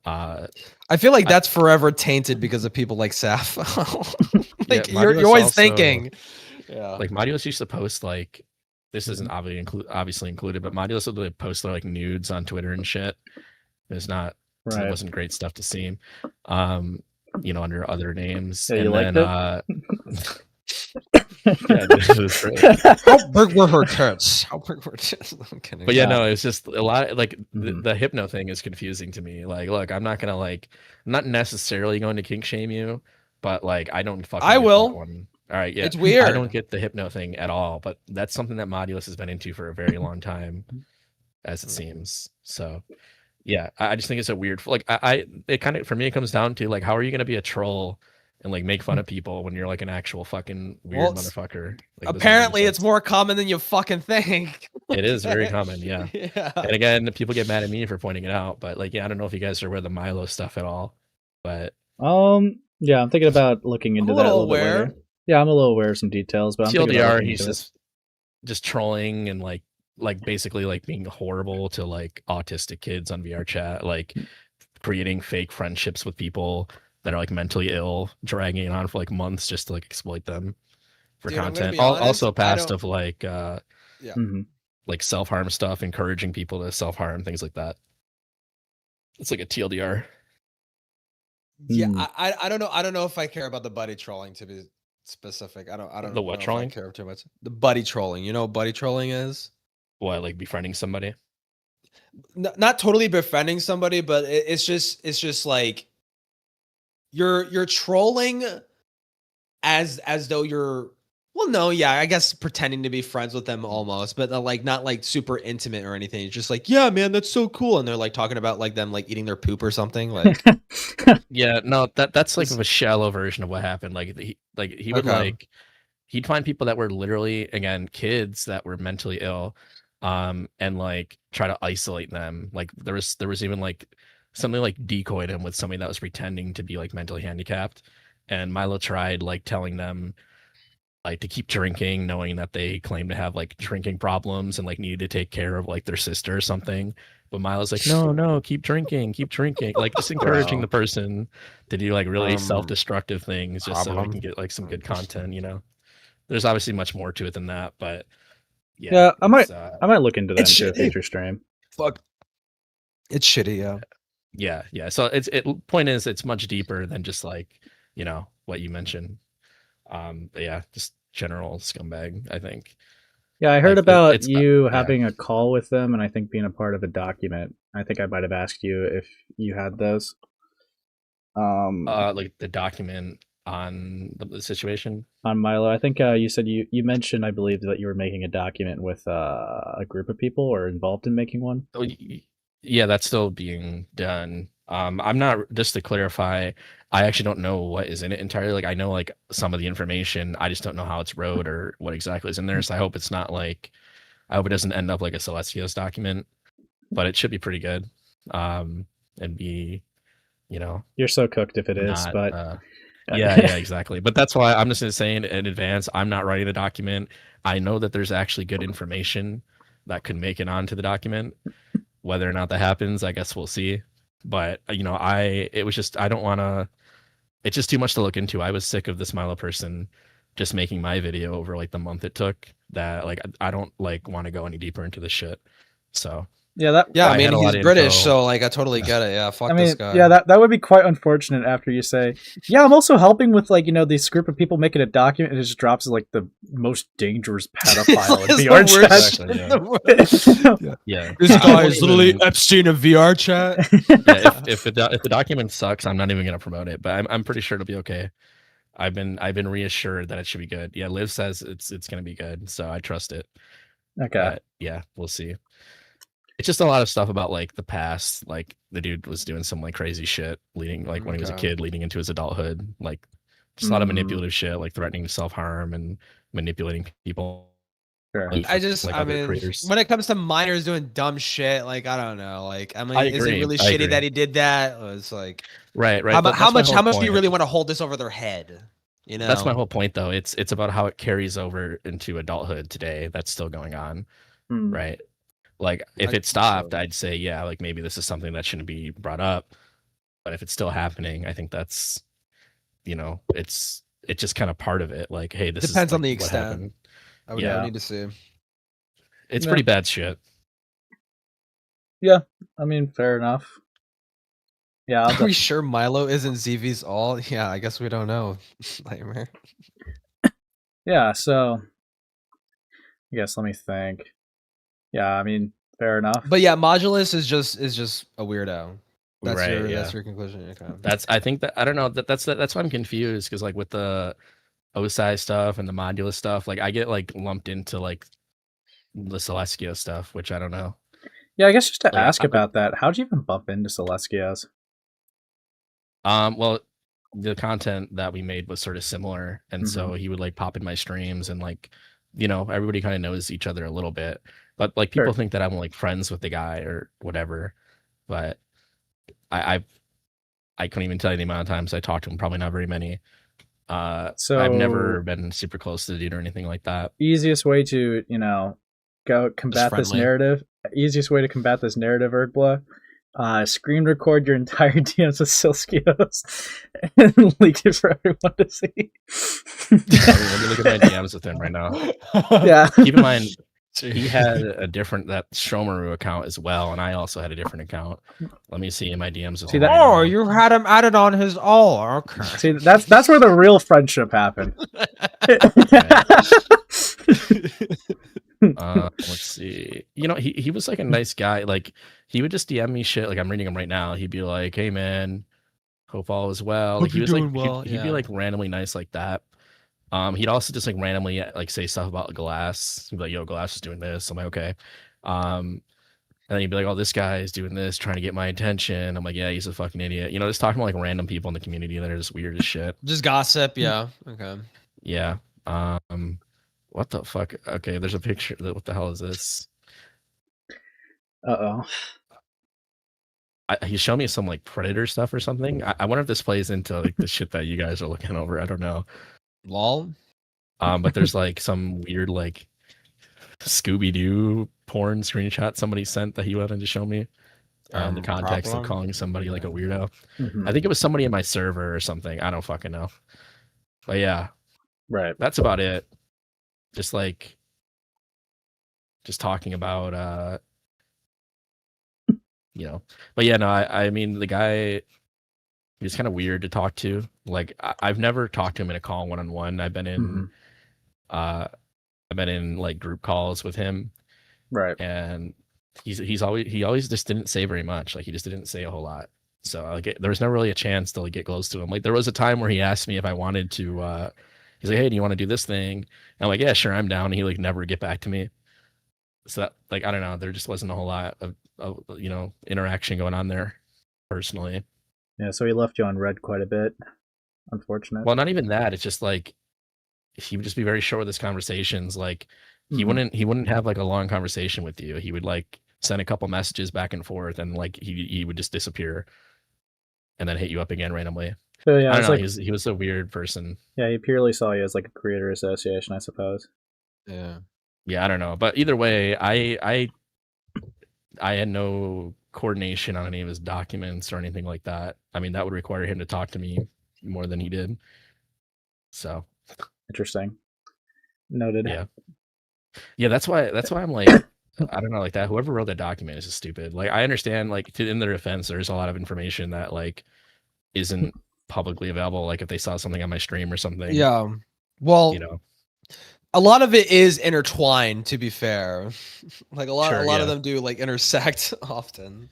Speaker 2: I feel like that's forever tainted because of people like Saf. Like you're always thinking. Yeah.
Speaker 16: Like Modulus used to post like, this isn't obviously included, but Modulus would like, post like nudes on Twitter and shit. It wasn't great stuff to see. Under other names.
Speaker 1: Yeah,
Speaker 16: and
Speaker 1: then
Speaker 16: yeah, this was great.
Speaker 2: How big were her tits? How big were tits? I'm kidding.
Speaker 16: But yeah, no, it's just a lot like the hypno thing is confusing to me. Like, look, I'm not not necessarily going to kink shame you, but like I don't fucking
Speaker 2: I will.
Speaker 16: That one. All right, yeah.
Speaker 2: It's weird.
Speaker 16: I don't get the hypno thing at all, but that's something that Modulus has been into for a very long time, as it seems. So yeah, I just think it's a weird like it kind of, for me, it comes down to like, how are you gonna be a troll and like make fun of people when you're like an actual fucking weird motherfucker? Like,
Speaker 2: apparently it's more common than you fucking think.
Speaker 16: It is very common, yeah.
Speaker 2: Yeah.
Speaker 16: And again, people get mad at me for pointing it out, but like, yeah, I don't know if you guys are aware of the Milo stuff at all, but
Speaker 1: yeah, I'm thinking about looking into that a little bit later. Yeah, I'm a little aware of some details, but I'm
Speaker 16: TLDR, he's just trolling and like basically like being horrible to like autistic kids on VRCHat, like creating fake friendships with people that are like mentally ill, dragging it on for like months just to like exploit them for content. Also past of like like self-harm stuff, encouraging people to self-harm, things like that. It's like a TLDR.
Speaker 2: Yeah, I don't know. I don't know if I care about the buddy trolling, to be specific. I don't
Speaker 16: the what
Speaker 2: know
Speaker 16: trolling?
Speaker 2: if I care too much. The buddy trolling. You know what buddy trolling is?
Speaker 16: What, like befriending somebody?
Speaker 2: Not totally befriending somebody, but it's just like you're trolling as though you're Well, no, yeah, I guess pretending to be friends with them almost, but like not like super intimate or anything. It's just like, yeah, man, that's so cool, and they're like talking about like them like eating their poop or something. Like,
Speaker 16: Yeah, no, that's like a shallow version of what happened. Like he would
Speaker 2: Okay.
Speaker 16: like he'd find people that were literally, again, kids that were mentally ill, and like try to isolate them. Like there was even like something like decoyed him with somebody that was pretending to be like mentally handicapped, and Milo tried like telling them like to keep drinking, knowing that they claim to have like drinking problems and like needed to take care of like their sister or something. But Milo's like, no, keep drinking, like just encouraging the person to do like really self-destructive things just so we can get like some good content, you know. There's obviously much more to it than that, but
Speaker 1: yeah, I might look into that into a future stream.
Speaker 2: Fuck, it's shitty,
Speaker 16: yeah. So point is, it's much deeper than just like, you know, what you mentioned. But yeah, just general scumbag, I think.
Speaker 1: Yeah, I heard
Speaker 16: Like,
Speaker 1: about
Speaker 16: it's
Speaker 1: you
Speaker 16: yeah.
Speaker 1: having a call with them, and I think being a part of a document. I think I might have asked you if you had those.
Speaker 16: Like the document on the situation
Speaker 1: on Milo. I think you said you mentioned, I believe, that you were making a document with a group of people or involved in making one.
Speaker 16: Oh, yeah, that's still being done. I'm not, just to clarify, I actually don't know what is in it entirely. Like I know like some of the information, I just don't know how it's wrote or what exactly is in there. So I hope it's not like, I hope it doesn't end up like a Sileskios document, but it should be pretty good. And be, you know,
Speaker 1: you're so cooked if it is, but
Speaker 16: yeah, exactly. But that's why I'm just saying in advance, I'm not writing the document. I know that there's actually good information that could make it onto the document. Whether or not that happens, I guess we'll see. But you know, it was just, I don't want to. It's just too much to look into. I was sick of this Milo person just making my video over like the month it took. That like I don't like want to go any deeper into this shit. So
Speaker 1: yeah,
Speaker 2: I mean, he's British, so like I totally get it. Yeah, fuck this guy.
Speaker 1: Yeah, that would be quite unfortunate after you say, yeah, I'm also helping with like, you know, this group of people making a document, and it just drops as like the most dangerous pedophile in VRCHat.
Speaker 16: Yeah.
Speaker 2: This guy is literally Epstein of VRCHat.
Speaker 16: Yeah, if the document sucks, I'm not even gonna promote it, but I'm pretty sure it'll be okay. I've been reassured that it should be good. Yeah, Liv says it's gonna be good, so I trust it.
Speaker 1: Okay.
Speaker 16: But yeah, we'll see. It's just a lot of stuff about like the past. Like the dude was doing some like crazy shit leading, like when he was a kid, leading into his adulthood. Like just a lot of manipulative shit, like threatening to self-harm and manipulating people.
Speaker 1: Sure.
Speaker 2: I just,
Speaker 16: like
Speaker 2: I mean, when it comes to minors doing dumb shit, like I don't know, like I mean, is it really shitty that he did that? Or it's like,
Speaker 16: right.
Speaker 2: How much do you really want to hold this over their head? You know,
Speaker 16: that's my whole point, though. It's about how it carries over into adulthood today. That's still going on, right? Like if it stopped, I'd say, yeah, like maybe this is something that shouldn't be brought up. But if it's still happening, I think that's, you know, it's just kind of part of it. Like, hey, this
Speaker 2: depends
Speaker 16: is, like,
Speaker 2: on the
Speaker 16: what
Speaker 2: extent.
Speaker 16: happened.
Speaker 2: I would need to see.
Speaker 16: It's pretty bad shit.
Speaker 1: Yeah, I mean, fair enough. Yeah,
Speaker 2: are we sure Milo isn't ZV's all? Yeah, I guess we don't know. Nightmare.
Speaker 1: Yeah, so I guess let me think. Yeah, I mean, fair enough.
Speaker 2: But yeah, Modulus is just a weirdo. That's
Speaker 16: right,
Speaker 2: that's your conclusion. Okay.
Speaker 16: That's, I think that, I don't know, that's why I'm confused, because like with the OSI stuff and the Modulus stuff, like I get like lumped into like the Sileskios stuff, which I don't know.
Speaker 1: Yeah, I guess just to ask about that, how'd you even bump into Sileskios?
Speaker 16: Well, the content that we made was sort of similar, and so he would like pop in my streams, and like, you know, everybody kind of knows each other a little bit, but like people think that I'm like friends with the guy or whatever, but I couldn't even tell you the amount of times I talked to him. Probably not very many. So I've never been super close to the dude or anything like that.
Speaker 1: Easiest way to, you know, go combat this narrative. Easiest way to combat this narrative, Erdbla. Screen record your entire DMs with Sileskios and leak it for everyone to see.
Speaker 16: Let me look at my DMs with him right now.
Speaker 1: Yeah.
Speaker 16: Keep in mind, he had a different, that Shomaru account as well, and I also had a different account. Let me see in my DMs with him.
Speaker 2: Oh, you had him added on his all. Okay.
Speaker 1: See, that's where the real friendship happened.
Speaker 16: Let's see. You know, he was like a nice guy. Like he would just DM me shit. Like I'm reading him right now. He'd be like, "Hey man, hope all is well." Like he was like, he'd be like randomly nice like that. He'd also just like randomly like say stuff about Glass. He'd be like, "Yo, Glass is doing this." I'm like, "Okay." And then he'd be like, "Oh, this guy is doing this, trying to get my attention." I'm like, "Yeah, he's a fucking idiot." You know, just talking about like random people in the community that are just weird as shit.
Speaker 2: Just gossip, yeah. Okay.
Speaker 16: Yeah. What the fuck? Okay, there's a picture. What the hell is this?
Speaker 1: Uh-oh.
Speaker 16: He showed me some like Predator stuff or something. I wonder if this plays into like the shit that you guys are looking over. I don't know.
Speaker 2: Lol.
Speaker 16: But there's like some weird like Scooby-Doo porn screenshot somebody sent that he wanted to show me. In the context of calling somebody like a weirdo.
Speaker 1: Mhm.
Speaker 16: I think it was somebody in my server or something. I don't fucking know. But yeah.
Speaker 1: Right.
Speaker 16: That's about it. Just talking about you know. But yeah, no, I mean the guy, he's kind of weird to talk to. Like I've never talked to him in a call one-on-one. I've been in like group calls with him.
Speaker 1: Right.
Speaker 16: And he always just didn't say very much. Like he just didn't say a whole lot. So like there was never really a chance to like get close to him. Like there was a time where he asked me if I wanted to he's like, "Hey, do you want to do this thing?" And I'm like, "Yeah, sure, I'm down." And he like never get back to me. So that, like, I don't know, there just wasn't a whole lot of you know, interaction going on there personally.
Speaker 1: Yeah, so he left you on red quite a bit. Unfortunate.
Speaker 16: Well, not even that. It's just like he would just be very short with his conversations. Like he
Speaker 1: Mhm.
Speaker 16: wouldn't have like a long conversation with you. He would like send a couple messages back and forth, and like he would just disappear, and then hit you up again randomly.
Speaker 1: So yeah,
Speaker 16: I don't
Speaker 1: it's
Speaker 16: know.
Speaker 1: like,
Speaker 16: He was a weird person.
Speaker 1: yeah, he purely saw you as like a creator association, I suppose.
Speaker 2: Yeah.
Speaker 16: Yeah, I don't know. But either way, I had no coordination on any of his documents or anything like that. I mean, that would require him to talk to me more than he did. So
Speaker 1: Interesting. Noted.
Speaker 16: yeah. Yeah, that's why I'm like, I don't know, like that. Whoever wrote that document is just stupid. Like I understand, like in their defense, there's a lot of information that like isn't publicly available. Like if they saw something on my stream or something.
Speaker 2: Yeah. Well,
Speaker 16: you know,
Speaker 2: a lot of it is intertwined, to be fair. Like a lot
Speaker 16: Sure,
Speaker 2: of
Speaker 16: yeah.
Speaker 2: them do like intersect often.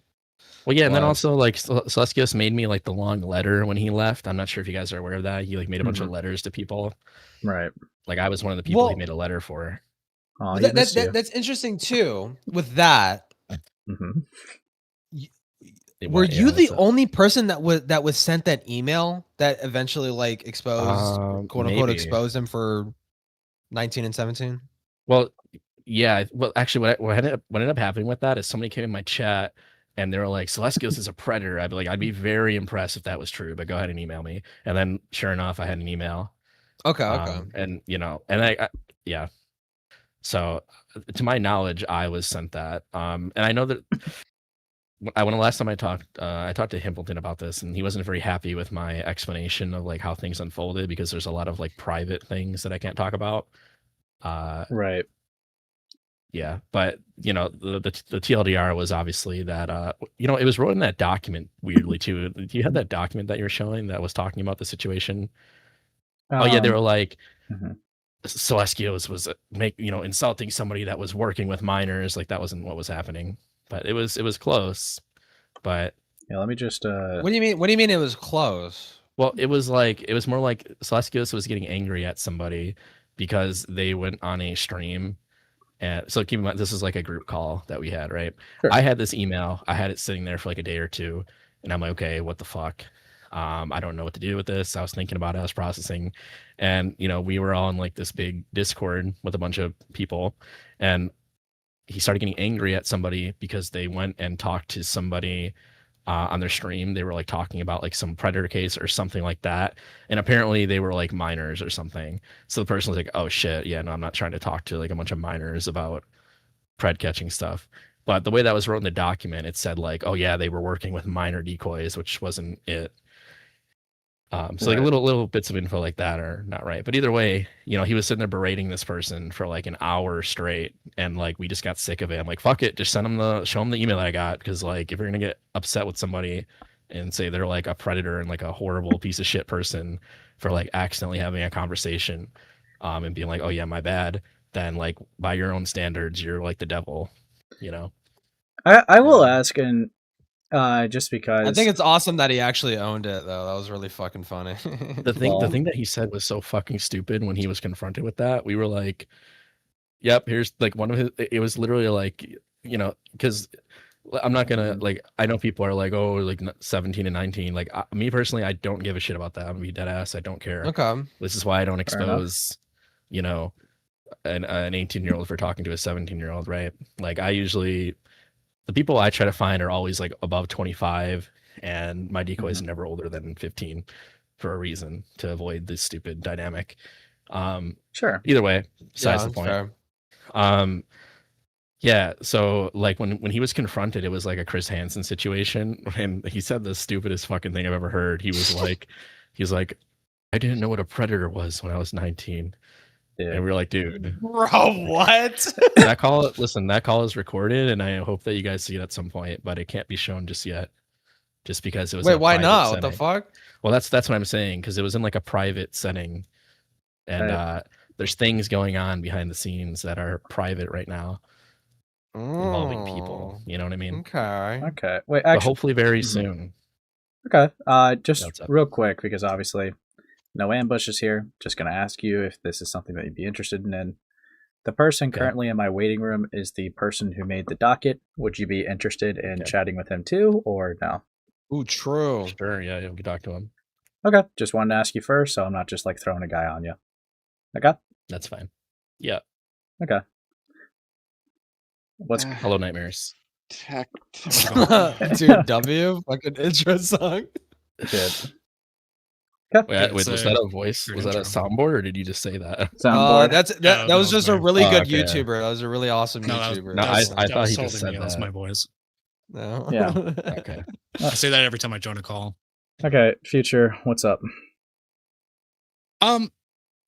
Speaker 16: Well, yeah, and then
Speaker 2: But-
Speaker 16: also like Sileskios made me like the long letter when he left. I'm not sure if you guys are aware of that. He like made a bunch of letters to people.
Speaker 1: Right.
Speaker 16: Like I was one of the people he
Speaker 2: Well-
Speaker 16: made a letter for.
Speaker 1: Oh,
Speaker 2: But that's interesting too. With that,
Speaker 1: Mhm.
Speaker 2: were
Speaker 16: Yeah,
Speaker 2: you the
Speaker 16: so-
Speaker 2: only person that was sent that email that eventually like exposed, quote unquote,
Speaker 16: maybe.
Speaker 2: exposed him for 19 and 17?
Speaker 16: Well, yeah. Well, actually, what ended up happening with that is somebody came in my chat and they were like, "Sileskios is a predator." I'd be like, "I'd be very impressed if that was true, but go ahead and email me." And then, sure enough, I had an email.
Speaker 2: Okay, okay.
Speaker 16: And you know, and I yeah. So, to my knowledge, I was sent that. And I know that when the last time I talked to Himpleton about this, and he wasn't very happy with my explanation of like how things unfolded because there's a lot of like private things that I can't talk about.
Speaker 1: Right.
Speaker 16: Yeah, but you know the TLDR was obviously that you know it was wrote in that document weirdly too. Do you have that document that you were showing that was talking about the situation? Oh yeah, they were like Sileskios was insulting somebody that was working with minors. Like that wasn't what was happening, but it was close. But
Speaker 1: yeah, let me just.
Speaker 2: What do you mean? What do you mean it was close?
Speaker 16: Well, it was more like Sileskios was getting angry at somebody because they went on a stream. And so keep in mind, this is like a group call that we had, right?
Speaker 1: Sure.
Speaker 16: I had this email. I had it sitting there for like a day or two. And I'm like, okay, what the fuck? I don't know what to do with this. I was thinking about it. I was processing. And, you know, we were all in like this big Discord with a bunch of people. And he started getting angry at somebody because they went and talked to somebody on their stream. They were like talking about like some predator case or something like that, and apparently they were like minors or something. So the person was like, "Oh shit, yeah, no, I'm not trying to talk to like a bunch of minors about pred catching stuff." But the way that was wrote in the document, it said like, "Oh yeah, they were working with minor decoys," which wasn't it. So like
Speaker 1: Right.
Speaker 16: little bits of info like that are not right. But either way, you know, he was sitting there berating this person for like an hour straight, and like we just got sick of it. I'm like, fuck it, just show him the email that I got, because like if you're gonna get upset with somebody and say they're like a predator and like a horrible piece of shit person for like accidentally having a conversation, and being like, oh yeah, my bad, then like by your own standards, you're like the devil, you know.
Speaker 1: I will ask, and just because
Speaker 2: I think it's awesome that he actually owned it, though. That was really fucking funny.
Speaker 16: The thing that he said was so fucking stupid when he was confronted with that. We were like, "Yep, here's like one of his." It was literally like, you know, because I'm not gonna like. I know people are like, "Oh, like 17 and 19." Like me personally, I don't give a shit about that. I'm gonna be dead ass. I don't care.
Speaker 2: Okay.
Speaker 16: This is why I don't
Speaker 1: Fair enough.
Speaker 16: expose, you know, an 18-year-old for talking to a 17-year-old, right? Like I usually, the people I try to find are always like above 25, and my decoy is never older than 15 for a reason, to avoid this stupid dynamic.
Speaker 1: Sure.
Speaker 16: Either way, besides
Speaker 2: Yeah,
Speaker 16: the point.
Speaker 2: fair.
Speaker 16: Yeah, so like when he was confronted, it was like a Chris Hansen situation, and he said the stupidest fucking thing I've ever heard. He was like, I didn't know what a predator was when I was 19. And we were like, dude,
Speaker 2: Bro, what?
Speaker 16: that call is recorded, and I hope that you guys see it at some point, but it can't be shown just yet, just because it was.
Speaker 2: Wait,
Speaker 16: in a
Speaker 2: why
Speaker 16: private
Speaker 2: not?
Speaker 16: setting.
Speaker 2: What the fuck?
Speaker 16: Well, that's what I'm saying, because it was in like a private setting, and there's things going on behind the scenes that are private right now, involving people. You know what I mean?
Speaker 2: Okay.
Speaker 1: Okay. Wait,
Speaker 16: But
Speaker 1: actually,
Speaker 16: hopefully very soon.
Speaker 1: Okay. Just
Speaker 16: That's up.
Speaker 1: real quick, because obviously no ambushes here. Just gonna ask you if this is something that you'd be interested in. The person currently in my waiting room is the person who made the docket. Would you be interested in chatting with him too, or no?
Speaker 2: Ooh, true.
Speaker 16: Sure, yeah, you can talk to him.
Speaker 1: Okay. Just wanted to ask you first, so I'm not just like throwing a guy on you. Okay.
Speaker 16: That's fine. Yeah.
Speaker 1: Okay. What's
Speaker 16: Hello Nightmares?
Speaker 2: Dude, W fucking intro song.
Speaker 1: Dude.
Speaker 16: Wait, was that a voice? Was that a soundboard, or did you just say that?
Speaker 2: That was just a really good
Speaker 16: okay.
Speaker 2: YouTuber. That was a really awesome YouTuber.
Speaker 16: No, I thought he just said
Speaker 17: That was
Speaker 16: that.
Speaker 17: my voice.
Speaker 2: No.
Speaker 1: Yeah.
Speaker 16: Okay.
Speaker 17: I say that every time I join a call.
Speaker 1: Okay, Future, what's up?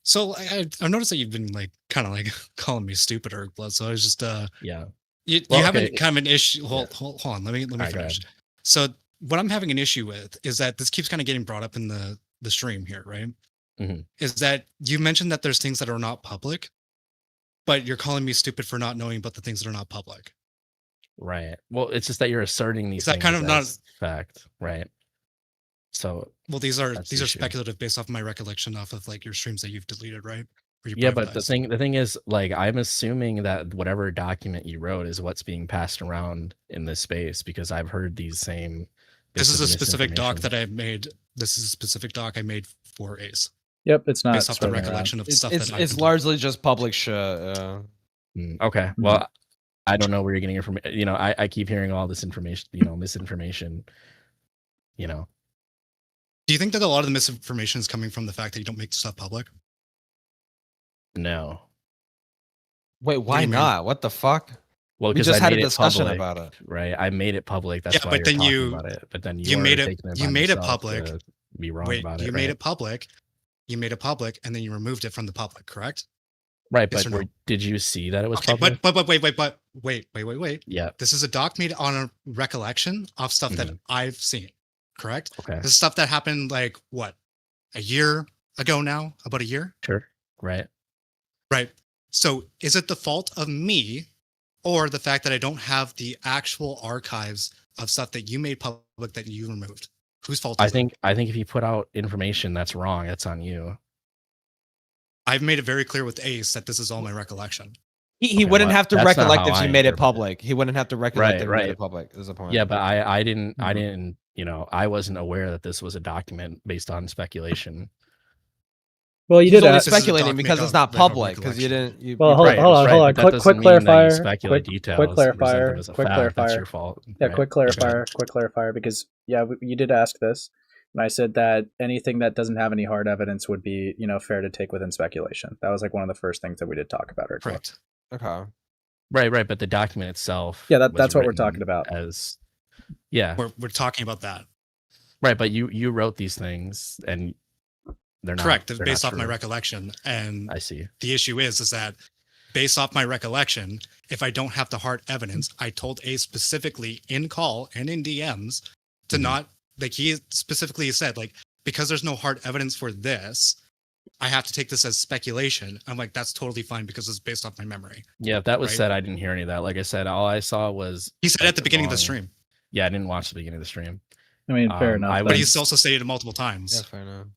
Speaker 17: So I've noticed that you've been like kind of like calling me stupid or blood. So I was just
Speaker 16: yeah.
Speaker 17: You have kind of an issue. Hold on, let me finish. So what I'm having an issue with is that this keeps kind of getting brought up in the stream here, right?
Speaker 16: Mm-hmm.
Speaker 17: Is that you mentioned that there's things that are not public, but you're calling me stupid for not knowing about the things that are not public.
Speaker 16: Right. Well, it's just that you're asserting these.
Speaker 17: Is that
Speaker 16: things
Speaker 17: kind of not
Speaker 16: as fact, right? So
Speaker 17: well, these are
Speaker 16: the issue.
Speaker 17: speculative based off my recollection off of like your streams that you've deleted, right?
Speaker 16: Yeah, but the thing is, like, I'm assuming that whatever document you wrote is what's being passed around in this space, because I've heard these same.
Speaker 17: This is a specific doc that I made. This is a specific doc I made for Ace.
Speaker 1: Yep, it's not
Speaker 17: based off the recollection of stuff that
Speaker 2: it's largely just public shit.
Speaker 16: Okay, well, I don't know where you're getting information. You know, I keep hearing all this information. You know, misinformation. You know.
Speaker 17: Do you think that a lot of the misinformation is coming from the fact that you don't make stuff public?
Speaker 16: No.
Speaker 2: Wait, why not? What the fuck?
Speaker 16: Well,
Speaker 2: we just
Speaker 16: I
Speaker 2: had a
Speaker 16: made it
Speaker 2: discussion
Speaker 16: public,
Speaker 2: about it.
Speaker 16: Right? I made it public. That's
Speaker 17: yeah,
Speaker 16: why
Speaker 17: but
Speaker 16: you're
Speaker 17: then
Speaker 16: talking
Speaker 17: you
Speaker 16: about it. But then
Speaker 17: you made it public.
Speaker 16: Be wrong
Speaker 17: Wait,
Speaker 16: about it.
Speaker 17: You made it public. You made it public, and then you removed it from the public. Correct?
Speaker 16: Right,
Speaker 17: yes
Speaker 16: but did you see that it was public?
Speaker 17: But wait.
Speaker 16: Yeah.
Speaker 17: This is a doc made on a recollection of stuff that I've seen. Correct?
Speaker 16: Okay.
Speaker 17: This is stuff that happened like what, a year ago now? About a year?
Speaker 16: Sure. Right.
Speaker 17: Right. So is it the fault of me, or the fact that I don't have the actual archives of stuff that you made public that you removed? Whose fault?
Speaker 16: I think if you put out information that's wrong, it's on you.
Speaker 17: I've made it very clear with Ace that this is all my recollection.
Speaker 2: He wouldn't have to recollect if you made it public. He wouldn't have to recollect if you made it public. Is the point?
Speaker 16: Yeah, but I didn't. You know, I wasn't aware that this was a document based on speculation.
Speaker 1: Well, you did ask.
Speaker 2: Speculating because it's not public. Because you didn't.
Speaker 1: Well, hold on. Quick clarifier. Quick clarifier.
Speaker 16: That's your fault.
Speaker 1: Yeah, quick clarifier. Because you did ask this, and I said that anything that doesn't have any hard evidence would be, fair to take within speculation. That was like one of the first things that we did talk about.
Speaker 17: Correct.
Speaker 2: Okay.
Speaker 16: Right. But the document itself.
Speaker 1: Yeah, that's what we're talking about.
Speaker 16: Yeah,
Speaker 17: we're talking about that.
Speaker 16: Right, but you wrote these things, and they're not
Speaker 17: correct.
Speaker 16: They're
Speaker 17: based
Speaker 16: not
Speaker 17: off my
Speaker 16: true.
Speaker 17: recollection, and
Speaker 16: I see.
Speaker 17: The issue is that based off my recollection, if I don't have the hard evidence, I told Ace specifically in call and in DMs to not, like, he specifically said, like, because there's no hard evidence for this, I have to take this as speculation. I'm like, that's totally fine because it's based off my memory.
Speaker 16: Yeah, if that was said, I didn't hear any of that. Like I said, all I saw was
Speaker 17: he said at the beginning of the stream.
Speaker 16: Yeah, I didn't watch the beginning of the stream.
Speaker 1: I mean, fair enough.
Speaker 17: But he's also stated it multiple times.
Speaker 2: Yeah, fair enough.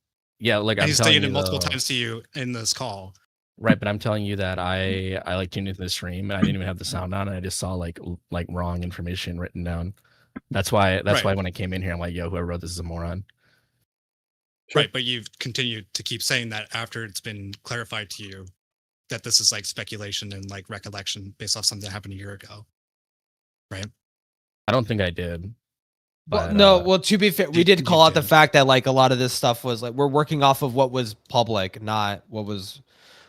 Speaker 16: Yeah, like
Speaker 17: and
Speaker 16: I'm
Speaker 17: he's
Speaker 16: telling
Speaker 17: stated
Speaker 16: you
Speaker 17: it multiple
Speaker 16: though,
Speaker 17: times to you in this call.
Speaker 16: Right, but I'm telling you that I like tuned into the stream and I didn't even have the sound on, and I just saw like wrong information written down. That's why when I came in here, I'm like, yo, whoever wrote this is a moron.
Speaker 17: Right, but you've continued to keep saying that after it's been clarified to you that this is like speculation and like recollection based off something that happened a year ago. Right?
Speaker 16: I don't think I did.
Speaker 2: Well,
Speaker 16: But,
Speaker 2: no. Well, to be fair, we did call out the fact that like a lot of this stuff was like we're working off of what was public, not what was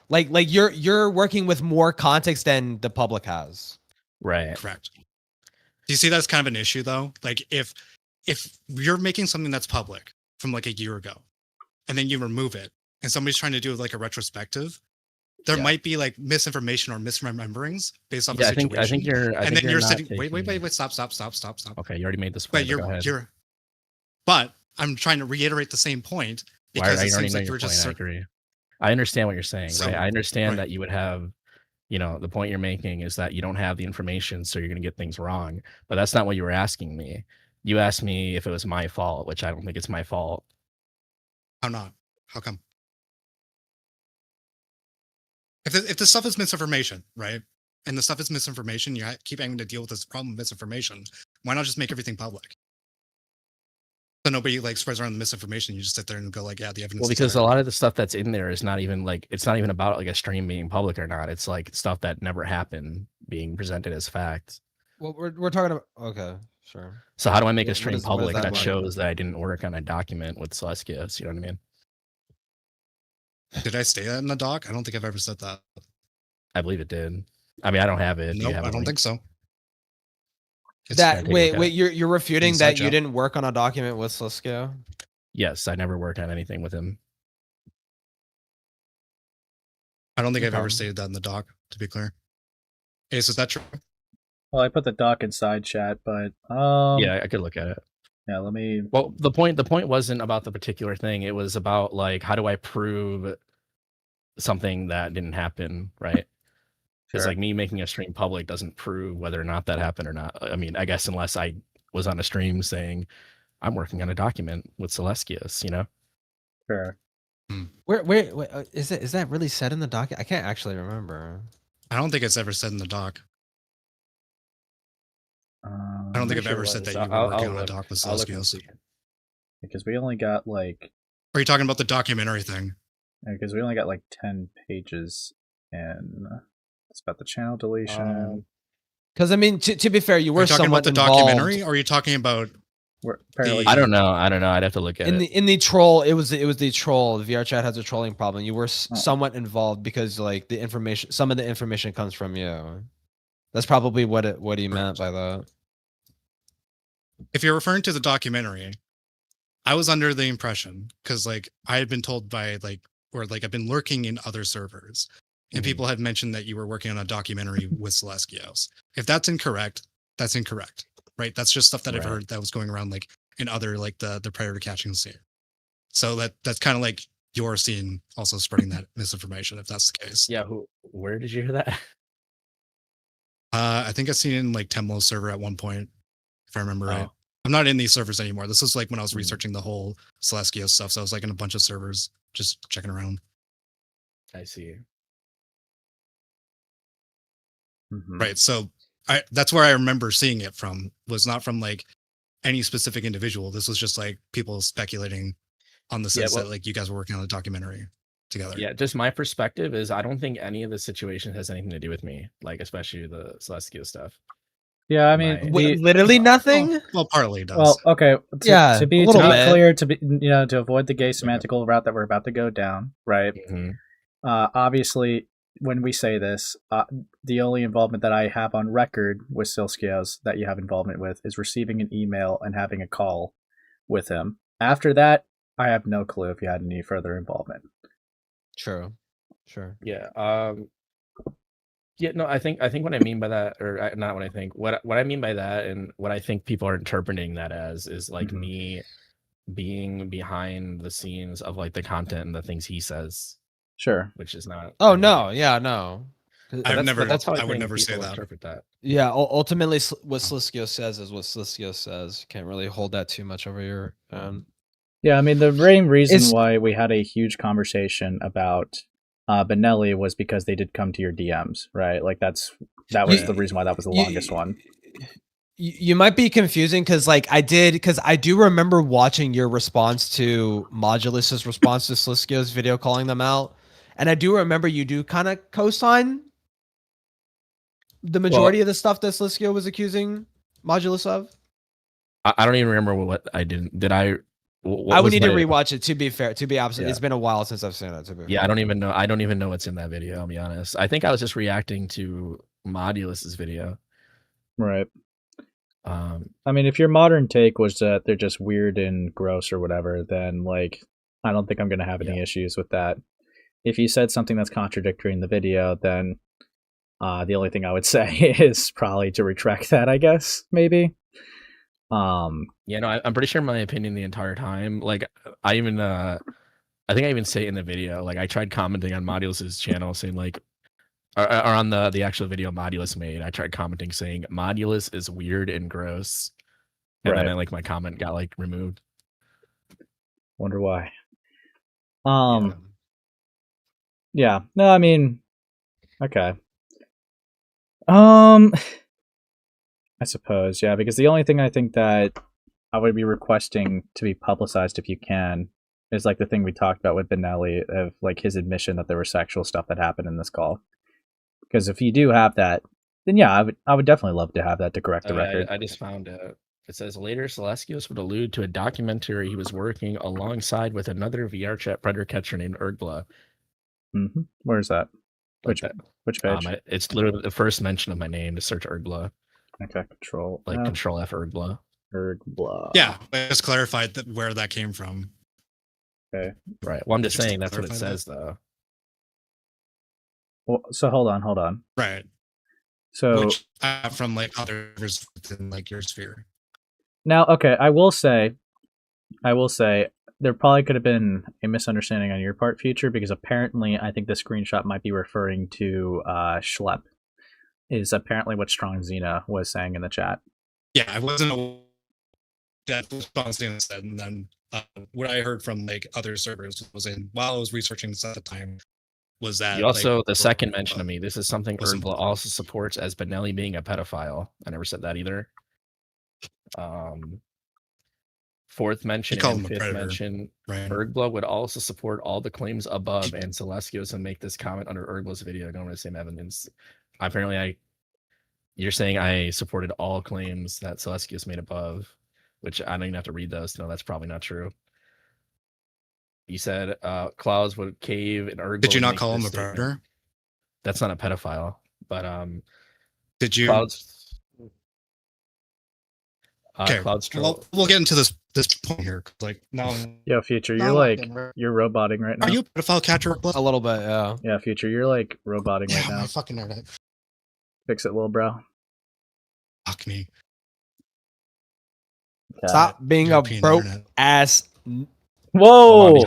Speaker 2: like you're working with more context than the public has.
Speaker 16: Right.
Speaker 17: Correct. Do you see that's kind of an issue though? Like if you're making something that's public from like a year ago, and then you remove it, and somebody's trying to do like a retrospective, there might be like misinformation or misrememberings based off the situation.
Speaker 16: I think you're.
Speaker 17: And then you're sitting.
Speaker 16: Taking...
Speaker 17: Wait! Stop!
Speaker 16: Okay, you already made this
Speaker 17: point.
Speaker 16: But
Speaker 17: But I'm trying to reiterate the same point because it seems like you're just.
Speaker 16: I agree. I understand what you're saying.
Speaker 17: So,
Speaker 16: right? I understand that you would have. The point you're making is that you don't have the information, so you're going to get things wrong. But that's not what you were asking me. You asked me if it was my fault, which I don't think it's my fault.
Speaker 17: How not? How come? If the stuff is misinformation, right? And the stuff is misinformation, you keep having to deal with this problem of misinformation. Why not just make everything public? So nobody like spreads around the misinformation. You just sit there and go like, yeah, the evidence.
Speaker 16: Well, because a lot of the stuff that's in there is not even like it's not even about like a stream being public or not. It's like stuff that never happened being presented as fact.
Speaker 2: Well, we're talking about okay, sure.
Speaker 16: So how do I make a stream public that shows that I didn't work on a document with Sileskios? You know what I mean?
Speaker 17: Did I say that in the doc? I don't think I've ever said that.
Speaker 16: I believe it did. I mean, I don't have it.
Speaker 17: Nope, I don't think so.
Speaker 2: Wait, you're refuting that you didn't work on a document with Sileskios?
Speaker 16: Yes, I never worked on anything with him.
Speaker 17: I don't think I've ever stated that in the doc, to be clear. Ace, is that true?
Speaker 1: Well, I put the doc inside chat, but
Speaker 16: yeah, I could look at it.
Speaker 1: Yeah, let me.
Speaker 16: Well, the point wasn't about the particular thing. It was about like how do I prove something that didn't happen, right? Because like me making a stream public doesn't prove whether or not that happened or not. I mean, I guess unless I was on a stream saying I'm working on a document with Sileskios,
Speaker 1: Sure.
Speaker 2: Where is it? Is that really said in the doc? I can't actually remember.
Speaker 17: I don't think it's ever said in the doc. I don't think I've ever said that you were working on a doc with Sileskios.
Speaker 1: Because we only got like.
Speaker 17: Are you talking about the documentary thing?
Speaker 1: Because we only got like 10 pages, and it's about the channel deletion.
Speaker 2: Because I mean, to be fair, you were
Speaker 17: talking about the documentary, or are you talking about?
Speaker 16: I don't know. I'd have to look at it.
Speaker 2: In the troll, it was the troll. The VRCHat has a trolling problem. You were somewhat involved because like the information, some of the information comes from you. That's probably what he meant by that.
Speaker 17: If you're referring to the documentary, I was under the impression because like I had been told by I've been lurking in other servers, and people had mentioned that you were working on a documentary with Sileskios. If that's incorrect, that's incorrect, right? That's just stuff that I've heard that was going around like in other like the predator catching scene. So that's kind of like your scene also spreading that misinformation, if that's the case.
Speaker 16: Yeah. Where did you hear that?
Speaker 17: I think I've seen it in like Temlo's server at one point, if I remember right. I'm not in these servers anymore. This was like when I was researching the whole Sileskios stuff. So I was like in a bunch of servers just checking around.
Speaker 16: I see.
Speaker 17: Right. So that's where I remember seeing it from, was not from like any specific individual. This was just like people speculating on the sense that like you guys were working on the documentary together.
Speaker 16: Yeah, just my perspective is I don't think any of the situation has anything to do with me, like especially the Sileskios stuff.
Speaker 1: Yeah, I mean,
Speaker 2: literally nothing.
Speaker 17: Well, partly does.
Speaker 1: Well, okay. To be clear, to avoid the gay semantical route that we're about to go down, right? Obviously, when we say this, the only involvement that I have on record with Sileskios that you have involvement with is receiving an email and having a call with him. After that, I have no clue if you had any further involvement.
Speaker 2: True. Sure.
Speaker 16: Yeah. Yeah, no, I think what I mean by that, or not what I think, what I mean by that, and what I think people are interpreting that as is like me being behind the scenes of like the content and the things he says.
Speaker 1: Sure.
Speaker 16: Which is not.
Speaker 2: Oh no, yeah, no.
Speaker 16: That's how
Speaker 17: I would
Speaker 16: think
Speaker 17: never say
Speaker 16: people
Speaker 17: that.
Speaker 16: interpret that.
Speaker 2: Yeah, ultimately, what Sileskios says is what Sileskios says. Can't really hold that too much over your.
Speaker 1: Yeah, I mean, the main reason
Speaker 2: It's-
Speaker 1: why we had a huge conversation about Benelli was because they did come to your DMs, right? Like that was the reason why that was the longest one.
Speaker 2: You might be confusing because I do remember watching your response to Modulus's response to Sileskios video calling them out, and I do remember you do kind of co-sign the majority of the stuff that Sliskio was accusing Modulus of.
Speaker 16: I don't even remember what I didn't. Did I?
Speaker 2: I would need to rewatch it. To be fair, to be absolute,
Speaker 16: Yeah.
Speaker 2: It's been a while since I've seen it. To be
Speaker 16: Yeah,
Speaker 2: fair.
Speaker 16: I don't even know. I don't even know what's in that video. I'll be honest. I think I was just reacting to Modulus's video.
Speaker 1: Right. I mean, if your modern take was that they're just weird and gross or whatever, then like I don't think I'm gonna have any issues with that. If you said something that's contradictory in the video, then the only thing I would say is probably to retract that, I guess, maybe.
Speaker 16: Yeah, no, I'm pretty sure my opinion the entire time. Like, I even, I think I even say it in the video. Like, I tried commenting on Modulus's channel, saying like, or on the actual video Modulus made. I tried commenting saying Modulus is weird and gross, and then my comment got like removed.
Speaker 1: Wonder why. Yeah. No, I mean, okay. I suppose, yeah, because the only thing I think that I would be requesting to be publicized if you can is like the thing we talked about with Benelli of like his admission that there was sexual stuff that happened in this call. Because if you do have that, then yeah, I would definitely love to have that to correct the record.
Speaker 16: I just found it. It says later Sileskios would allude to a documentary he was working alongside with another VRCHat predator catcher named Ergla.
Speaker 1: Mm-hmm. Where's that? Which page?
Speaker 16: It's literally the first mention of my name to search Ergla.
Speaker 1: Okay, control.
Speaker 16: Control F Ergla.
Speaker 1: Ergla.
Speaker 17: Yeah, I just clarified where that came from.
Speaker 1: Okay.
Speaker 16: Right. Well, I'm just saying that's what it says, though.
Speaker 1: Well, so hold on.
Speaker 17: Right.
Speaker 1: So
Speaker 17: which from like others within like your sphere.
Speaker 1: Now, okay, I will say, there probably could have been a misunderstanding on your part, Future, because apparently I think the screenshot might be referring to Schlep, is apparently what Strong Xena was saying in the chat.
Speaker 17: Yeah, I wasn't aware that was Strong Xena said, and then what I heard from like other servers was while I was researching this at the time, was that
Speaker 16: you also the second mention of me. This is something Ergla also supports as Benelli being a pedophile. I never said that either. Fourth mention and fifth mention, right. Ergla would also support all the claims above, and Sileskios and make this comment under Ergla's video going with the same evidence. Apparently, you're saying I supported all claims that Sileskios made above, which I don't even have to read those to know that's probably not true. You said Klaus would cave and Ergla.
Speaker 17: Did you not call him a predator?
Speaker 16: That's not a pedophile, but
Speaker 17: did you?
Speaker 16: Cloud's,
Speaker 17: okay,
Speaker 16: Cloud's
Speaker 17: we'll get into this point here. Like now,
Speaker 1: yo, Future, you're roboting right now.
Speaker 17: Are you a pedophile catcher?
Speaker 2: A little bit, yeah.
Speaker 1: Yeah, Future, you're like roboting right now.
Speaker 17: My fucking internet.
Speaker 1: Fix it, little bro.
Speaker 17: Fuck me.
Speaker 2: Okay. Stop being European a broke ass.
Speaker 1: Whoa!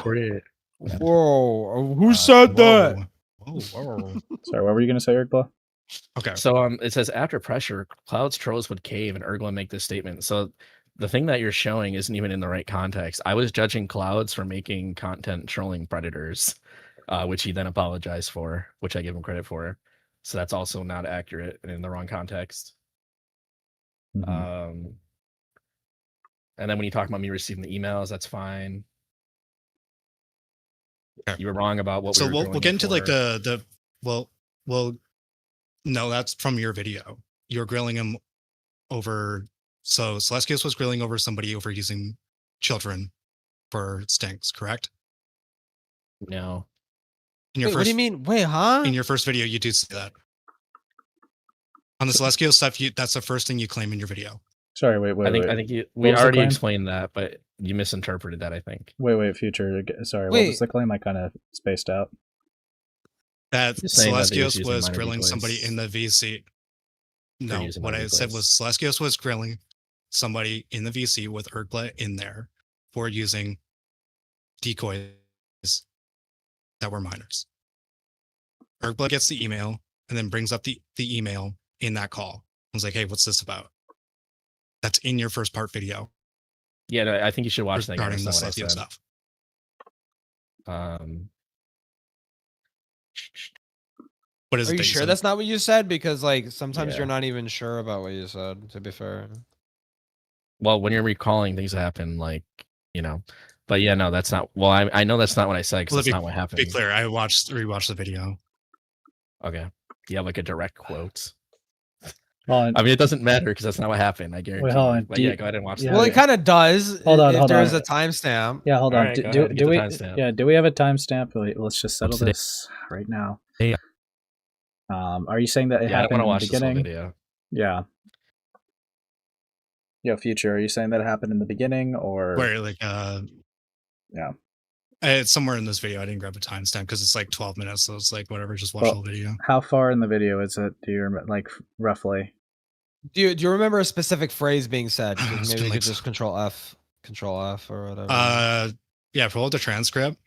Speaker 2: Whoa! Who said that?
Speaker 17: Whoa.
Speaker 1: Sorry, what were you gonna say, Ergla?
Speaker 17: Okay.
Speaker 16: So it says after pressure, Cloud's trolls would cave and Ergla make this statement. So the thing that you're showing isn't even in the right context. I was judging Clouds for making content trolling predators, which he then apologized for, which I give him credit for. So that's also not accurate and in the wrong context.
Speaker 1: Mm-hmm.
Speaker 16: And then when you talk about me receiving the emails, that's fine. You were wrong about what.
Speaker 17: So
Speaker 16: we were
Speaker 17: we'll get into like the no, that's from your video. You're grilling him over. So Sileskios was grilling over somebody over using children for stinks, correct?
Speaker 16: No.
Speaker 2: In your what do you mean? Wait, huh?
Speaker 17: In your first video, you do say that. On the Sileskios stuff, that's the first thing you claim in your video.
Speaker 1: Sorry, wait.
Speaker 16: I think we already explained that, but you misinterpreted that, I think.
Speaker 1: Wait, Future. Sorry, what was the claim? I kind of spaced out.
Speaker 17: That Sileskios was grilling somebody in the VC. No, what I said was Sileskios was grilling somebody in the VC with Ergla in there for using decoys that were minors. Ergla gets the email and then brings up the email in that call. I was like, hey, what's this about? That's in your first part video.
Speaker 16: Yeah, no, I think you should watch that.
Speaker 17: Regarding the
Speaker 16: That's not what I
Speaker 17: Sileskios
Speaker 16: said.
Speaker 17: stuff. What is
Speaker 2: Are
Speaker 17: it
Speaker 2: you
Speaker 17: that
Speaker 2: sure
Speaker 17: said?
Speaker 2: that's not what you said? Because like sometimes
Speaker 16: Yeah.
Speaker 2: you're not even sure about what you said. To be fair.
Speaker 16: Well, when you're recalling things that happen, like, you know, but yeah, no, that's not. Well, I know that's not what I said because
Speaker 17: Well,
Speaker 16: that's not what happened.
Speaker 17: be clear, I rewatched the video.
Speaker 16: Okay, you have like a direct quote.
Speaker 1: Hold on.
Speaker 16: I mean, it doesn't matter because that's not what happened. I guarantee.
Speaker 1: Wait, hold on.
Speaker 16: But yeah, go ahead and watch.
Speaker 1: Yeah,
Speaker 16: that.
Speaker 2: Well, it kind of does.
Speaker 1: Hold on,
Speaker 2: if
Speaker 1: hold
Speaker 2: there's
Speaker 1: on.
Speaker 2: a timestamp.
Speaker 1: Yeah, hold on.
Speaker 16: Alright, go ahead and get
Speaker 1: Do
Speaker 16: the
Speaker 1: we?
Speaker 16: timestamp.
Speaker 1: Yeah, do we have a timestamp? Let's just settle
Speaker 16: today?
Speaker 1: this right now.
Speaker 16: Yeah.
Speaker 1: Are you saying that it
Speaker 16: Yeah, I
Speaker 1: happened
Speaker 16: want to
Speaker 1: in
Speaker 16: watch
Speaker 1: the
Speaker 16: this whole
Speaker 1: beginning?
Speaker 16: video.
Speaker 1: Yeah. Yo, Future, are you saying that it happened in the beginning or?
Speaker 17: Where like
Speaker 1: Yeah.
Speaker 17: It's somewhere in this video. I didn't grab a timestamp because it's like 12 minutes, so it's like whatever. Just watch the whole video.
Speaker 1: How far in the video is it? Do you remember, like roughly?
Speaker 2: Do you remember a specific phrase being said?
Speaker 17: It's
Speaker 2: Maybe
Speaker 17: been
Speaker 2: you
Speaker 17: like
Speaker 2: could just control F or whatever.
Speaker 17: Yeah, pull up the transcript.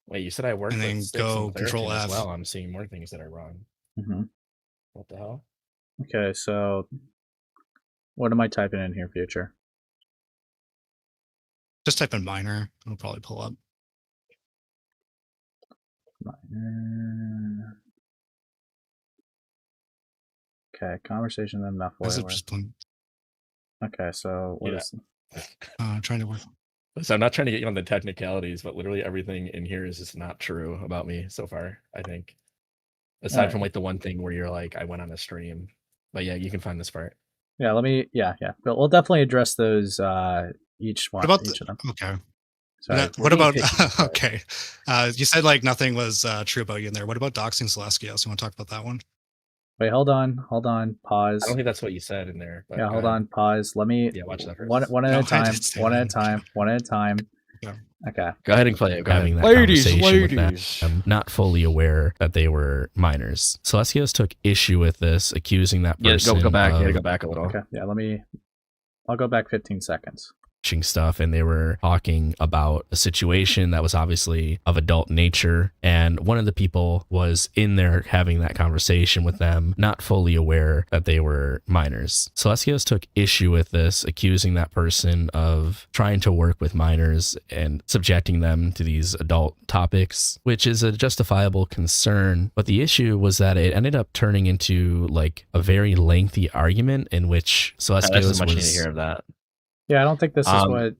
Speaker 16: Wait, you said I worked
Speaker 17: And
Speaker 16: with
Speaker 17: then
Speaker 16: sticks
Speaker 17: go
Speaker 16: and
Speaker 17: Control
Speaker 16: Claritin as
Speaker 17: F.
Speaker 16: well. I'm seeing more things that are wrong.
Speaker 1: Mm-hmm.
Speaker 16: What the hell?
Speaker 1: Okay, so what am I typing in here, Future?
Speaker 17: Just type in minor. It'll probably pull up.
Speaker 1: Okay, conversation enough.
Speaker 17: Is it just
Speaker 1: Okay, so what
Speaker 16: Yeah.
Speaker 1: is?
Speaker 17: trying to work?
Speaker 16: So I'm not trying to get you on the technicalities, but literally everything in here is just not true about me so far, I think. Aside
Speaker 1: Alright.
Speaker 16: from like the one thing where you're like, I went on a stream. But yeah, you can find this part.
Speaker 1: Yeah, yeah. But we'll definitely address those each one.
Speaker 17: What about
Speaker 1: each of them.
Speaker 17: Okay.
Speaker 1: Sorry.
Speaker 17: What about okay? You said like nothing was true about you in there. What about doxing Sileskios? You want to talk about that one?
Speaker 1: Wait, hold on, pause.
Speaker 16: I don't think that's what you said in there. But
Speaker 1: Yeah,
Speaker 16: go
Speaker 1: hold
Speaker 16: ahead.
Speaker 1: on, pause. Let me.
Speaker 16: Yeah, watch that first.
Speaker 1: One at
Speaker 17: No,
Speaker 1: a
Speaker 17: I
Speaker 1: time.
Speaker 17: didn't say
Speaker 1: One at a
Speaker 17: that.
Speaker 1: time. One at a time.
Speaker 17: Yeah.
Speaker 1: Okay.
Speaker 16: Go ahead and play it. Having that conversation with them, not fully aware that they were minors. Sileskios took issue with this, accusing that person.
Speaker 1: Yeah,
Speaker 16: go back.
Speaker 1: of-
Speaker 16: Yeah, go back a little.
Speaker 1: Okay. Yeah, I'll go back 15 seconds.
Speaker 16: Stuff, and they were talking about a situation that was obviously of adult nature, and one of the people was in there having that conversation with them, not fully aware that they were minors. Sileskios took issue with this, accusing that person of trying to work with minors and subjecting them to these adult topics, which is a justifiable concern. But the issue was that it ended up turning into like a very lengthy argument in which Sileskios much need was
Speaker 1: to hear of that. Yeah, I don't think this is what.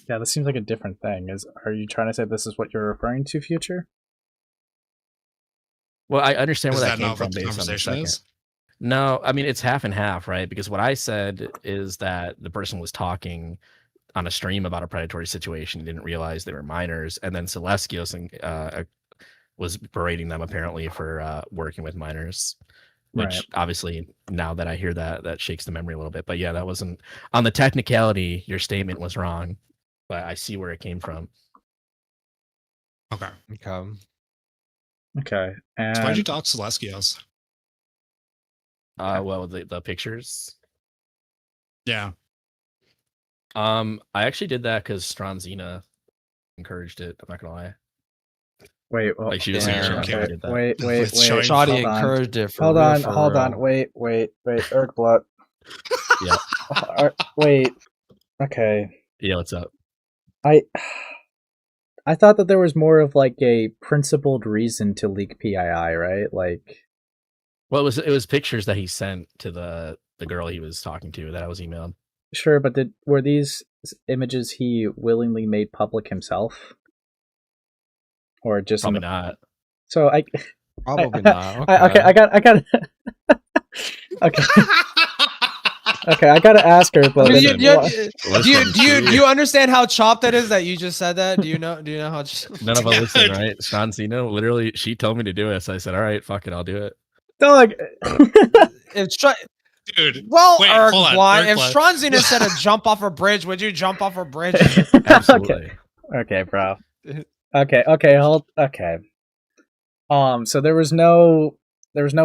Speaker 1: Yeah, this seems like a different thing. Are you trying to say this is what you're referring to, Future?
Speaker 16: Well, I understand
Speaker 17: Is
Speaker 16: where that
Speaker 17: that
Speaker 16: came
Speaker 17: not
Speaker 16: from
Speaker 17: what the
Speaker 16: based on the
Speaker 17: conversation
Speaker 16: second.
Speaker 17: is?
Speaker 16: No, I mean it's half and half, right? Because what I said is that the person was talking on a stream about a predatory situation, didn't realize they were minors, and then Sileskios was berating them apparently for working with minors. Which
Speaker 1: Right.
Speaker 16: obviously, now that I hear that shakes the memory a little bit. But yeah, that wasn't on the technicality. Your statement was wrong, but I see where it came from.
Speaker 17: Okay.
Speaker 1: Okay. And
Speaker 17: So why'd you dox Sileskios?
Speaker 16: Well, the pictures.
Speaker 17: Yeah.
Speaker 16: I actually did that because Stronzina encouraged it. I'm not gonna lie.
Speaker 1: Wait, well,
Speaker 16: Like she was saying,
Speaker 1: okay.
Speaker 16: I did that.
Speaker 1: Wait.
Speaker 2: Shoddy
Speaker 1: hold on.
Speaker 2: encouraged it for
Speaker 1: Hold
Speaker 2: real,
Speaker 1: on,
Speaker 2: for
Speaker 1: hold
Speaker 2: real.
Speaker 1: on. Wait. Erkblut.
Speaker 16: Yeah.
Speaker 1: Wait. Okay.
Speaker 16: Yeah, what's up?
Speaker 1: I thought that there was more of like a principled reason to leak PII, right? Like,
Speaker 16: Well, it was pictures that he sent to the girl he was talking to that I was emailed.
Speaker 1: sure, but were these images he willingly made public himself, or just
Speaker 16: Probably not.
Speaker 1: So
Speaker 2: Probably not.
Speaker 1: Okay, I got. Okay. Okay, I gotta ask her, but
Speaker 2: Do you understand how chopped that is that you just said that? Do you know how?
Speaker 16: None of us listen, right? Stronzina, literally, she told me to do it, so I said, "All right, fuck it, I'll do it."
Speaker 1: Dog.
Speaker 17: Dude.
Speaker 2: Well,
Speaker 17: wait, hold on,
Speaker 2: Erkblut, if
Speaker 17: Erkblut.
Speaker 2: Stronzina said to jump off a bridge, would you jump off a bridge?
Speaker 16: Absolutely.
Speaker 1: Okay, bro. Okay, hold. Okay. So there was no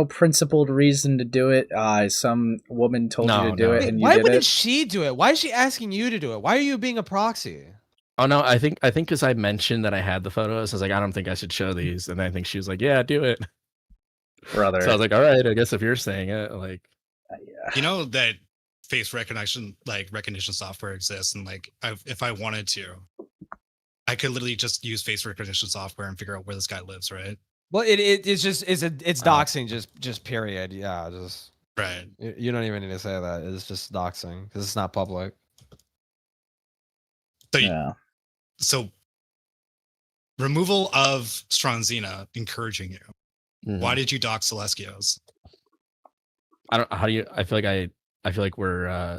Speaker 1: principled reason to do it. Some woman told you to do it, and you
Speaker 2: Why
Speaker 1: did
Speaker 2: wouldn't
Speaker 1: it.
Speaker 2: she do it? Why is she asking you to do it? Why are you being a proxy?
Speaker 16: Oh no, I think because I mentioned that I had the photos, I was like, I don't think I should show these, and I think she was like, yeah, do it.
Speaker 1: Brother.
Speaker 16: So I was like, all right, I guess if you're saying it, like,
Speaker 17: You know that face recognition software exists, and if I wanted to, I could literally just use face recognition software and figure out where this guy lives, right?
Speaker 2: Well, it's doxing, just period. Yeah, just
Speaker 17: right.
Speaker 2: You don't even need to say that. It's just doxing because it's not public.
Speaker 17: So
Speaker 1: yeah.
Speaker 17: So removal of Stronzina encouraging you. Why did you dox Sileskios?
Speaker 16: I don't. How do you? I feel like we're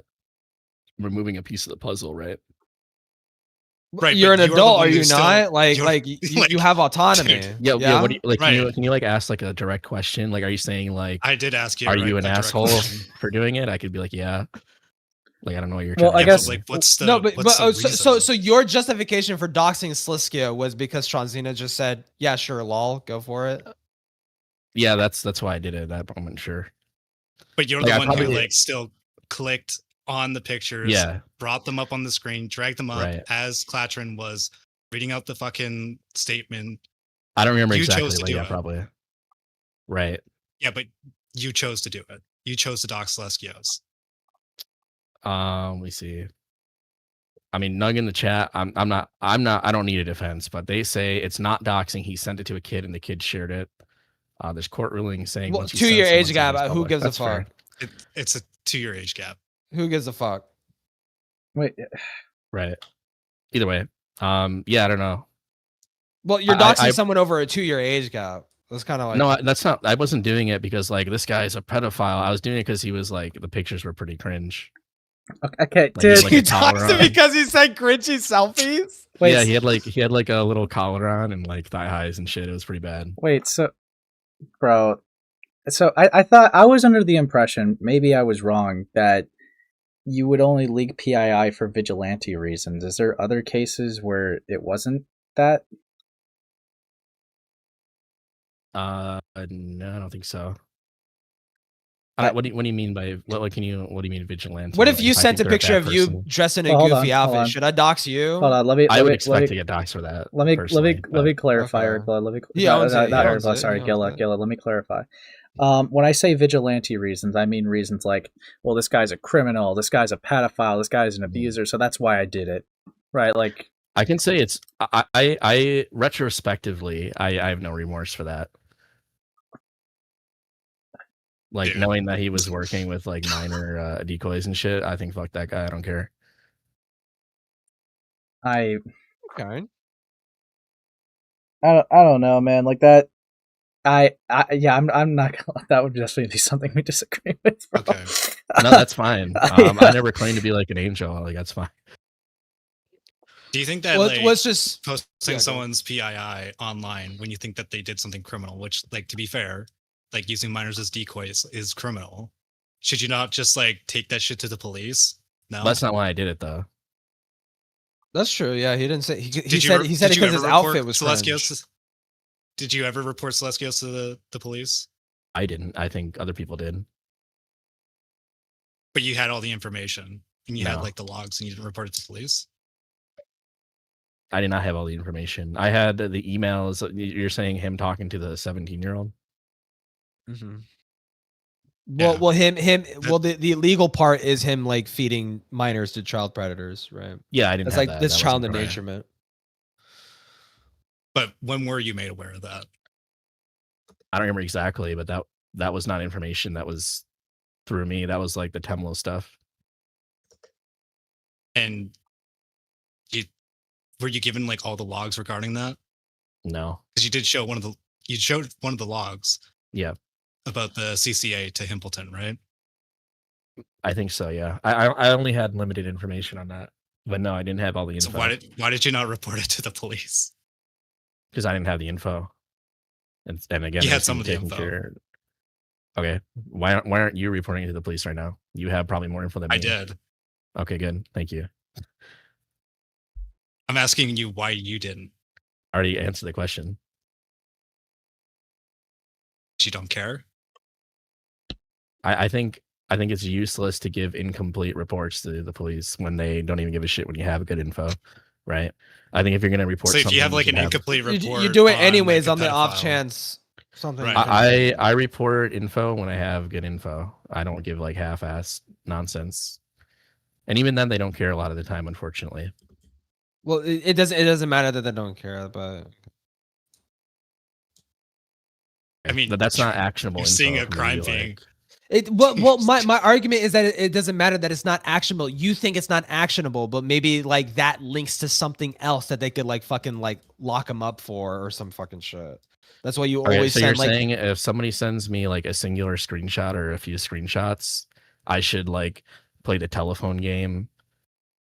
Speaker 16: removing a piece of the puzzle, right?
Speaker 2: Right, you're an adult, are you not? You have autonomy.
Speaker 16: Yeah. What do you like?
Speaker 17: Right.
Speaker 16: Can you like ask like a direct question? Like, are you saying like
Speaker 17: I did ask you?
Speaker 16: Are
Speaker 17: right,
Speaker 16: you an
Speaker 17: a direct
Speaker 16: asshole
Speaker 17: question.
Speaker 16: for doing it? I could be like, yeah. Like, I don't know what you're.
Speaker 1: Well, I guess
Speaker 17: like what's the
Speaker 2: so your justification for doxing Sliskio was because Stronzina just said, "Yeah, sure, lol, go for it."
Speaker 16: Yeah, that's why I did it at that moment. Sure.
Speaker 17: But you're
Speaker 16: Like,
Speaker 17: the one who like still clicked on the pictures,
Speaker 16: Yeah.
Speaker 17: brought them up on the screen, dragged them up
Speaker 16: Right.
Speaker 17: as Clatrin was reading out the fucking statement.
Speaker 16: I don't remember
Speaker 17: You
Speaker 16: exactly.
Speaker 17: chose to
Speaker 16: Like,
Speaker 17: do
Speaker 16: yeah,
Speaker 17: it.
Speaker 16: probably. Right.
Speaker 17: Yeah, but you chose to do it. You chose to dox Sileskios.
Speaker 16: Let me see. I mean, Nug in the chat. I don't need a defense, but they say it's not doxing. He sent it to a kid, and the kid shared it. There's court ruling saying
Speaker 2: Well,
Speaker 16: once you
Speaker 2: 2-year
Speaker 16: send
Speaker 2: age
Speaker 16: someone
Speaker 2: gap.
Speaker 16: something, it's
Speaker 2: Who
Speaker 16: public.
Speaker 2: gives a
Speaker 16: That's
Speaker 2: fuck?
Speaker 16: fair.
Speaker 17: It's a 2-year age gap.
Speaker 2: Who gives a fuck?
Speaker 1: Wait.
Speaker 16: Right. Either way. Yeah, I don't know.
Speaker 2: Well, you're doxing someone over a 2-year age gap. That's kind of like
Speaker 16: No, that's not. I wasn't doing it because like this guy's a pedophile. I was doing it because he was like the pictures were pretty cringe.
Speaker 1: Okay,
Speaker 16: Like, he had, like,
Speaker 2: you
Speaker 16: a collar
Speaker 2: doxed him
Speaker 16: on.
Speaker 2: because he said cringy selfies.
Speaker 1: Wait,
Speaker 16: Yeah, he had like a little collar on and like thigh highs and shit. It was pretty bad.
Speaker 1: Wait, so, bro, so I thought I was under the impression, maybe I was wrong, that you would only leak PII for vigilante reasons. Is there other cases where it wasn't that?
Speaker 16: No, I don't think so. What do you mean by what do you mean vigilante?
Speaker 2: What if
Speaker 16: Like,
Speaker 2: you
Speaker 16: I
Speaker 2: sent
Speaker 16: think
Speaker 2: a
Speaker 16: they're
Speaker 2: picture
Speaker 16: bad
Speaker 2: of you
Speaker 16: person?
Speaker 2: dressed in a
Speaker 1: Well, hold
Speaker 2: goofy
Speaker 1: on, hold
Speaker 2: outfit?
Speaker 1: on.
Speaker 2: Should I dox you?
Speaker 1: Hold on, let me.
Speaker 16: I would
Speaker 1: let
Speaker 16: expect
Speaker 1: me,
Speaker 16: to get doxxed for that.
Speaker 1: Let me
Speaker 16: personally,
Speaker 1: clarify,
Speaker 2: Okay.
Speaker 1: Urbla. Let me.
Speaker 2: He owns it, he
Speaker 1: Not
Speaker 2: owns
Speaker 1: Urbla.
Speaker 2: it,
Speaker 1: Sorry,
Speaker 2: he owns
Speaker 1: Gilla.
Speaker 2: it.
Speaker 1: Gilla. Let me clarify. When I say vigilante reasons, I mean reasons like, well, this guy's a criminal, this guy's a pedophile, this guy's an abuser, so that's why I did it, right? Like,
Speaker 16: I can say it's I retrospectively I have no remorse for that. Like knowing that he was working with like minor decoys and shit, I think fuck that guy. I don't care.
Speaker 1: I
Speaker 2: Okay.
Speaker 1: don't know, man. Like that. Yeah, I'm not gonna. That would definitely be something we disagree with. Bro.
Speaker 17: Okay.
Speaker 16: No, that's fine. I never claimed to be like an angel. Like that's fine.
Speaker 17: Do you think that
Speaker 2: let's just
Speaker 17: posting someone's PII online when you think that they did something criminal, which, like, to be fair, like using minors as decoys is criminal? Should you not just like take that shit to the police? No,
Speaker 16: That's not why I did it though.
Speaker 2: That's true. Yeah, he didn't say. He
Speaker 17: Did
Speaker 2: said
Speaker 17: you
Speaker 2: it because
Speaker 17: ever
Speaker 2: his
Speaker 17: report
Speaker 2: outfit was cringe.
Speaker 17: Sileskios? Did you ever report Sileskios to the police?
Speaker 16: I didn't. I think other people did.
Speaker 17: But you had all the information and you had
Speaker 16: No.
Speaker 17: like the logs and you didn't report it to police?
Speaker 16: I did not have all the information. I had the emails. You're saying him talking to the 17-year-old?
Speaker 2: Mm-hmm.
Speaker 17: Yeah.
Speaker 2: Well, the illegal part is him like feeding minors to child predators, right?
Speaker 16: Yeah, I didn't
Speaker 2: It's
Speaker 16: have
Speaker 2: like
Speaker 16: that.
Speaker 2: this
Speaker 16: That
Speaker 2: child
Speaker 16: wasn't correct.
Speaker 2: endangerment.
Speaker 17: But when were you made aware of that?
Speaker 16: I don't remember exactly, but that was not information that was through me. That was like the Temlo stuff.
Speaker 17: And were you given like all the logs regarding that?
Speaker 16: No.
Speaker 17: Because you showed one of the logs
Speaker 16: Yeah,
Speaker 17: about the CCA to Himpleton, right?
Speaker 16: I think so. Yeah, I only had limited information on that, but no, I didn't have all the
Speaker 17: So
Speaker 16: info.
Speaker 17: why did you not report it to the police?
Speaker 16: Because I didn't have the info. And again,
Speaker 17: You
Speaker 16: it
Speaker 17: had
Speaker 16: was
Speaker 17: some of the
Speaker 16: taken
Speaker 17: info.
Speaker 16: care- Okay, why aren't you reporting it to the police right now? You have probably more info than me.
Speaker 17: I did.
Speaker 16: Okay, good. Thank you.
Speaker 17: I'm asking you why you didn't.
Speaker 16: I already answered the question.
Speaker 17: You don't care?
Speaker 16: I think it's useless to give incomplete reports to the police when they don't even give a shit when you have good info, right? I think if you're going to report
Speaker 17: So if
Speaker 16: something,
Speaker 17: you have like
Speaker 16: should
Speaker 17: an incomplete report,
Speaker 2: You do it
Speaker 17: on,
Speaker 2: anyways
Speaker 17: like,
Speaker 2: on
Speaker 17: a
Speaker 2: the off
Speaker 17: pedophile.
Speaker 2: chance something.
Speaker 17: Right.
Speaker 16: I report info when I have good info. I don't give like half-assed nonsense, and even then, they don't care a lot of the time, unfortunately.
Speaker 2: Well, it doesn't matter that they don't care, but
Speaker 17: I mean,
Speaker 16: But that's not actionable.
Speaker 17: You're
Speaker 16: info
Speaker 17: seeing a
Speaker 16: for me to
Speaker 17: crime
Speaker 16: be
Speaker 17: being.
Speaker 16: like,
Speaker 2: my argument is that it doesn't matter that it's not actionable. You think it's not actionable, but maybe like that links to something else that they could like fucking like lock them up for or some fucking shit. That's why you
Speaker 16: okay,
Speaker 2: always
Speaker 16: so
Speaker 2: send
Speaker 16: you're
Speaker 2: like
Speaker 16: saying if somebody sends me like a singular screenshot or a few screenshots, I should like play the telephone game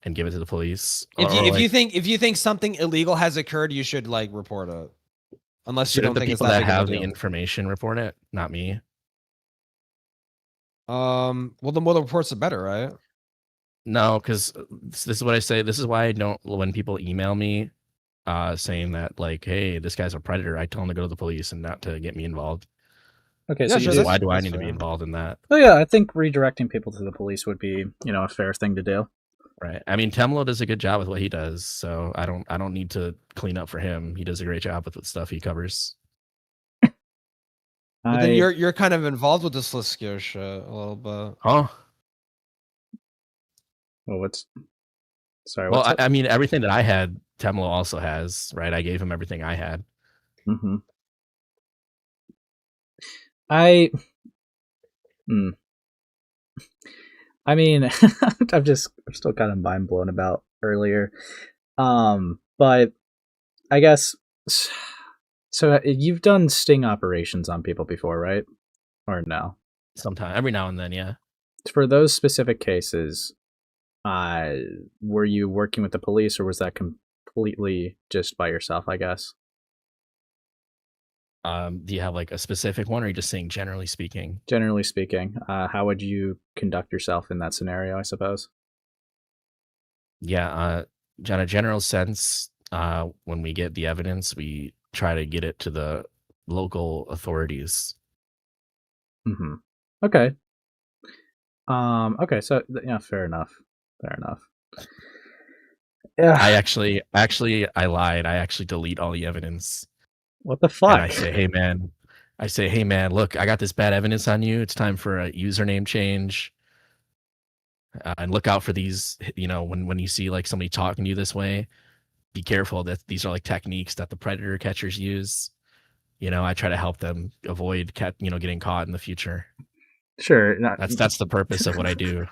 Speaker 16: and give it to the police?
Speaker 2: if you think something illegal has occurred, you should like report it. Unless you
Speaker 16: should
Speaker 2: don't
Speaker 16: the
Speaker 2: think it's
Speaker 16: people
Speaker 2: that
Speaker 16: that
Speaker 2: big of a
Speaker 16: have the
Speaker 2: deal.
Speaker 16: information report it, not me?
Speaker 2: Well, the more the reports, the better, right?
Speaker 16: No, because this is what I say. This is why I don't. When people email me, saying that like, "Hey, this guy's a predator," I tell them to go to the police and not to get me involved.
Speaker 1: Okay,
Speaker 2: Yeah,
Speaker 1: so
Speaker 2: sure,
Speaker 1: you do,
Speaker 16: Why do I
Speaker 2: that's
Speaker 16: need to be
Speaker 2: fair.
Speaker 16: involved in that?
Speaker 1: oh yeah, I think redirecting people to the police would be, a fair thing to do.
Speaker 16: Right. I mean, Temlo does a good job with what he does, so I don't need to clean up for him. He does a great job with the stuff he covers.
Speaker 2: But then you're kind of involved with this Sileskios shit a little bit.
Speaker 16: Huh?
Speaker 1: Well, sorry.
Speaker 16: Well,
Speaker 1: What's
Speaker 16: I mean, everything that I had, Temlo also has, right? I gave him everything I had.
Speaker 1: Mm-hmm. I mean, I'm still kind of mind blown about earlier. But I guess so. You've done sting operations on people before, right? Or no?
Speaker 16: Sometime, every now and then, yeah.
Speaker 1: For those specific cases, were you working with the police, or was that completely just by yourself? I guess.
Speaker 16: Do you have like a specific one, or are you just saying generally speaking?
Speaker 1: Generally speaking, how would you conduct yourself in that scenario, I suppose?
Speaker 16: Yeah, in a general sense, when we get the evidence, we try to get it to the local authorities.
Speaker 1: Mm-hmm. Okay. Okay, so yeah, fair enough. Fair enough. Yeah.
Speaker 16: I actually I lied. I actually delete all the evidence.
Speaker 1: What the fuck?
Speaker 16: And I say, hey man, look, I got this bad evidence on you. It's time for a username change. And look out for these, when you see like somebody talking to you this way, be careful that these are like techniques that the predator catchers use. I try to help them avoid getting caught in the future.
Speaker 1: Sure.
Speaker 16: That's the purpose of what I do.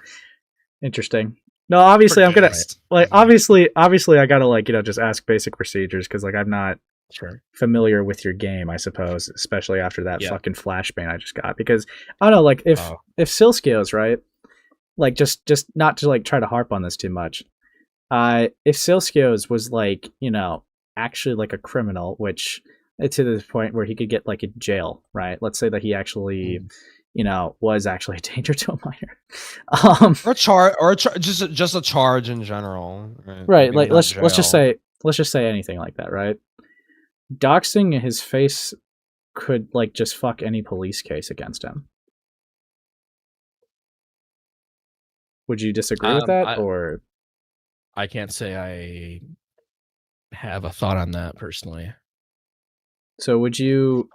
Speaker 1: Interesting. No, obviously I'm gonna
Speaker 16: right.
Speaker 1: obviously I gotta just ask basic procedures because I'm not familiar with your game, I suppose, especially after that fucking flashbang I just got. Because I don't know, like if Sileskios, right? Like just not to like try to harp on this too much. If Sileskios was like, actually like a criminal, which to the point where he could get like in jail, right? Let's say that he actually was actually a danger to a minor.
Speaker 2: Just a charge in general.
Speaker 1: Right. Like let's just say anything like that, right? Doxing his face could like just fuck any police case against him. Would you disagree with that, or?
Speaker 16: I can't say I have a thought on that personally.
Speaker 1: So would you?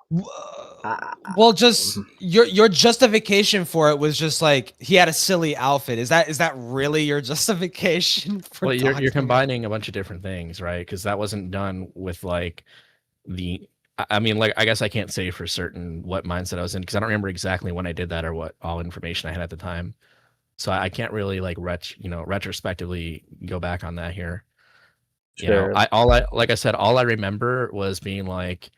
Speaker 2: Well, just your justification for it was just like he had a silly outfit. Is that really your justification for?
Speaker 16: Well, you're combining a bunch of different things, right? Because that wasn't done with like the. I mean, like I guess I can't say for certain what mindset I was in because I don't remember exactly when I did that or what all information I had at the time. So I can't really like retrospectively go back on that here.
Speaker 1: Sure.
Speaker 16: Like I said, all I remember was being like,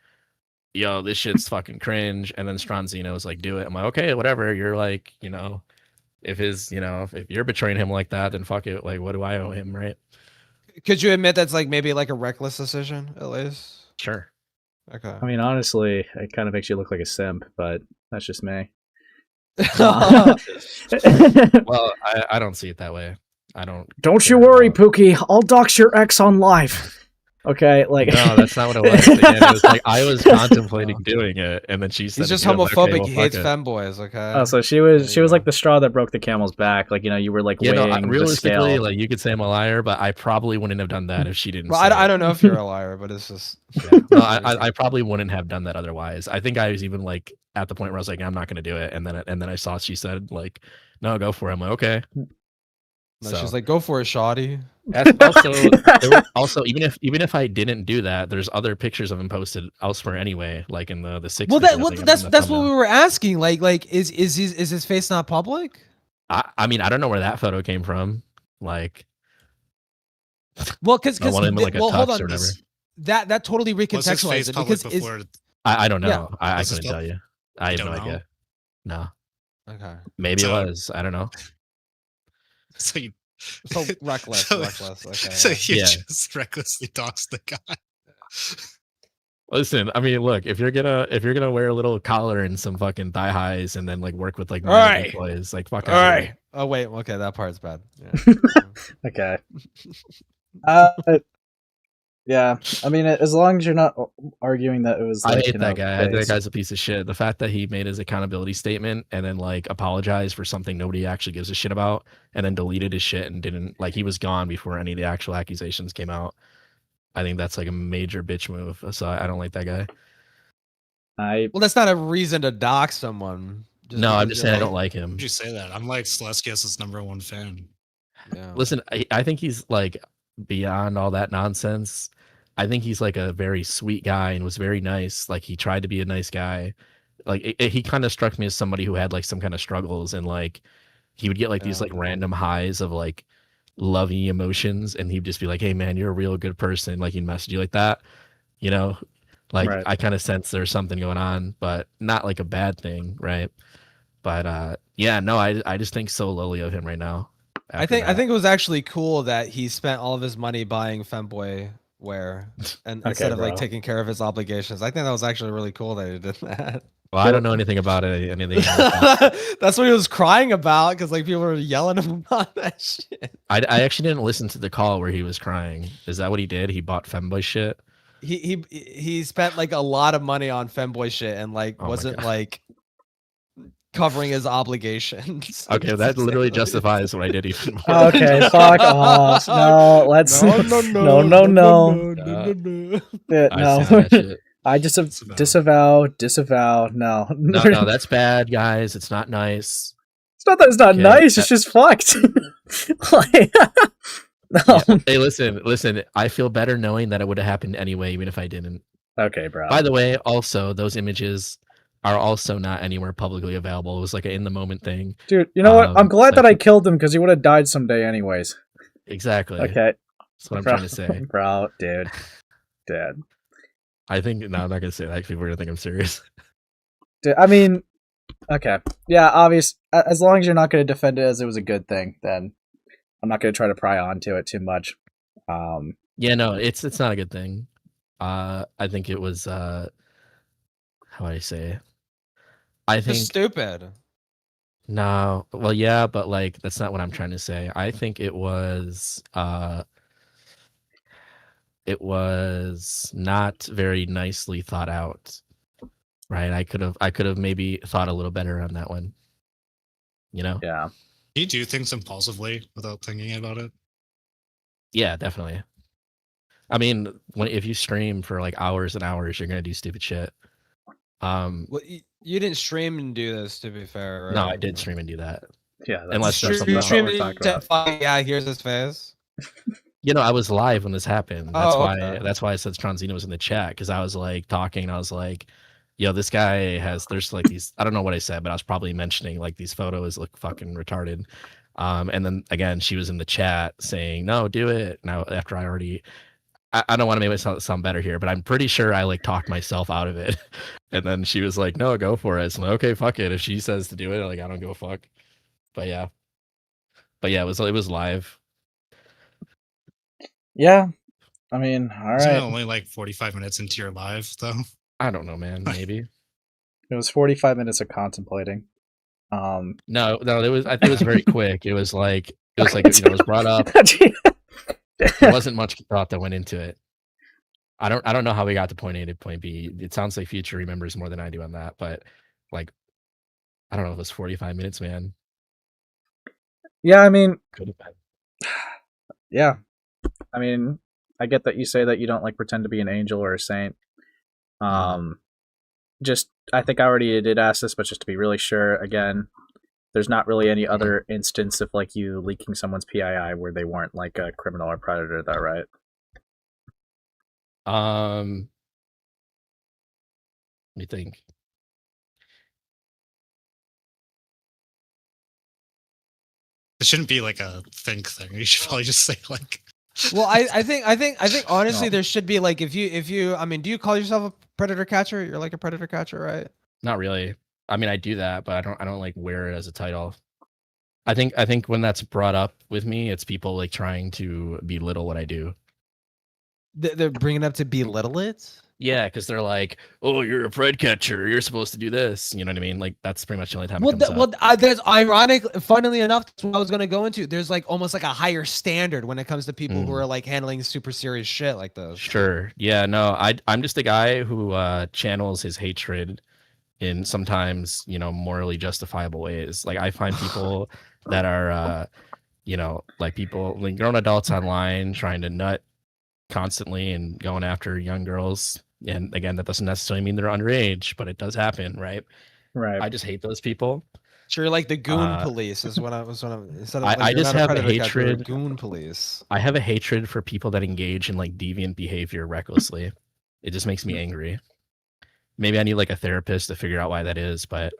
Speaker 16: yo, this shit's fucking cringe. And then Stronzino was like, do it. I'm like, okay, whatever. You're like, if you're betraying him like that, then fuck it. Like, what do I owe him, right?
Speaker 2: Could you admit that's like maybe like a reckless decision at least?
Speaker 16: Sure.
Speaker 2: Okay.
Speaker 1: I mean, honestly, it kind of makes you look like a simp, but that's just me.
Speaker 16: Well, I don't see it that way. I don't.
Speaker 1: Don't you worry, Pookie. I'll dox your ex on live. Okay, like
Speaker 16: no, that's not what it was. Again, it was like I was contemplating doing it, and then she said,
Speaker 2: He's just
Speaker 16: "Do it." I'm like, okay,
Speaker 2: homophobic.
Speaker 16: well,
Speaker 2: He
Speaker 16: fuck
Speaker 2: hates
Speaker 16: it.
Speaker 2: femboys. Okay.
Speaker 1: Oh, so she was like the straw that broke the camel's back. Like, you were like
Speaker 16: You know,
Speaker 1: weighing the
Speaker 16: realistically,
Speaker 1: scale.
Speaker 16: like you could say I'm a liar, but I probably wouldn't have done that if she didn't.
Speaker 2: Well,
Speaker 16: say
Speaker 2: I
Speaker 16: it.
Speaker 2: don't know if you're a liar, but it's just.
Speaker 16: Yeah. No, I probably wouldn't have done that otherwise. I think I was even like at the point where I was like, I'm not going to do it, and then I saw she said like, no, go for it. I'm like, okay.
Speaker 2: No, she's like, go for it, shoddy.
Speaker 16: Also, even if I didn't do that, there's other pictures of him posted elsewhere anyway, like in the six.
Speaker 2: Well, that's what we were asking. Like, is his face not public?
Speaker 16: I mean, I don't know where that photo came from. Like,
Speaker 2: well, because
Speaker 16: I wanted him in, like, a
Speaker 2: hold
Speaker 16: tux
Speaker 2: on,
Speaker 16: or whatever.
Speaker 2: That totally
Speaker 17: Was his
Speaker 2: recontextualizes
Speaker 17: face
Speaker 2: it
Speaker 17: public
Speaker 2: because
Speaker 17: before?
Speaker 16: I don't know.
Speaker 2: Yeah.
Speaker 16: I
Speaker 17: Was his
Speaker 16: couldn't tell you. I have no idea. No.
Speaker 2: Okay.
Speaker 16: Maybe
Speaker 17: So-
Speaker 16: it was. I don't know.
Speaker 17: So you,
Speaker 2: So reckless. Okay.
Speaker 17: so you
Speaker 16: Yeah.
Speaker 17: just recklessly doxed the guy.
Speaker 16: Listen, I mean, look, if you're gonna wear a little collar and some fucking thigh highs and then like work with like
Speaker 2: All right.
Speaker 16: employees, like fuck.
Speaker 2: All right. Oh wait. Okay, that part's bad. Yeah.
Speaker 1: Okay. Yeah. I mean, as long as you're not arguing that it was.
Speaker 16: I
Speaker 1: Like,
Speaker 16: hate that guy. I think that
Speaker 1: based.
Speaker 16: guy's a piece of shit. The fact that he made his accountability statement and then like apologized for something nobody actually gives a shit about, and then deleted his shit and didn't he was gone before any of the actual accusations came out. I think that's like a major bitch move. So I don't like that guy.
Speaker 2: Well, that's not a reason to dox someone.
Speaker 16: No, I'm
Speaker 2: because
Speaker 16: just
Speaker 2: you're
Speaker 16: saying I don't like him.
Speaker 17: Would you say that? I'm like Sileskios' #1 fan.
Speaker 2: Yeah.
Speaker 16: Listen, I think he's like beyond all that nonsense. I think he's like a very sweet guy and was very nice. Like he tried to be a nice guy. Like he kind of struck me as somebody who had like some kind of struggles, and like he would get like these like random highs of like loving emotions, and he'd just be like, "Hey man, you're a real good person." Like he'd message you like that, you know. Like
Speaker 1: Right.
Speaker 16: I kind of sense there's something going on, but not like a bad thing, right? But yeah, no, I just think so lowly of him right now.
Speaker 2: I think it was actually cool that he spent all of his money buying femboy wear and
Speaker 1: Okay,
Speaker 2: instead of like
Speaker 1: bro.
Speaker 2: taking care of his obligations. I think that was actually really cool that he did that.
Speaker 16: Well, I don't know anything about it. Anything.
Speaker 2: That's what he was crying about because like people were yelling at him about that shit.
Speaker 16: I actually didn't listen to the call where he was crying. Is that what he did? He bought femboy shit.
Speaker 2: He spent like a lot of money on femboy shit and like
Speaker 16: Oh my
Speaker 2: wasn't
Speaker 16: God.
Speaker 2: like covering his obligations.
Speaker 16: Okay, that literally justifies what I did even more.
Speaker 1: Okay, fuck off. No, let's. No. Yeah,
Speaker 16: I see that
Speaker 1: no.
Speaker 16: shit.
Speaker 1: I just disavow. No.
Speaker 16: No, that's bad, guys. It's not nice.
Speaker 1: It's not that it's not
Speaker 16: Okay,
Speaker 1: nice. It's just fucked. Like, no.
Speaker 16: Yeah. Hey, listen. I feel better knowing that it would have happened anyway, even if I didn't.
Speaker 1: Okay, bro.
Speaker 16: By the way, also those images are also not anywhere publicly available. It was like an in the moment thing.
Speaker 1: Dude, you know what? I'm glad
Speaker 16: like-
Speaker 1: that I killed him because he would have died someday anyways.
Speaker 16: Exactly.
Speaker 1: Okay.
Speaker 16: That's what I'm
Speaker 1: Bro,
Speaker 16: trying to say.
Speaker 1: Bro, dude.
Speaker 16: I think no, I'm not gonna say that. People are gonna think I'm serious.
Speaker 1: Dude, I mean, okay. Yeah, obvious. As long as you're not going to defend it as it was a good thing, then I'm not going to try to pry onto it too much.
Speaker 16: Yeah, no, it's not a good thing. I think it was how do I say? I think
Speaker 2: Just stupid.
Speaker 16: no, well, yeah, but like that's not what I'm trying to say. I think it was not very nicely thought out. Right? I could have maybe thought a little better on that one. You know?
Speaker 1: Yeah.
Speaker 17: Do you do things impulsively without thinking about it?
Speaker 16: Yeah, definitely. I mean, if you stream for like hours and hours, you're gonna do stupid shit.
Speaker 2: Well, you didn't stream and do this, to be fair, right?
Speaker 16: No, I did stream and do that.
Speaker 1: Yeah,
Speaker 16: unless there's something
Speaker 2: you
Speaker 16: else
Speaker 2: streamed
Speaker 16: we're
Speaker 2: and
Speaker 16: talking about.
Speaker 2: yeah, here's his face.
Speaker 16: You know, I was live when this happened. That's
Speaker 2: Oh,
Speaker 16: why.
Speaker 2: okay.
Speaker 16: That's why I said Stronzino was in the chat, because I was like talking. And I was like, "Yo, this guy has." There's like these. I don't know what I said, but I was probably mentioning like these photos look fucking retarded. And then again, she was in the chat saying, "No, do it." Now after I already. I don't want to make myself sound better here, but I'm pretty sure I like talked myself out of it. And then she was like, "No, go for it." So I'm like, okay, fuck it. If she says to do it, like I don't give a fuck. But yeah, it was live.
Speaker 1: Yeah. I mean, all
Speaker 17: Isn't it
Speaker 1: right.
Speaker 17: only like 45 minutes into your live, though?
Speaker 16: I don't know, man. Maybe.
Speaker 1: It was 45 minutes of contemplating.
Speaker 16: No, it was. I think it was very quick. It was like it was brought up. There wasn't much thought that went into it. I don't know how we got to point A to point B. It sounds like Future remembers more than I do on that, but like I don't know if it was 45 minutes, man.
Speaker 1: Yeah, I mean,
Speaker 16: Could have been.
Speaker 1: Yeah, I mean, I get that you say that you don't like pretend to be an angel or a saint. Just I think I already did ask this, but just to be really sure, again, there's not really any other instance of like you leaking someone's PII where they weren't like a criminal or predator, though, right?
Speaker 16: Let me think.
Speaker 17: It shouldn't be like a think thing. You should probably just say like.
Speaker 2: Well, I think honestly there should be like if you I mean, do you call yourself a predator catcher? You're like a predator catcher, right?
Speaker 16: Not really. I mean, I do that, but I don't like wear it as a title. I think when that's brought up with me, it's people like trying to belittle what I do.
Speaker 2: They're bringing up to belittle it.
Speaker 16: Yeah, because they're like, "Oh, you're a pred catcher. You're supposed to do this." You know what I mean? Like that's pretty much the only time. It comes up.
Speaker 2: There's ironic. Funnily enough, that's what I was going to go into. There's like almost like a higher standard when it comes to people who are like handling super serious shit like this.
Speaker 16: Sure. Yeah. No. I'm just a guy who channels his hatred in sometimes morally justifiable ways. Like I find people that are like people like grown adults online trying to nut constantly and going after young girls. And again, that doesn't necessarily mean they're underage, but it does happen, right?
Speaker 1: Right.
Speaker 16: I just hate those people.
Speaker 2: Sure, like the goon police is what I was. Instead of
Speaker 16: I
Speaker 2: like,
Speaker 16: just have a hatred.
Speaker 2: Goon police.
Speaker 16: I have a hatred for people that engage in like deviant behavior recklessly. It just makes me angry. Maybe I need like a therapist to figure out why that is, but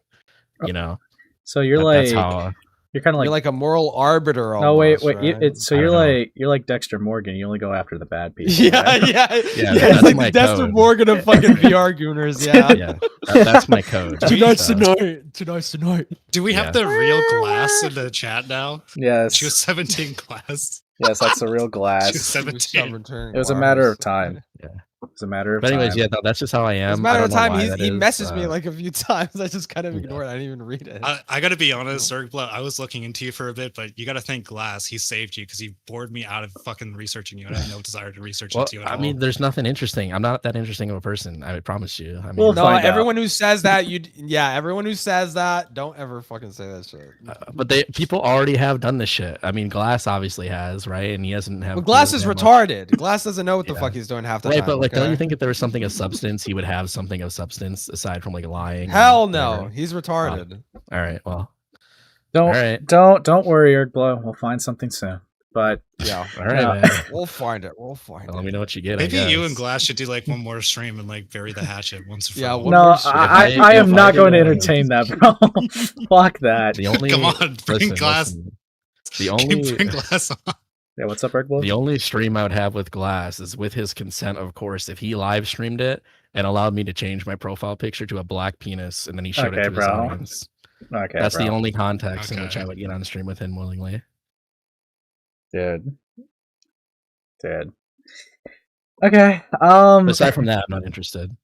Speaker 1: So you're like,
Speaker 16: that's how.
Speaker 1: You're kind of like,
Speaker 2: you're like a moral arbiter. Almost,
Speaker 1: oh wait,
Speaker 2: right?
Speaker 1: So you're like Dexter Morgan. You only go after the bad people.
Speaker 2: Yeah,
Speaker 1: right?
Speaker 2: yeah.
Speaker 16: That's
Speaker 2: It's like
Speaker 16: my
Speaker 2: the Dexter
Speaker 16: code.
Speaker 2: Morgan of fucking VR gooners. Yeah,
Speaker 16: Yeah, that's my code.
Speaker 2: Tonight's tonight.
Speaker 17: Do we have the real Glass in the chat now?
Speaker 1: Yes.
Speaker 17: She was 17 Glass.
Speaker 1: Yes, that's the real Glass.
Speaker 17: She was 17.
Speaker 1: It was a matter of time.
Speaker 16: Yeah.
Speaker 1: It's a matter of
Speaker 16: But anyways,
Speaker 1: time.
Speaker 16: yeah, no, that's just how I am.
Speaker 2: It's a matter of time. He
Speaker 16: He
Speaker 2: messaged me like a few times. I just kind of ignored it. I didn't even read it.
Speaker 17: I got to be honest, Zergblow, I was looking into you for a bit, but you got to thank Glass. He saved you because he bored me out of fucking researching you, and I had no desire to research into you at all.
Speaker 16: I mean, there's nothing interesting. I'm not that interesting of a person. I promise you. I mean,
Speaker 1: We'll
Speaker 2: No,
Speaker 1: find
Speaker 2: everyone
Speaker 1: out.
Speaker 2: who says that, everyone who says that, don't ever fucking say that shit.
Speaker 16: but people already have done this shit. I mean, Glass obviously has, right? And he hasn't have.
Speaker 2: Well, Glass
Speaker 16: he
Speaker 2: is
Speaker 16: doesn't have much.
Speaker 2: retarded. Glass doesn't know what the fuck he's doing half the
Speaker 16: Right,
Speaker 2: time.
Speaker 16: but like,
Speaker 2: okay?
Speaker 16: don't you think if there was something of substance, he would have something of substance aside from like lying?
Speaker 2: Hell
Speaker 16: and
Speaker 2: no,
Speaker 16: whatever?
Speaker 2: he's retarded.
Speaker 16: All right, well,
Speaker 1: Don't worry, Ergblow. We'll find something soon. But
Speaker 2: yeah,
Speaker 16: all right, man.
Speaker 2: We'll find it. We'll find it.
Speaker 16: Let me know what you get.
Speaker 17: Maybe you and Glass should do like one more stream and like bury the hatchet once and for all.
Speaker 1: No, I am not going to entertain that, bro. Fuck that.
Speaker 16: The only
Speaker 17: Come on, bring Glass.
Speaker 16: The only
Speaker 17: Bring Glass on.
Speaker 1: Yeah, what's up, Ergblow?
Speaker 16: The only stream I would have with Glass is with his consent, of course. If he live streamed it and allowed me to change my profile picture to a black penis, and then he showed it to his audience.
Speaker 1: Okay,
Speaker 16: that's
Speaker 1: bro.
Speaker 16: the only context in which I would get on stream with him willingly.
Speaker 1: Dude. Okay.
Speaker 16: Aside from that, I'm not interested.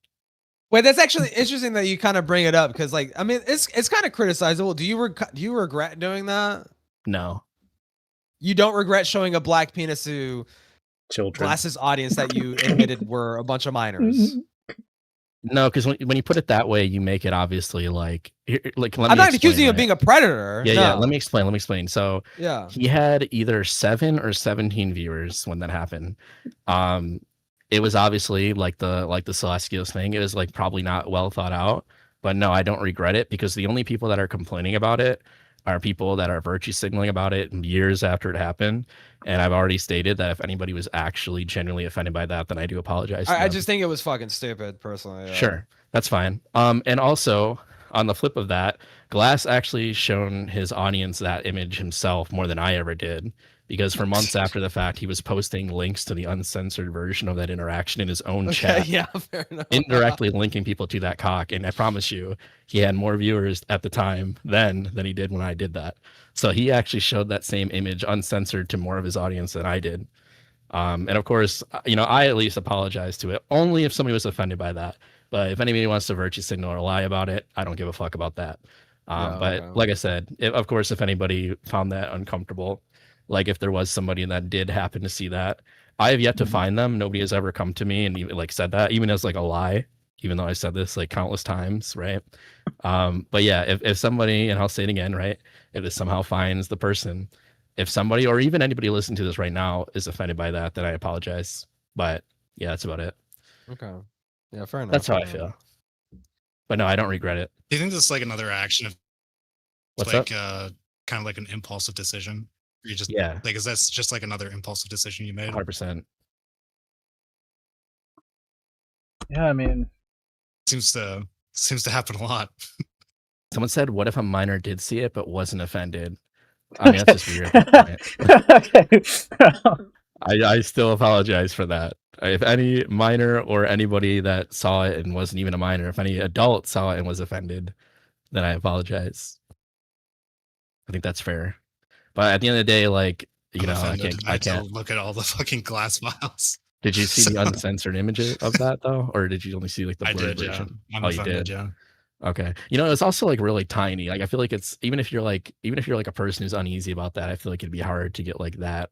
Speaker 2: Wait, that's actually interesting that you kind of bring it up because, like, I mean, it's kind of criticizable. Do you regret doing that?
Speaker 16: No.
Speaker 2: You don't regret showing a black penis to
Speaker 1: children,
Speaker 2: Glass's audience that you admitted were a bunch of minors.
Speaker 16: No, because when you put it that way, you make it obviously like let me
Speaker 2: I'm not
Speaker 16: explain,
Speaker 2: accusing you of
Speaker 16: right?
Speaker 2: being a predator.
Speaker 16: Yeah,
Speaker 2: no.
Speaker 16: yeah. Let me explain. So
Speaker 2: Yeah.
Speaker 16: he had either 7 or 17 viewers when that happened. It was obviously like the Sileskios thing. It was like probably not well thought out, but no, I don't regret it because the only people that are complaining about it are people that are virtue signaling about it years after it happened. And I've already stated that if anybody was actually genuinely offended by that, then I do apologize. to
Speaker 2: I
Speaker 16: them.
Speaker 2: just think it was fucking stupid, personally. Yeah.
Speaker 16: Sure, that's fine. And also on the flip of that, Glass actually shown his audience that image himself more than I ever did, because for months after the fact, he was posting links to the uncensored version of that interaction in his own chat.
Speaker 2: Yeah, fair enough.
Speaker 16: Indirectly linking people to that cock. And I promise you, he had more viewers at the time then than he did when I did that. So he actually showed that same image uncensored to more of his audience than I did. And of course, I at least apologize to it, only if somebody was offended by that. But if anybody wants to virtue signal or lie about it, I don't give a fuck about that. But like I said, of course, if anybody found that uncomfortable, like if there was somebody that did happen to see that, I have yet to find them. Nobody has ever come to me and even like said that, even as like a lie, even though I said this like countless times, right? But yeah, if somebody, and I'll say it again, right? If it somehow finds the person, if somebody or even anybody listening to this right now is offended by that, then I apologize. But yeah, that's about it.
Speaker 2: Okay. Yeah, fair enough.
Speaker 16: That's how I feel. But no, I don't regret it.
Speaker 17: Do you think this is like another action of
Speaker 16: What's
Speaker 17: like
Speaker 16: up?
Speaker 17: kind of like an impulsive decision? You just
Speaker 16: Yeah.
Speaker 17: like, is that just like another impulsive decision you made?
Speaker 16: 100%.
Speaker 1: Yeah, I mean,
Speaker 17: seems to happen a lot.
Speaker 16: Someone said, "What if a minor did see it but wasn't offended?" I mean, that's just weird. I still apologize for that. If any minor or anybody that saw it and wasn't even a minor, if any adult saw it and was offended, then I apologize. I think that's fair. But at the end of the day, like, you know, I can't
Speaker 17: look at all the fucking glass files.
Speaker 16: Did you see
Speaker 17: So-
Speaker 16: the uncensored images of that though, or did you only see like the
Speaker 17: I
Speaker 16: blurred
Speaker 17: did, yeah.
Speaker 16: version?
Speaker 17: I'm
Speaker 16: Oh, you
Speaker 17: offended,
Speaker 16: did.
Speaker 17: yeah.
Speaker 16: Okay. You know, it's also like really tiny. Like I feel like it's even if you're like a person who's uneasy about that, I feel like it'd be hard to get like that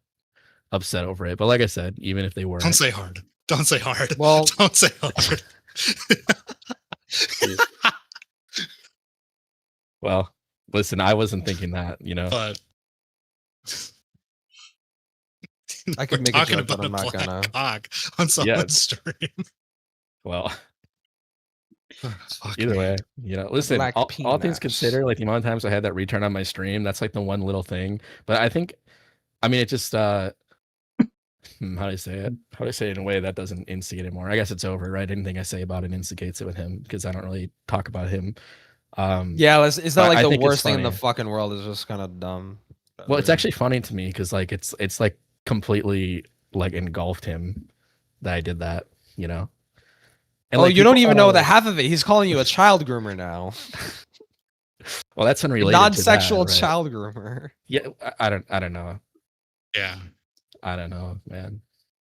Speaker 16: upset over it. But like I said, even if they were,
Speaker 17: Don't say hard. Don't say hard.
Speaker 2: Well,
Speaker 17: don't say hard.
Speaker 16: well, listen, I wasn't thinking that, you know.
Speaker 17: But
Speaker 2: I could
Speaker 17: we're
Speaker 2: make a
Speaker 17: talking
Speaker 2: joke, but
Speaker 17: about
Speaker 2: I'm
Speaker 17: a
Speaker 2: not
Speaker 17: black
Speaker 2: gonna.
Speaker 17: cock on someone's stream.
Speaker 16: Well,
Speaker 17: Fuck
Speaker 16: either
Speaker 17: me.
Speaker 16: way, you know, listen,
Speaker 2: Black
Speaker 16: all things
Speaker 2: peanuts.
Speaker 16: considered, like the amount of times I had that return on my stream, that's like the one little thing. But I think, I mean, it just, how do I say it? How do I say it in a way that doesn't instigate it more? I guess it's over, right? Anything I say about it instigates it with him because I don't really talk about him.
Speaker 2: Yeah, it's not
Speaker 16: but
Speaker 2: like
Speaker 16: I
Speaker 2: the
Speaker 16: think it's
Speaker 2: worst thing in the
Speaker 16: funny.
Speaker 2: fucking world. It's just kind of dumb.
Speaker 16: Well, it's actually funny to me because like it's like completely like engulfed him that I did that, you know. And
Speaker 2: Oh,
Speaker 16: like,
Speaker 2: you don't
Speaker 16: people
Speaker 2: even know
Speaker 16: are-
Speaker 2: the half of it. He's calling you a child groomer now.
Speaker 16: Well, that's unrelated.
Speaker 2: Non-sexual
Speaker 16: to that, right?
Speaker 2: child groomer.
Speaker 16: Yeah, I don't know.
Speaker 17: Yeah.
Speaker 16: I don't know, man.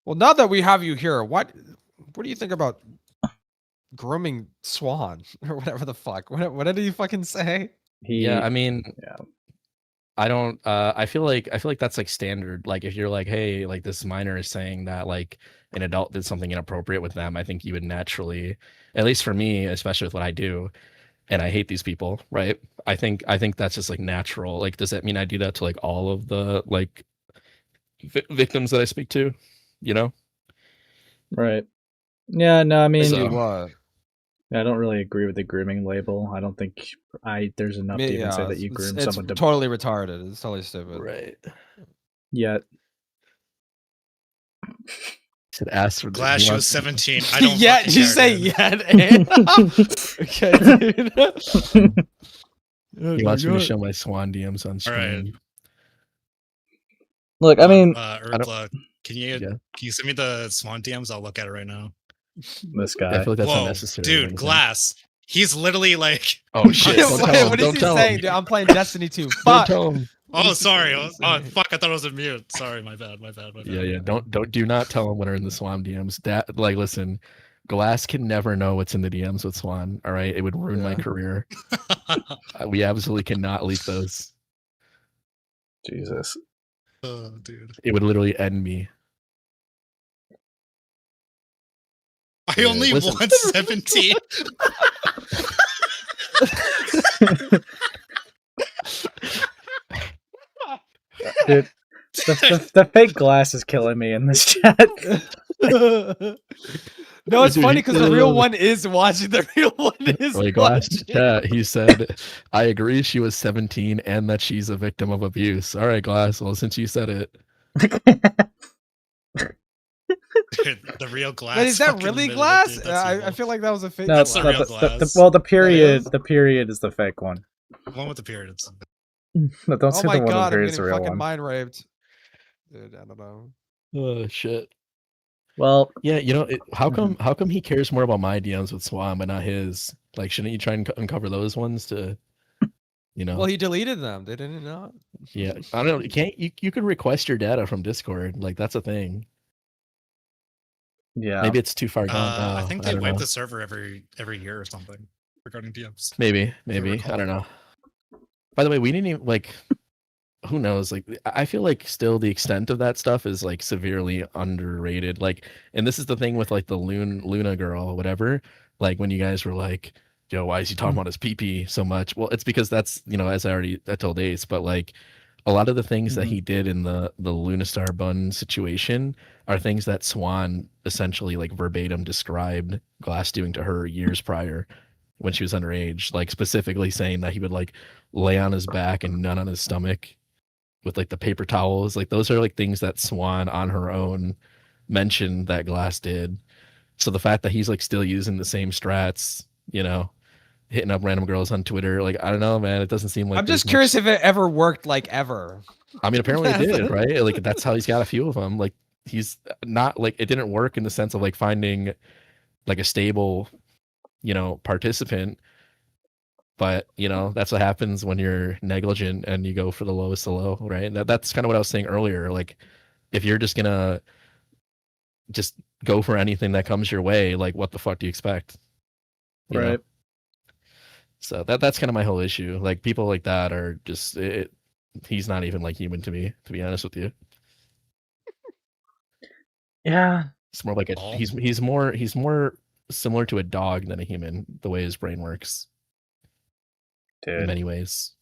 Speaker 2: Well, now that we have you here, what do you think about grooming Swan or whatever the fuck? What did he fucking say?
Speaker 16: Yeah, I mean,
Speaker 1: yeah.
Speaker 16: I don't. I feel like that's like standard. Like if you're like, hey, like this minor is saying that like an adult did something inappropriate with them, I think you would naturally, at least for me, especially with what I do, and I hate these people, right? I think that's just like natural. Like, does that mean I do that to like all of the like victims that I speak to? You know?
Speaker 1: Right. Yeah, no, I mean,
Speaker 16: So-
Speaker 2: what?
Speaker 1: I don't really agree with the grooming label. I don't think there's enough to even say that you groom
Speaker 2: it's
Speaker 1: someone to
Speaker 2: totally retarded. It's totally stupid.
Speaker 16: Right.
Speaker 1: yet.
Speaker 16: Should ask for the
Speaker 17: Glass
Speaker 16: he
Speaker 17: shows
Speaker 16: wants-
Speaker 17: 17. I don't
Speaker 2: Yeah,
Speaker 17: fucking
Speaker 2: did you
Speaker 17: care,
Speaker 2: say
Speaker 17: dude.
Speaker 2: yet? Okay, dude.
Speaker 16: He wants me to show my Swan DMs on
Speaker 17: All
Speaker 16: stream.
Speaker 17: right.
Speaker 1: Look, I mean,
Speaker 17: Ursula, can you send me the Swan DMs? I'll look at it right now.
Speaker 1: this guy.
Speaker 16: I feel like that's
Speaker 17: Whoa,
Speaker 16: unnecessary.
Speaker 17: dude, Glass. He's literally like.
Speaker 16: Oh shit! Don't tell him.
Speaker 2: What is
Speaker 16: Don't
Speaker 2: he
Speaker 16: tell
Speaker 2: saying,
Speaker 16: him.
Speaker 2: dude? I'm playing Destiny 2.
Speaker 16: Don't
Speaker 2: Fuck.
Speaker 16: tell him.
Speaker 17: Oh, sorry. Oh, fuck! I thought I was on mute. Sorry, my bad.
Speaker 16: Yeah. Do not tell him what are in the Swan DMs. That like, listen, Glass can never know what's in the DMs with Swan. All right, it would ruin my career. We absolutely cannot leak those.
Speaker 1: Jesus.
Speaker 17: Oh, dude.
Speaker 16: It would literally end me.
Speaker 17: I only
Speaker 16: Listen.
Speaker 17: want 17.
Speaker 1: Dude, the fake Glass is killing me in this chat.
Speaker 2: No, it's
Speaker 16: Dude,
Speaker 2: funny
Speaker 16: he
Speaker 2: because the
Speaker 16: said-
Speaker 2: real one is watching. The real one is
Speaker 16: Like Glass
Speaker 2: watching.
Speaker 16: chat, he said, "I agree. She was 17 and that she's a victim of abuse." All right, Glass. Well, since you said it,
Speaker 17: Dude, the real Glass.
Speaker 2: But is that
Speaker 17: fucking
Speaker 2: really
Speaker 17: admitted it,
Speaker 2: Glass?
Speaker 17: dude. That's
Speaker 2: I
Speaker 17: evil.
Speaker 2: feel like that was a fake.
Speaker 1: No,
Speaker 17: That's
Speaker 2: Glass.
Speaker 17: the real Glass.
Speaker 1: well, the
Speaker 2: That
Speaker 1: period is the fake one.
Speaker 17: The one with the periods.
Speaker 1: No, don't
Speaker 2: Oh
Speaker 1: say
Speaker 2: my
Speaker 1: the one
Speaker 2: god,
Speaker 1: with
Speaker 2: I'm
Speaker 1: the period is the
Speaker 2: getting
Speaker 1: real
Speaker 2: fucking
Speaker 1: one.
Speaker 2: mind raped. Dude, I don't know.
Speaker 16: oh shit.
Speaker 1: Well,
Speaker 16: Yeah, you know, how come he cares more about my DMs with Swan but not his? Like, shouldn't you try and uncover those ones to, you know?
Speaker 2: Well, he deleted them. They didn't know.
Speaker 16: Yeah, I don't know. You could request your data from Discord. Like that's a thing.
Speaker 1: yeah.
Speaker 16: Maybe it's too far gone.
Speaker 17: I
Speaker 16: now.
Speaker 17: think they
Speaker 16: don't
Speaker 17: wipe
Speaker 16: know.
Speaker 17: the server every year or something regarding DMs.
Speaker 16: Maybe.
Speaker 17: recall.
Speaker 16: I don't know. By the way, we didn't even like. who knows? Like, I feel like still the extent of that stuff is like severely underrated. Like, and this is the thing with like the Luna girl or whatever. Like when you guys were like, yo, why is he talking about his pee so much? Well, it's because that's, you know, as I told Ace, but like a lot of the things that he did in the Lunastar bun situation are things that Swan essentially like verbatim described Glass doing to her years prior when she was underage, like specifically saying that he would like lay on his back and nut on his stomach with like the paper towels. Like those are like things that Swan on her own mentioned that Glass did. So the fact that he's like still using the same strats, you know, hitting up random girls on Twitter, like I don't know, man, it doesn't seem like
Speaker 2: I'm just curious if it ever worked, like ever.
Speaker 16: I mean, apparently it did, right? Like that's how he's got a few of them. Like he's not like it didn't work in the sense of like finding like a stable, you know, participant. But you know, that's what happens when you're negligent and you go for the lowest of low, right? That's kind of what I was saying earlier. Like if you're just gonna just go for anything that comes your way, like what the fuck do you expect? You know? So that's kind of my whole issue. Like people like that are just he's not even like human to me, to be honest with you.
Speaker 1: Yeah.
Speaker 16: It's more like he's more similar to a dog than a human, the way his brain works.
Speaker 1: Dude.
Speaker 16: In many ways.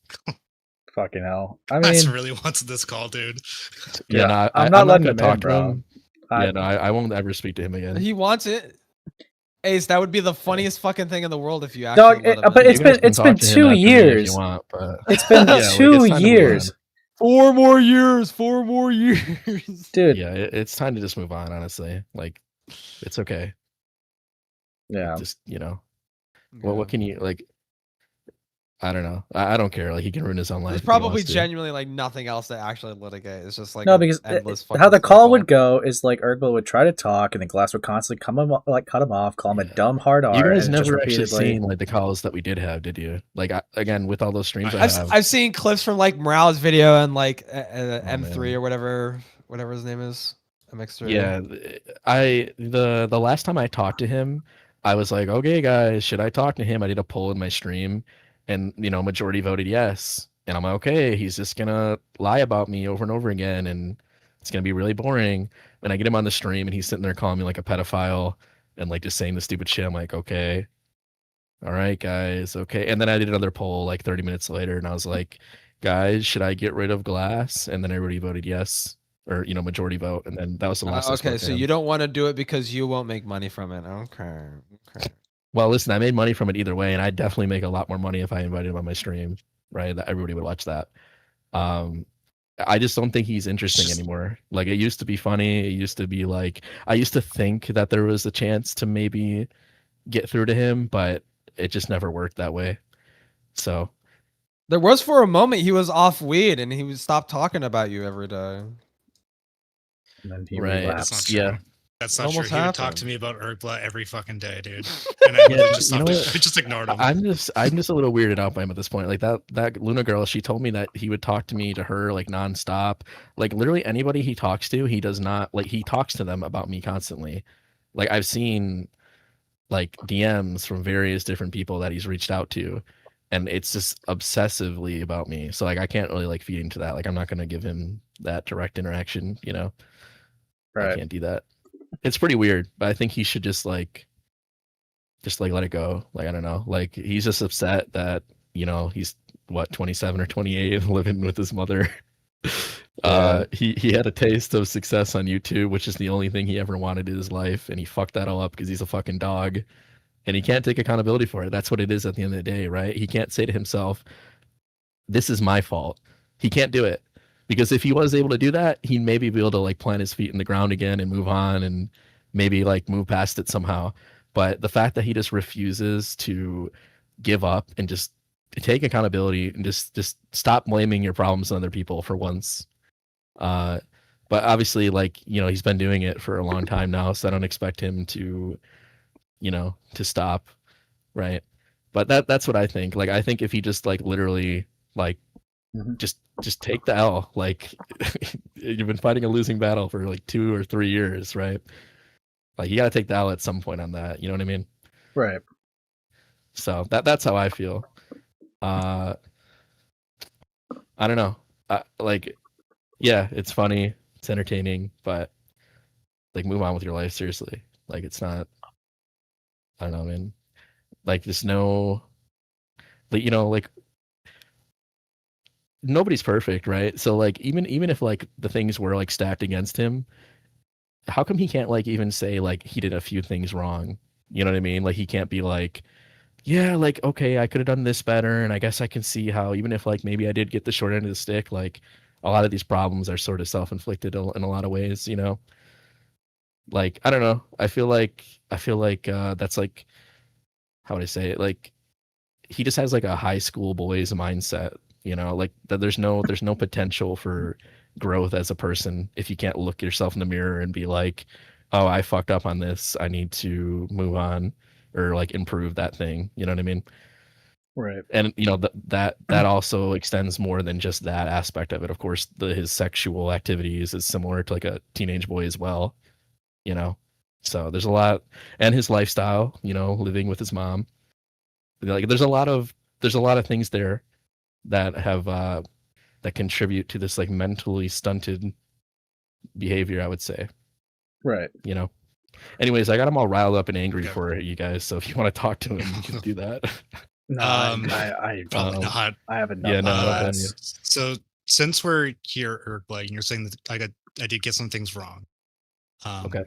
Speaker 1: Fucking hell. I mean,
Speaker 17: That's really what's this call, dude.
Speaker 16: Yeah, no,
Speaker 1: I'm not letting
Speaker 16: gonna
Speaker 1: him
Speaker 16: talk
Speaker 1: in,
Speaker 16: to
Speaker 1: bro.
Speaker 16: him. Yeah, no, I won't ever speak to him again.
Speaker 2: He wants it. Ace, that would be the funniest fucking thing in the world if you actually let him
Speaker 1: but
Speaker 2: in.
Speaker 1: it's been 2 years. It's been
Speaker 16: Yeah,
Speaker 1: 2 years.
Speaker 2: 4 more years. 4 more years.
Speaker 1: Dude.
Speaker 16: Yeah, it's time to just move on, honestly. Like, it's okay.
Speaker 1: Yeah.
Speaker 16: Just, you know. Well, what can you, like, I don't know. I don't care. Like, he can ruin his own life.
Speaker 2: There's
Speaker 16: if he
Speaker 2: probably
Speaker 16: wants to.
Speaker 2: genuinely like nothing else to actually litigate. It's just like
Speaker 1: No, because
Speaker 2: endless
Speaker 1: how
Speaker 2: fucking
Speaker 1: the call
Speaker 2: circle.
Speaker 1: would go is like Ergla would try to talk, and then Glass would constantly cut him off, call him a dumb hard R.
Speaker 16: You guys
Speaker 1: and just
Speaker 16: never actually
Speaker 1: repeatedly...
Speaker 16: seen like the calls that we did have, did you? Like, again, with all those streams I have.
Speaker 2: I've seen clips from like Morales' video and like M3 or whatever his name is, MX3.
Speaker 16: Yeah, the last time I talked to him, I was like, okay, guys, should I talk to him? I did a poll in my stream, and you know, majority voted yes. And I'm like, okay, he's just gonna lie about me over and over again, and it's gonna be really boring. And I get him on the stream, and he's sitting there calling me like a pedophile and like just saying the stupid shit. I'm like, okay, all right, guys, okay. And then I did another poll like 30 minutes later, and I was like, guys, should I get rid of Glass? And then everybody voted yes, or you know, majority vote. And then that was the last.
Speaker 2: Okay, so you don't want to do it because you won't make money from it. Okay.
Speaker 16: Well, listen, I made money from it either way, and I definitely make a lot more money if I invited him on my stream, right? That everybody would watch that. I just don't think he's interesting anymore. Like it used to be funny. It used to be like I used to think that there was a chance to maybe get through to him, but it just never worked that way. So
Speaker 2: there was for a moment he was off weed and he would stop talking about you every day.
Speaker 1: And then he
Speaker 16: right,
Speaker 1: relapsed.
Speaker 16: yeah.
Speaker 17: That's not true. He would talk to me about Ergla every fucking day, dude. And I just ignored him.
Speaker 16: I'm just a little weirded out by him at this point. Like that Luna girl, she told me that he would talk to her like nonstop. Like literally anybody he talks to, he does not like. He talks to them about me constantly. Like I've seen like DMs from various different people that he's reached out to, and it's just obsessively about me. So like I can't really like feed into that. Like I'm not gonna give him that direct interaction. You know,
Speaker 1: right.
Speaker 16: I can't do that. It's pretty weird, but I think he should just like let it go. Like I don't know, like he's just upset that you know he's what 27 or 28 living with his mother. He had a taste of success on YouTube, which is the only thing he ever wanted in his life, and he fucked that all up because he's a fucking dog, and he can't take accountability for it. That's what it is at the end of the day, right? He can't say to himself, "This is my fault." He can't do it. Because if he was able to do that, he'd maybe be able to like plant his feet in the ground again and move on and maybe like move past it somehow. But the fact that he just refuses to give up and just take accountability and just stop blaming your problems on other people for once. But obviously, like, you know, he's been doing it for a long time now, so I don't expect him to, you know, to stop. Right. But that's what I think. Like, I think if he just like literally like just take the L. Like you've been fighting a losing battle for like 2 or 3 years, right? Like you got to take the L at some point on that. You know what I mean?
Speaker 1: Right.
Speaker 16: So that's how I feel. I don't know. like, yeah, it's funny, it's entertaining, but like, move on with your life, seriously. Like, it's not. I don't know, man. Like, there's no, like, like nobody's perfect, right? So like, even if like the things were like stacked against him, how come he can't like even say like he did a few things wrong? You know what I mean? Like, he can't be like, yeah, like, okay, I could have done this better, and I guess I can see how, even if like maybe I did get the short end of the stick, like a lot of these problems are sort of self-inflicted in a lot of ways, Like, I don't know. I feel like that's like, how would I say it? Like, he just has like a high school boy's mindset, like that there's no potential for growth as a person if you can't look yourself in the mirror and be like, oh, I fucked up on this, I need to move on or like improve that thing, you know what I mean?
Speaker 1: Right.
Speaker 16: And that also extends more than just that aspect of it. Of course, his sexual activities is similar to like a teenage boy as well, you know. So there's a lot, and his lifestyle, living with his mom. Like, there's a lot of things there that have that contribute to this like mentally stunted behavior, I would say.
Speaker 1: Right.
Speaker 16: Anyways, I got him all riled up and angry for you guys. So if you want to talk to him, you can do that.
Speaker 1: No,
Speaker 17: Probably not.
Speaker 1: I have enough.
Speaker 16: Yeah, no, I don't blame you.
Speaker 17: So since we're here, Erkblade, and you're saying that I did get some things wrong.
Speaker 16: Okay.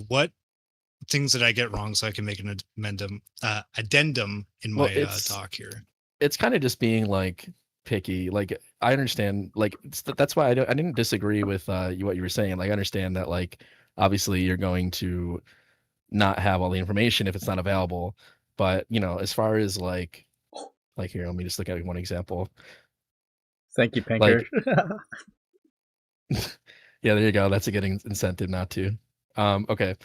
Speaker 17: What things did I get wrong so I can make an addendum in
Speaker 16: Well,
Speaker 17: my talk here?
Speaker 16: It's kind of just being like picky. Like, I understand. Like, that's why I didn't disagree with what you were saying. Like, I understand that like obviously you're going to not have all the information if it's not available. But as far as like here, let me just look at one example.
Speaker 1: Thank you, Pinker.
Speaker 16: Yeah, there you go. That's a good incentive not to. Okay.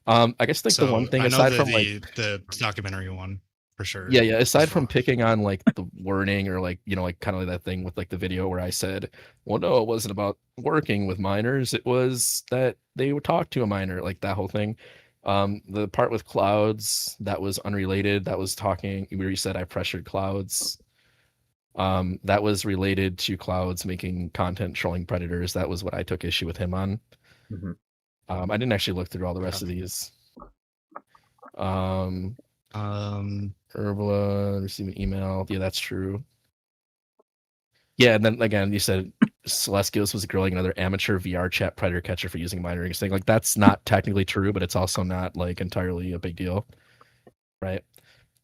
Speaker 16: I guess like the one thing aside from like
Speaker 17: the documentary one for sure.
Speaker 16: Yeah. Aside from picking on like the wording or like like kind of like that thing with like the video where I said, well, no, it wasn't about working with minors. It was that they would talk to a minor, like that whole thing. The part with clouds, that was unrelated. That was talking where you said I pressured clouds. That was related to clouds making content trolling predators. That was what I took issue with him on.
Speaker 1: Mm-hmm.
Speaker 16: I didn't actually look through all the rest of these. Herbala, receive an email. Yeah, that's true. Yeah, and then again, you said Sileskios was grilling another amateur VRCHat predator catcher for using minor thing. Like, that's not technically true, but it's also not like entirely a big deal, right?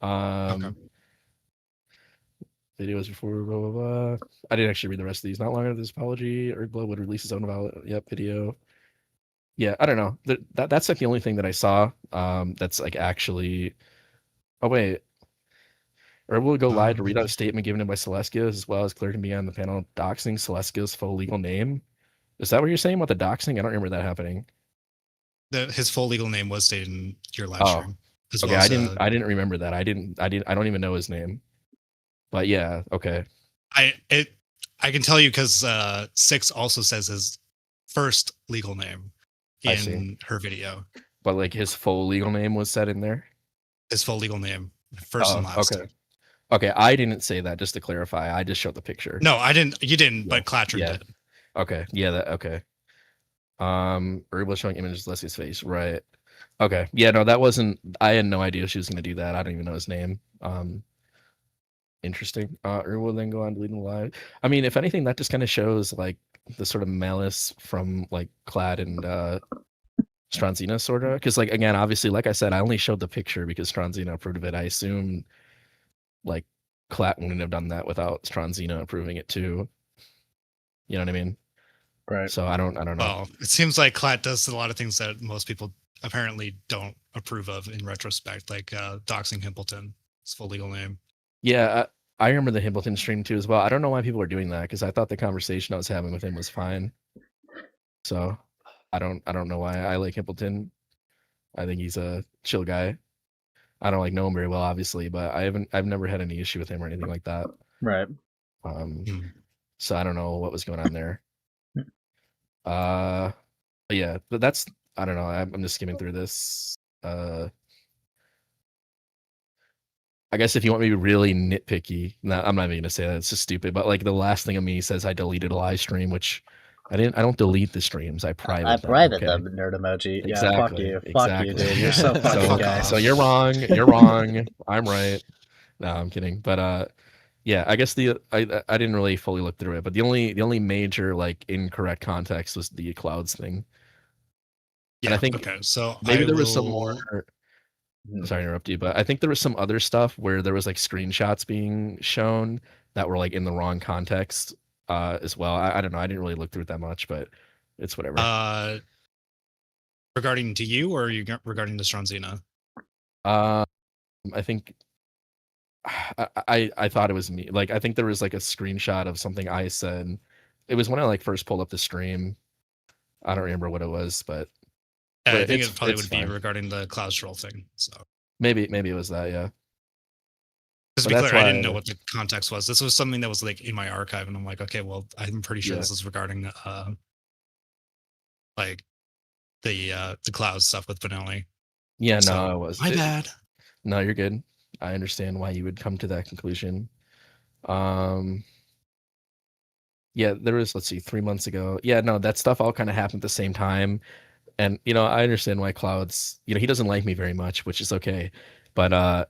Speaker 17: Okay.
Speaker 16: Videos before blah blah blah. I didn't actually read the rest of these. Not long after this apology, Erkblad would release his own video. Yeah, I don't know. That's like the only thing that I saw. That's like actually. Oh wait. Or will go live to read out a statement given by Sileskios as well as clear to me on the panel doxing Sileskios' full legal name. Is that what you're saying about the doxing? I don't remember that happening.
Speaker 17: His full legal name was stated in your live stream.
Speaker 16: Okay, I didn't remember that. I don't even know his name. But yeah, okay.
Speaker 17: I can tell you because Six also says his first legal name in her video.
Speaker 16: But like his full legal name was said in there?
Speaker 17: His full legal name. First and last.
Speaker 16: Okay, I didn't say that, just to clarify. I just showed the picture.
Speaker 17: No, I didn't. You didn't, but Clatcher did.
Speaker 16: Okay. Yeah, okay. Herbal showing images of Leslie's face. Right. Okay. Yeah, no, that wasn't. I had no idea she was gonna do that. I don't even know his name. Interesting. Herbal then go on deleting the live. I mean, if anything, that just kind of shows like the sort of malice from like Clad and Stranzina, sort of. Because like, again, obviously, like I said, I only showed the picture because Stranzina approved of it. I assume like Clat wouldn't have done that without Stranzina approving it too. You know what I mean?
Speaker 1: Right.
Speaker 16: So I don't know.
Speaker 17: Well, it seems like Clat does a lot of things that most people apparently don't approve of in retrospect, like doxing Himpleton, his full legal name.
Speaker 16: Yeah, I remember the Himpleton stream too as well. I don't know why people are doing that because I thought the conversation I was having with him was fine. So I don't know why I like Himpleton. I think he's a chill guy. I don't like know him very well, obviously, but I've never had any issue with him or anything like that.
Speaker 1: Right.
Speaker 16: So I don't know what was going on there. But yeah, but that's, I don't know. I'm just skimming through this. I guess if you want me to be really nitpicky, I'm not even gonna say that. It's just stupid. But like the last thing of me says I deleted a live stream, which I didn't. I don't delete the streams. I private them.
Speaker 1: private
Speaker 16: Okay?
Speaker 1: them, nerd emoji. Yeah, fuck
Speaker 16: Exactly.
Speaker 1: you. Fuck you,
Speaker 16: Exactly.
Speaker 1: dude. You're so fucking gay.
Speaker 16: So you're wrong. You're wrong. I'm right. No, I'm kidding. But yeah, I guess I didn't really fully look through it, but the only major like incorrect context was the clouds thing.
Speaker 17: Yeah.
Speaker 16: And I think
Speaker 17: okay. So
Speaker 16: maybe
Speaker 17: I
Speaker 16: there was some
Speaker 17: will-
Speaker 16: more. Sorry to interrupt you, but I think there was some other stuff where there was like screenshots being shown that were like in the wrong context as well. I don't know. I didn't really look through it that much, but it's whatever.
Speaker 17: Regarding to you, or regarding to Stronzina?
Speaker 16: I think I thought it was me. Like I think there was like a screenshot of something I said. It was when I like first pulled up the stream. I don't remember what it was, but
Speaker 17: I think it probably
Speaker 16: it's
Speaker 17: would
Speaker 16: fine.
Speaker 17: be regarding the cloud troll thing. So
Speaker 16: maybe it was that, yeah.
Speaker 17: just to be clear, I didn't know what the context was. This was something that was like in my archive, and I'm like, okay, well, I'm pretty sure this is regarding like the cloud stuff with Benelli.
Speaker 16: Yeah,
Speaker 17: So,
Speaker 16: no, it was
Speaker 17: my bad.
Speaker 16: No, you're good. I understand why you would come to that conclusion. Yeah, there was, let's see, 3 months ago. Yeah, no, that stuff all kind of happened at the same time. And, you know, I understand why Clouds, you know, he doesn't like me very much, which is okay. But,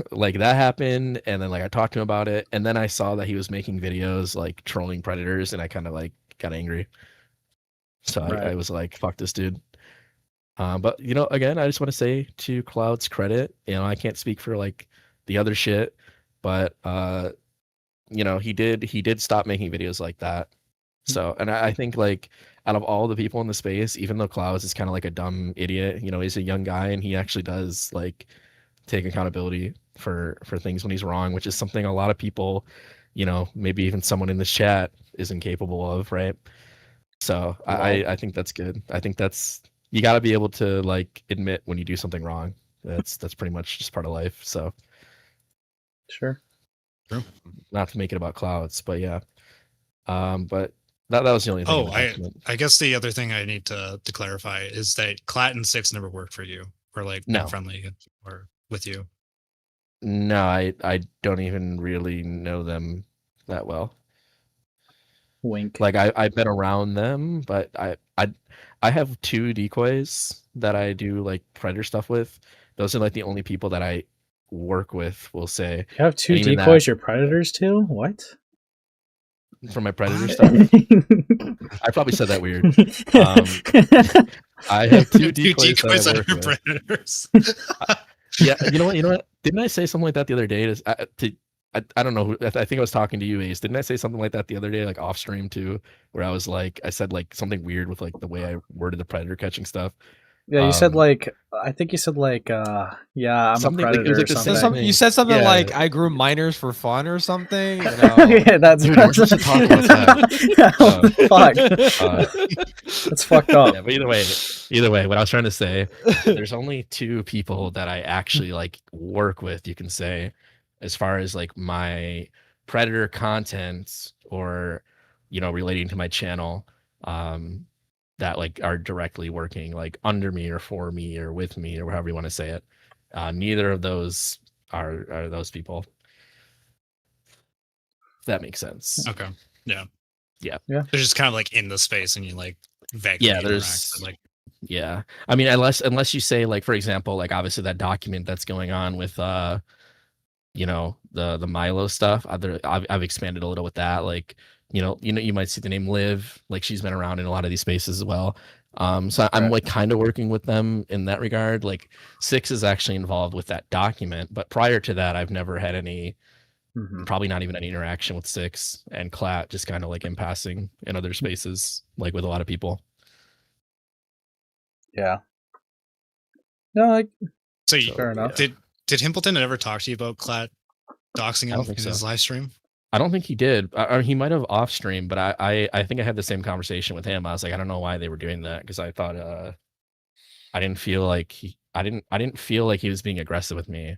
Speaker 16: like that happened. And then like I talked to him about it. And then I saw that he was making videos like trolling predators. And I kind of like got angry. So I was like, fuck this dude. But, you know, again, I just want to say to Cloud's credit, you know, I can't speak for like the other shit. But, you know, he did stop making videos like that. So, and I think like out of all the people in the space, even though Klaus is kind of like a dumb idiot, you know, he's a young guy and he actually does like take accountability for things when he's wrong, which is something a lot of people, you know, maybe even someone in this chat isn't capable of, right? So I think that's good. I think that's, you got to be able to like admit when you do something wrong. That's pretty much just part of life. So
Speaker 1: sure.
Speaker 16: Not to make it about clouds, but yeah. But that was the only thing.
Speaker 17: Oh, I guess the other thing I need to clarify is that Clat and Six never worked for you, or like
Speaker 16: No.
Speaker 17: friendly or with you.
Speaker 16: No, I don't even really know them that well.
Speaker 1: Wink.
Speaker 16: Like I've been around them, but I have 2 decoys that I do like predator stuff with. Those are like the only people that I work with, we'll say.
Speaker 1: You have 2 decoys you're predators too? What?
Speaker 16: For my predator stuff? I probably said that weird. I have 2 decoys that I work with.
Speaker 17: Predators.
Speaker 16: Yeah, you know what? Didn't I say something like that the other day? I don't know. I think I was talking to you, Ace. Didn't I say something like that the other day, like off stream too, where I was like, I said like something weird with like the way I worded the predator catching stuff.
Speaker 1: Yeah, you said like, I think you said like, yeah, I'm a predator
Speaker 2: like
Speaker 1: or something.
Speaker 2: You said something
Speaker 16: Yeah.
Speaker 2: like, I grew minors for fun or something. You know?
Speaker 1: Yeah, that's
Speaker 16: Dude, we're supposed to talk about that.
Speaker 1: Fuck. That's fucked up.
Speaker 16: Yeah, but either way, what I was trying to say, there's only 2 people that I actually like work with, you can say, as far as like my predator content or, you know, relating to my channel, that like are directly working like under me or for me or with me or however you want to say it. Neither of those are those people. If that makes sense.
Speaker 17: Okay. Yeah.
Speaker 16: Yeah.
Speaker 17: They're just kind of like in the space, and you like vaguely
Speaker 16: Yeah,
Speaker 17: interact,
Speaker 16: there's
Speaker 17: but, like
Speaker 16: yeah. I mean, unless you say like, for example, like obviously that document that's going on with you know, the Milo stuff. I've expanded a little with that. Like, you know, you might see the name Liv. Like she's been around in a lot of these spaces as well. So I'm like kind of working with them in that regard. Like Six is actually involved with that document, but prior to that, I've never had any, probably not even any interaction with Six, and Clat just kind of like in passing in other spaces, like with a lot of people.
Speaker 1: Yeah. No,
Speaker 17: so
Speaker 1: fair enough.
Speaker 17: Did Himpleton ever talk to you about Clat doxing
Speaker 16: I
Speaker 17: him
Speaker 16: don't think
Speaker 17: in
Speaker 16: so.
Speaker 17: his live stream?
Speaker 16: I don't think he did. He might have off stream, but I think I had the same conversation with him. I was like, I don't know why they were doing that, because I thought I didn't feel like I didn't feel like he was being aggressive with me.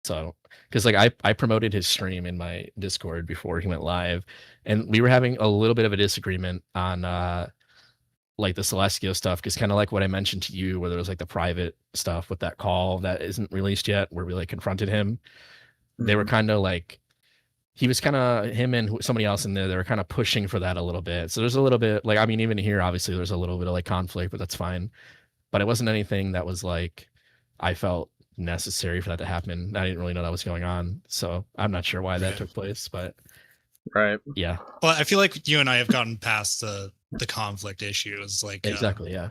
Speaker 16: So, because like I promoted his stream in my Discord before he went live, and we were having a little bit of a disagreement on like the Sileskios stuff, because kind of like what I mentioned to you, where there was like the private stuff with that call that isn't released yet, where we like confronted him. They were kind of like, he was kind of, him and somebody else in there, they were kind of pushing for that a little bit. So there's a little bit, like, I mean, even here, obviously, there's a little bit of like conflict, but that's fine. But it wasn't anything that was like, I felt necessary for that to happen. I didn't really know that was going on. So I'm not sure why that took place, but.
Speaker 1: Right.
Speaker 16: Yeah.
Speaker 17: Well, I feel like you and I have gotten past the conflict issues. Like
Speaker 16: exactly. Yeah.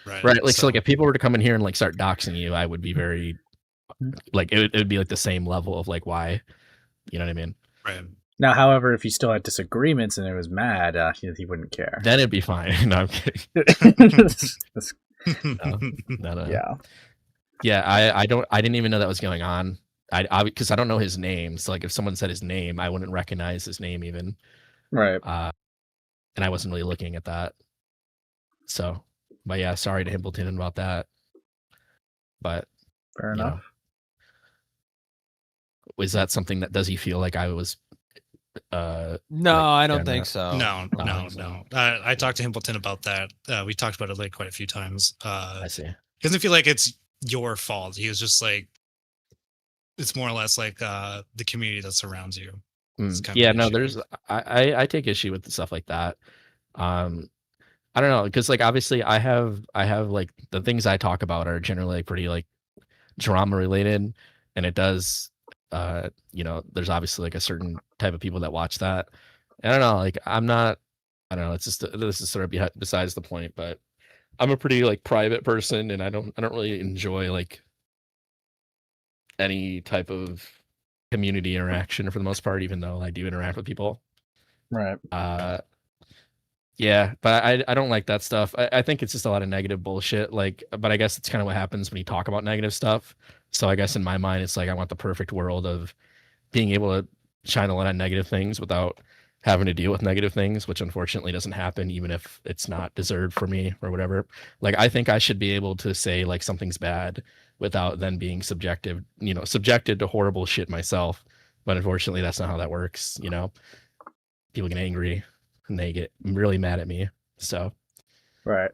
Speaker 17: Right.
Speaker 16: Like, so like if people were to come in here and like start doxing you, I would be very, like, it would be like the same level of like, why, you know what I mean?
Speaker 17: Right.
Speaker 1: Now, however, if you still had disagreements and it was mad, he wouldn't care.
Speaker 16: Then it'd be fine. No, I'm kidding. No. Yeah. I didn't even know that was going on. Because I don't know his name. So like if someone said his name, I wouldn't recognize his name even.
Speaker 1: Right.
Speaker 16: And I wasn't really looking at that. So, but yeah, sorry to Himbleton about that. But
Speaker 1: fair enough.
Speaker 16: Was that something that, does he feel like I was
Speaker 2: No,
Speaker 16: like,
Speaker 2: I don't think so.
Speaker 17: No. I talked to Himbleton about that. We talked about it like quite a few times.
Speaker 16: I see.
Speaker 17: He doesn't feel like it's your fault. He was just like, it's more or less like the community that surrounds you.
Speaker 16: Yeah, no, there's I take issue with stuff like that. I don't know, because like obviously I have like the things I talk about are generally like, pretty like drama related, and it does there's obviously like a certain type of people that watch that. And I don't know, like I don't know, it's just, this is sort of besides the point, but I'm a pretty like private person, and I don't really enjoy like any type of community interaction for the most part, even though I do interact with people.
Speaker 1: Right.
Speaker 16: Yeah, but I don't like that stuff. I think it's just a lot of negative bullshit. Like, but I guess it's kind of what happens when you talk about negative stuff. So I guess in my mind, it's like I want the perfect world of being able to shine a light on negative things without having to deal with negative things, which unfortunately doesn't happen, even if it's not deserved for me or whatever. Like, I think I should be able to say like something's bad without then being subjected to horrible shit myself. But unfortunately, that's not how that works. People get angry and they get really mad at me. So,
Speaker 1: right.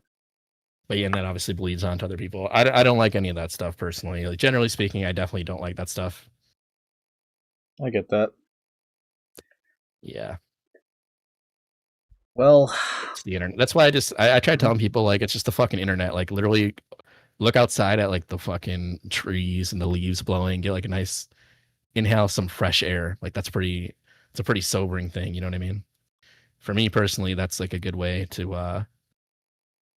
Speaker 16: But yeah, and that obviously bleeds onto other people. I don't like any of that stuff personally. Like, generally speaking, I definitely don't like that stuff.
Speaker 1: I get that.
Speaker 16: Yeah.
Speaker 1: Well,
Speaker 16: it's the internet. That's why I try telling people like it's just the fucking internet. Like, literally look outside at like the fucking trees and the leaves blowing, get like a nice inhale some fresh air. Like it's a pretty sobering thing, you know what I mean? For me personally, that's like a good way to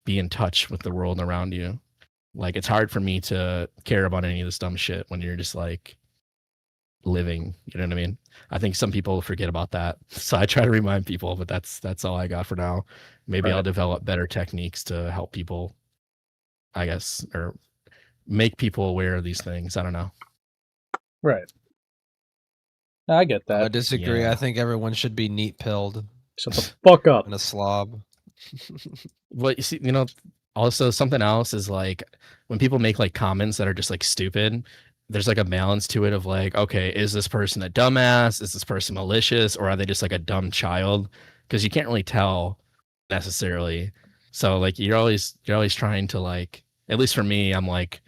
Speaker 16: be in touch with the world around you. Like, it's hard for me to care about any of this dumb shit when you're just like living, you know what I mean? I think some people forget about that. So I try to remind people, but that's all I got for now. Maybe
Speaker 1: right.
Speaker 16: I'll develop better techniques to help people, I guess, or make people aware of these things. I don't know.
Speaker 1: Right. I get that.
Speaker 2: I disagree.
Speaker 16: Yeah.
Speaker 2: I think everyone should be neat pilled.
Speaker 1: Shut the fuck up.
Speaker 2: And a slob.
Speaker 16: Well, you see, also something else is like when people make like comments that are just like stupid, there's like a balance to it of like, okay, is this person a dumbass? Is this person malicious? Or are they just like a dumb child? Because you can't really tell necessarily. So like you're always trying to like, at least for me, I'm like,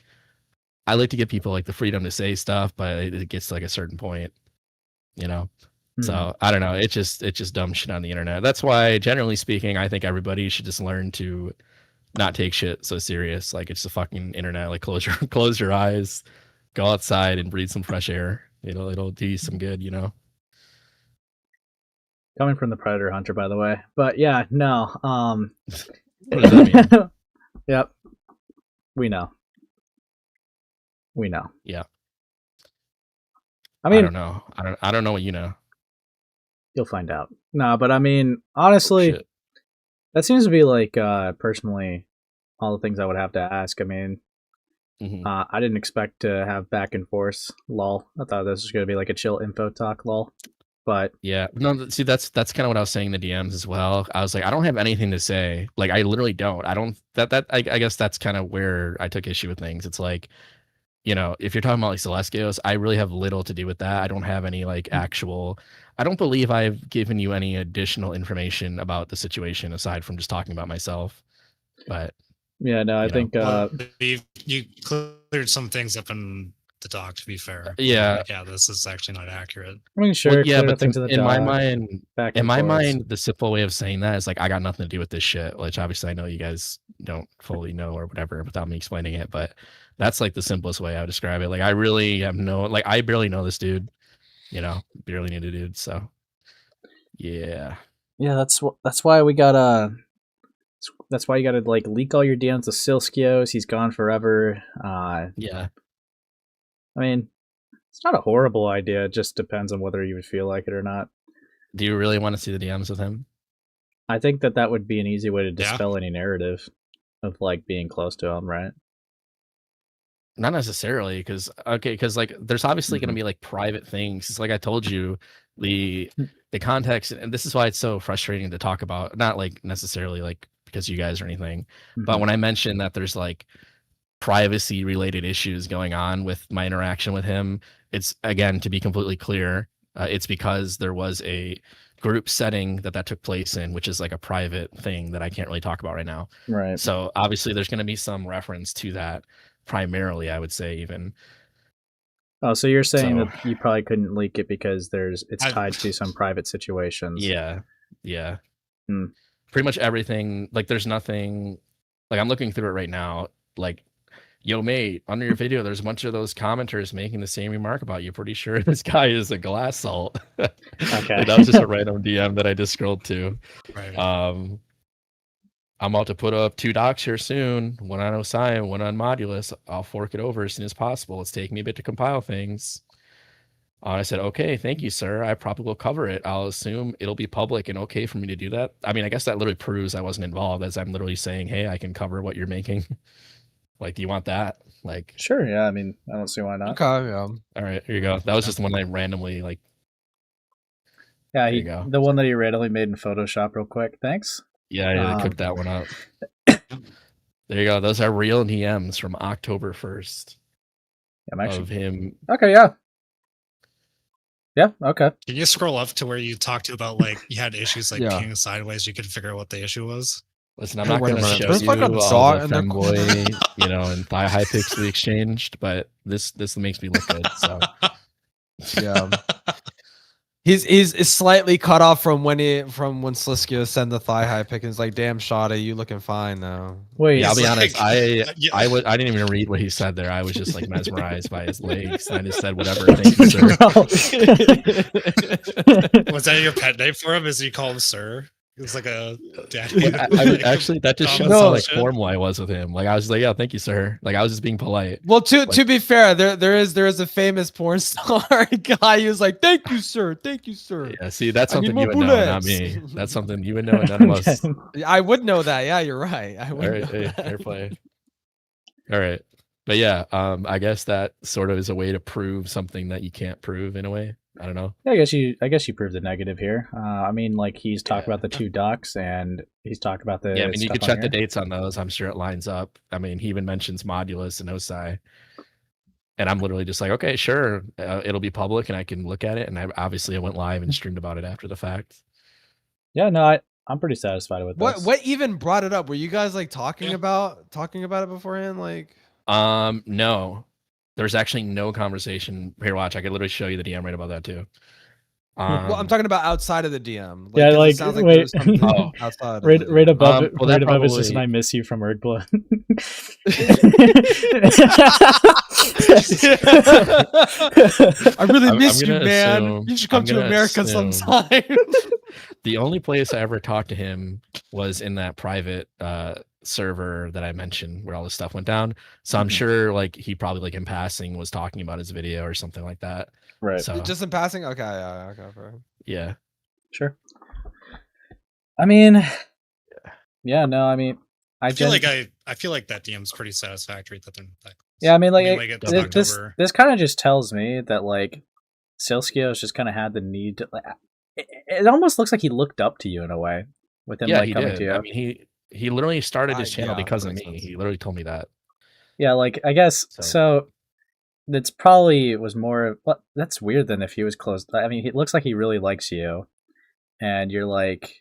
Speaker 16: I like to give people like the freedom to say stuff, but it gets to like a certain point, So I don't know. It's just dumb shit on the internet. That's why, generally speaking, I think everybody should just learn to not take shit so serious. Like, it's the fucking internet. Like, close your eyes, go outside and breathe some fresh air. It'll do you some good,
Speaker 1: Coming from the Predator Hunter, by the way. But yeah, no.
Speaker 16: What does that mean?
Speaker 1: Yep. We know.
Speaker 16: Yeah.
Speaker 1: I mean,
Speaker 16: I don't know. I don't know what you know.
Speaker 1: You'll find out. No, but I mean, honestly, that seems to be like personally all the things I would have to ask. I mean, I didn't expect to have back and forth. Lol. I thought this was going to be like a chill info talk. Lol. But
Speaker 16: yeah, no. See, that's kind of what I was saying in the DMs as well. I was like, I don't have anything to say. Like, I literally don't. I don't. I guess that's kind of where I took issue with things. It's like, if you're talking about like Sileskios, I really have little to do with that. I don't have any like actual. I don't believe I've given you any additional information about the situation aside from just talking about myself. But
Speaker 1: yeah, no, I think
Speaker 17: you cleared some things up in the doc. To be fair,
Speaker 16: Yeah.
Speaker 17: Like, yeah, this is actually not accurate.
Speaker 1: I mean, sure,
Speaker 16: yeah,
Speaker 1: clear
Speaker 16: but
Speaker 1: things in the
Speaker 16: in my
Speaker 1: doc,
Speaker 16: mind,
Speaker 1: back
Speaker 16: in
Speaker 1: and
Speaker 16: my
Speaker 1: forth.
Speaker 16: mind, the simple way of saying that is like I got nothing to do with this shit. Which obviously I know you guys don't fully know or whatever without me explaining it, but that's like the simplest way I would describe it. Like I really have I barely know this dude, barely knew the dude. So yeah,
Speaker 1: Yeah, that's why we gotta. That's why you gotta like leak all your DMs to Sileskios. He's gone forever.
Speaker 16: Yeah.
Speaker 1: I mean, it's not a horrible idea. It just depends on whether you would feel like it or not.
Speaker 16: Do you really want to see the DMs with him?
Speaker 1: I think that would be an easy way to dispel any narrative of like being close to him, right?
Speaker 16: Not necessarily, because like there's obviously going to be like private things. It's like I told you, the context, and this is why it's so frustrating to talk about. Not like necessarily like because you guys or anything, but when I mentioned that there's like privacy related issues going on with my interaction with him, it's again to be completely clear, it's because there was a group setting that took place in, which is like a private thing that I can't really talk about right now.
Speaker 1: Right.
Speaker 16: So obviously there's going to be some reference to that. Primarily, I would say even.
Speaker 1: Oh, so you're saying that you probably couldn't leak it because it's tied to some private situations.
Speaker 16: Yeah. Pretty much everything. Like, there's nothing. Like, I'm looking through it right now. Like, yo, mate, under your video, there's a bunch of those commenters making the same remark about you. Pretty sure this guy is a glass salt.
Speaker 1: Okay.
Speaker 16: Like, that was just a random DM that I just scrolled to.
Speaker 17: Right.
Speaker 16: I'm about to put up 2 docs here soon, one on OSI, one on Modulus. I'll fork it over as soon as possible. It's taking me a bit to compile things. I said, okay, thank you, sir. I probably will cover it. I'll assume it'll be public and okay for me to do that. I mean, I guess that literally proves I wasn't involved, as I'm literally saying, hey, I can cover what you're making. Like, do you want that? Like,
Speaker 1: sure, yeah. I mean, I don't see why not.
Speaker 2: Okay, yeah.
Speaker 16: All right, here you go. That was just the one I randomly like.
Speaker 1: Yeah,
Speaker 16: there you go.
Speaker 1: The one that he randomly made in Photoshop, real quick. Thanks.
Speaker 16: Yeah, I cooked that one up. There you go. Those are real DMs from October 1st.
Speaker 1: I'm actually
Speaker 16: of him.
Speaker 1: Okay, yeah. Yeah, okay.
Speaker 17: Can you scroll up to where you talked about like you had issues like
Speaker 2: Yeah.
Speaker 17: peeing sideways? You could figure out what the issue was.
Speaker 16: Listen, I'm not going to
Speaker 2: Wait a minute.
Speaker 16: show
Speaker 2: There's
Speaker 16: you
Speaker 2: like a
Speaker 16: all
Speaker 2: saw
Speaker 16: the
Speaker 2: in their
Speaker 16: femboy, and thigh high pics we exchanged, but this makes me look good. So
Speaker 2: Yeah. He's slightly cut off from when Sileskios sent the thigh high pic and he's like, damn Shawty, you looking fine now.
Speaker 1: Wait,
Speaker 16: yeah, I'll be honest. I
Speaker 17: Yeah.
Speaker 16: didn't even read what he said there. I was just like mesmerized by his legs. And I just said whatever. Thank you, sir.
Speaker 17: Was that your pet name for him? Is you call him sir? It was like a daddy.
Speaker 16: Actually, that just shows how like formal I was with him. Like I was like, yeah, thank you, sir. Like I was just being polite.
Speaker 2: Well, to be fair, there is a famous porn star guy who's like, thank you, sir.
Speaker 16: Yeah, see, that's
Speaker 2: I need
Speaker 16: something you
Speaker 2: more
Speaker 16: would know, not
Speaker 2: bullets.
Speaker 16: me. That's something you would know, and none of us.
Speaker 2: I would know that. Yeah, you're right. I would.
Speaker 16: All right, hey, fair play. All right, but yeah, I guess that sort of is a way to prove something that you can't prove in a way. I don't know.
Speaker 1: Yeah, I guess you proved the negative here. I mean, like he's talked about the 2 docs and he's talked about the.
Speaker 16: Yeah, I mean, you
Speaker 1: stuff
Speaker 16: could
Speaker 1: on
Speaker 16: check the
Speaker 1: here.
Speaker 16: dates on those. I'm sure it lines up. I mean, he even mentions Modulus and OSI. And I'm literally just like, okay, sure, it'll be public and I can look at it. And I went live and streamed about it after the fact.
Speaker 1: Yeah, no, I'm pretty satisfied with this.
Speaker 2: What even brought it up? Were you guys like talking about it beforehand? Like,
Speaker 16: no, there's actually no conversation. Here, watch. I could literally show you the DM right about that too.
Speaker 2: well, I'm talking about outside of the DM.
Speaker 1: Yeah,
Speaker 2: 'cause it
Speaker 1: like,
Speaker 2: sounds like
Speaker 1: wait.
Speaker 2: there's something outside of
Speaker 1: right,
Speaker 2: the
Speaker 1: right
Speaker 2: DM.
Speaker 1: above it.
Speaker 16: Well, that
Speaker 1: Right above is just
Speaker 16: probably-
Speaker 1: "I miss you" from Erdblood.
Speaker 2: I really
Speaker 16: I'm
Speaker 2: miss you,
Speaker 16: gonna
Speaker 2: man.
Speaker 16: assume-
Speaker 2: You should come
Speaker 16: I'm
Speaker 2: to
Speaker 16: gonna
Speaker 2: America
Speaker 16: assume-
Speaker 2: sometime.
Speaker 16: The only place I ever talked to him was in that private server that I mentioned where all this stuff went down. So I'm sure like he probably like in passing was talking about his video or something like that.
Speaker 1: Right.
Speaker 16: So
Speaker 2: Just in passing. Okay. Yeah. Okay. Fair.
Speaker 16: yeah.
Speaker 1: Sure. I mean, yeah, no, I mean,
Speaker 17: I feel like that DM's pretty satisfactory that they're not that close.
Speaker 1: Yeah, I mean, like,
Speaker 17: it's
Speaker 1: this kind of just tells me that like Sileskios just kind of had the need to. Like, it almost looks like he looked up to you in a way with him
Speaker 16: Yeah,
Speaker 1: like
Speaker 16: he
Speaker 1: coming
Speaker 16: did.
Speaker 1: to you.
Speaker 16: I mean, he literally started his channel
Speaker 2: yeah,
Speaker 16: because
Speaker 2: that
Speaker 16: of me.
Speaker 2: makes sense.
Speaker 16: He literally told me that.
Speaker 1: Yeah, like I guess so. That's probably was more. Well, that's weird than if he was close. I mean, it looks like he really likes you, and you're like,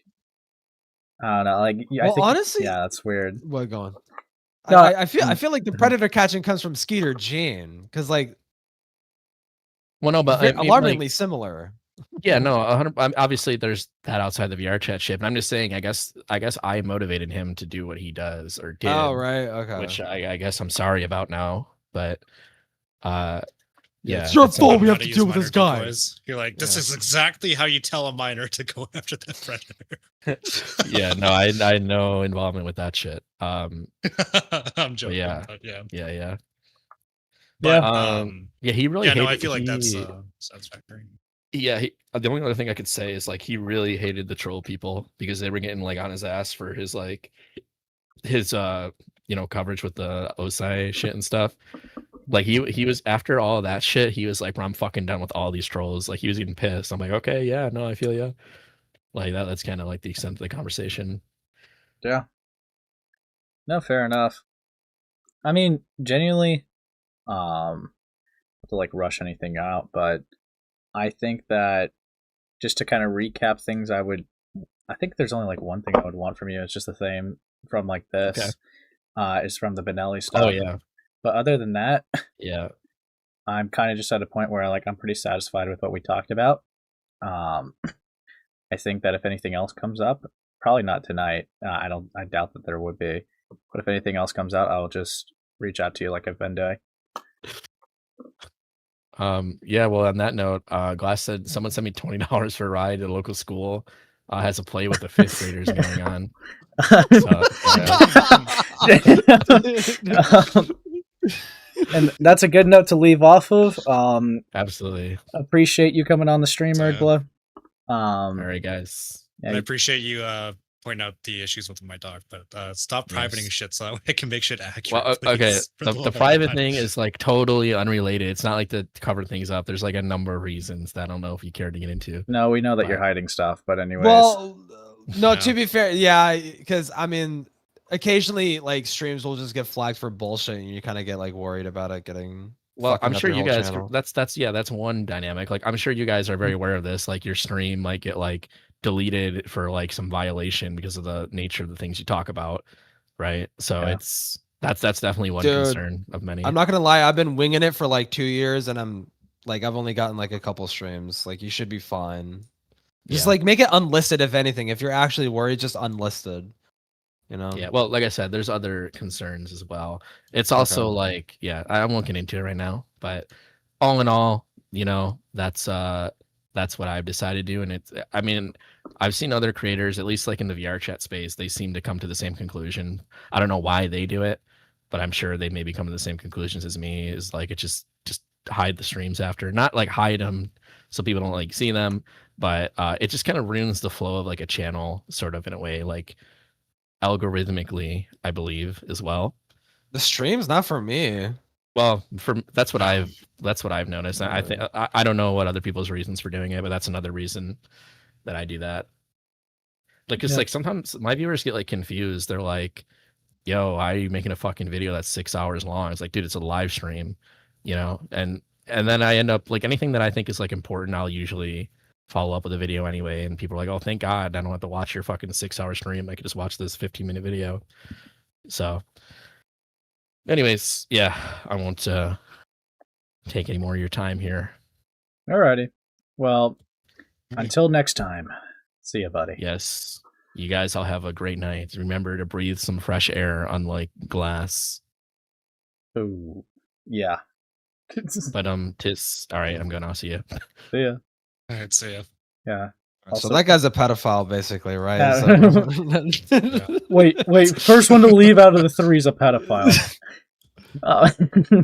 Speaker 1: I don't know. Like, yeah,
Speaker 2: Well,
Speaker 1: I think,
Speaker 2: honestly,
Speaker 1: yeah, that's weird.
Speaker 2: what going?
Speaker 1: No,
Speaker 2: I feel like the predator catching comes from Skeeter Gene because like,
Speaker 16: well, no, but I mean,
Speaker 2: alarmingly
Speaker 16: like,
Speaker 2: similar.
Speaker 16: yeah, no, 100. Obviously, there's that outside the VRChat shit. But I'm just saying, I guess I motivated him to do what he does or did.
Speaker 2: Oh right, okay.
Speaker 16: Which I guess I'm sorry about now, but yeah,
Speaker 17: it's your
Speaker 16: fault.
Speaker 17: We have to deal with this guy. You're like, this is exactly how you tell a minor to go after that predator.
Speaker 16: Yeah, no, I had no involvement with that shit.
Speaker 17: I'm joking.
Speaker 16: Yeah,
Speaker 17: but yeah.
Speaker 16: yeah.
Speaker 17: But
Speaker 16: yeah, he really.
Speaker 17: Yeah, no,
Speaker 16: hated,
Speaker 17: I feel like that's satisfactory.
Speaker 16: Yeah, the only other thing I could say is like he really hated the troll people because they were getting like on his ass for his coverage with the OSI shit and stuff. Like he was after all of that shit, he was like, "Bro, I'm fucking done with all these trolls." Like he was getting pissed. I'm like, okay, yeah, no, I feel you. Like that's kind of like the extent of the conversation.
Speaker 1: Yeah. No, fair enough. I mean, genuinely, not to like rush anything out, but I think that just to kind of recap things, I think there's only like one thing I would want from you. It's just the same from like this.
Speaker 16: Okay.
Speaker 1: It's from the Benelli stuff.
Speaker 16: Oh yeah.
Speaker 1: But other than that,
Speaker 16: yeah,
Speaker 1: I'm kind of just at a point where like I'm pretty satisfied with what we talked about. I think that if anything else comes up, probably not tonight. I doubt that there would be. But if anything else comes out, I'll just reach out to you like I've been doing.
Speaker 16: Yeah, well, on that note, Glass said someone sent me $20 for a ride at a local school. Has a play with the 5th graders going on.
Speaker 1: And that's a good note to leave off of.
Speaker 16: Absolutely.
Speaker 1: Appreciate you coming on the stream, Erdglow.
Speaker 16: All right, guys.
Speaker 17: I appreciate you pointing out the issues with my dog, but stop privating shit so that way I can make shit accurate.
Speaker 16: Well, okay.
Speaker 17: please, for
Speaker 16: The
Speaker 17: love of
Speaker 16: private
Speaker 17: God.
Speaker 16: thing is like totally unrelated. It's not like to cover things up. There's like a number of reasons that I don't know if you care to get into.
Speaker 1: No, we know that you're hiding stuff, but anyways.
Speaker 2: Well, no, to be fair, yeah, because I mean, occasionally like streams will just get flagged for bullshit, and you kind of get like worried about it getting.
Speaker 16: Well, I'm
Speaker 2: fucking up
Speaker 16: sure
Speaker 2: your
Speaker 16: you
Speaker 2: whole
Speaker 16: guys.
Speaker 2: channel.
Speaker 16: That's one dynamic. Like I'm sure you guys are very aware of this. Like your stream might get like deleted for like some violation because of the nature of the things you talk about, right? So
Speaker 1: Yeah.
Speaker 16: that's definitely one
Speaker 2: Dude,
Speaker 16: concern of many.
Speaker 2: I'm not gonna lie, I've been winging it for like 2 years, and I've only gotten like a couple streams. Like you should be fine. Just
Speaker 16: Yeah.
Speaker 2: like make it unlisted if anything. If you're actually worried, just unlisted. You know?
Speaker 16: Yeah, well, like I said, there's other concerns as well. It's also like, yeah, I won't get into it right now, but all in all, you know, that's what I've decided to do, and I mean, I've seen other creators, at least like in the VRChat space, they seem to come to the same conclusion. I don't know why they do it, but I'm sure they maybe come to the same conclusions as me. Is like it just hide the streams after, not like hide them so people don't like see them, but it just kind of ruins the flow of like a channel, sort of in a way, like algorithmically, I believe as well.
Speaker 2: The stream's not for me.
Speaker 16: Well, that's what I've noticed. I think I don't know what other people's reasons for doing it, but that's another reason that I do that. Like, cause like sometimes my viewers get like confused. They're like, "Yo, why are you making a fucking video that's 6 hours long?" It's like, dude, it's a live stream, you know. And then I end up like anything that I think is like important, I'll usually follow up with a video anyway. And people are like, "Oh, thank God, I don't have to watch your fucking 6-hour stream. I could just watch this 15-minute video." So. Anyways, yeah, I won't take any more of your time here.
Speaker 1: Alrighty. Well, until next time. See ya, buddy.
Speaker 16: Yes. You guys all have a great night. Remember to breathe some fresh air, unlike glass.
Speaker 1: Ooh. Yeah.
Speaker 16: But tis all right, I'm gonna. I'll see you.
Speaker 1: See ya.
Speaker 17: All right, see ya.
Speaker 1: Yeah.
Speaker 2: So that guy's a pedophile, basically, right?
Speaker 1: Wait. First one to leave out of the three is a pedophile.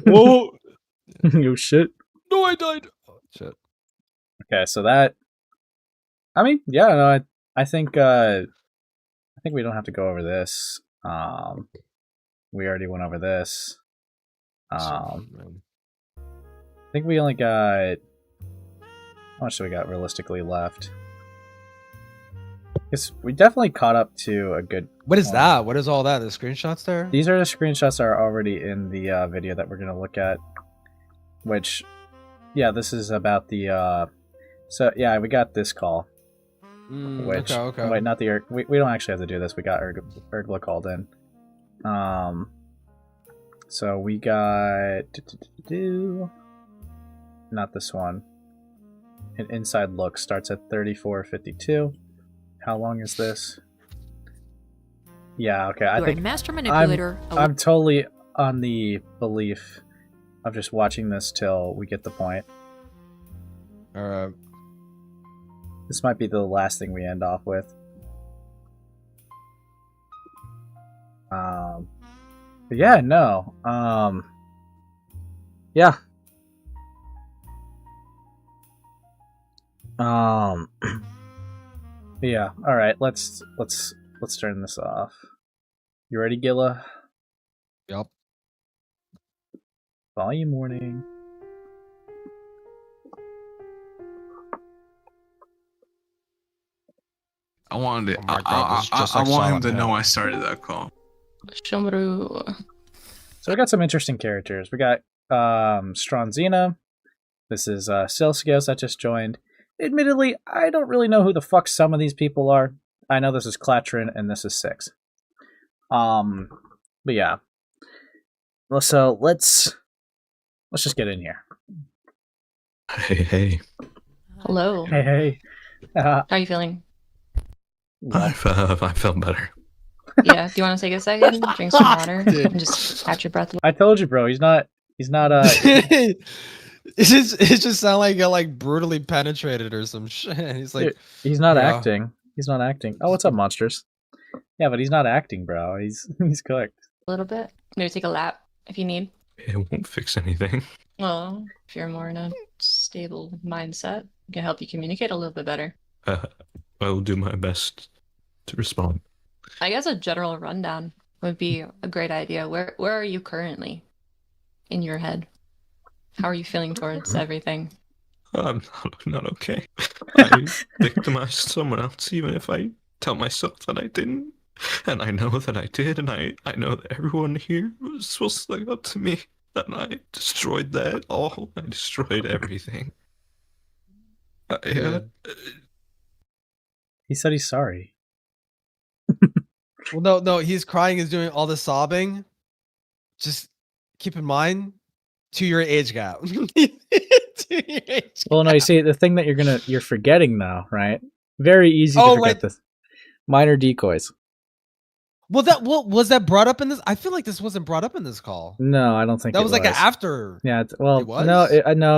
Speaker 2: Whoa!
Speaker 1: Oh shit!
Speaker 2: No, I died. Oh shit.
Speaker 1: Okay, so that. I mean, yeah, no, I think we don't have to go over this. We already went over this. I think we only got. How much do we got realistically left? Because we definitely caught up to a good.
Speaker 2: What is that? What is all that? The screenshots there?
Speaker 1: These are the screenshots that are already in the video that we're going to look at. Which, yeah, this is about the. So, yeah, we got this call. Which
Speaker 2: okay.
Speaker 1: wait, not the we don't actually have to do this. We got Ergla called in. So we got not this one. An inside look starts at 34:52. How long is this? Yeah, okay. I think
Speaker 18: master manipulator.
Speaker 1: I'm totally on the belief of just watching this till we get the point.
Speaker 2: Alright.
Speaker 1: This might be the last thing we end off with. But yeah, no. Yeah. Yeah. All right. Let's turn this off. You ready, Gilla?
Speaker 2: Yup.
Speaker 1: Volume warning.
Speaker 19: I wanted it.
Speaker 2: Oh my God, this is just
Speaker 19: I
Speaker 2: like
Speaker 19: want him
Speaker 2: Silent
Speaker 19: to know
Speaker 2: Hill.
Speaker 19: I started that call.
Speaker 1: So we got some interesting characters. We got Stronzina. This is Sileskios that just joined. Admittedly, I don't really know who the fuck some of these people are. I know this is Clatrin and this is Six. But yeah. So let's just get in here.
Speaker 19: Hey.
Speaker 9: Hello.
Speaker 1: Hey.
Speaker 9: How are you feeling?
Speaker 19: I felt better.
Speaker 9: Yeah. Do you want to take a second, drink some water, and just catch your breath?
Speaker 1: I told you, bro. He's not.
Speaker 2: It just sound like he got like brutally penetrated or some shit. He's like,
Speaker 1: he's not
Speaker 2: yeah.
Speaker 1: acting. He's not acting. Oh, what's up, monsters? Yeah, but he's not acting, bro. He's cooked.
Speaker 9: A little bit. Maybe take a lap if you need.
Speaker 19: It won't fix anything.
Speaker 9: Well, if you're more in a stable mindset, it can help you communicate a little bit better.
Speaker 19: I will do my best to respond.
Speaker 9: I guess a general rundown would be a great idea. Where are you currently in your head? How are you feeling towards everything?
Speaker 19: I'm not okay. I victimized someone else, even if I tell myself that I didn't. And I know that I did, and I know that everyone here was supposed to look up to me. And I destroyed that all. I destroyed everything.
Speaker 1: He said he's sorry.
Speaker 2: Well, no, he's crying, is doing all the sobbing. Just keep in mind, 2-year age gap. 2-year age
Speaker 1: Well, no, you see, the thing that you're forgetting now, right? Very easy to forget this. Minor decoys.
Speaker 2: Well, was that brought up in this? I feel like this wasn't brought up in this call.
Speaker 1: No, I don't think
Speaker 2: that
Speaker 1: it
Speaker 2: was like an after.
Speaker 1: Yeah,
Speaker 2: It was?
Speaker 1: no,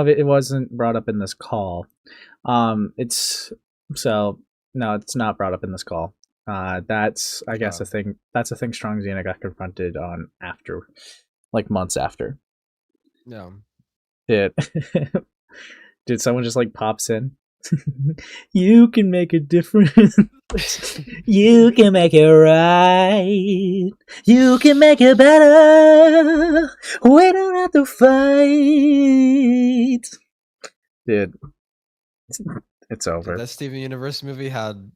Speaker 1: it wasn't brought up in this call. It's not brought up in this call. That's I guess a thing. That's a thing Strong Xena got confronted on after, like months after.
Speaker 2: Yeah.
Speaker 1: Did someone just like pops in? You can make a difference. You can make it right. You can make it better. We don't have to fight. Dude, it's over.
Speaker 2: That Steven Universe movie had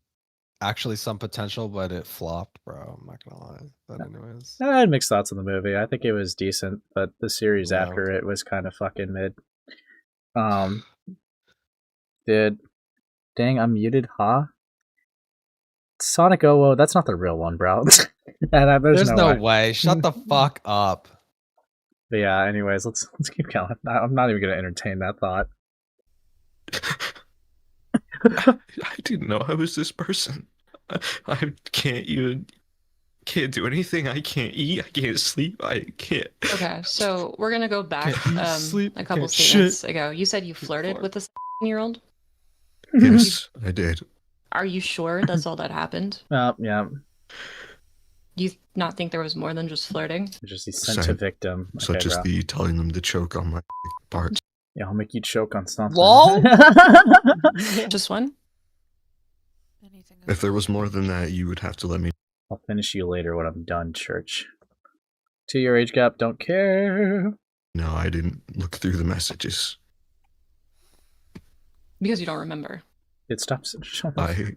Speaker 2: actually some potential, but it flopped, bro. I'm not gonna lie. But anyways,
Speaker 1: I had mixed thoughts on the movie. I think it was decent, but the series after it was kind of fucking mid. Dude, dang, I'm muted, huh? Sonic OO, that's not the real one, bro. There's
Speaker 2: no way. Shut the fuck up.
Speaker 1: But yeah, anyways, let's keep going. I'm not even gonna entertain that thought.
Speaker 19: I didn't know I was this person. I can't do anything. I can't eat. I can't sleep. I can't.
Speaker 9: Okay, so we're gonna go back
Speaker 19: sleep,
Speaker 9: a couple
Speaker 19: can't
Speaker 9: statements
Speaker 19: shit.
Speaker 9: ago. You said you flirted with this year-old.
Speaker 19: Yes, I did.
Speaker 9: Are you sure that's all that happened?
Speaker 1: Yeah.
Speaker 9: You not think there was more than just flirting?
Speaker 1: Just he sent a victim.
Speaker 19: Such as the telling them to choke on my part.
Speaker 1: Yeah, I'll make you choke on something.
Speaker 2: Lol?
Speaker 9: Just one?
Speaker 19: If there was more than that, you would have to let me.
Speaker 1: I'll finish you later when I'm done, church. 2-year age gap, don't care.
Speaker 19: No, I didn't look through the messages.
Speaker 9: Because you don't remember.
Speaker 1: It stops.
Speaker 19: I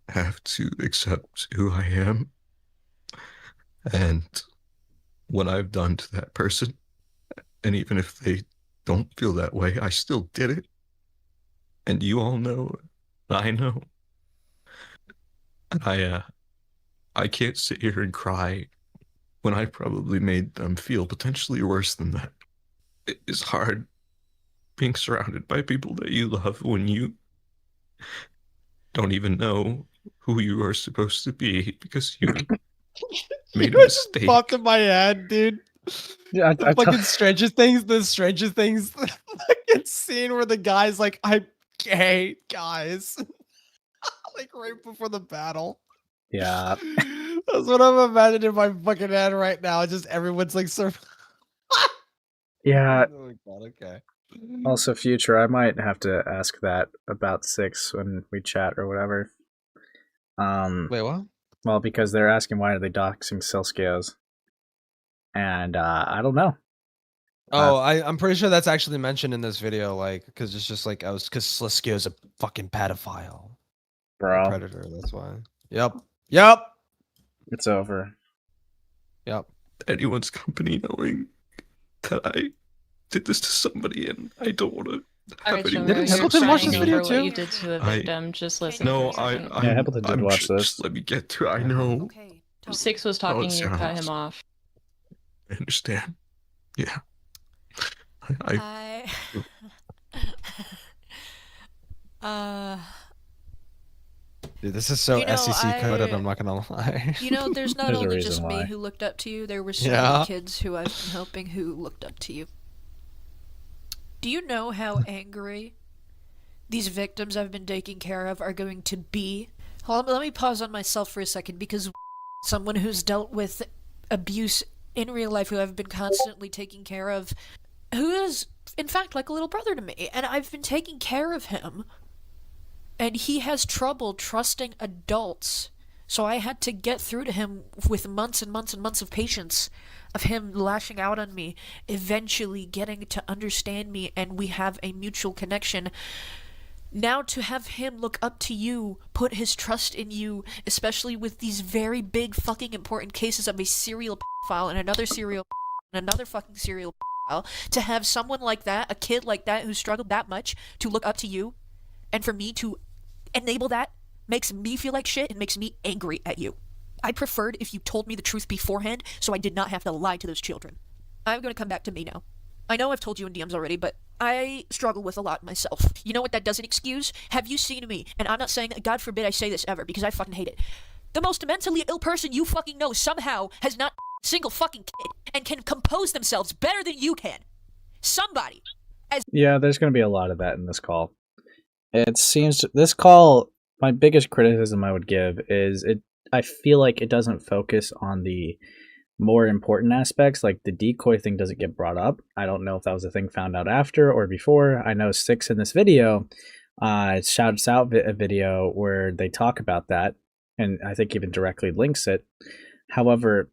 Speaker 19: have to accept who I am and what I've done to that person. And even if they don't feel that way, I still did it. And you all know, I know. And I can't sit here and cry when I probably made them feel potentially worse than that. It is hard being surrounded by people that you love when you don't even know who you are supposed to be because you made a mistake.
Speaker 2: Popped in my head, dude.
Speaker 1: Yeah,
Speaker 2: The fucking strangest things, fucking scene where the guy's like, I'm gay, guys. Like right before the battle.
Speaker 1: Yeah.
Speaker 2: That's what I'm imagining in my fucking head right now. Just everyone's like,
Speaker 1: Yeah.
Speaker 2: Oh my god, okay.
Speaker 1: Also, future, I might have to ask that about 6 when we chat or whatever.
Speaker 2: Wait, what?
Speaker 1: Well, because they're asking why are they doxing Sileskios. And I don't know.
Speaker 2: Oh, I'm pretty sure that's actually mentioned in this video, like, because it's just like because Sileskios is a fucking pedophile,
Speaker 1: bro.
Speaker 2: A predator. That's why. Yep.
Speaker 1: It's over.
Speaker 2: Yep.
Speaker 19: Anyone's company knowing that I did this to somebody, and I don't want to.
Speaker 9: Alright, Jimmer,
Speaker 2: Didn't Hamilton watch this video
Speaker 9: for
Speaker 2: too?
Speaker 9: what you did to a victim. Just listen.
Speaker 19: No,
Speaker 9: for a second.
Speaker 1: Yeah, Hamilton did watch this.
Speaker 19: Just let me get to. I know.
Speaker 9: 6 was talking,
Speaker 19: it
Speaker 9: you cut
Speaker 19: sounds.
Speaker 9: him off.
Speaker 19: I understand. Yeah.
Speaker 2: Dude, this is so
Speaker 18: You know,
Speaker 2: SEC coded. I'm not gonna lie.
Speaker 18: You know, there's not
Speaker 1: There's a
Speaker 18: only
Speaker 1: reason
Speaker 18: just
Speaker 1: why.
Speaker 18: me who looked up to you. There were so
Speaker 2: Yeah.
Speaker 18: many kids who I've been helping who looked up to you. Do you know how angry these victims I've been taking care of are going to be? Hold on, let me pause on myself for a second because someone who's dealt with abuse in real life who I've been constantly taking care of, who is in fact like a little brother to me, and I've been taking care of him. And he has trouble trusting adults. So I had to get through to him with months and months and months of patience of him lashing out on me, eventually getting to understand me, and we have a mutual connection. Now to have him look up to you, put his trust in you, especially with these very big fucking important cases of a serial pedophile and another serial and another fucking serial pedophile, to have someone like that, a kid like that who struggled that much, to look up to you, and for me to enable that makes me feel like shit and makes me angry at you. I preferred if you told me the truth beforehand so I did not have to lie to those children. I'm going to come back to me now. I know I've told you in DMs already, but I struggle with a lot myself. You know what that doesn't excuse? Have you seen me? And I'm not saying, God forbid I say this ever, because I fucking hate it. The most mentally ill person you fucking know somehow has not a single fucking kid and can compose themselves better than you can. Somebody.
Speaker 1: Yeah, there's going to be a lot of that in this call. It seems this call, my biggest criticism I would give is I feel like it doesn't focus on the more important aspects, like the decoy thing doesn't get brought up. I don't know if that was a thing found out after or before. I know 6 in this video shouts out a video where they talk about that, and I think even directly links it. However,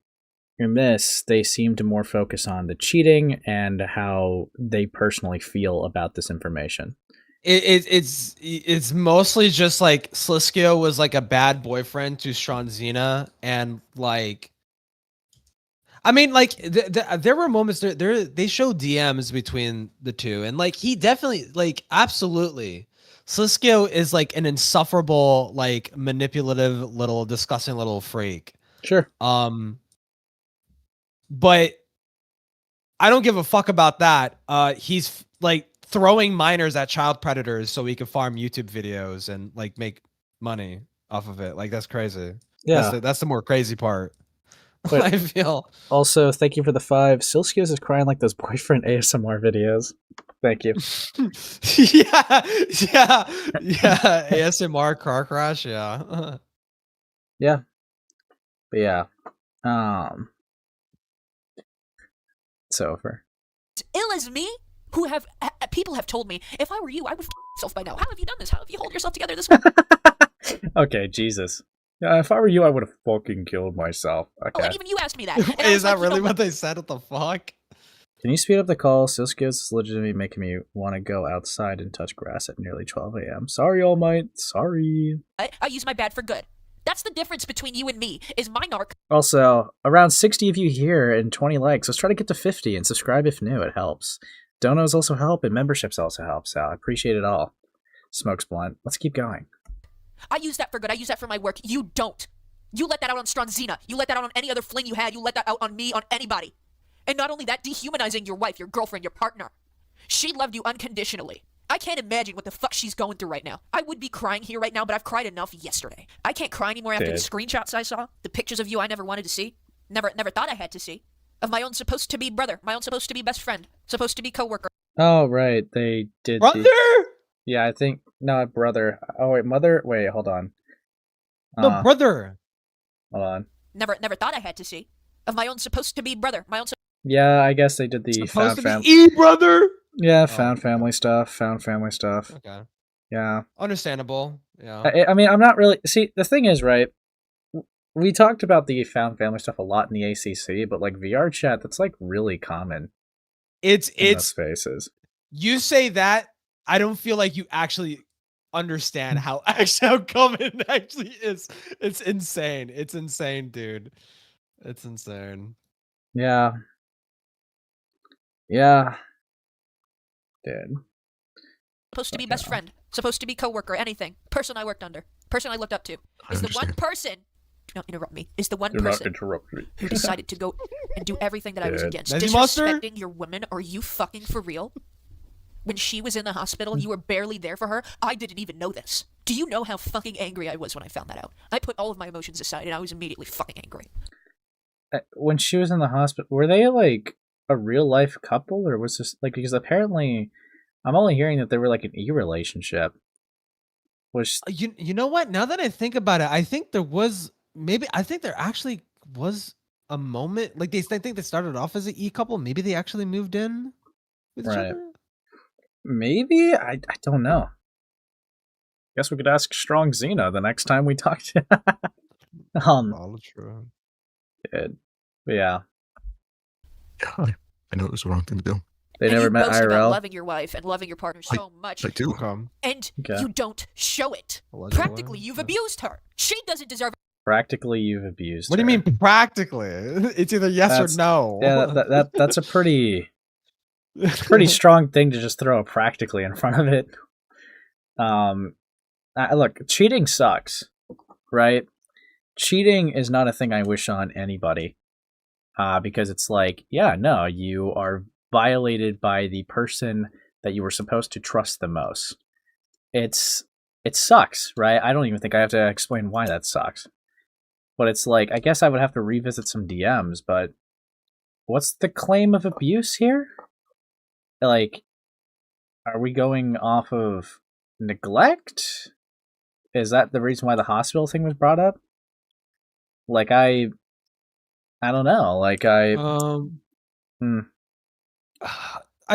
Speaker 1: in this, they seem to more focus on the cheating and how they personally feel about this information.
Speaker 2: It's mostly just like Sileskios was like a bad boyfriend to Stranzina, and like, I mean, like there were moments they show DMs between the two, and like he definitely, like, absolutely, Sileskios is like an insufferable, like, manipulative little disgusting little freak.
Speaker 1: Sure.
Speaker 2: But I don't give a fuck about that. He's like throwing minors at child predators so he can farm YouTube videos and like make money off of it. Like, that's crazy.
Speaker 1: Yeah.
Speaker 2: That's the more crazy part.
Speaker 1: But
Speaker 2: I feel.
Speaker 1: Also, thank you for the 5. Sileskios is crying like those boyfriend ASMR videos. Thank you.
Speaker 2: yeah. ASMR car crash. Yeah.
Speaker 1: Yeah. But yeah. It's over.
Speaker 18: As ill as me, who have people have told me, if I were you, I would myself by now. How have you done this? How have you hold yourself together this way?
Speaker 1: Okay, Jesus. Yeah, if I were you, I would have fucking killed myself. Okay.
Speaker 18: Oh, and even you asked me that. And I
Speaker 2: Is
Speaker 18: was
Speaker 2: that
Speaker 18: like, you
Speaker 2: really
Speaker 18: know
Speaker 2: what they said? What the fuck?
Speaker 1: Can you speed up the call? Sileskios is legitimately making me want to go outside and touch grass at nearly 12 a.m. Sorry, All Might. Sorry.
Speaker 18: I use my bad for good. That's the difference between you and me, is my narc.
Speaker 1: Also, around 60 of you here and 20 likes. Let's try to get to 50 and subscribe if new. It helps. Donos also help and memberships also help. So I appreciate it all. Smokes blunt. Let's keep going.
Speaker 18: I use that for good. I use that for my work. You don't. You let that out on Stronzina. You let that out on any other fling you had. You let that out on me, on anybody. And not only that, dehumanizing your wife, your girlfriend, your partner. She loved you unconditionally. I can't imagine what the fuck she's going through right now. I would be crying here right now, but I've cried enough yesterday. I can't cry anymore after the screenshots I saw, the pictures of you I never wanted to see, never thought I had to see, of my own supposed to be brother, my own supposed to be best friend, supposed to be coworker.
Speaker 1: Oh, right. They did.
Speaker 2: Brother?
Speaker 1: Yeah, I think. No, brother. Oh, wait, mother. Wait, hold on.
Speaker 2: No, brother.
Speaker 1: Hold on.
Speaker 18: Never thought I had to see, of my own supposed to be brother, my own.
Speaker 1: Yeah, I guess they did the
Speaker 2: Supposed to
Speaker 1: found
Speaker 2: be brother.
Speaker 1: Yeah, found family stuff. Found family stuff.
Speaker 2: Okay.
Speaker 1: Yeah.
Speaker 2: Understandable. Yeah.
Speaker 1: I mean, I'm not really. See, the thing is, right? We talked about the found family stuff a lot in the ACC, but like VRCHat, that's like really common.
Speaker 2: It's
Speaker 1: spaces.
Speaker 2: You say that, I don't feel like you actually understand how common it actually is. It's insane. It's insane, dude. It's insane.
Speaker 1: Yeah. Yeah. Dude.
Speaker 18: Supposed to be best friend, supposed to be coworker, anything. Person I worked under, person I looked up to. Is the one person, do not interrupt me, is the one person who decided to go and do everything that I was against. Disrespecting your woman, are you fucking for real? When she was in the hospital, you were barely there for her. I didn't even know this. Do you know how fucking angry I was when I found that out? I put all of my emotions aside and I was immediately fucking angry.
Speaker 1: When she was in the hospital, were they like a real life couple, or was this like, because apparently I'm only hearing that they were like an e-relationship. Which
Speaker 2: you know what? Now that I think about it, I think there actually was a moment like I think they started off as an e-couple. Maybe they actually moved in with each other.
Speaker 1: Maybe I don't know. Guess we could ask Strong Xena the next time we talk to. Good. But yeah.
Speaker 4: Yeah, I know it was the wrong thing to do.
Speaker 1: They never met
Speaker 18: boast about
Speaker 1: IRL.
Speaker 18: loving your wife and loving your partner so much.
Speaker 4: I do.
Speaker 18: And
Speaker 1: Okay.
Speaker 18: you don't show it. Practically, you've abused her. She doesn't deserve.
Speaker 1: Practically, you've abused.
Speaker 2: What do you mean practically? It's either yes or no.
Speaker 1: Yeah, that's a pretty strong thing to just throw practically in front of it. Look, cheating sucks, right? Cheating is not a thing I wish on anybody, because it's like, yeah, no, you are violated by the person that you were supposed to trust the most. It sucks, right? I don't even think I have to explain why that sucks. But it's like, I guess I would have to revisit some DMs, but what's the claim of abuse here? Like, are we going off of neglect? Is that the reason why the hospital thing was brought up? Like, I don't know. Like,
Speaker 2: I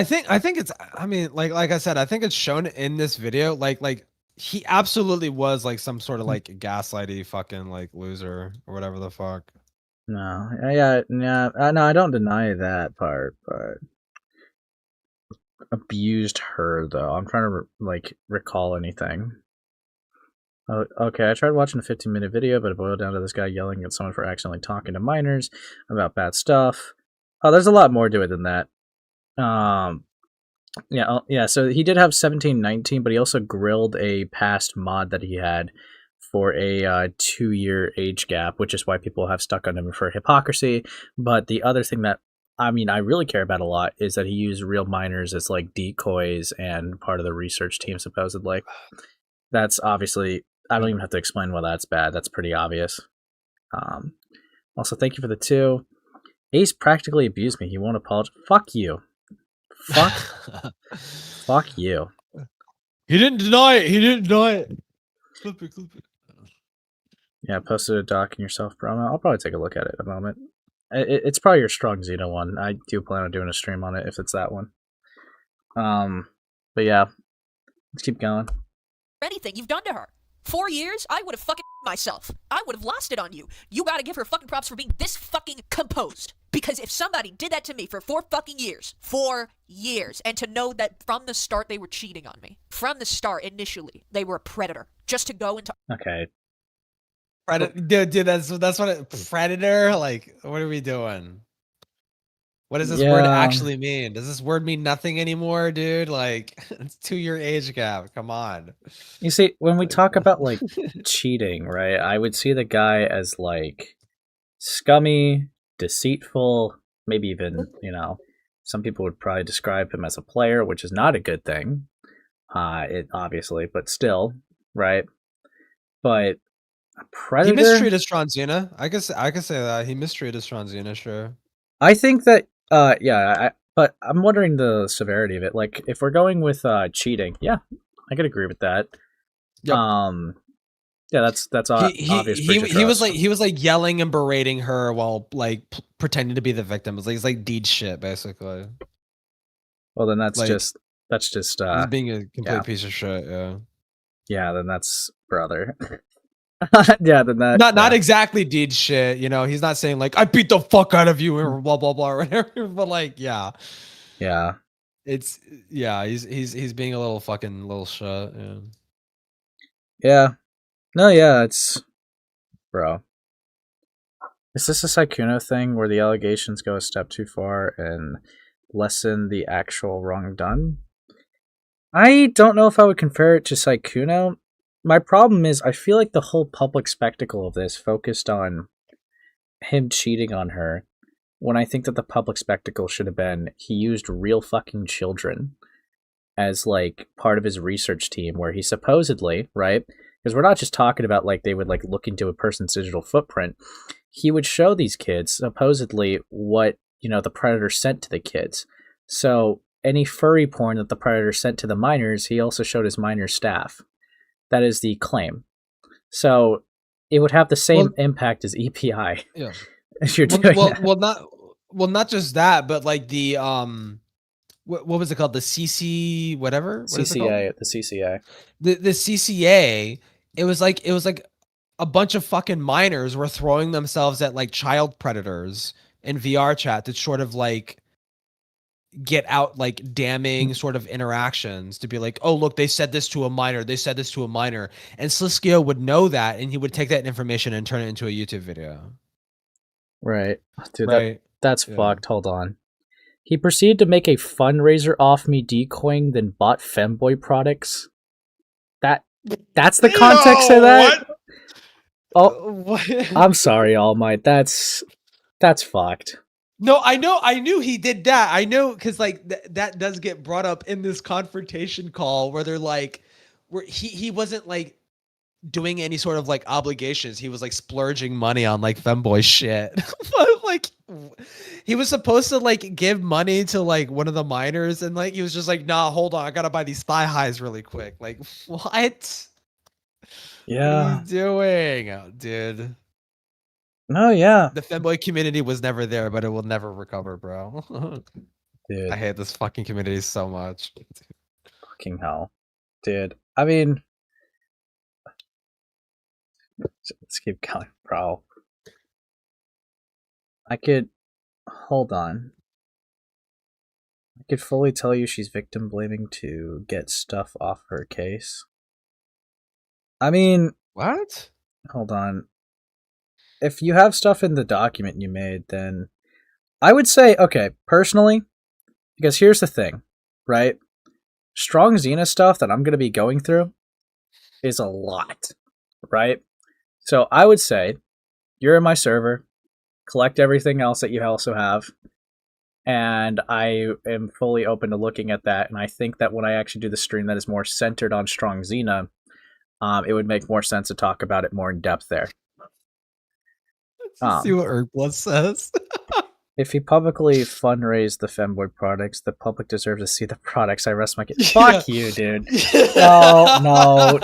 Speaker 2: think it's, I mean, like I said, I think it's shown in this video, like he absolutely was like some sort of like gaslighty fucking like loser or whatever the fuck.
Speaker 1: No, no, I don't deny that part, but abused her though. I'm trying to recall anything. Oh, okay, I tried watching a 15-minute video, but it boiled down to this guy yelling at someone for accidentally talking to minors about bad stuff. Oh, there's a lot more to it than that. Yeah, so he did have 1719, but he also grilled a past mod that he had for a 2-year age gap, which is why people have stuck on him for hypocrisy. But the other thing that, I mean, I really care about a lot is that he used real minors as like decoys and part of the research team, supposedly. That's obviously, I don't even have to explain why that's bad. That's pretty obvious. Also, thank you for the 2. Ace practically abused me. He won't apologize. Fuck you. Fuck you.
Speaker 2: He didn't deny it. Clip it.
Speaker 1: Yeah, posted a doc in yourself promo. I'll probably take a look at it in a moment. It's probably your Strong Xena one. I do plan on doing a stream on it if it's that one. But yeah, let's keep going.
Speaker 18: Anything you've done to her. 4 years, I would have fucking myself. I would have lost it on you. You gotta give her fucking props for being this fucking composed. Because if somebody did that to me for 4 fucking years, 4 years, and to know that from the start they were cheating on me, from the start, initially, they were a predator, just to go into...
Speaker 1: Okay.
Speaker 2: Dude, that's what predator? Like, what are we doing? What does this word actually mean? Does this word mean nothing anymore, dude? Like, it's 2-year age gap. Come on.
Speaker 1: You see, when we talk about like cheating, right? I would see the guy as like scummy, deceitful, maybe even, some people would probably describe him as a player, which is not a good thing. It obviously, but still, right? But a predator.
Speaker 2: He mistreated Stronzina. I could say that he mistreated Stronzina. Sure.
Speaker 1: I think that, but I'm wondering the severity of it. Like, if we're going with cheating, yeah, I could agree with that.
Speaker 2: Yep.
Speaker 1: Yeah, that's obvious.
Speaker 2: He was like yelling and berating her while like pretending to be the victim. It's like deed shit basically.
Speaker 1: Well, then that's just
Speaker 2: he's being a complete piece of shit. Yeah.
Speaker 1: Yeah, then that's brother. Yeah, then that
Speaker 2: not exactly deed shit. He's not saying like I beat the fuck out of you or blah blah blah or whatever. But like, yeah. He's being a little fucking little shit. Yeah.
Speaker 1: Yeah. No, yeah, it's... Bro. Is this a Sykkuno thing where the allegations go a step too far and lessen the actual wrong done? I don't know if I would compare it to Sykkuno. My problem is I feel like the whole public spectacle of this focused on him cheating on her, when I think that the public spectacle should have been he used real fucking children as like part of his research team, where he supposedly, right? Because we're not just talking about like they would like look into a person's digital footprint. He would show these kids supposedly what, the predator sent to the kids. So any furry porn that the predator sent to the minors, he also showed his minor staff. That is the claim. So it would have the same impact as EPI.
Speaker 2: Yeah.
Speaker 1: If you're doing that.
Speaker 2: Not just that, but like the what was it called? The CC whatever?
Speaker 1: CCA, the CCA.
Speaker 2: The CCA, it was like a bunch of fucking minors were throwing themselves at like child predators in VRCHat to sort of like get out like damning sort of interactions to be like, oh look, they said this to a minor, and Sliskio would know that and he would take that information and turn it into a YouTube video.
Speaker 1: Right. Dude, that's fucked. Hold on. He proceeded to make a fundraiser off me decoying, then bought femboy products. That's the context of that?
Speaker 2: What?
Speaker 1: Oh,
Speaker 2: What?
Speaker 1: I'm sorry, All Might. That's fucked.
Speaker 2: No, I knew he did that. I know because like that does get brought up in this confrontation call where they're like, where he wasn't like doing any sort of like obligations. He was like splurging money on like femboy shit. But like he was supposed to like give money to like one of the minors and like he was just like, nah, hold on, I gotta buy these thigh highs really quick. Like what?
Speaker 1: Yeah.
Speaker 2: What are you doing, dude?
Speaker 1: No, yeah.
Speaker 2: The femboy community was never there, but it will never recover, bro.
Speaker 1: Dude.
Speaker 2: I hate this fucking community so much.
Speaker 1: Fucking hell. Dude. I mean, let's keep going, bro. Hold on. I could fully tell you she's victim blaming to get stuff off her case. I mean...
Speaker 2: What?
Speaker 1: Hold on. If you have stuff in the document you made, then I would say, okay, personally, because here's the thing, right? Strong Xena stuff that I'm going to be going through is a lot, right? So I would say, you're in my server, collect everything else that you also have, and I am fully open to looking at that, and I think that when I actually do the stream that is more centered on Strong Xena, it would make more sense to talk about it more in depth there.
Speaker 2: See what Erkblood says.
Speaker 1: If he publicly fundraised the femboy products, the public deserves to see the products. I rest my case. Fuck you, dude. No.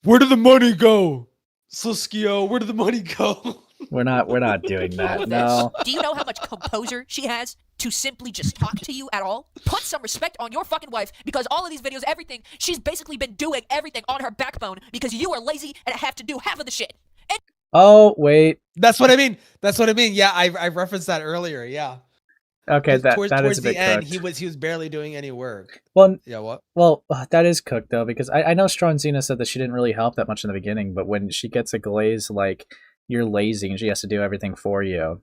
Speaker 2: Where did the money go? Sliskio, where did the money go?
Speaker 1: We're not doing that. No.
Speaker 20: Do you know how much composure she has to simply just talk to you at all? Put some respect on your fucking wife, because all of these videos, everything, she's basically been doing everything on her backbone because you are lazy and have to do half of the shit. And
Speaker 1: oh, wait.
Speaker 2: That's what I mean. Yeah, I referenced that earlier. Yeah.
Speaker 1: Okay, that is
Speaker 2: towards
Speaker 1: a bit
Speaker 2: the end,
Speaker 1: cooked.
Speaker 2: he was barely doing any work.
Speaker 1: Well,
Speaker 2: Yeah, what?
Speaker 1: Well, that is cooked though, because I know Stronzina said that she didn't really help that much in the beginning, but when she gets a glaze like you're lazy and she has to do everything for you,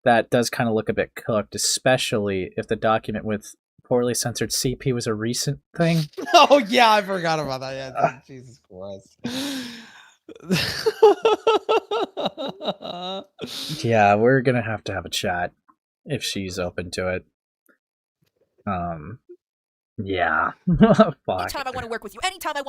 Speaker 1: that does kind of look a bit cooked, especially if the document with poorly censored CP was a recent thing.
Speaker 2: Oh yeah, I forgot about that. Yeah, Jesus Christ.
Speaker 1: Yeah, we're gonna have to have a chat if she's open to it. Yeah. Fuck.
Speaker 20: Anytime I want to work with you, anytime I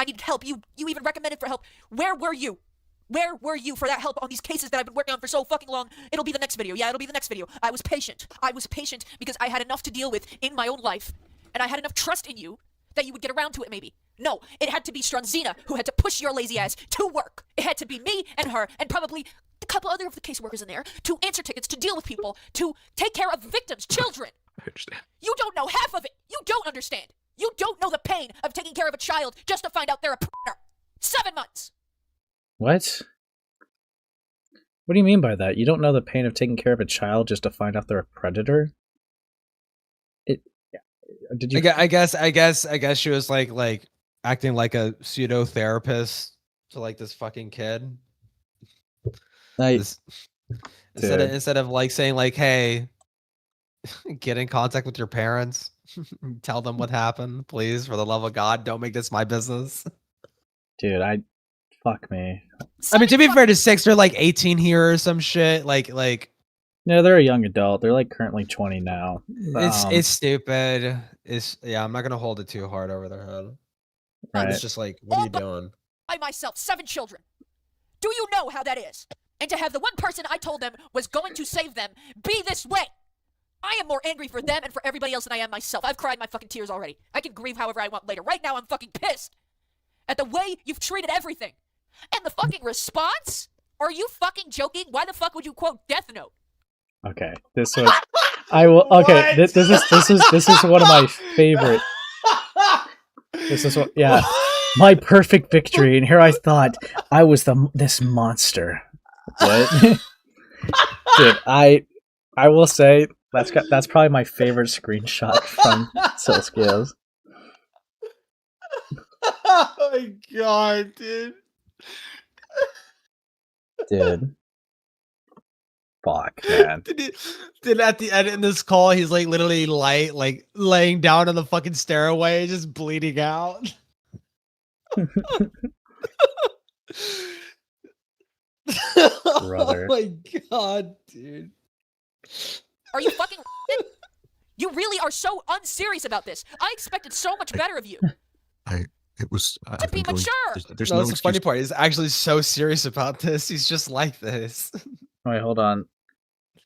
Speaker 20: needed help, you even recommended for help. Where were you? Where were you for that help on these cases that I've been working on for so fucking long? It'll be the next video. Yeah, it'll be the next video. I was patient. I was patient because I had enough to deal with in my own life, and I had enough trust in you that you would get around to it maybe. No, it had to be Stronzina who had to push your lazy ass to work. It had to be me and her and probably a couple other of the caseworkers in there to answer tickets, to deal with people, to take care of victims, children.
Speaker 19: I understand.
Speaker 20: You don't know half of it. You don't understand. You don't know the pain of taking care of a child just to find out they're a predator. 7 months.
Speaker 1: What? What do you mean by that? You don't know the pain of taking care of a child just to find out they're a predator? Did you?
Speaker 2: I guess she was like acting like a pseudo therapist to like this fucking kid. Instead of like saying like, hey, get in contact with your parents, tell them what happened, please, for the love of God, don't make this my business.
Speaker 1: Dude, fuck me.
Speaker 2: I mean, to be fair to Six, they're like 18 here or some shit. Like.
Speaker 1: No, they're a young adult. They're like currently 20 now.
Speaker 2: It's stupid. I'm not gonna hold it too hard over their head.
Speaker 1: Right.
Speaker 2: It's just like, what are you doing?
Speaker 20: I myself, 7 children. Do you know how that is? And to have the one person I told them was going to save them be this way. I am more angry for them and for everybody else than I am myself. I've cried my fucking tears already. I can grieve however I want later. Right now, I'm fucking pissed at the way you've treated everything. And the fucking response? Are you fucking joking? Why the fuck would you quote Death Note?
Speaker 1: Okay, this was. I will. Okay, this is one of my favorite. This is what. Yeah, my perfect victory, and here I thought I was this monster. What? Dude, I will say that's probably my favorite screenshot from Sileskios.
Speaker 2: Oh my god, dude.
Speaker 1: Dude. Fuck, man.
Speaker 2: Did at the end in this call, he's like literally like laying down on the fucking stairway, just bleeding out.
Speaker 1: Brother.
Speaker 2: Oh my god, dude.
Speaker 20: Are you fucking You really are so unserious about this. I expected so much better of you.
Speaker 4: To
Speaker 20: be mature.
Speaker 2: There's no that's the funny part. He's actually so serious about this. He's just like this.
Speaker 1: Wait, hold on.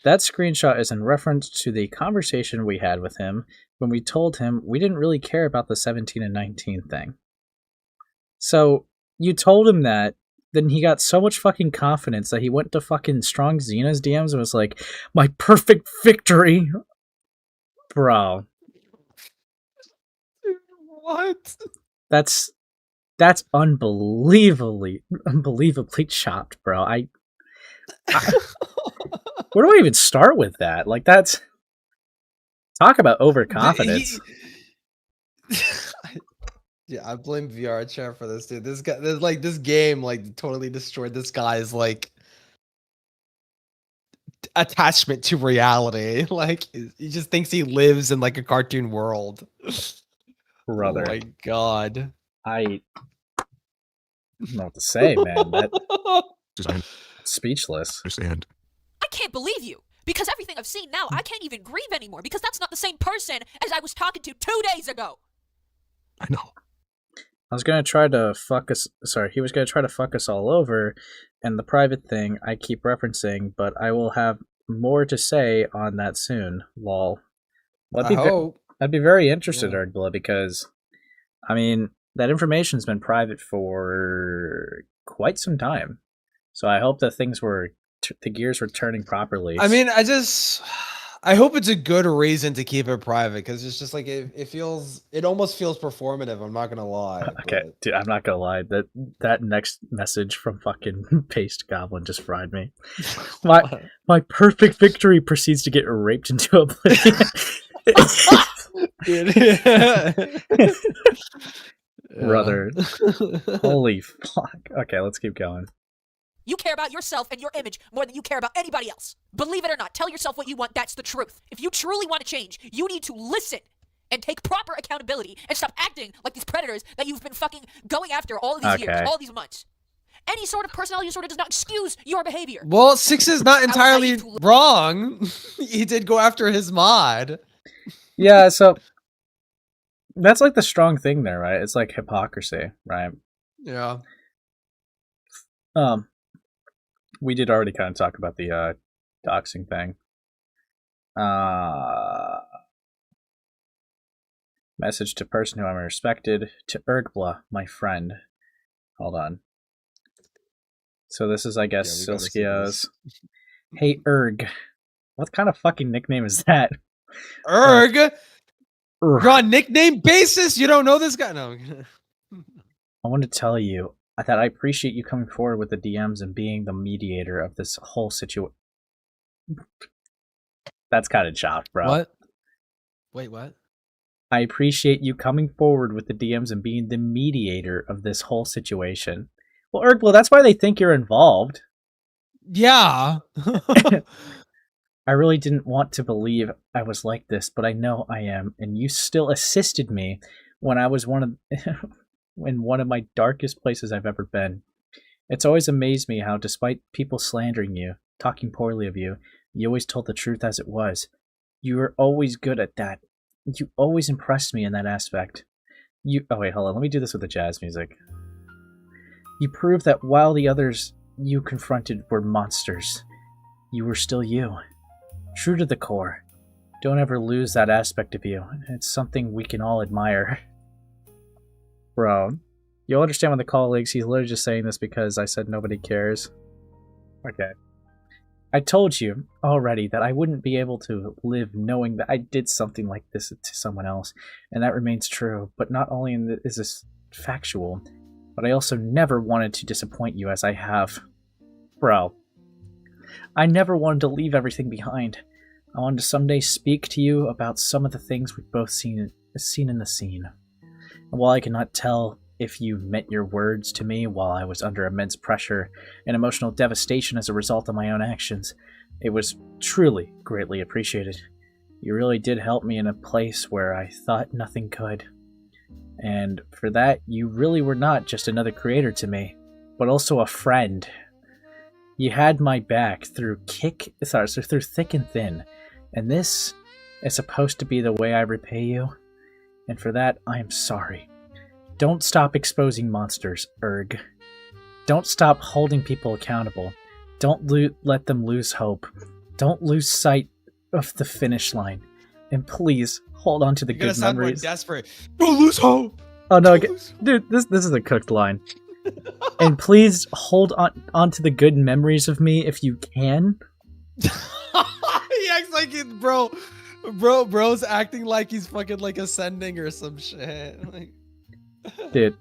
Speaker 1: That screenshot is in reference to the conversation we had with him when we told him we didn't really care about the 17 and 19 thing. So, you told him that, then he got so much fucking confidence that he went to fucking Strong Xena's DMs and was like, my perfect victory! Bro.
Speaker 2: What?
Speaker 1: That's unbelievably chopped, bro. Where do I even start with that? Like, that's talk about overconfidence.
Speaker 2: Yeah, I blame VRCHat for this, dude. This guy, this game, totally destroyed this guy's attachment to reality. Like, he just thinks he lives in a cartoon world.
Speaker 1: Brother,
Speaker 2: oh my god,
Speaker 1: I don't know what to say, man. That speechless.
Speaker 4: Understand.
Speaker 20: I can't believe you. Because everything I've seen now, I can't even grieve anymore. Because that's not the same person as I was talking to 2 days ago.
Speaker 4: I know.
Speaker 1: I was gonna try to fuck us. Sorry, he was gonna try to fuck us all over, and the private thing I keep referencing, but I will have more to say on that soon. Lol. I'd be very interested, Erdbla, because I mean that information's been private for quite some time. So I hope that the gears were turning properly.
Speaker 2: I mean, I I hope it's a good reason to keep it private because it's just like it almost feels performative. I'm not gonna lie.
Speaker 1: Okay, dude, I'm not gonna lie. That next message from fucking Paste Goblin just fried me. My perfect victory proceeds to get raped into oblivion. Brother, holy fuck. Okay, let's keep going.
Speaker 20: You care about yourself and your image more than you care about anybody else. Believe it or not, tell yourself what you want. That's the truth. If you truly want to change, you need to listen and take proper accountability and stop acting like these predators that you've been fucking going after all these years, all these months. Any sort of personality disorder does not excuse your behavior.
Speaker 2: Well, Six is not entirely wrong. He did go after his mod.
Speaker 1: Yeah, so that's like the strong thing there, right? It's like hypocrisy, right?
Speaker 2: Yeah.
Speaker 1: We did already kind of talk about the doxing thing. Message to person who I'm respected, to Ergbla, my friend. Hold on. So this is, I guess, Sileskios. Hey, Erg. What kind of fucking nickname is that?
Speaker 2: Erg? You're on nickname basis? You don't know this guy? No.
Speaker 1: I want to tell you that I appreciate you coming forward with the DMs and being the mediator of this whole situation. That's kind of chopped, bro.
Speaker 2: What? Wait, what?
Speaker 1: I appreciate you coming forward with the DMs and being the mediator of this whole situation. Well, Ergla, that's why they think you're involved.
Speaker 2: Yeah.
Speaker 1: I really didn't want to believe I was like this, but I know I am, and you still assisted me when I was in one of my darkest places I've ever been. It's always amazed me how, despite people slandering you, talking poorly of you, you always told the truth as it was. You were always good at that. You always impressed me in that aspect. Oh wait, hold on, let me do this with the jazz music. You proved that while the others you confronted were monsters, you were still you. True to the core. Don't ever lose that aspect of you. It's something we can all admire. Bro, you'll understand when the colleagues, he's literally just saying this because I said nobody cares. Okay. I told you already that I wouldn't be able to live knowing that I did something like this to someone else, and that remains true. But not only is this factual, but I also never wanted to disappoint you as I have. Bro, I never wanted to leave everything behind. I wanted to someday speak to you about some of the things we've both seen in the scene. And while I cannot tell if you meant your words to me while I was under immense pressure and emotional devastation as a result of my own actions, it was truly greatly appreciated. You really did help me in a place where I thought nothing could. And for that, you really were not just another creator to me, but also a friend. You had my back through thick and thin, and this is supposed to be the way I repay you. And for that, I am sorry. Don't stop exposing monsters, Erg. Don't stop holding people accountable. Don't let them lose hope. Don't lose sight of the finish line. And please, hold on to the good memories.
Speaker 2: More desperate. Don't lose hope!
Speaker 1: Oh no, dude, this is a cooked line. And please hold on to the good memories of me if you can.
Speaker 2: He acts like it, bro's acting like he's fucking like ascending or some shit. Like...
Speaker 1: Dude,